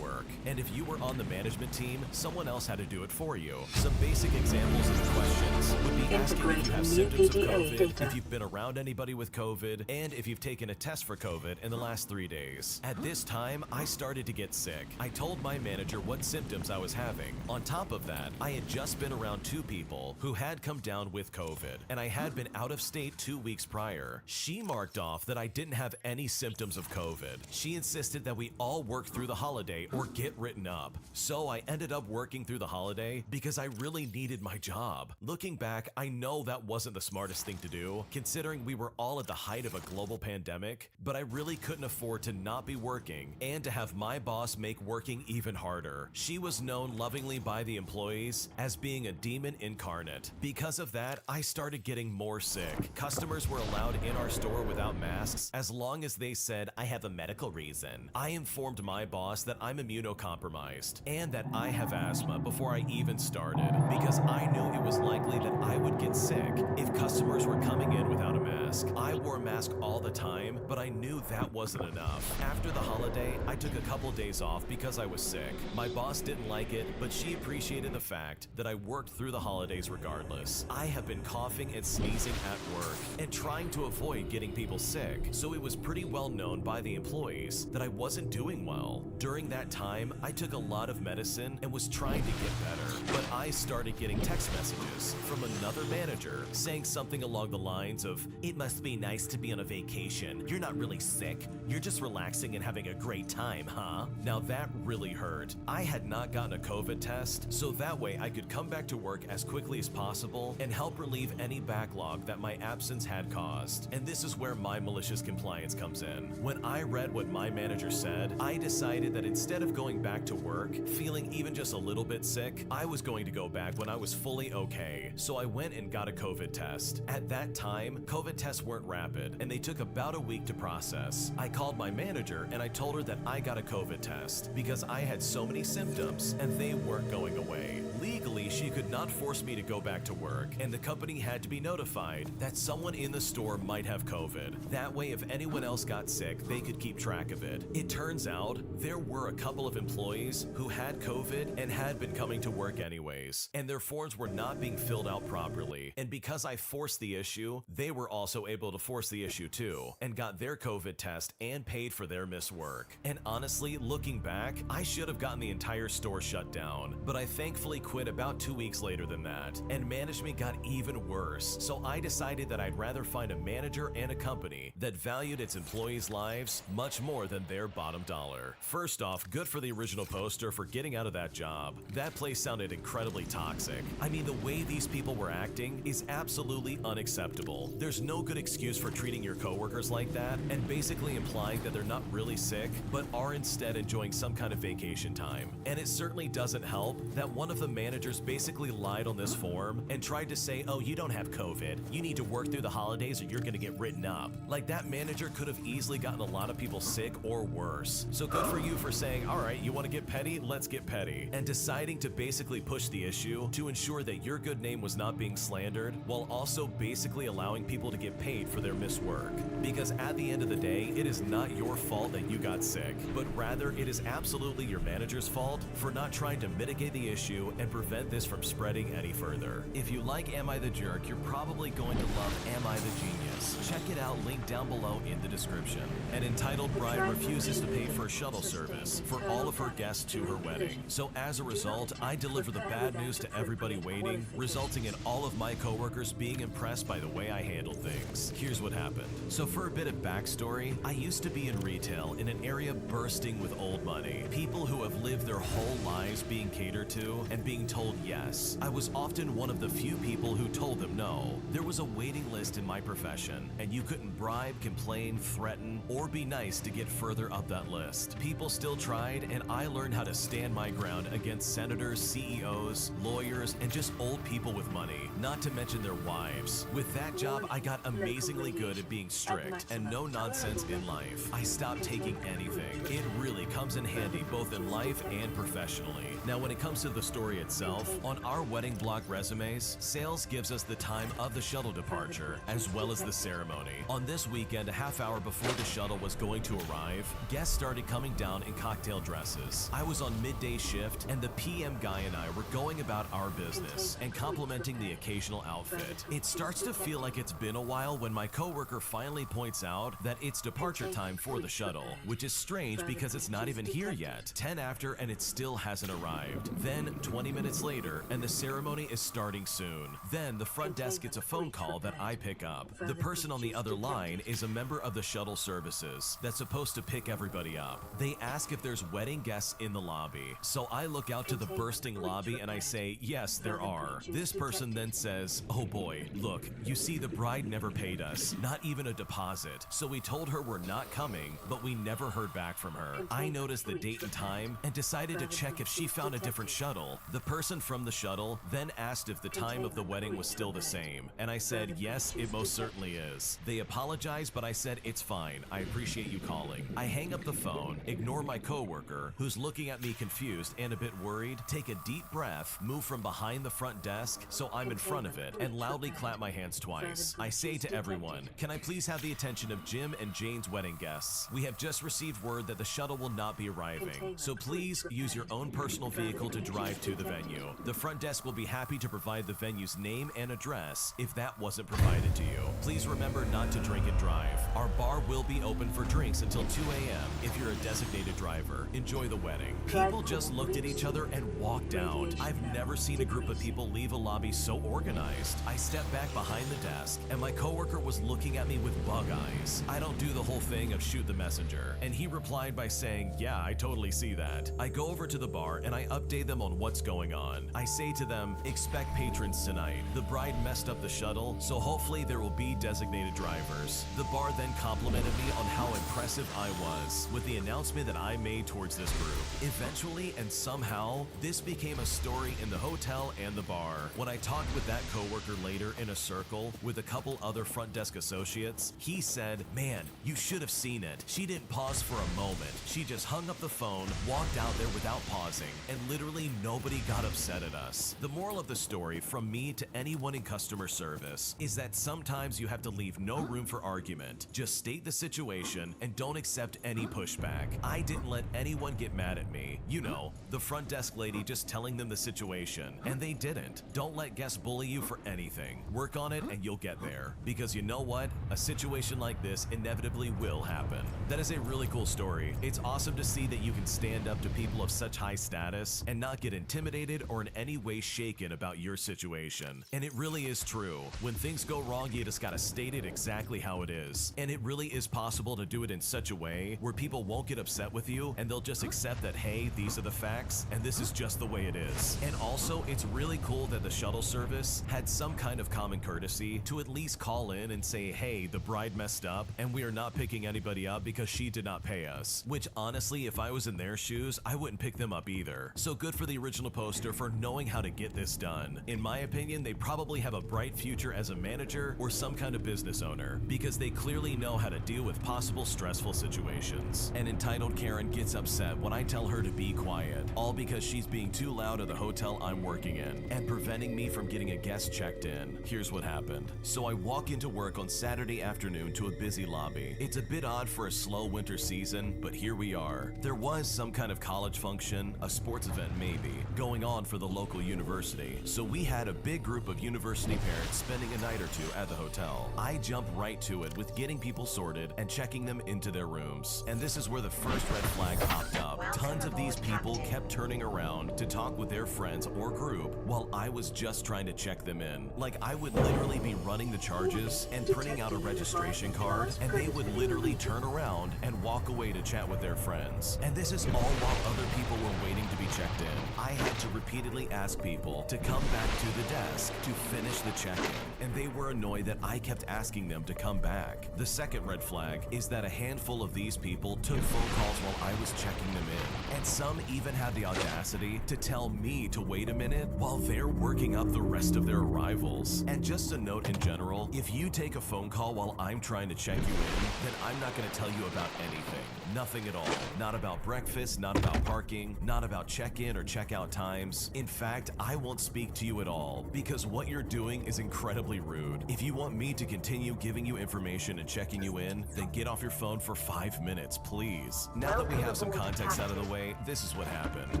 work. And if you were on the management team, someone else had to do it for you. Some basic examples of the questions would be asking if you have symptoms of COVID, if you've been around anybody with COVID, and if you've taken a test for COVID in the last 3 days. At this time, I started to get sick. I told my manager what symptoms I was having. On top of that, I had just been around 2 people who had come down with COVID, and I had been out of state 2 weeks prior. She marked off that I didn't have any symptoms of COVID. She insisted that we all work through the holiday or get written up. So I ended up working through the holiday because I really needed my job. Looking back, I know that wasn't the smartest thing to do, considering we were all at the height of a global pandemic, but I really couldn't afford to not be working and to have my boss make working even harder. She was known lovingly by the employees as being a demon incarnate. Because of that, I started getting more sick. Customers were allowed in our store without masks as long as they said, "I have a medical reason." I informed my boss that I'm immunocompromised and that I have asthma before I even started, because I knew it was likely that I would get sick if customers were coming in without a mask. I wore a mask all the time, but I knew that wasn't enough. After the holiday, I took a couple days off because I was sick. My boss didn't like it, but she appreciated the fact that I worked through the holidays regardless. I have been coughing and sneezing at work and trying to avoid getting people sick, so it was pretty well known by the employees that I wasn't doing well. During that time, I took a lot of medicine and was trying to get better, but I started getting text messages from another manager saying something along the lines of, "It must be nice to be on a vacation. You're not really sick. You're just relaxing and having a great time, huh?" Now that really hurt. I had not gotten a COVID test, so that way I could come back to work as quickly as possible and help relieve any backlog that my absence had caused. And this is where my malicious compliance comes in. When I read what my manager said, I decided that instead of going back to work, feeling even just a little bit sick, I was going to go back when I was fully okay. So I went and got a COVID test. At that time, COVID tests weren't rapid, and they took about a week to process. I called my manager and I told her that I got a COVID test because I had so many symptoms and they weren't going away. Legally, she could not force me to go back to work, and the company had to be notified that someone in the store might have COVID. That way, if anyone else got sick, they could keep track of it. It turns out there were a couple of employees who had COVID and had been coming to work anyways, and their forms were not being filled out properly. And because I forced the issue, they were also able to force the issue too, and got their COVID test and paid for their missed work. And honestly, looking back, I should have gotten the entire store shut down, but I thankfully quit about 2 weeks later than that, and management got even worse. So I decided that I'd rather find a manager and a company that valued its employees' lives much more than their bottom dollar. First off, good for the original poster for getting out of that job. That place sounded incredibly toxic. I mean, the way these people were acting is absolutely unacceptable. There's no good excuse for treating your coworkers like that and basically implying that they're not really sick, but are instead enjoying some kind of vacation time. And it certainly doesn't help that one of the managers basically lied on this form and tried to say, "Oh, you don't have COVID. You need to work through the holidays or you're gonna get written up." Like, that manager could have easily gotten a lot of people sick or worse. So good for you for saying, "All right, you want to get petty? Let's get petty," and deciding to basically push the issue to ensure that your good name was not being slandered, while also basically allowing people to get paid for their missed work. Because at the end of the day, it is not your fault that you got sick, but rather it is absolutely your manager's fault for not trying to mitigate the issue and prevent this from spreading any further. If you like Am I the Jerk, you're probably going to love Am I the Genius. Check it out, linked down below in the description. An entitled bride refuses to pay for shuttle service for all of her guests to her wedding. So as a result, I deliver the bad news to everybody waiting, resulting in all of my coworkers being impressed by the way I handled things. Here's what happened. So for a bit of backstory, I used to be in retail in an area bursting with old money. People who have lived their whole lives being catered to and being told yes. I was often one of the few people who told them no. There was a waiting list in my profession, and you couldn't bribe, complain, threaten, or be nice to get further up that list. People still tried, and I learned how to stand my ground against senators, CEOs, lawyers, and just old people with money, not to mention their wives. With that job, I got amazingly good at being strict and no nonsense in life. I stopped taking anything. It really comes in handy both in life and professionally. Now, when it comes to the story itself, on our wedding block resumes, sales gives us the time of the shuttle departure departure, as well as the ceremony. On this weekend, a half hour before the shuttle was going to arrive, guests started coming down in cocktail dresses. I was on midday shift, and the PM guy and I were going about our business and complimenting the occasional outfit. It starts to feel like it's been a while when my coworker finally points out that it's departure time for the shuttle, which is strange because it's not even here yet. 10 after and it still hasn't arrived. Then 20 minutes later and the ceremony is starting soon. Then the front desk gets a phone call that I pick up. The person on the other line is a member of the shuttle services that's supposed to pick everybody up. They ask if there's wedding guests in the lobby. So I look out to the bursting lobby and I say, yes, there are. This person then says, oh boy, look, you see the bride never paid us, not even a deposit. So we told her we're not coming, but we never heard back from her. I noticed the date and time and decided to check if she found a different shuttle. The person from the shuttle then asked if the time of the wedding was still the same. And I said, yes, it most certainly is. They apologized, but I said, it's fine. I appreciate you calling. I hang up the phone, ignore my coworker, who's looking at me confused and a bit worried, take a deep breath, move from behind the front desk so I'm in front of it, and loudly clap my hands twice. I say to everyone, can I please have the attention of Jim and Jane's wedding guests? We have just received word that the shuttle will not be arriving, so please use your own personal vehicle to drive to the venue. The front desk will be happy to provide the venue's name and address if that wasn't provided to you. Please remember not to drink and drive. Our bar will be open for drinks until 2 a.m. if you're a designated driver. Enjoy the wedding. People just looked at each other and walked out. I've never seen a group of people leave a lobby so organized. I stepped back behind the desk and my coworker was looking at me with bug eyes. I don't do the whole thing of shoot the messenger, and he replied by saying, yeah, I totally see that. I go over to the bar and I update them on what's going on. I say to them, expect patrons tonight. The bride messed up the shuttle, so hopefully there will be designated drivers. The bar then complimented me on how impressive I was with the announcement that I made towards this group. Eventually and somehow, this became a story in the hotel and the bar. When I talked with that coworker later in a circle with a couple other front desk associates, he said, man, you should have seen it. She didn't pause for a moment. She just hung up the phone, walked out there without pausing, and literally nobody got upset at us. The moral of the story from me to anyone in customer service is that sometimes you have to leave no room for argument. Just state the situation and don't accept any pushback. I didn't let anyone get mad at me. You know, the front desk lady just telling them the situation, and they didn't. Don't let guests bully you for anything. Work on it and you'll get there. Because you know what? A situation like this inevitably will happen. That is a really cool story. It's awesome to see that you can stand up to people of such high status and not get intimidated or in any way shaken about your situation. And it really is true. When things go wrong, you just gotta state it exactly how it is. And it really is possible to do it in such a way where people won't get upset with you and they'll just accept that, hey, these are the facts and this is just the way it is. And also, it's really cool that the shuttle service had some kind of common courtesy to at least call in and say, hey, the bride messed up and we are not picking anybody up because she did not pay us. Which honestly, if I was in their shoes, I wouldn't pick them up either. So good for the original poster for knowing how to get this done. In my opinion, they probably have a bright future as a manager or some kind of business owner because they clearly know how to deal with possible stressful situations. An entitled Karen gets upset when I tell her to be quiet, all because she's being too loud at the hotel I'm working in and preventing me from getting a guest checked in. Here's what happened. So I walk into work on Saturday afternoon to a busy lobby. It's a bit odd for a slow winter season, but here we are. There was some kind of college function, a sports event maybe, going on for the local university. So we had a big group of university parents spending a night or two at the hotel. I jump right to it with getting people sorted and checking them into their rooms. And this is where the first red flag popped up. Tons of these people kept turning around to talk with their friends or group while I was just trying to check them in. Like I would literally be running the charges and printing out a registration card, and they would literally turn around and walk away to chat with their friends. And this is all while other people were waiting to be checked in. I had to repeatedly ask people to come back to the desk to finish the check-in, and they were annoyed that I kept asking them to come back. The second red flag is that a handful of these people took phone calls while I was checking them in, and some even had the audacity to tell me to wait a minute while they're working up the rest of their arrivals. And just a note in general, if you take a phone call while I'm trying to check you in, then I'm not going to tell you about anything. Nothing at all. Not about breakfast, not about parking, not about check-in or check-out times. In fact, I won't speak to you at all because what you're doing is incredibly rude. rude. If you want me to continue giving you information and checking you in, then get off your phone for 5 minutes, please. Now that we have some context out of the way, this is what happened.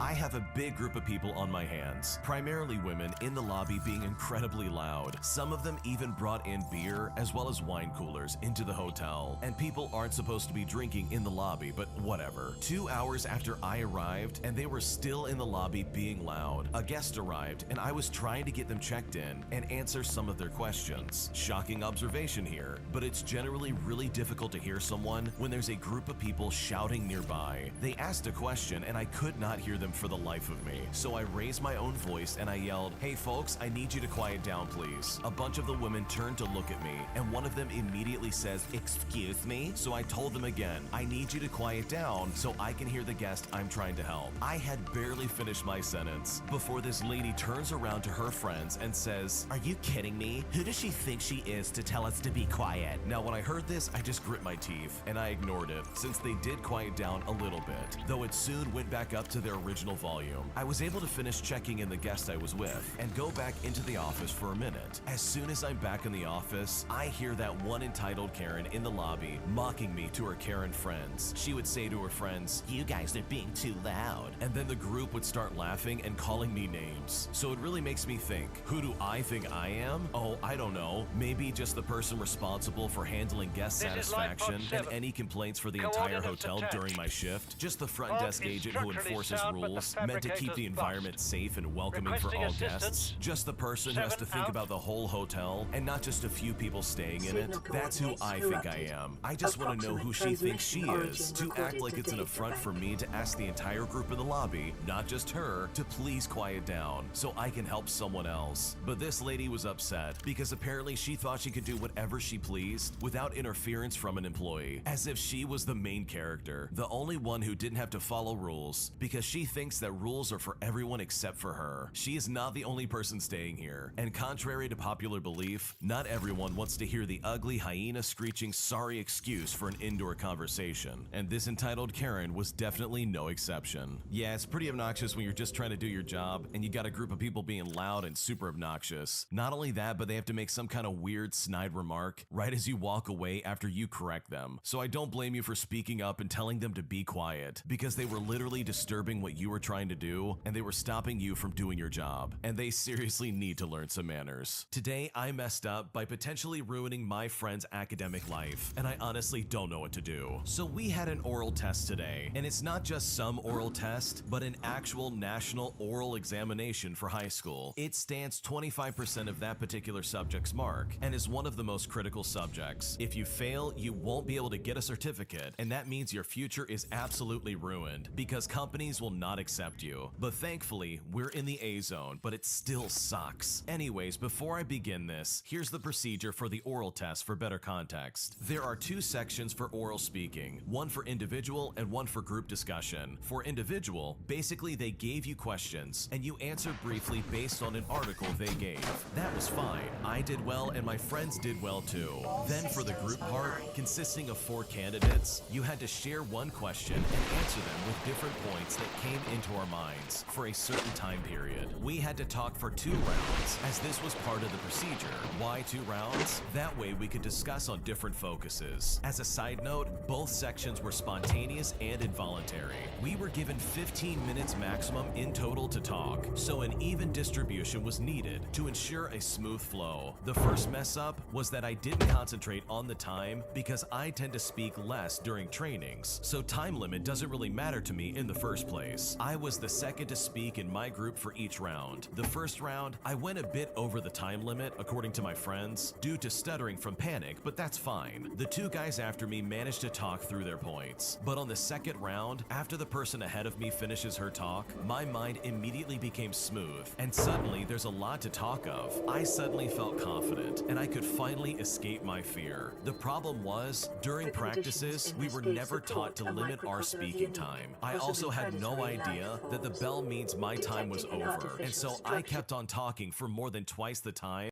I have a big group of people on my hands, primarily women, in the lobby being incredibly loud. Some of them even brought in beer as well as wine coolers into the hotel. And people aren't supposed to be drinking in the lobby, but whatever. 2 hours after I arrived, and they were still in the lobby being loud, a guest arrived, and I was trying to get them checked in and answer some of their questions. Shocking observation here, but it's generally really difficult to hear someone when there's a group of people shouting nearby. They asked a question and I could not hear them for the life of me. So I raised my own voice and I yelled, "Hey folks, I need you to quiet down please." A bunch of the women turned to look at me and one of them immediately says, "Excuse me?" So I told them again, "I need you to quiet down so I can hear the guest I'm trying to help." I had barely finished my sentence before this lady turns around to her friends and says, "Are you kidding me? Who does she think she is to tell us to be quiet?" Now when I heard this, I just grit my teeth and I ignored it since they did quiet down a little bit, though it soon went back up to their original volume. I was able to finish checking in the guest I was with and go back into the office for a minute. As soon as I'm back in the office, I hear that one entitled Karen in the lobby mocking me to her Karen friends. She would say to her friends, "You guys are being too loud." And then the group would start laughing and calling me names. So it really makes me think, who do I think I am? Oh, I don't know. Maybe just the person responsible for handling guest satisfaction and any complaints for the entire hotel during my shift. Just the front desk agent who enforces rules, meant to keep the environment safe and welcoming for all guests. Just the person who has to think about the whole hotel and not just a few people staying in it. That's who I think I am. I just want to know who she thinks she is, to act like it's an affront for me to ask the entire group in the lobby, not just her, to please quiet down so I can help someone else. But this lady was upset because apparently she thought she could do whatever she pleased without interference from an employee, as if she was the main character, the only one who didn't have to follow rules, because she thinks that rules are for everyone except for her. She is not the only person staying here, and contrary to popular belief, not everyone wants to hear the ugly hyena screeching sorry excuse for an indoor conversation, and this entitled Karen was definitely no exception. Yeah, it's pretty obnoxious when you're just trying to do your job and you got a group of people being loud and super obnoxious. Not only that, but they have to make some kind of weird snide remark right as you walk away after you correct them. So I don't blame you for speaking up and telling them to be quiet, because they were literally disturbing what you were trying to do and they were stopping you from doing your job, and they seriously need to learn some manners. Today I messed up by potentially ruining my friend's academic life, and I honestly don't know what to do. So we had an oral test today, and it's not just some oral test, but an actual national oral examination for high school. It stands 25% of that particular subject's mark and is one of the most critical subjects. If you fail, you won't be able to get a certificate, and that means your future is absolutely ruined because companies will not accept you. But thankfully, we're in the A zone, but it still sucks. Anyways, before I begin this, here's the procedure for the oral test for better context. There are 2 sections for oral speaking, one for individual and one for group discussion. For individual, basically they gave you questions and you answered briefly based on an article they gave. That was fine. I did well and my friends did well too. Then for the group part, consisting of 4 candidates, you had to share one question and answer them with different points that came into our minds for a certain time period. We had to talk for 2 rounds, as this was part of the procedure. Why 2 rounds? That way we could discuss on different focuses. As a side note, both sections were spontaneous and involuntary. We were given 15 minutes maximum in total to talk, so an even distribution was needed to ensure a smooth flow. The first mess up was that I didn't concentrate on the time because I tend to speak less during trainings, so time limit doesn't really matter to me in the first place. I was the second to speak in my group for each round. The first round, I went a bit over the time limit, according to my friends, due to stuttering from panic, but that's fine. The 2 guys after me managed to talk through their points. But on the second round, after the person ahead of me finishes her talk, my mind immediately became smooth, and suddenly there's a lot to talk of. I suddenly felt confident, and I could finally escape my fear. The problem was, during practices, we were never taught to limit our speaking time. I also had no idea that the bell means my time was over, and so I kept on talking for more than twice the time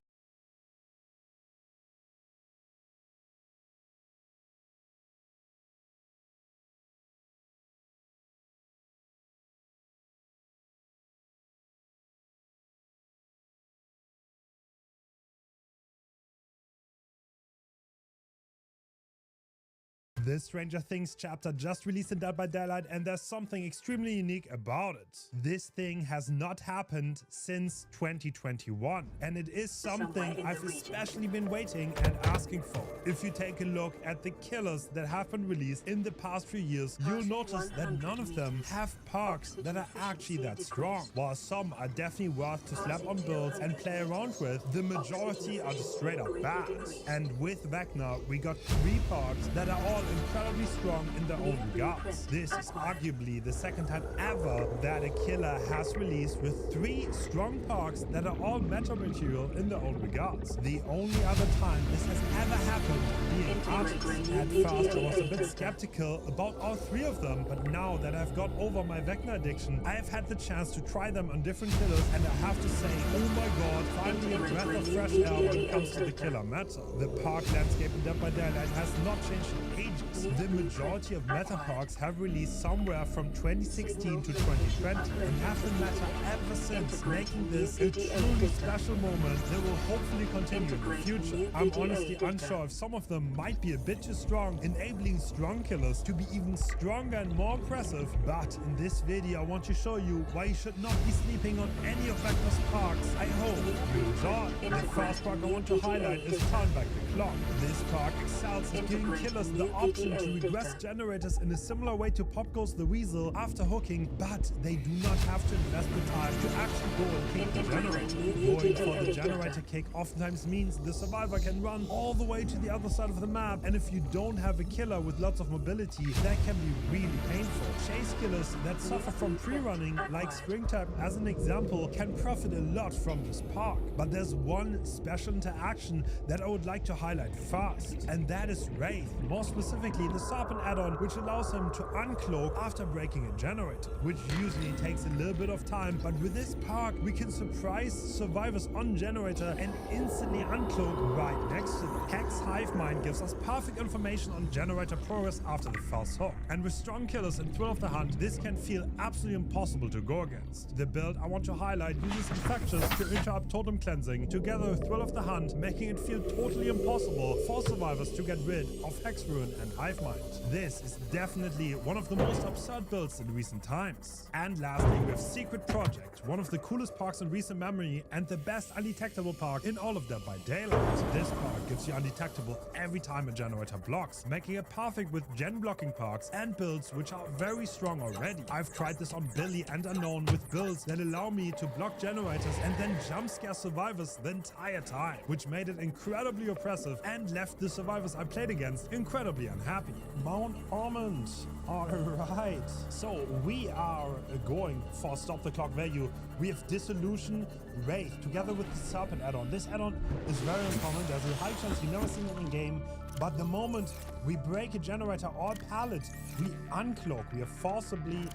This Stranger Things chapter just released in Dead by Daylight, and there's something extremely unique about it. This thing has not happened since 2021, and it is something I've especially been waiting and asking for. If you take a look at the killers that have been released in the past few years, you'll notice that none of them have perks that are actually that strong. While some are definitely worth to slap on builds and play around with, the majority are just straight up bad. And with Vecna, we got 3 perks that are all incredibly strong in their own regards. This is arguably the second time ever that a killer has released with 3 strong perks that are all meta material in their own regards. The only other time this has ever happened being Artist. At first I was a bit skeptical about all 3 of them, but now that I've got over my Vecna addiction, I have had the chance to try them on different killers, and I have to say, oh my god, finally a breath of fresh air when it comes to the killer meta. The park landscape in Dead by Daylight has not changed in ages. The majority of meta parks have released somewhere from 2016 to 2020 and have been meta ever since, making this a truly special moment that will hopefully continue in the future. I'm honestly unsure if some of them might be a bit too strong, enabling strong killers to be even stronger and more impressive, but in this video I want to show you why you should not be sleeping on any of Vecna's parks. I hope you enjoy. The first park I want to highlight is Turn Back the Clock. This park excels at giving killers the option to regress generators in a similar way to Pop Goes the Weasel after hooking, but they do not have to invest the time to actually go and kick the generator. Going for the generator kick oftentimes means the survivor can run all the way to the other side of the map, and if you don't have a killer with lots of mobility, that can be really painful. Chase killers that suffer from pre-running, like Springtime as an example, can profit a lot from this park. But there's one special interaction that I would like to highlight first, and that is Wraith. More specifically, the Serpent add-on, which allows him to uncloak after breaking a generator, which usually takes a little bit of time, but with this park, we can surprise survivors on generator and instantly uncloak right next to them. Hex Hive Mind gives us perfect information on generator progress after the first hook, and with strong killers and Thrill of the Hunt, this can feel absolutely impossible to go against. The build I want to highlight uses Infectious to interrupt totem cleansing, together with Thrill of the Hunt, making it feel totally impossible for survivors to get rid of Hex Ruin and Hive Mind. This is definitely one of the most absurd builds in recent times. And lastly, we have Secret Project, one of the coolest parks in recent memory and the best undetectable park in all of Dead by Daylight. This park gives you undetectable every time a generator blocks, making it perfect with gen blocking parks and builds which are very strong already. I've tried this on Billy and Unknown with builds that allow me to block generators and then jump scare survivors the entire time, which made it incredibly oppressive and left the survivors I played against incredibly unhappy. Mount Almond. Alright, so we are going for Stop the Clock value. We have Dissolution, Wraith, together with the Serpent add-on. This add-on is very uncommon. There's a high chance you never seen it in game, but the moment we break a generator or pallet, we uncloak. We are forcibly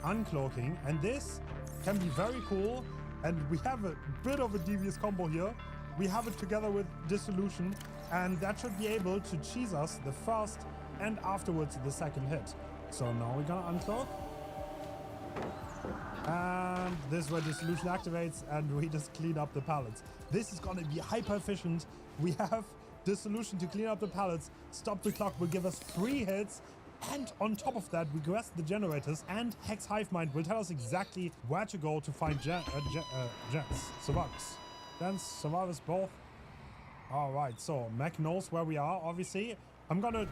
uncloaking, and this can be very cool. And we have a bit of a devious combo here. We have it together with Dissolution, and that should be able to cheese us the first and afterwards the second hit. So now we're gonna uncloak. And this is where Dissolution activates, and we just clean up the pallets. This is gonna be hyper efficient. We have Dissolution to clean up the pallets. Stop the Clock will give us 3 hits. And on top of that, we regress the generators, and Hex Hive Mind will tell us exactly where to go to find survivors. Gens, survivors both. Alright, so Mac knows where we are, obviously. I'm gonna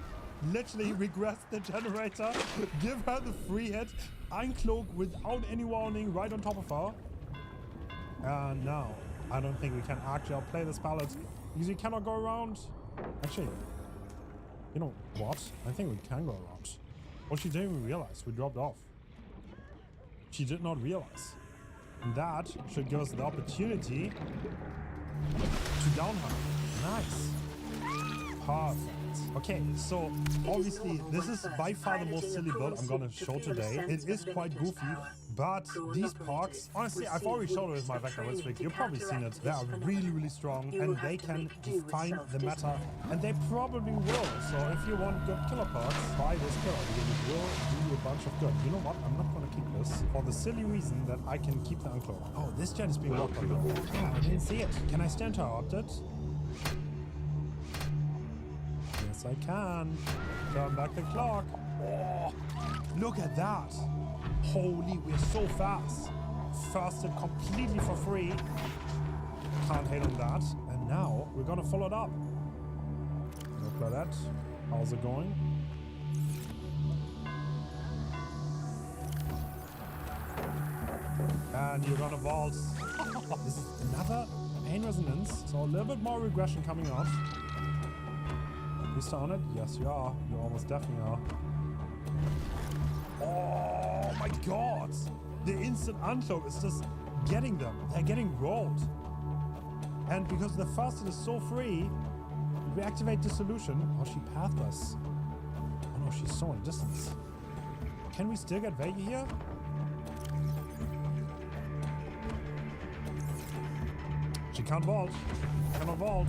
literally regress the generator, give her the free hit, uncloak without any warning right on top of her. And now, I don't think we can actually outplay this pallet, because we cannot go around. Actually, you know what? I think we can go around. Well, she didn't even realize we dropped off. She did not realize. And that should give us the opportunity to down her. Nice. Perfect. Okay, so obviously this is by far the most silly build I'm gonna show today. It is quite goofy, but these parks, honestly, I've already showed it with my Vector Red Streak. You've probably seen it. They are really, really strong, and they can define the meta, and they probably will. So if you want good killer parks, buy this killer, because it will do you a bunch of good. You know what? I'm not gonna keep this for the silly reason that I can keep the uncloak. Oh, this gen is being locked on now. Yeah, I didn't see it. Can I stand to interrupt it? Yes, I can. Turn back the clock. Oh, look at that. Holy, we're so fast. First hit completely for free. Can't hate on that. And now we're gonna follow it up. Look at that. How's it going? And you're gonna vault. This is another pain resonance. So a little bit more regression coming out. You still on it? Yes, you are. You almost definitely are. Oh my god! The instant uncloak is just getting them. They're getting rolled. And because the first hit is so free, we activate dissolution. Oh, she pathed us. Oh no, she's so in distance. Can we still get Vega here? She can't vault. Cannot vault.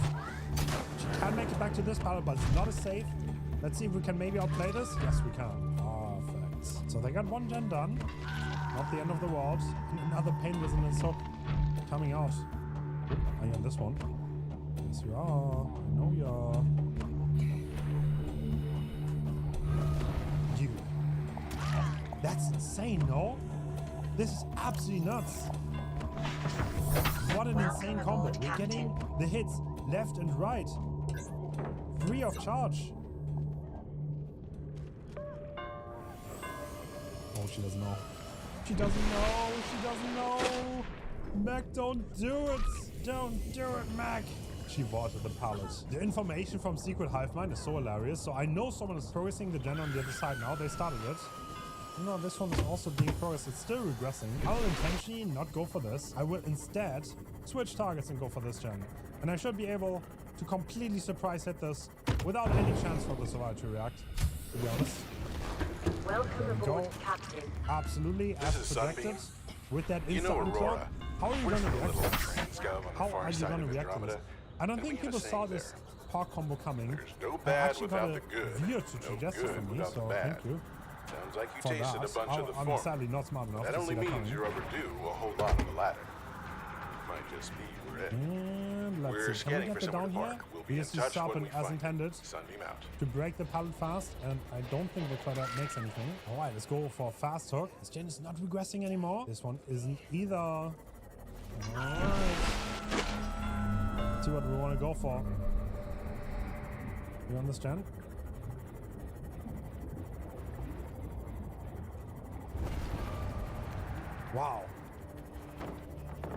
She can make it back to this pallet, but it's not as safe. Let's see if we can maybe outplay this. Yes, we can. Perfect. So they got one gen done. Not the end of the world. And another pain resonance hook coming out. Are you on this one? Yes, you are. I know you are. You. That's insane, no? This is absolutely nuts. What an insane combo. We're getting the hits left and right. Free of charge. Oh, she doesn't know. She doesn't know. She doesn't know. Mac, don't do it. Don't do it, Mac. She vaulted the pallet. The information from Secret Hive Mind is so hilarious. So I know someone is progressing the gen on the other side now. They started it. You know, this one is also being progressed. It's still regressing. I will intentionally not go for this. I will instead switch targets and go for this gen. And I should be able to completely surprise hit this without any chance for the survivor to react, to be honest. Welcome aboard, Captain. Absolutely, as projected. With that instant uncloak. How are you going to react to this? How are you going to react to this? I don't think people saw this park combo coming. I actually got a viewer to suggest it for me, so thank you. Sounds like you tasted a bunch of the I'm sadly not smart enough that to see only that means coming. you're overdue a whole lot on the ladder. Might just be you're it. And We're let's see, can we scanning get for it someone down to here? mark. We'll be We in just touch when sharpen we as find intended Sunbeam out. to break the pallet fast, and I don't think the Claudette makes anything. Alright, let's go for a fast hook. This gen is not regressing anymore. This one isn't either. Alright. Let's see what we want to go for. You on this gen? Wow.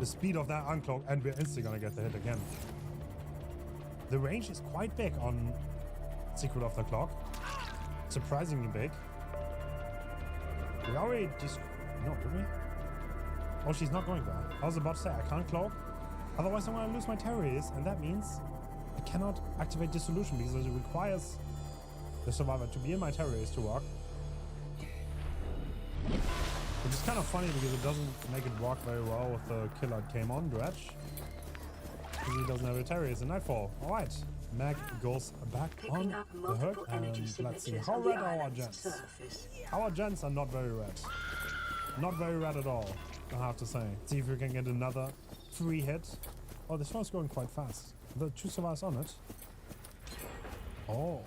The speed of that uncloak, and we're instantly gonna get the hit again. The range is quite big on Secret of the Clock. Surprisingly big. We already just... No, did we? Oh, she's not going there. I was about to say, I can't cloak. Otherwise, I'm gonna lose my terrorists, and that means I cannot activate dissolution because it requires the survivor to be in my terrorists to work. Which is kind of funny because it doesn't make it work very well with the killer it came on, Dredge. Because he doesn't have a terrorist in Nightfall. Alright, Mag goes back on the hook, and let's see. How red are our gens? Our gens are not very red. Not very red at all, I have to say. See if we can get another free hit. Oh, this one's going quite fast. The two survivors on it. Oh.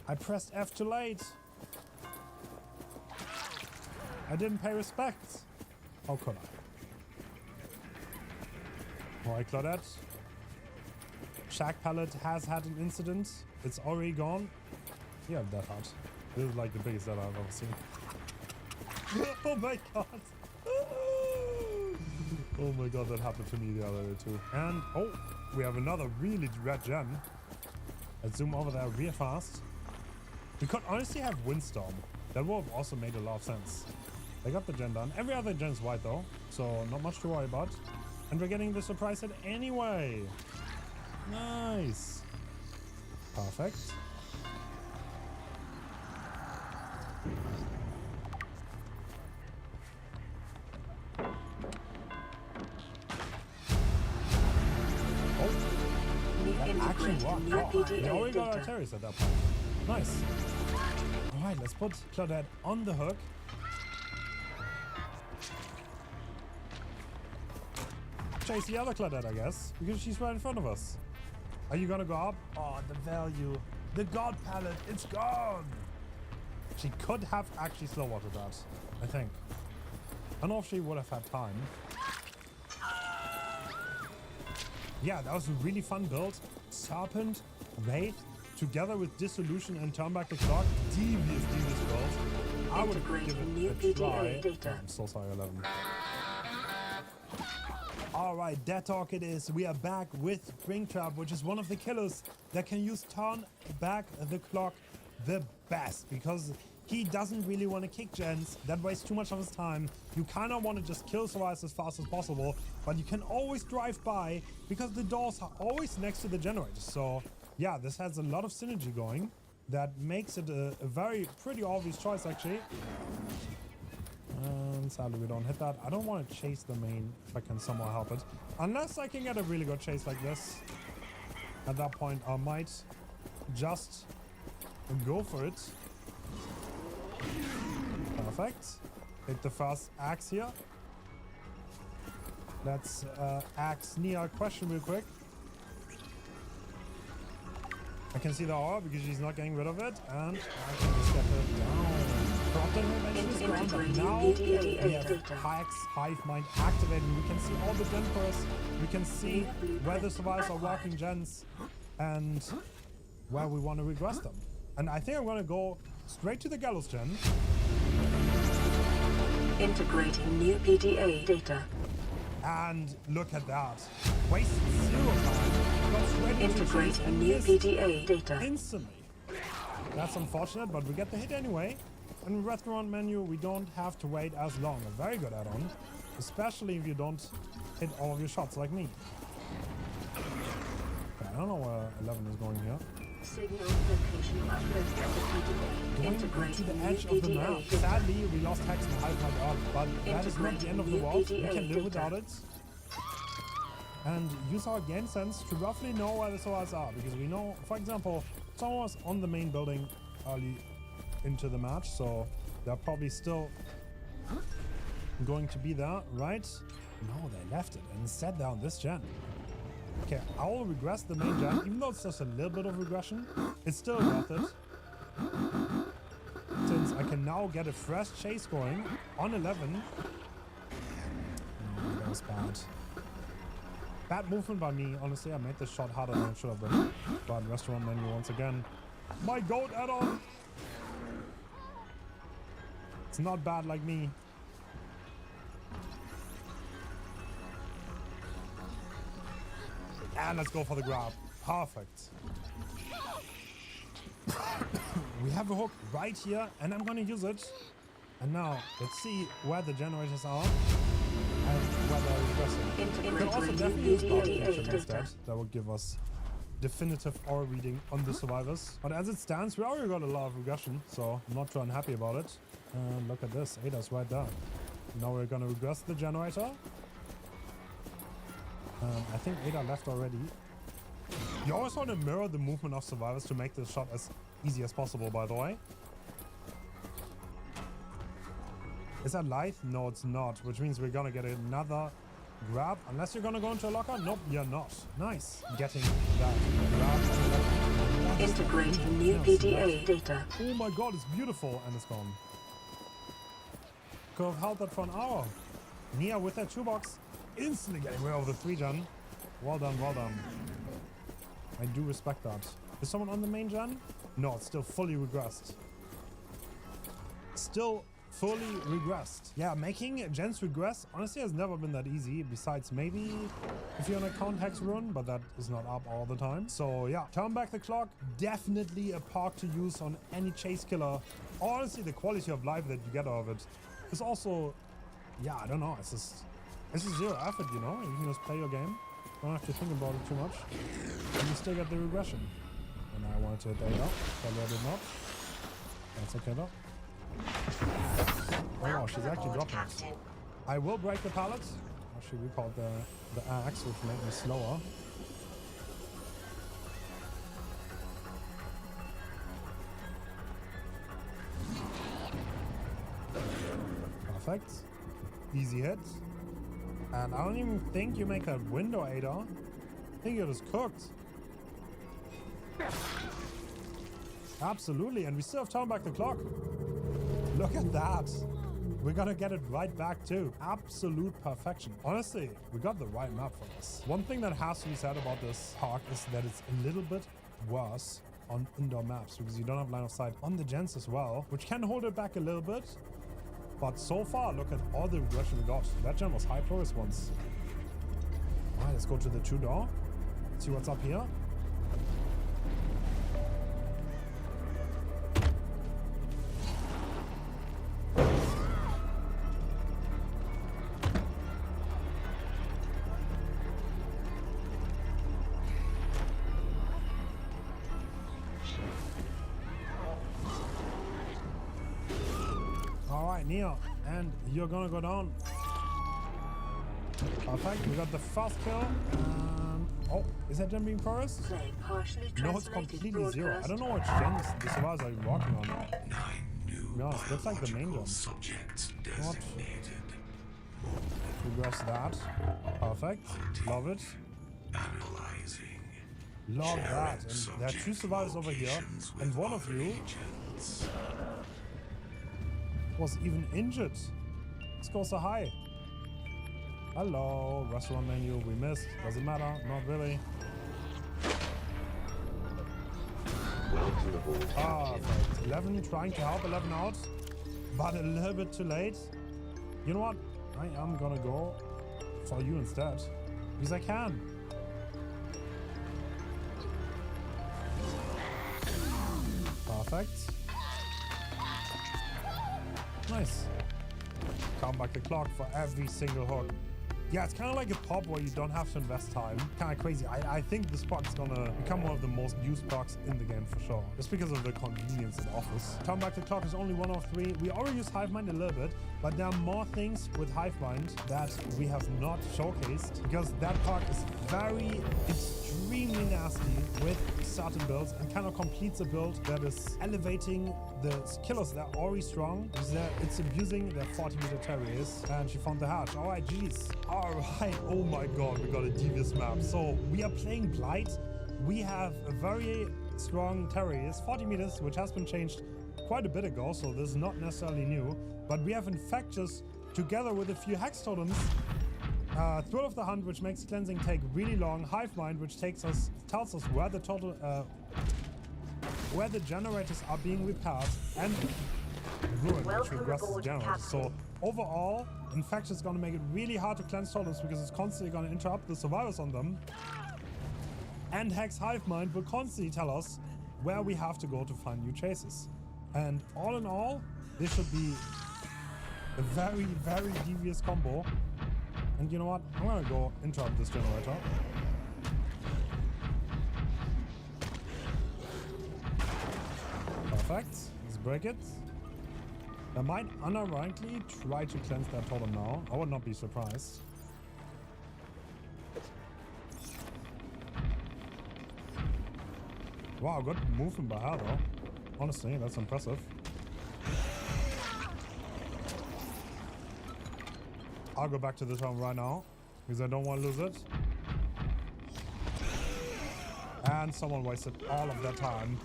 I pressed F too late. I didn't pay respect. How could I? Alright, Claudette. Shack Pallet has had an incident. It's already gone. Yeah, Death Heart. This is like the biggest death I've ever seen. Oh my god. Oh my god, that happened to me the other day too. And, oh, we have another really red gen. Let's zoom over there real fast. We could honestly have Windstorm. That would have also made a lot of sense. They got the gen done. Every other gen is white though, so not much to worry about. And we're getting the surprise hit anyway. Nice. Perfect. Oh, that actually worked. Wow. They already got our terrorists at that point. Nice. Alright, let's put Claudette on the hook. Chase the other Claudette, I guess, because she's right in front of us. Are you gonna go up? Oh, the value. The god pallet, it's gone! She could have actually slow watered that, I think. I don't know if she would have had time. Yeah, that was a really fun build. Serpent, Wraith, together with Dissolution and Turn Back the Clock. Devious build. I would give it a try. Oh, I'm so sorry, 11. Alright, Dead Talk it is. We are back with Springtrap, which is one of the killers that can use Turn Back the Clock the best, because he doesn't really want to kick gens. That wastes too much of his time. You kind of want to just kill survivors as fast as possible, but you can always drive by because the doors are always next to the generators. So yeah, this has a lot of synergy going that makes it a very pretty obvious choice actually. And sadly we don't hit that. I don't want to chase the main if I can somehow help it. Unless I can get a really good chase like this. At that point I might just go for it. Perfect. Hit the first axe here. Let's axe Nia question real quick. I can see the aura because she's not getting rid of it, and I can just get her down. Dropping her eventually is gone, but now we have Hive Mind activated. We can see all the gen first. We can see where the survivors are walking gens and where we want to regress them. And I think I'm going to go straight to the Gallows gen. Integrating new PDA data. And look at that. Wasted 0 time. Got straight into Integrating new PDA data. Instantly. That's unfortunate, but we get the hit anyway. And with restaurant menu, we don't have to wait as long. A very good add-on. Especially if you don't hit all of your shots like me. Okay, I don't know where 11 is going here. Signal location upload. Going to the edge of the map. Sadly, we lost Hex and Hive Mind up, but that is not the end of the world. We can live without it. And use our game sense to roughly know where the survivors are. Because we know, for example, someone was on the main building early into the match, so they're probably still going to be there, right? No, they left it and sat down this gen. Okay, I will regress the main gen, even though it's just a little bit of regression. It's still worth it. Since I can now get a fresh chase going on 11. Oh, that was bad. Bad movement by me. Honestly, I made this shot harder than it should have been. But restaurant menu once again. My goat add-on! It's not bad like me. And let's go for the grab. Perfect. We have a hook right here, and I'm gonna use it. And now, let's see where the generators are and where they're regressing. We can also definitely use power connection instead. That will give us definitive aura reading on the survivors. But as it stands, we already got a lot of regression, so I'm not too unhappy about it. And look at this, Ada's right there. Now we're gonna regress the generator. I think Ada left already. You always want to mirror the movement of survivors to make this shot as easy as possible, by the way. Is that light? No, it's not, which means we're gonna get another grab. Unless you're gonna go into a locker? Nope, you're not. Nice. Getting that grab. Integrating new PDA data. Oh my god, it's beautiful, and it's gone. Could have held that for an hour. Nia with that toolbox. Instantly getting rid of the 3 gen. Well done, well done. I do respect that. Is someone on the main gen? No, it's still fully regressed. Still fully regressed. Yeah, making gens regress honestly has never been that easy, besides maybe if you're on a count hex run, but that is not up all the time. So yeah, turn back the clock, definitely a perk to use on any chase killer. Honestly, the quality of life that you get out of it is also, yeah, I don't know, it's just, this is 0 effort, you know? You can just play your game. Don't have to think about it too much. And you still get the regression. And I wanted to hit that up. Probably I did not. That's okay though. Oh wow, she's actually dropping it. I will break the pallet. Actually, we called the axe, which made me slower. Perfect. Easy hit. And I don't even think you make a window, Ada. I think you're just cooked. Absolutely, and we still have turned back the clock. Look at that. We're gonna get it right back too. Absolute perfection. Honestly, we got the right map for this. One thing that has to be said about this park is that it's a little bit worse on indoor maps because you don't have line of sight on the gens as well, which can hold it back a little bit. But so far, look at all the regression we got. That gen was high progress once. Alright, let's go to the true door. See what's up here. Alright, Neo, and you're gonna go down. Perfect, we got the first kill. Oh, is that gen being progressed? Play partially No, it's translated completely zero. I broadcast. don't know what gens the survivors are even walking on. 9 new To be honest, looks like the main biological gen. subjects What? designated. Regress that. Perfect. Love it. Analyzing. Love Sharing that. And there are 2 subject survivors over here, locations and with one of other you agents. was even injured. Let's go say hi. Hello, restaurant menu, we missed. Doesn't matter, not really. Welcome aboard, Ah, Captain. 11 trying to help 11 out, but a little bit too late. You know what? I am gonna go for you instead, because I can. Perfect. Nice. Count back the clock for every single hook. Yeah, it's kind of like a pop where you don't have to invest time. Kind of crazy. I think this box is gonna become one of the most used box in the game for sure. Just because of the convenience it offers. Turn back the clock is only 1 of 3. We already used Hive Mind a little bit, but there are more things with Hive Mind that we have not showcased because that park is very extremely nasty with certain builds and kind of completes a build that is elevating the killers that are already strong because it's abusing their 40-meter terriers. And she found the hatch. All right, geez. All right. Oh my god, we got a devious map. So we are playing Blight. We have a very strong terriers, 40 meters, which has been changed quite a bit ago, so this is not necessarily new. But we have Infectious together with a few Hex Totems. Thrill of the Hunt, which makes cleansing take really long. Hive Mind, which tells us where the where the generators are being repaired, and Ruin, which Welcome regresses aboard, generators. So Captain. overall, Infectious is going to make it really hard to cleanse totems because it's constantly going to interrupt the survivors on them. And Hex Hive Mind will constantly tell us where we have to go to find new chases. And all in all, this should be a very, very devious combo. And you know what? I'm gonna go interrupt this generator. Perfect. Let's break it. I might unironically try to cleanse that totem now. I would not be surprised. Wow, good movement by her though. Honestly, that's impressive. I'll go back to this one right now because I don't want to lose it. And someone wasted all of that time.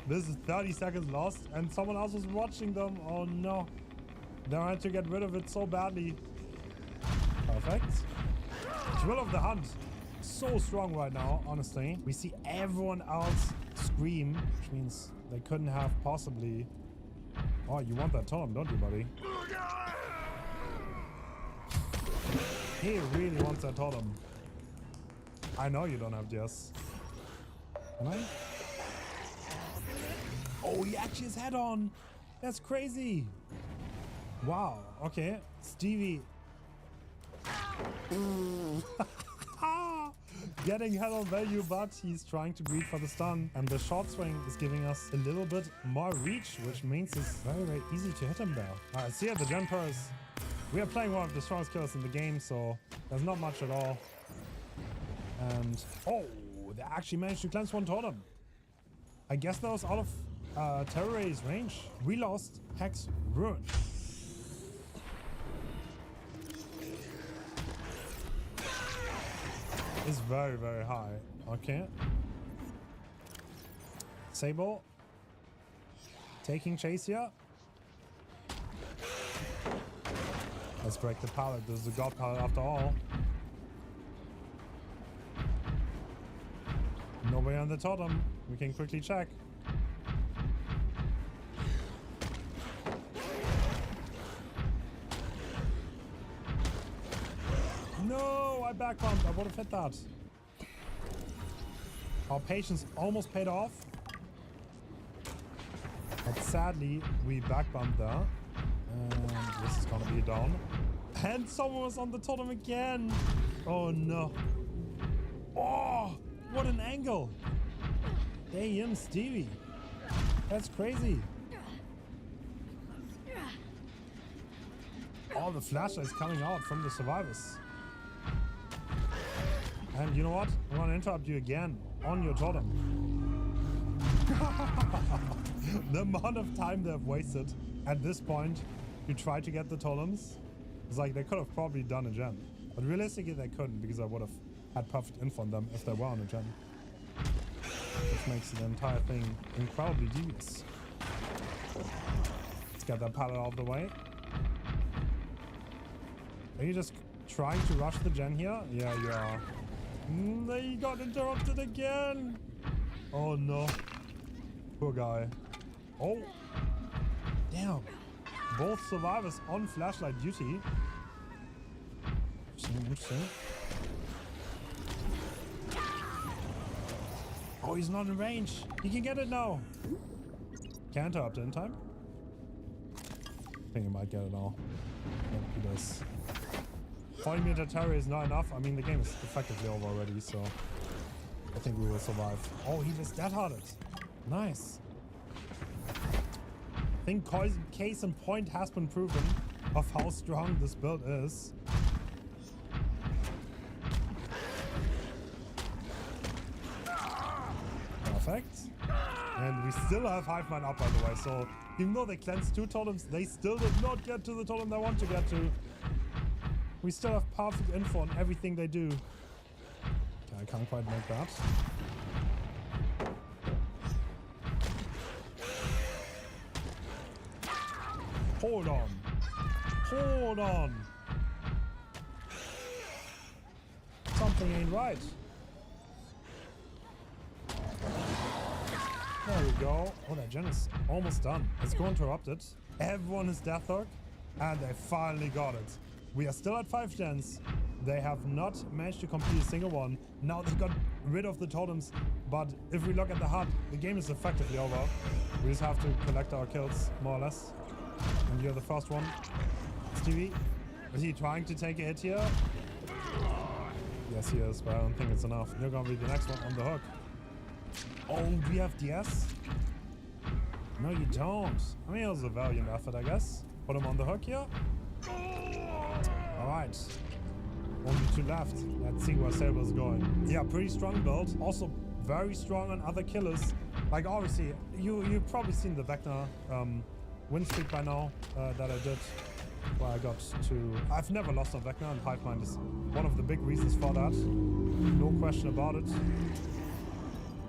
This is 30 seconds lost and someone else was watching them. Oh no. They had to get rid of it so badly. Perfect. Thrill of the Hunt. So strong right now, honestly. We see everyone else scream, which means they couldn't have possibly... Oh, you want that totem, don't you, buddy? He really wants that totem. I know you don't have DS. Can I? Oh, he actually has head on. That's crazy. Wow. Okay. Stevie. Getting head on value, but he's trying to greed for the stun. And the short swing is giving us a little bit more reach, which means it's very, very easy to hit him there. All right, see ya, the Gen Purse. We are playing one of the strongest killers in the game, so there's not much at all. And, oh, they actually managed to cleanse one totem. I guess that was out of Terror Ray's range. We lost Hex Ruin. It's very, very high. Okay. Sable taking chase here. Let's break the pallet. This is a god pallet after all. Nobody on the totem. We can quickly check. No, I back bumped. I would have hit that. Our patience almost paid off. But sadly, we back bumped there. And this is gonna be a down. And someone was on the totem again. Oh no. Oh, what an angle. Damn, Stevie. That's crazy. All the flashlights coming out from the survivors. And you know what? I'm gonna interrupt you again on your totem. The amount of time they've wasted at this point to try to get the totems. It's like they could have probably done a gen. But realistically they couldn't, because I would have had perfect info on them if they were on a gen. Which makes the entire thing incredibly devious. Let's get that pallet out of the way. Are you just trying to rush the gen here? Yeah, you are. They got interrupted again. Oh no. Poor guy. Oh. Damn. Both survivors on flashlight duty. Interesting. Oh, he's not in range. He can get it now. Can't interrupt in time. I think he might get it now. Yep, he does. 40-meter terror is not enough. I mean, the game is effectively over already, so I think we will survive. Oh, he just dead-hearted. Nice. I think case in point has been proven of how strong this build is. Perfect. And we still have Hive Mind up, by the way, so even though they cleansed 2 totems, they still did not get to the totem they want to get to. We still have perfect info on everything they do. Okay, I can't quite make that. Hold on. Hold on. Something ain't right. There we go. Oh, that gen is almost done. Let's go interrupted. Everyone is death hook, and they finally got it. We are still at 5 gens. They have not managed to complete a single one. Now they got rid of the totems, but if we look at the HUD, the game is effectively over. We just have to collect our kills, more or less. And you're the first one. Stevie, is he trying to take a hit here? Yes, he is, but I don't think it's enough. You're gonna be the next one on the hook. Oh, do we have DS? No, you don't. I mean, it was a valiant effort, I guess. Put him on the hook here. Alright. Only 2 left. Let's see where Sable's going. Yeah, pretty strong build. Also very strong on other killers. Like, obviously, you've probably seen the Vecna win streak by now that I did. Where I got to... I've never lost on Vecna, and Hive Mind is one of the big reasons for that. No question about it.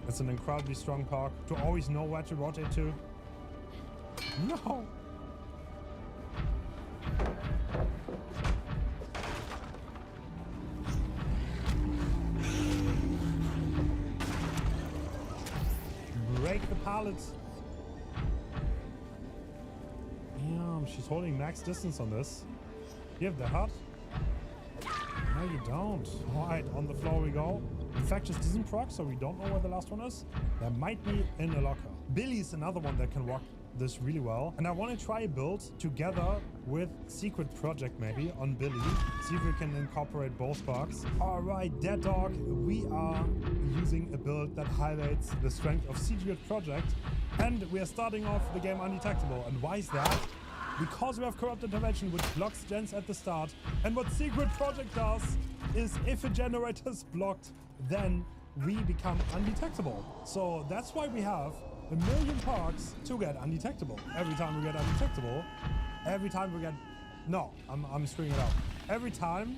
It's an incredibly strong perk to always know where to rotate to. No! Break the pallets. Damn, she's holding max distance on this. You have the HUD? No, you don't. Alright, on the floor we go. Infectious doesn't proc, so we don't know where the last one is. There might be in a locker. Billy is another one that can rock this really well. And I want to try a build together with Secret Project maybe on Billy. See if we can incorporate both perks. Alright, Dead Dog, we are using a build that highlights the strength of Secret Project. And we are starting off the game undetectable. And why is that? Because we have Corrupt Intervention, which blocks gens at the start. And what Secret Project does is if a generator is blocked, then we become undetectable. So that's why we have 1,000,000 perks to get undetectable. Every time we get undetectable, every time we get... No, I'm screwing it up. Every time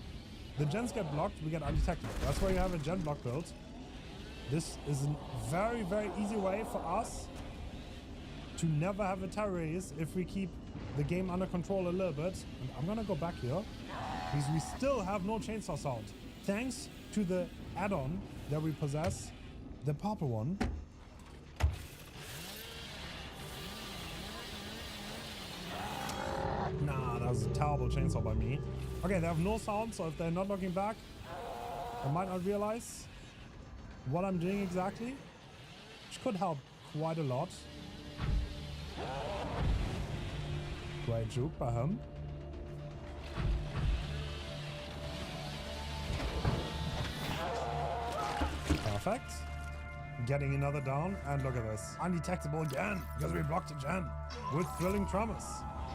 the gens get blocked, we get undetectable. That's why you have a gen block build. This is a very, very easy way for us to never have a terror race if we keep the game under control a little bit. And I'm gonna go back here because we still have no chainsaw sound. Thanks to the add-on that we possess, the purple one. Nah, that was a terrible chainsaw by me. Okay, they have no sound, so if they're not looking back, I might not realize what I'm doing exactly, which could help quite a lot. Great juke by him. Perfect. Getting another down, and look at this. Undetectable again, because we blocked a gen with thrilling tremors.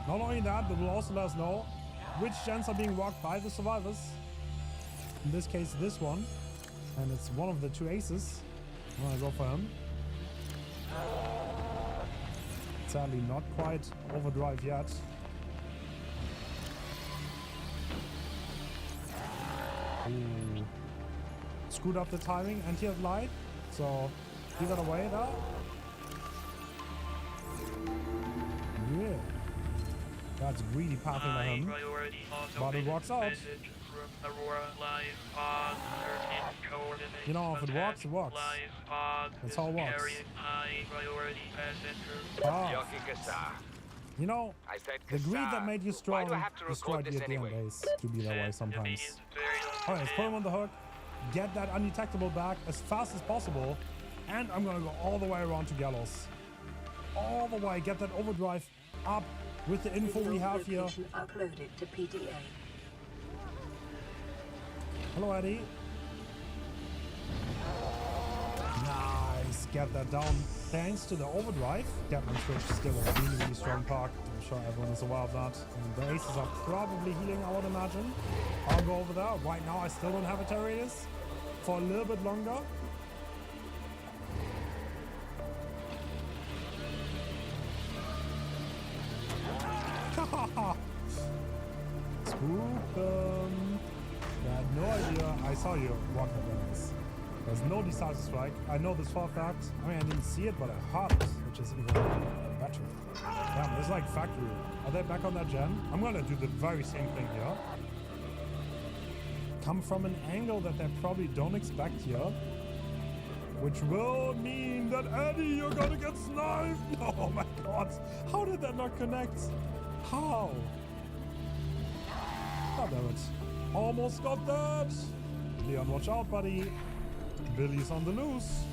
Not only that, but will also let us know which gens are being walked by the survivors. In this case, this one. And it's one of the two aces. I'm gonna go for him. Sadly, not quite overdrive yet. Ooh. Screwed up the timing, and he had light. So he got away there. Yeah. That's really popping on him. But it walks out. You know, if it walks, it walks. That's how it works. Ah. You know, the greed that made you strong destroyed you at the end days to be that way sometimes. Alright, let's put him on the hook. Get that undetectable back as fast as possible. And I'm gonna go all the way around to Gallows. All the way, get that overdrive up with the info we have here. Uploaded to PDA. Hello, Eddie. Nice, get that down. Thanks to the overdrive. Captain Switch is still a really, really strong park. I'm sure everyone is aware of that. And the aces are probably healing, I would imagine. I'll go over there. Right now, I still don't have a Terrarius for a little bit longer. Spook them. I had no idea. I saw you walk that dance. There's no decisive strike. I know this for a fact. I mean, I didn't see it, but I heard it, which is even better. Damn, there's like factory. Are they back on that gen? I'm gonna do the very same thing here. Come from an angle that they probably don't expect here. Which will mean that, Eddie, you're gonna get sniped! Oh my god. How did that not connect? How? God damn it. Almost got that. Leon, watch out, buddy. Billy's on the loose.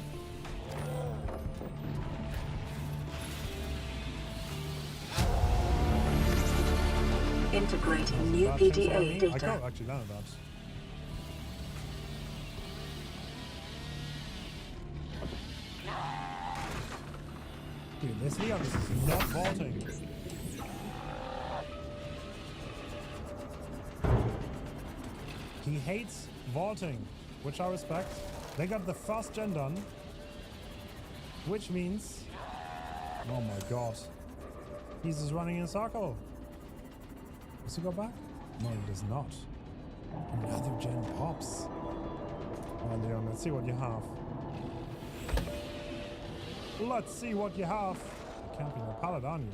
Integrating new PDA I data. can't actually land that. Dude, this Leon is not vaulting. He hates vaulting, which I respect. They got the first gen done, which means, oh my god, he's just running in a circle. Does he go back? No, he does not. Another gen pops. Oh, Leon, let's see what you have. Let's see what you have. Camping a pallet on you.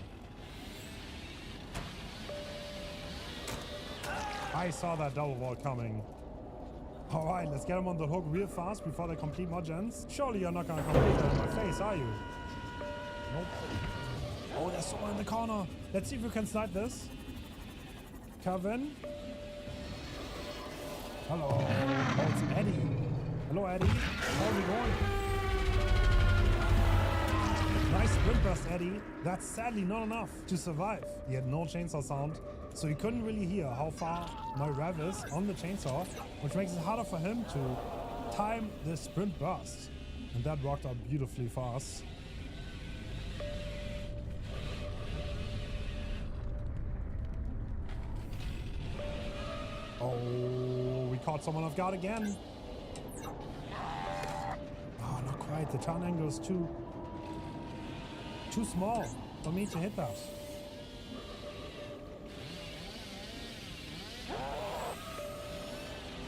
I saw that double vault coming. Alright, let's get him on the hook real fast before they complete more gens. Surely you're not gonna complete that in my face, are you? Nope. Oh, there's someone in the corner. Let's see if we can snipe this. Kevin. Hello. Oh, it's Eddie. Hello, Eddie. How's it going? Nice sprint burst, Eddie. That's sadly not enough to survive. He had no chainsaw sound, so he couldn't really hear how far my rev is on the chainsaw, which makes it harder for him to time the sprint burst. And that worked out beautifully for us. Oh, we caught someone off guard again. Oh, not quite. The turn angle is too small for me to hit that.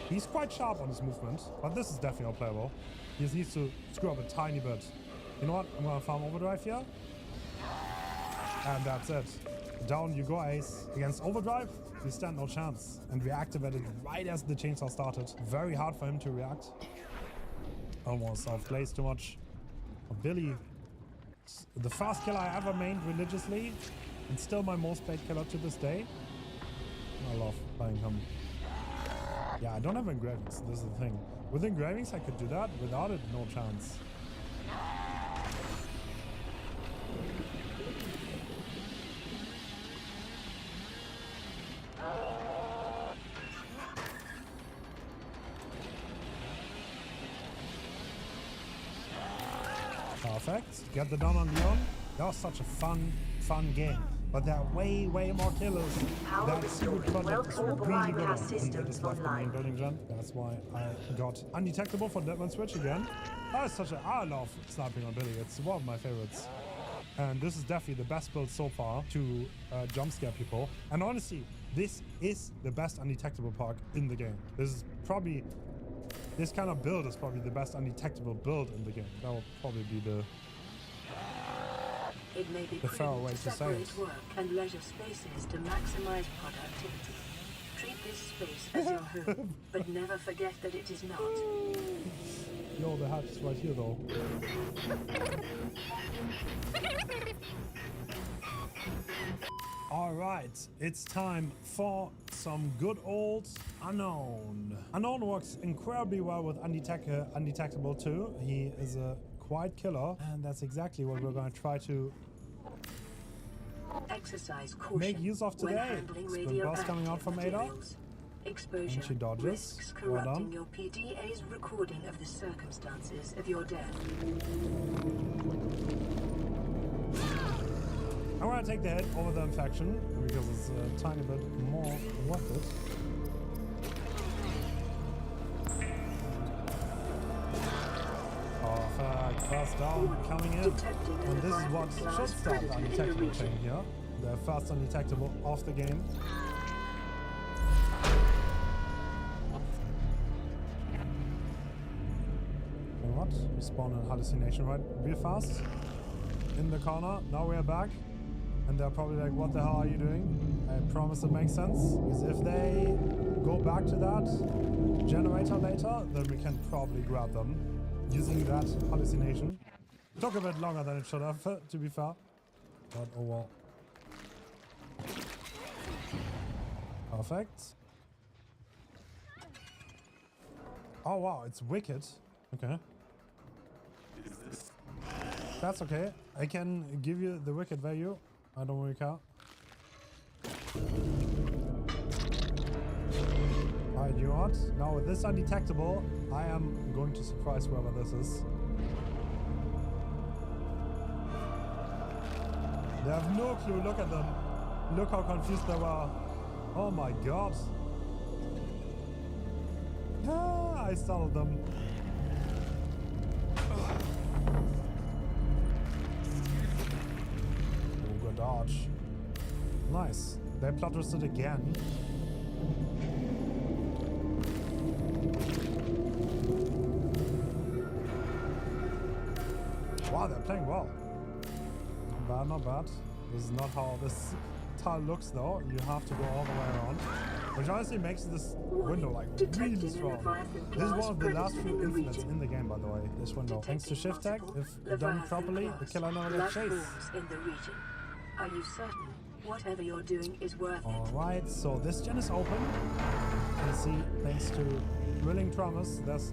He's quite sharp on his movement, but this is definitely not playable. He just needs to screw up a tiny bit. You know what? I'm gonna farm overdrive here. And that's it. Down you go, Ace. Against Overdrive, you stand no chance. And we activated right as the chainsaw started. Very hard for him to react. Almost outplaced too much. Billy, the first killer I ever mained religiously, and still my most played killer to this day. I love playing him. Yeah, I don't have engravings, this is the thing. With engravings I could do that, without it, no chance. Perfect. Get the done on Leon. That was such a fun game. But there are way more killers. That secret project is really good on, and it is left the main building gen. That's why I got undetectable for that one switch again. That is such a... I love sniping on Billy. It's one of my favorites. And this is definitely the best build so far to jump scare people. And honestly, this is the best undetectable park in the game. This is probably... This kind of build is probably the best undetectable build in the game. That will probably be the fair way to say it. Work and leisure spaces to maximize productivity. Treat this space as your home, but never forget that it is not. Yo, the hatch is right here though. Alright, it's time for some good old Unknown. Unknown works incredibly well with Undetectable too. He is a quiet killer, and that's exactly what we're going to try to exercise caution make use of today. Spin boss coming out from Ada. Exposure And she dodges. risks Well corrupting done. your PDA's recording of the circumstances of your death. I'm gonna take the hit over the infection because it's a tiny bit more worth it. Perfect. First down coming in. And this is what should start the undetectable chain here. The first undetectable off the game. And what? We spawn in hallucination right real fast. In the corner. Now we are back. And they're probably like, what the hell are you doing? I promise it makes sense. Because if they go back to that generator later, then we can probably grab them using that hallucination. Took a bit longer than it should have, to be fair. But oh well. Perfect. Oh wow, it's wicked. Okay. That's okay. I can give you the wicked value. I don't really care. Alright, you know what? Now with this undetectable, I am going to surprise whoever this is. They have no clue. Look at them. Look how confused they were. Oh my god. Ah, I startled them. Dodge. Nice. They plot twisted again. Wow, they're playing well. Not bad, not bad. This is not how this tile looks though. You have to go all the way around. Which honestly makes this window like really strong. This is one of the last few infinites in the game, by the way. This window. Thanks to shift tag, if done properly, the killer never gets chased. Are you certain whatever you're doing is worth it? Alright, so this gen is open. You can see, thanks to Willing Promise, there's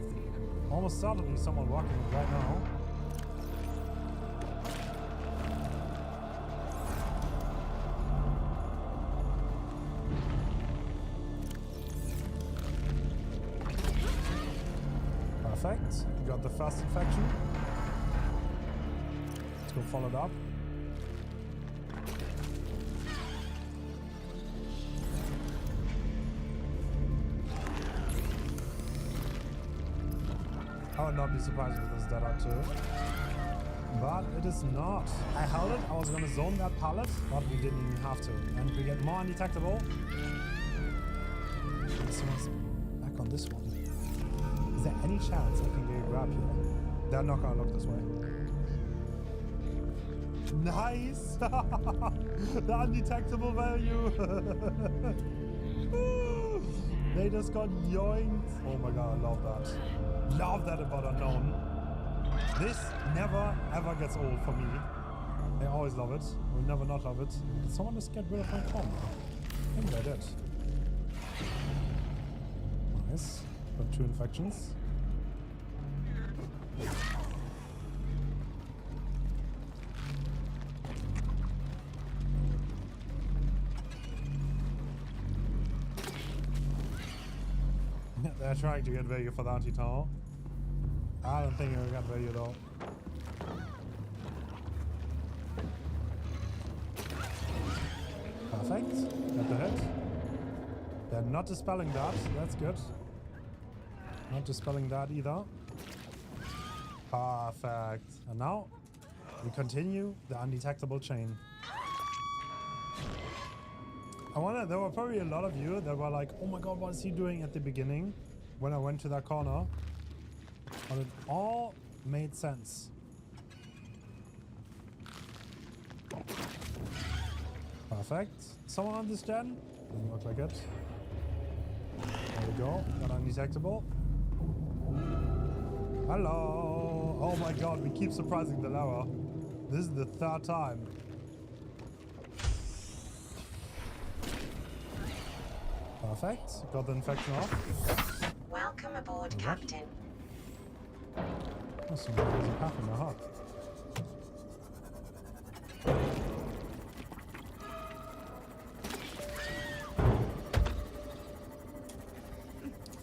almost certainly someone walking it right now. Perfect. You got the first infection. Let's go follow it up. I would not be surprised if this is dead out too. But it is not. I held it, I was gonna zone that pallet, but we didn't even have to. And we get more undetectable. This one's back on this one. Is there any chance I can get a grab here? They're not gonna look this way. Nice! The undetectable value! They just got yoinked. Oh my god, I love that. Love that about Unknown. This never ever gets old for me. I always love it. Will never not love it. Did someone just get rid of my corner? I think they did. Nice. Got 2 infections. They're trying to get value for the anti-tower. I don't think we got value though. Perfect. Got the hit. They're not dispelling that. That's good. Not dispelling that either. Perfect. And now we continue the undetectable chain. I wonder, there were probably a lot of you that were like, oh my god, what is he doing at the beginning when I went to that corner? But it all made sense. Perfect. Someone on this gen? Doesn't look like it. There we go. Got undetectable. Hello. Oh my god, we keep surprising the Lara. This is the 3rd time. Perfect. Got the infection off. Welcome aboard, Captain. There's some crazy path in my heart.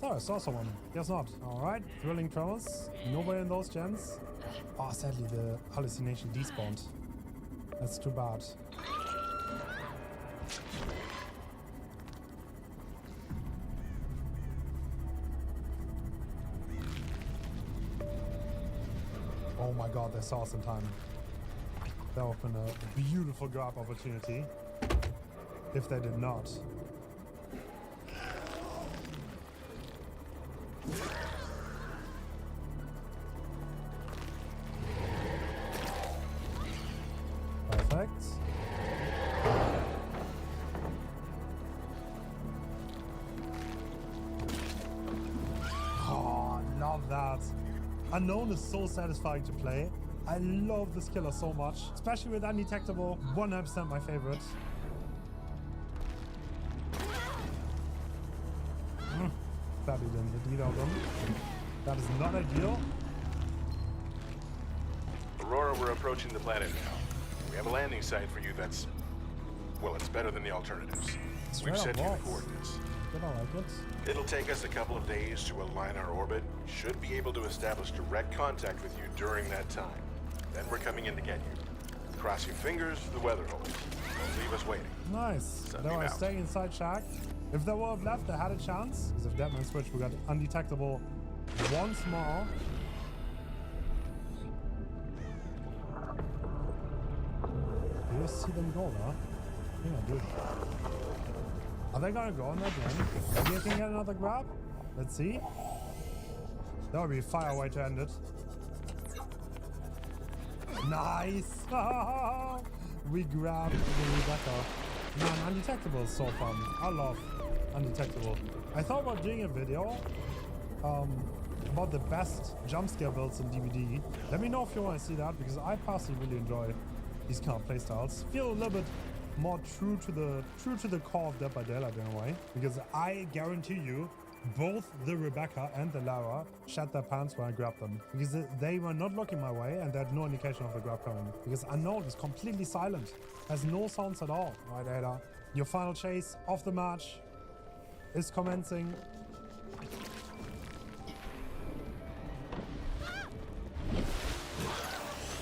Oh, I saw someone. Guess not. Alright. Thrilling tremors. Nobody in those gens. Oh, sadly the hallucination despawned. That's too bad. Oh my god, they saw us in time. That would have been a beautiful grab opportunity. If they did not. Perfect. Oh, love that. Unknown is so satisfying to play. I love this killer so much, especially with undetectable. 100% my favorite. Sadly didn't hit either of them. That is not ideal. Aurora, we're approaching the planet now. We have a landing site for you that's... well, it's better than the alternatives. Straight We've up sent you the walls. coordinates. Good, I like it. It'll take us a couple of days to align our orbit. Should be able to establish direct contact with you during that time. Then we're coming in to get you. Cross your fingers, the weather holds. Don't leave us waiting. Nice. Send They me were out. staying inside shack. If they would have left, they had a chance. Because if Deadman switched, we got undetectable once more. Do you see them go there? I think I do. Are they gonna go in that gen? Maybe I can get another grab? Let's see. That would be a fire way to end it. Nice! We grabbed the Rebecca. Man, undetectable is so fun. I love undetectable. I thought about doing a video about the best jump scare builds in DVD. Let me know if you want to see that, because I personally really enjoy these kind of playstyles. Feel a little bit more true to the core of Dead by Daylight in a way, because I guarantee you both the Rebecca and the Lara shat their pants when I grabbed them, because they were not looking my way and they had no indication of the grab coming, because Unknown is completely silent, has no sounds at all. Right, Ada, your final chase of the match is commencing.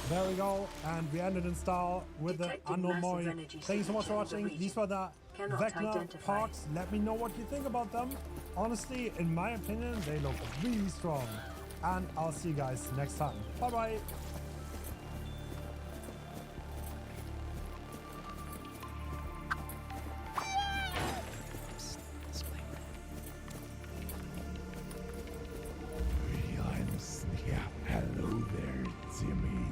There we go, and we ended in style with the Detected Unknown massive Mori. energy Thank you so much for signature in the watching. region. These were the Cannot Vecna identify. parks. Let me know what you think about them. Honestly, in my opinion, they look really strong. And I'll see you guys next time. Bye-bye. Yeah, hello there, Timmy.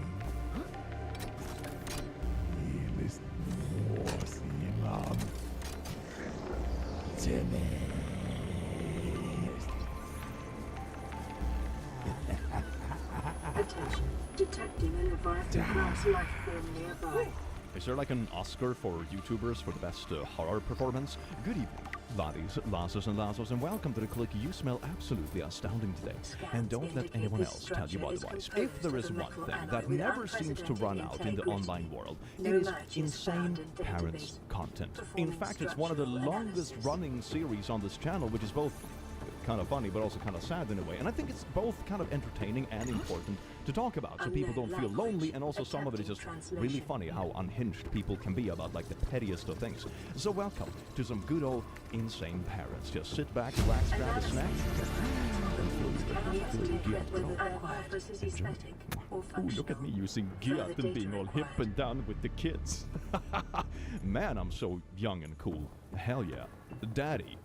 Attention. Detecting a Leviathan-class life form nearby. Is there like an Oscar for YouTubers for the best horror performance? Good evening, laddies, lasses and lassos, and welcome to the click. You smell absolutely astounding today. And don't let anyone else tell you otherwise. If there is one thing that never seems to run out in the online world, it is insane parents content. In fact, it's one of the longest running series on this channel, which is both kind of funny but also kind of sad in a way, and I think it's both kind of entertaining and important to talk about so people don't feel lonely, and also some of it is just really funny how unhinged people can be about like the pettiest of things. So welcome to some good old insane parents. Just sit back, relax, grab a snack, and feel Ooh, look at me using Giat and being all hip and down with the kids. Man, I'm so young and cool. Hell yeah. Daddy.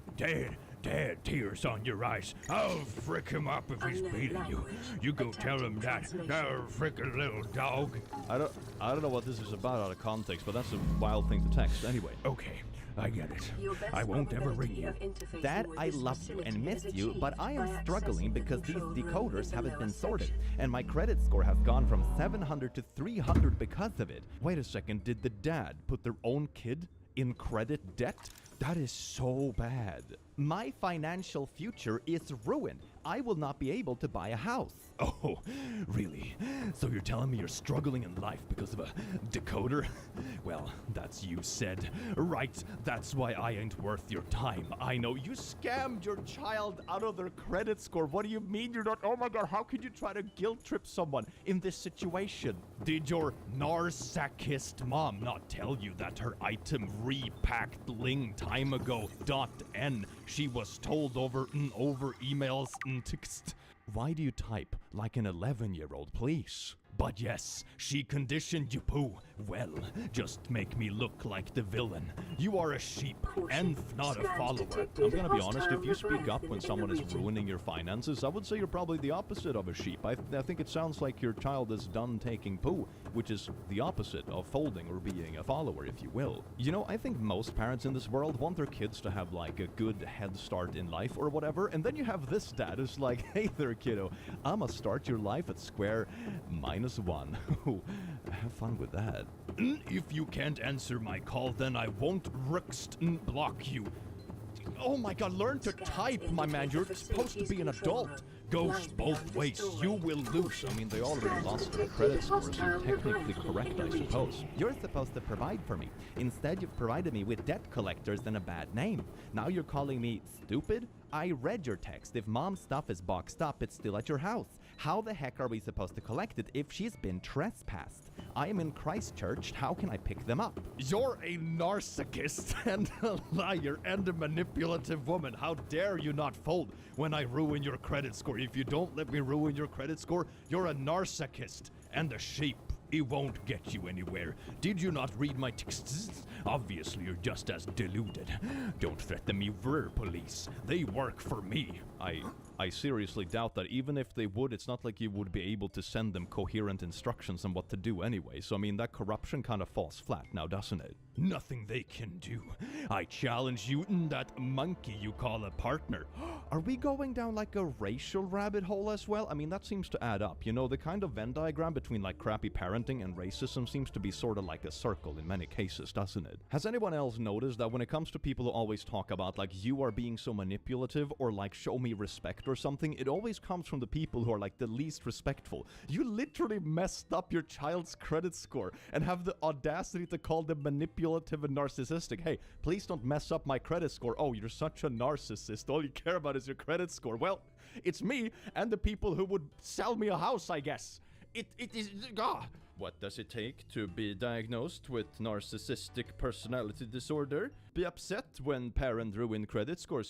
Dad, tears on your eyes. I'll frick him up if he's beating you. You go tell him that. Oh, frickin' little dog. I don't know what this is about out of context, but that's a wild thing to text. Anyway, okay, I get it. I won't ever ring you. Dad, I love you and miss you, but I am struggling because these decoders haven't been sorted, and my credit score has gone from 700 to 300 because of it. Wait a second, did the dad put their own kid in credit debt? That is so bad. My financial future is ruined. I will not be able to buy a house. Oh, really? So you're telling me you're struggling in life because of a decoder? Well, that's you said. Right, that's why I ain't worth your time. I know you scammed your child out of their credit score. What do you mean you're not? Oh my god, how could you try to guilt trip someone in this situation? Did your narsackist mom not tell you that her item repacked ling time ago? .n. She was told over emails and text. Why do you type like an 11-year-old, please? But yes, she conditioned you, Pooh. Well, just make me look like the villain. You are a sheep and not a follower. I'm gonna be honest, if you speak up when someone is ruining your finances, I would say you're probably the opposite of a sheep. I think it sounds like your child is done taking poo, which is the opposite of folding or being a follower, if you will. You know, I think most parents in this world want their kids to have like a good head start in life or whatever, and then you have this dad who's like, hey there kiddo, I'ma start your life at square -1. Have fun with that. If you can't answer my call, then I won't block you. Oh my god, learn to type, my man. You're supposed to be an adult. Goes both ways. You will lose. I mean, they already lost their credit score, so you're technically correct, I suppose. You're supposed to provide for me. Instead, you've provided me with debt collectors and a bad name. Now you're calling me stupid? I read your text. If mom's stuff is boxed up, it's still at your house. How the heck are we supposed to collect it if she's been trespassed? I am in Christchurch. How can I pick them up? You're a narcissist and a liar and a manipulative woman. How dare you not fold when I ruin your credit score? If you don't let me ruin your credit score, you're a narcissist and a sheep. It won't get you anywhere. Did you not read my texts? Obviously, you're just as deluded. Don't threaten me, police. They work for me. I seriously doubt that. Even if they would, it's not like you would be able to send them coherent instructions on what to do anyway. So, I mean, that corruption kind of falls flat now, doesn't it? Nothing they can do. I challenge you and that monkey you call a partner. Are we going down like a racial rabbit hole as well? I mean, that seems to add up. You know, the kind of Venn diagram between like crappy parenting and racism seems to be sort of like a circle in many cases, doesn't it? Has anyone else noticed that when it comes to people who always talk about like you are being so manipulative or like show me respect or something, it always comes from the people who are like the least respectful. You literally messed up your child's credit score and have the audacity to call them manipulative and narcissistic. Hey, please don't mess up my credit score. Oh, you're such a narcissist. All you care about is your credit score. Well, it's me and the people who would sell me a house, I guess. It is... What does it take to be diagnosed with narcissistic personality disorder? Be upset when parent ruin credit scores